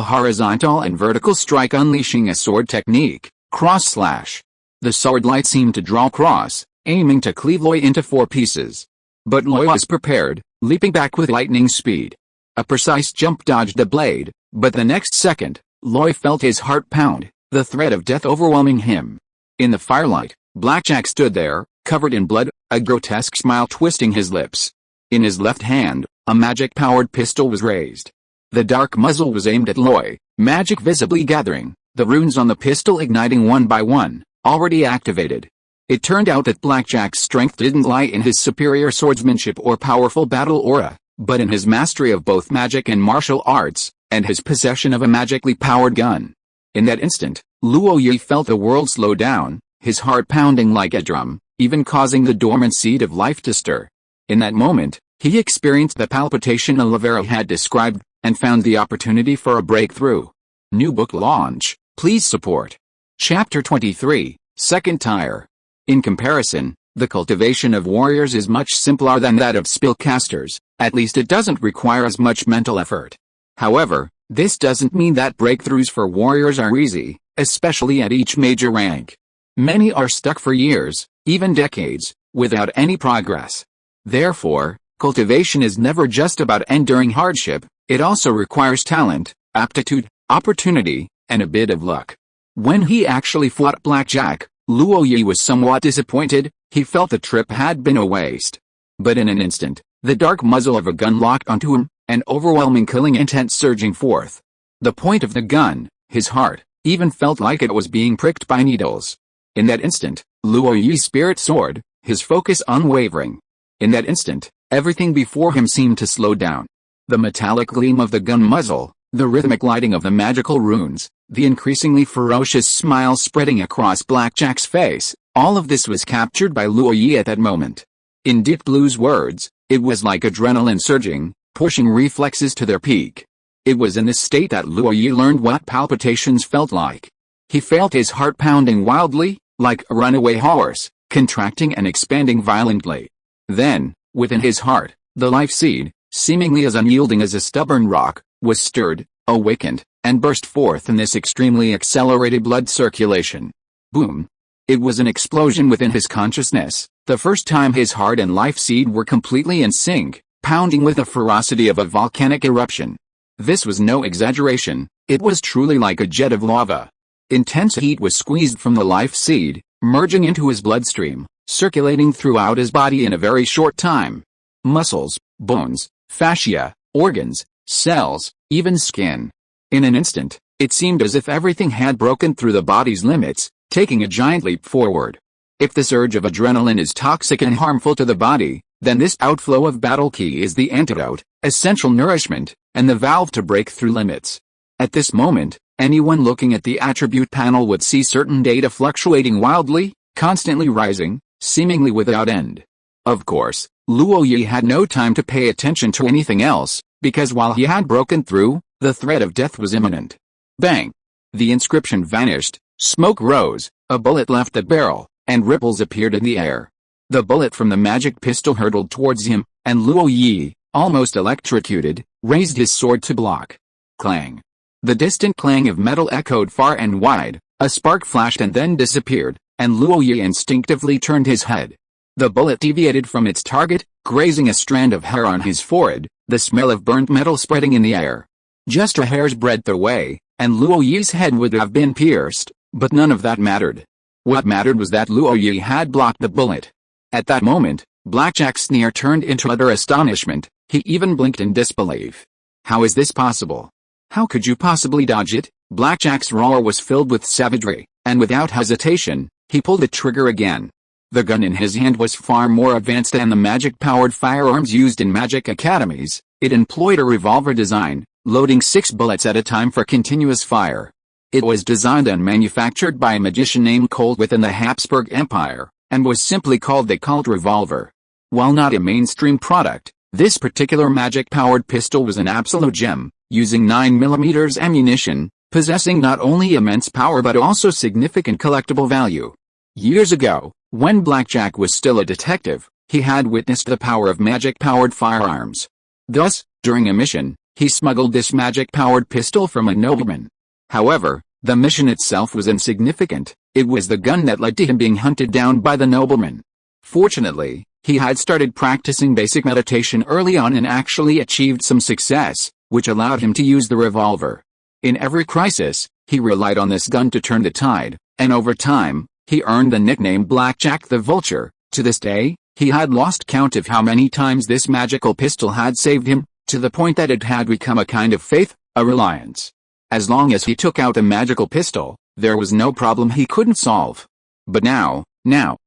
horizontal and vertical strike unleashing a sword technique, cross-slash. The sword light seemed to draw across, aiming to cleave Loy into 4 pieces. But Loy was prepared, leaping back with lightning speed. A precise jump dodged the blade, but the next second, Loy felt his heart pound, the threat of death overwhelming him. In the firelight, Blackjack stood there, covered in blood, a grotesque smile twisting his lips. In his left hand, a magic-powered pistol was raised. The dark muzzle was aimed at Loy, magic visibly gathering, the runes on the pistol igniting one by one, already activated. It turned out that Blackjack's strength didn't lie in his superior swordsmanship or powerful battle aura, but in his mastery of both magic and martial arts, and his possession of a magically powered gun. In that instant, Luo Yi felt the world slow down, his heart pounding like a drum, even causing the dormant seed of life to stir. In that moment, he experienced the palpitation Olivera had described, and found the opportunity for a breakthrough. New book launch, please support. Chapter 23, Second Tier. In comparison, the cultivation of warriors is much simpler than that of spellcasters, at least it doesn't require as much mental effort. However, this doesn't mean that breakthroughs for warriors are easy, especially at each major rank. Many are stuck for years, even decades, without any progress. Therefore, cultivation is never just about enduring hardship, it also requires talent, aptitude, opportunity, and a bit of luck. When he actually fought Blackjack, Luo Yi was somewhat disappointed. He felt the trip had been a waste. But in an instant, the dark muzzle of a gun locked onto him, an overwhelming killing intent surging forth. The point of the gun, his heart, even felt like it was being pricked by needles. In that instant, Luo Yi's spirit soared, his focus unwavering. In that instant, everything before him seemed to slow down. The metallic gleam of the gun muzzle, the rhythmic lighting of the magical runes, the increasingly ferocious smile spreading across Blackjack's face, all of this was captured by Luo Yi at that moment. In Deep Blue's words, it was like adrenaline surging, pushing reflexes to their peak. It was in this state that Luo Yi learned what palpitations felt like. He felt his heart pounding wildly, like a runaway horse, contracting and expanding violently. Then, within his heart, the life seed, seemingly as unyielding as a stubborn rock, was stirred, awakened, and burst forth in this extremely accelerated blood circulation. Boom! It was an explosion within his consciousness, the first time his heart and life seed were completely in sync, pounding with the ferocity of a volcanic eruption. This was no exaggeration, it was truly like a jet of lava. Intense heat was squeezed from the life seed, merging into his bloodstream, circulating throughout his body in a very short time. Muscles, bones, fascia, organs, cells, even skin. In an instant, it seemed as if everything had broken through the body's limits, taking a giant leap forward. If the surge of adrenaline is toxic and harmful to the body, then this outflow of battle ki is the antidote, essential nourishment, and the valve to break through limits. At this moment, anyone looking at the attribute panel would see certain data fluctuating wildly, constantly rising, seemingly without end. Of course, Luo Yi had no time to pay attention to anything else, because while he had broken through, the threat of death was imminent. Bang! The inscription vanished, smoke rose, a bullet left the barrel, and ripples appeared in the air. The bullet from the magic pistol hurtled towards him, and Luo Yi, almost electrocuted, raised his sword to block. Clang! The distant clang of metal echoed far and wide, a spark flashed and then disappeared, and Luo Yi instinctively turned his head. The bullet deviated from its target, grazing a strand of hair on his forehead, the smell of burnt metal spreading in the air. Just a hair's breadth away, and Luo Yi's head would have been pierced, but none of that mattered. What mattered was that Luo Yi had blocked the bullet. At that moment, Blackjack's sneer turned into utter astonishment. He even blinked in disbelief. How is this possible? How could you possibly dodge it? Blackjack's roar was filled with savagery, and without hesitation, he pulled the trigger again. The gun in his hand was far more advanced than the magic-powered firearms used in magic academies. It employed a revolver design, loading 6 bullets at a time for continuous fire. It was designed and manufactured by a magician named Colt within the Habsburg Empire, and was simply called the Colt Revolver. While not a mainstream product, this particular magic-powered pistol was an absolute gem, using 9mm ammunition, possessing not only immense power but also significant collectible value. Years ago, when Blackjack was still a detective, he had witnessed the power of magic-powered firearms. Thus, during a mission, he smuggled this magic-powered pistol from a nobleman. However, the mission itself was insignificant. It was the gun that led to him being hunted down by the nobleman. Fortunately, he had started practicing basic meditation early on and actually achieved some success, which allowed him to use the revolver. In every crisis, he relied on this gun to turn the tide, and over time, he earned the nickname Blackjack the Vulture. To this day, he had lost count of how many times this magical pistol had saved him, to the point that it had become a kind of faith, a reliance. As long as he took out a magical pistol, there was no problem he couldn't solve. But now,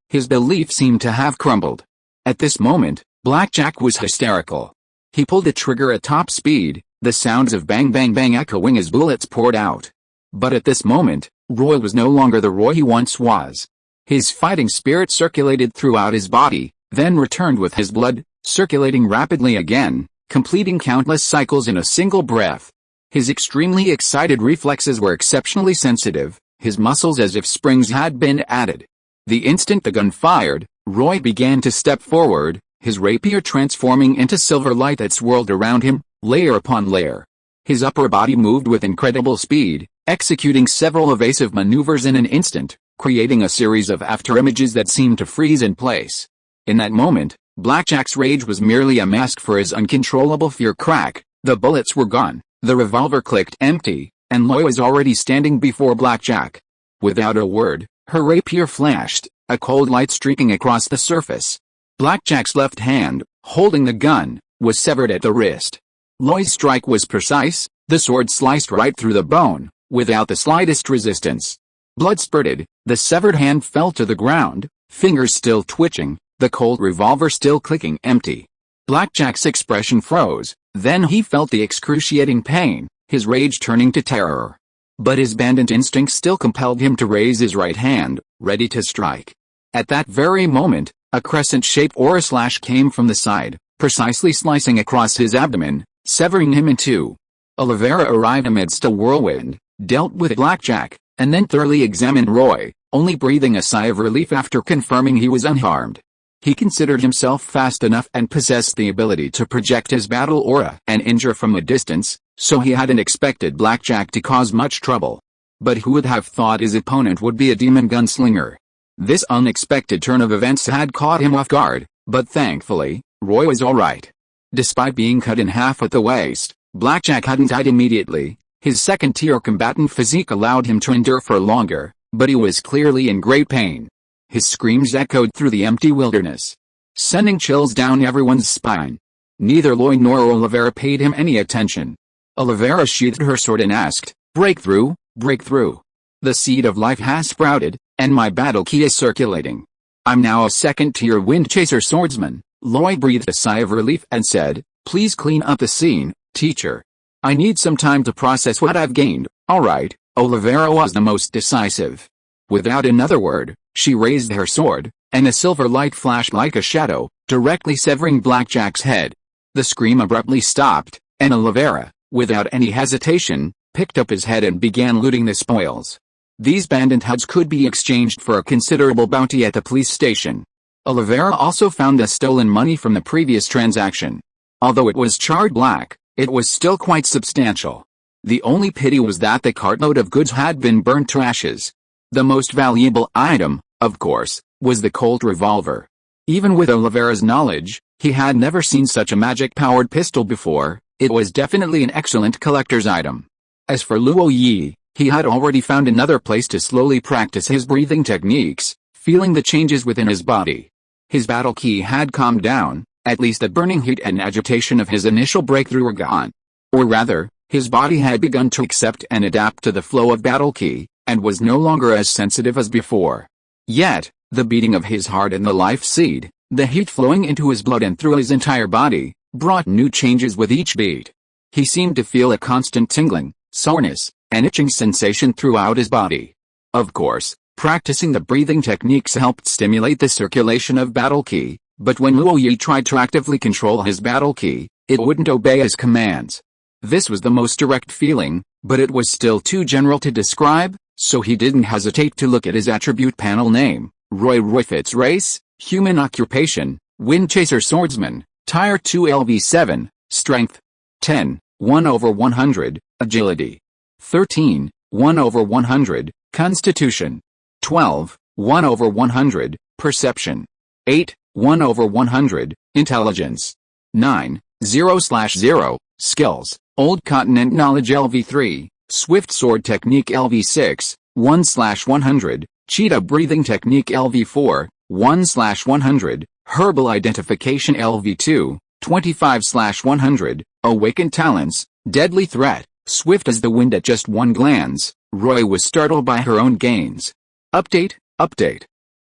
his belief seemed to have crumbled. At this moment, Blackjack was hysterical. He pulled the trigger at top speed, the sounds of bang bang bang echoing as bullets poured out. But at this moment, Roy was no longer the Roy he once was. His fighting spirit circulated throughout his body, then returned with his blood, circulating rapidly again, completing countless cycles in a single breath. His extremely excited reflexes were exceptionally sensitive, his muscles as if springs had been added. The instant the gun fired, Roy began to step forward, his rapier transforming into silver light that swirled around him, layer upon layer. His upper body moved with incredible speed, executing several evasive maneuvers in an instant, creating a series of afterimages that seemed to freeze in place. In that moment, Blackjack's rage was merely a mask for his uncontrollable fear. Crack, the bullets were gone, the revolver clicked empty, and Loy was already standing before Blackjack. Without a word, her rapier flashed, a cold light streaking across the surface. Blackjack's left hand, holding the gun, was severed at the wrist. Loy's strike was precise, the sword sliced right through the bone, without the slightest resistance. Blood spurted, the severed hand fell to the ground, fingers still twitching, the cold revolver still clicking empty. Blackjack's expression froze, then he felt the excruciating pain, his rage turning to terror. But his bandit instinct still compelled him to raise his right hand, ready to strike. At that very moment, a crescent-shaped aura slash came from the side, precisely slicing across his abdomen, severing him in two. Oliveira arrived amidst a whirlwind, dealt with Blackjack, and then thoroughly examined Roy, only breathing a sigh of relief after confirming he was unharmed. He considered himself fast enough and possessed the ability to project his battle aura and injure from a distance, so he hadn't expected Blackjack to cause much trouble. But who would have thought his opponent would be a demon gunslinger? This unexpected turn of events had caught him off guard, but thankfully, Roy was alright. Despite being cut in half at the waist, Blackjack hadn't died immediately. His second-tier combatant physique allowed him to endure for longer, but he was clearly in great pain. His screams echoed through the empty wilderness, sending chills down everyone's spine. Neither Loy nor Oliveira paid him any attention. Oliveira sheathed her sword and asked, "Breakthrough, breakthrough. The seed of life has sprouted, and my battle key is circulating. I'm now a second-tier wind chaser swordsman." Loy breathed a sigh of relief and said, "Please clean up the scene, teacher. I need some time to process what I've gained." "Alright." Oliveira was the most decisive. Without another word, she raised her sword, and a silver light flashed like a shadow, directly severing Blackjack's head. The scream abruptly stopped, and Oliveira, without any hesitation, picked up his head and began looting the spoils. These bandit heads could be exchanged for a considerable bounty at the police station. Oliveira also found the stolen money from the previous transaction. Although it was charred black, it was still quite substantial. The only pity was that the cartload of goods had been burnt to ashes. The most valuable item, of course, was the Colt revolver. Even with Oliveira's knowledge, he had never seen such a magic-powered pistol before. It was definitely an excellent collector's item. As for Luo Yi, he had already found another place to slowly practice his breathing techniques, feeling the changes within his body. His battle ki had calmed down, at least the burning heat and agitation of his initial breakthrough were gone. Or rather, his body had begun to accept and adapt to the flow of battle ki, and was no longer as sensitive as before. Yet, the beating of his heart and the life seed, the heat flowing into his blood and through his entire body, brought new changes with each beat. He seemed to feel a constant tingling, soreness, and itching sensation throughout his body. Of course, practicing the breathing techniques helped stimulate the circulation of battle ki, but when Luo Yi tried to actively control his battle ki, it wouldn't obey his commands. This was the most direct feeling, but it was still too general to describe, so he didn't hesitate to look at his attribute panel name: Roy Roy Fitz, race, human, occupation, wind chaser swordsman, Tier 2 LV7, strength 10, 1/100, agility 13, 1/100, constitution 12, 1/100, perception 8, 1/100, intelligence 9, 0/0, skills, Old Continent knowledge LV3, swift sword technique LV6, 1/100, cheetah breathing technique LV4, 1/100, herbal identification LV2, 25/100, awakened talents, deadly threat, swift as the wind. At just one glance, Roy was startled by her own gains. Update.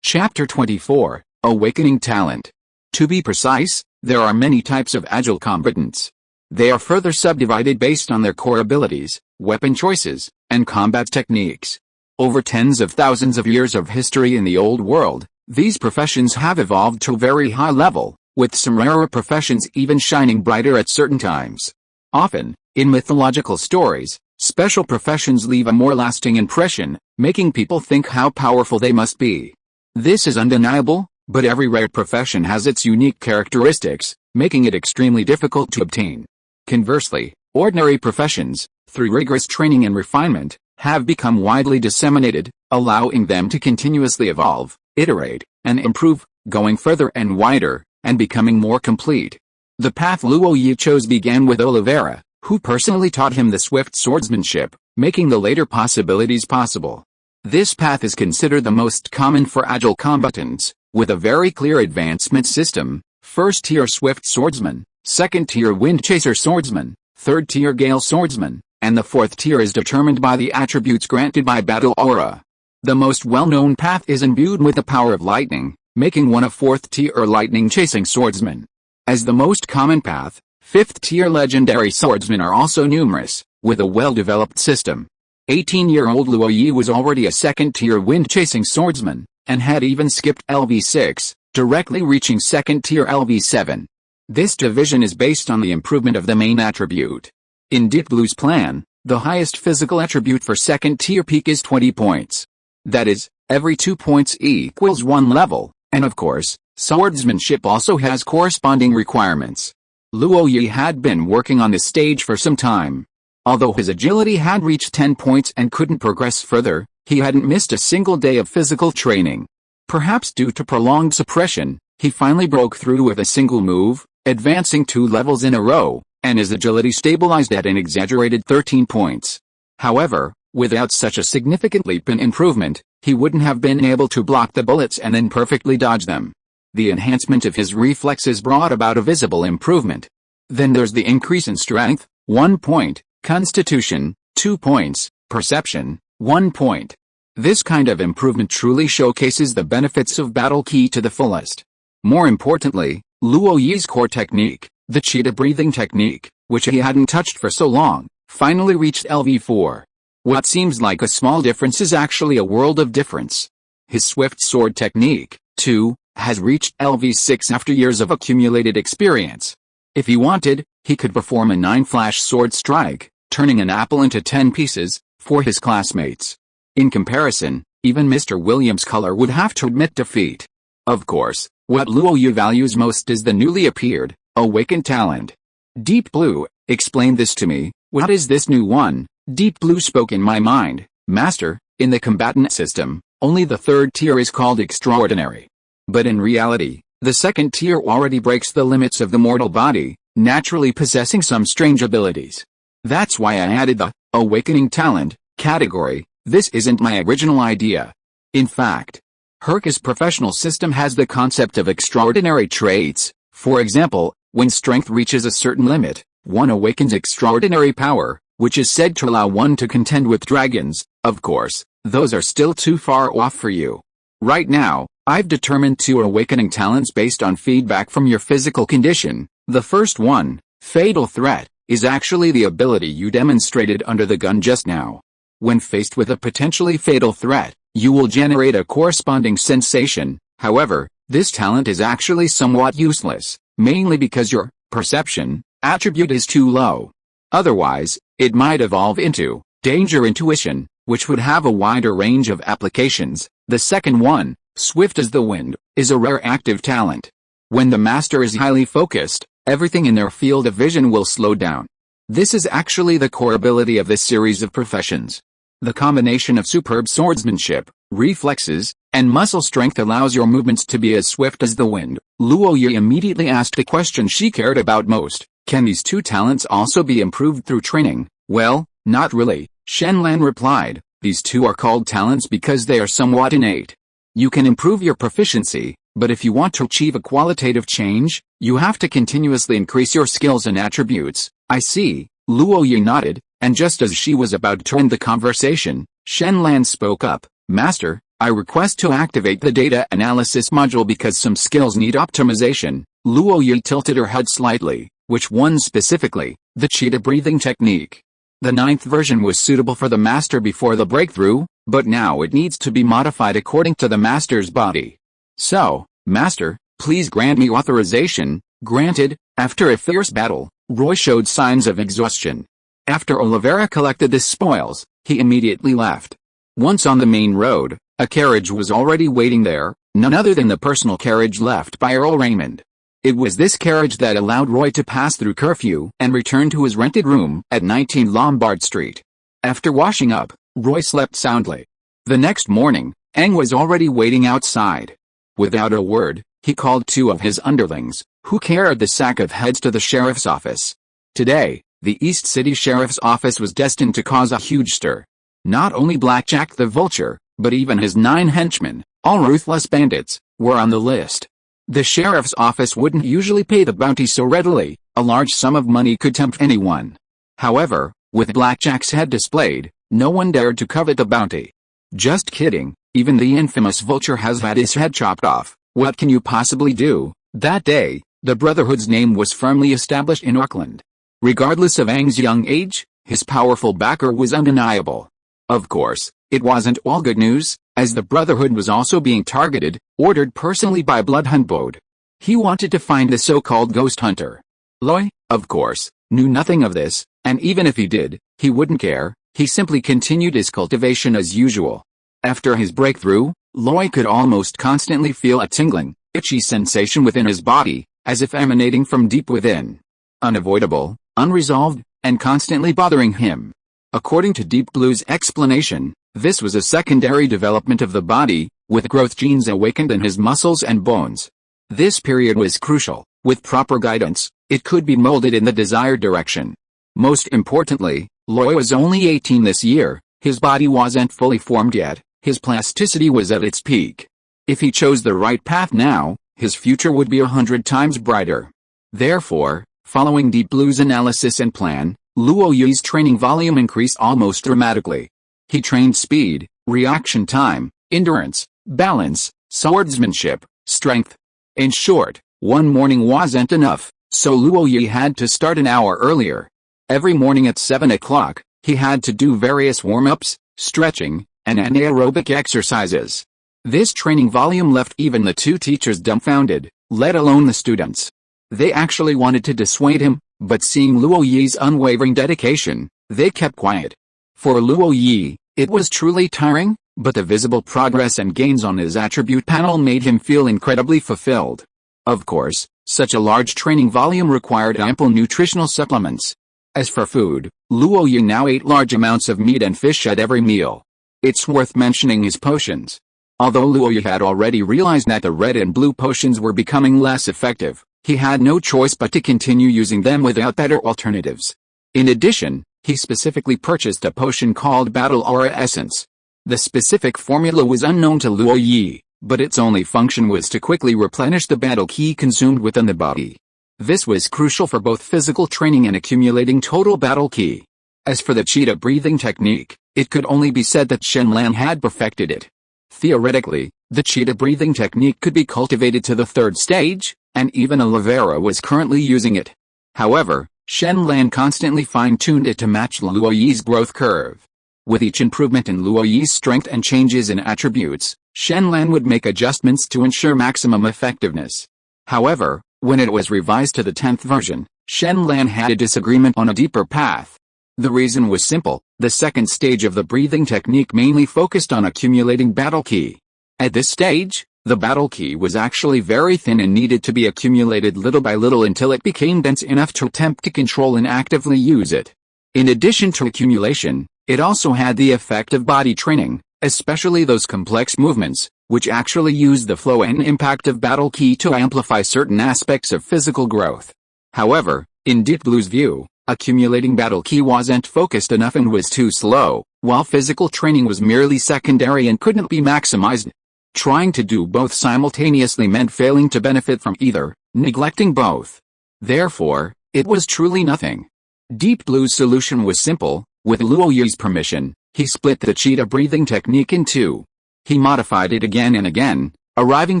Chapter 24, Awakening Talent. To be precise, there are many types of agile combatants. They are further subdivided based on their core abilities, weapon choices, and combat techniques. Over tens of thousands of years of history in the old world, these professions have evolved to a very high level, with some rarer professions even shining brighter at certain times. Often, in mythological stories, special professions leave a more lasting impression, making people think how powerful they must be. This is undeniable, but every rare profession has its unique characteristics, making it extremely difficult to obtain. Conversely, ordinary professions, through rigorous training and refinement, have become widely disseminated, allowing them to continuously evolve, iterate, and improve, going further and wider, and becoming more complete. The path Luo Yi chose began with Oliveira, who personally taught him the swift swordsmanship, making the later possibilities possible. This path is considered the most common for agile combatants, with a very clear advancement system: first tier swift swordsman, second tier wind chaser swordsman, third tier gale swordsman, and the fourth tier is determined by the attributes granted by battle aura. The most well-known path is imbued with the power of lightning, making one a fourth tier lightning chasing swordsman. As the most common path, fifth tier legendary swordsmen are also numerous, with a well-developed system. 18-year-old Luo Yi was already a second tier wind chasing swordsman, and had even skipped LV6, directly reaching second tier LV7. This division is based on the improvement of the main attribute. In Deep Blue's plan, the highest physical attribute for second tier peak is 20 points. That is, every 2 points equals 1 level, and of course, swordsmanship also has corresponding requirements. Luo Yi had been working on this stage for some time. Although his agility had reached 10 points and couldn't progress further, he hadn't missed a single day of physical training. Perhaps due to prolonged suppression, he finally broke through with a single move, advancing 2 levels in a row, and his agility stabilized at an exaggerated 13 points. However, without such a significant leap in improvement, he wouldn't have been able to block the bullets and then perfectly dodge them. The enhancement of his reflexes brought about a visible improvement. Then there's the increase in strength, 1 point, constitution, 2 points, perception, 1 point. This kind of improvement truly showcases the benefits of battle ki to the fullest. More importantly, Luo Yi's core technique, the cheetah breathing technique, which he hadn't touched for so long, finally reached LV4. What seems like a small difference is actually a world of difference. His swift sword technique, too, has reached LV6 after years of accumulated experience. If he wanted, he could perform a 9-flash sword strike, turning an apple into 10 pieces, for his classmates. In comparison, even Mr. Williams' color would have to admit defeat. Of course, what Luo Yi values most is the newly appeared, awakened talent. Deep Blue, explain this to me. What is this new one? Deep Blue spoke in my mind. Master, in the combatant system, only the third tier is called extraordinary. But in reality, The second tier already breaks the limits of the mortal body, naturally possessing some strange abilities. That's why I added the awakening talent category. This isn't my original idea. In fact, Herka's professional system has the concept of extraordinary traits. For example, when strength reaches a certain limit, one awakens extraordinary power, which is said to allow one to contend with dragons. Of course, those are still too far off for you. Right now, I've determined 2 awakening talents based on feedback from your physical condition. The first one, Fatal Threat, is actually the ability you demonstrated under the gun just now. When faced with a potentially fatal threat, you will generate a corresponding sensation. However, this talent is actually somewhat useless, mainly because your perception attribute is too low. Otherwise, it might evolve into Danger Intuition, which would have a wider range of applications. The second one, Swift as the Wind, is a rare active talent. When the master is highly focused, everything in their field of vision will slow down. This is actually the core ability of this series of professions. The combination of superb swordsmanship, reflexes, and muscle strength allows your movements to be as swift as the wind. Luo Yi immediately asked the question she cared about most. Can these 2 talents also be improved through training? Well, not really, Shenlan replied. These 2 are called talents because they are somewhat innate. You can improve your proficiency, but if you want to achieve a qualitative change, you have to continuously increase your skills and attributes. I see, Luo Yi nodded, and just as she was about to end the conversation, Shenlan spoke up. Master, I request to activate the data analysis module because some skills need optimization. Luo Yi tilted her head slightly. Which one specifically? The cheetah breathing technique. The 9th version was suitable for the master before the breakthrough, but now it needs to be modified according to the master's body. So, master, please grant me authorization. Granted. After a fierce battle, Roy showed signs of exhaustion. After Oliveira collected the spoils, he immediately left. Once on the main road, a carriage was already waiting there, none other than the personal carriage left by Earl Raymond. It was this carriage that allowed Roy to pass through curfew and return to his rented room at 19 Lombard Street. After washing up, Roy slept soundly. The next morning, Aang was already waiting outside. Without a word, he called 2 of his underlings, who carried the sack of heads to the sheriff's office. Today, the East City Sheriff's Office was destined to cause a huge stir. Not only Blackjack the Vulture, but even his 9 henchmen, all ruthless bandits, were on the list. The sheriff's office wouldn't usually pay the bounty so readily. A large sum of money could tempt anyone. However, with Blackjack's head displayed, no one dared to covet the bounty. Just kidding, even the infamous Vulture has had his head chopped off. What can you possibly do? That day, the Brotherhood's name was firmly established in Auckland. Regardless of Aang's young age, his powerful backer was undeniable. Of course, it wasn't all good news, as the Brotherhood was also being targeted, ordered personally by Bloodhunt Bode. He wanted to find the so-called ghost hunter. Loy, of course, knew nothing of this, and even if he did, he wouldn't care. He simply continued his cultivation as usual. After his breakthrough, Loy could almost constantly feel a tingling, itchy sensation within his body, as if emanating from deep within. Unavoidable, unresolved, and constantly bothering him. According to Deep Blue's explanation, this was a secondary development of the body, with growth genes awakened in his muscles and bones. This period was crucial. With proper guidance, it could be molded in the desired direction. Most importantly, Loy was only 18 this year, his body wasn't fully formed yet, his plasticity was at its peak. If he chose the right path now, his future would be 100 times brighter. Therefore, following Deep Blue's analysis and plan, Luo Yi's training volume increased almost dramatically. He trained speed, reaction time, endurance, balance, swordsmanship, strength. In short, one morning wasn't enough, so Luo Yi had to start an hour earlier. Every morning at 7 o'clock, he had to do various warm-ups, stretching, and anaerobic exercises. This training volume left even the 2 teachers dumbfounded, let alone the students. They actually wanted to dissuade him, but seeing Luo Yi's unwavering dedication, they kept quiet. For Luo Yi, it was truly tiring, but the visible progress and gains on his attribute panel made him feel incredibly fulfilled. Of course, such a large training volume required ample nutritional supplements. As for food, Luo Yi now ate large amounts of meat and fish at every meal. It's worth mentioning his potions. Although Luoyi had already realized that the red and blue potions were becoming less effective, he had no choice but to continue using them without better alternatives. In addition, he specifically purchased a potion called Battle Aura Essence. The specific formula was unknown to Luoyi, but its only function was to quickly replenish the battle ki consumed within the body. This was crucial for both physical training and accumulating total battle ki. As for the cheetah breathing technique, it could only be said that Shenlan had perfected it. Theoretically, the cheetah breathing technique could be cultivated to the third stage, and even Olivera was currently using it. However, Shenlan constantly fine-tuned it to match Luoyi's growth curve. With each improvement in Luoyi's strength and changes in attributes, Shenlan would make adjustments to ensure maximum effectiveness. However, when it was revised to the 10th version, Shenlan had a disagreement on a deeper path. The reason was simple: the second stage of the breathing technique mainly focused on accumulating battle ki. At this stage, the battle ki was actually very thin and needed to be accumulated little by little until it became dense enough to attempt to control and actively use it. In addition to accumulation, it also had the effect of body training, especially those complex movements, which actually use the flow and impact of battle ki to amplify certain aspects of physical growth. However, in Deep Blue's view, accumulating battle ki wasn't focused enough and was too slow, while physical training was merely secondary and couldn't be maximized. Trying to do both simultaneously meant failing to benefit from either, neglecting both. Therefore, it was truly nothing. Deep Blue's solution was simple. With Luoyi's permission, he split the cheetah breathing technique in two. He modified it again and again, arriving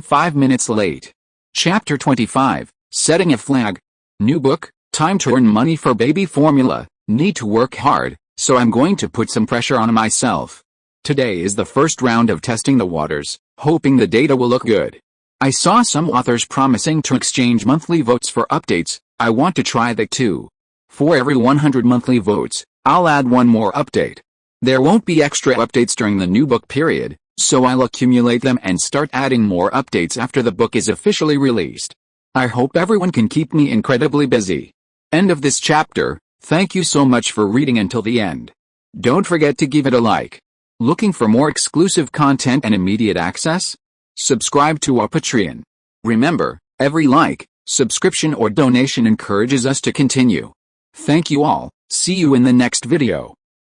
5 minutes late. Chapter 25, Setting a Flag. New book, time to earn money for baby formula, need to work hard, so I'm going to put some pressure on myself. Today is the first round of testing the waters, hoping the data will look good. I saw some authors promising to exchange monthly votes for updates. I want to try that too. For every 100 monthly votes, I'll add one more update. There won't be extra updates during the new book period, so I'll accumulate them and start adding more updates after the book is officially released. I hope everyone can keep me incredibly busy. End of this chapter. Thank you so much for reading until the end. Don't forget to give it a like. Looking for more exclusive content and immediate access? Subscribe to our Patreon. Remember, every like, subscription or donation encourages us to continue. Thank you all. See you in the next video.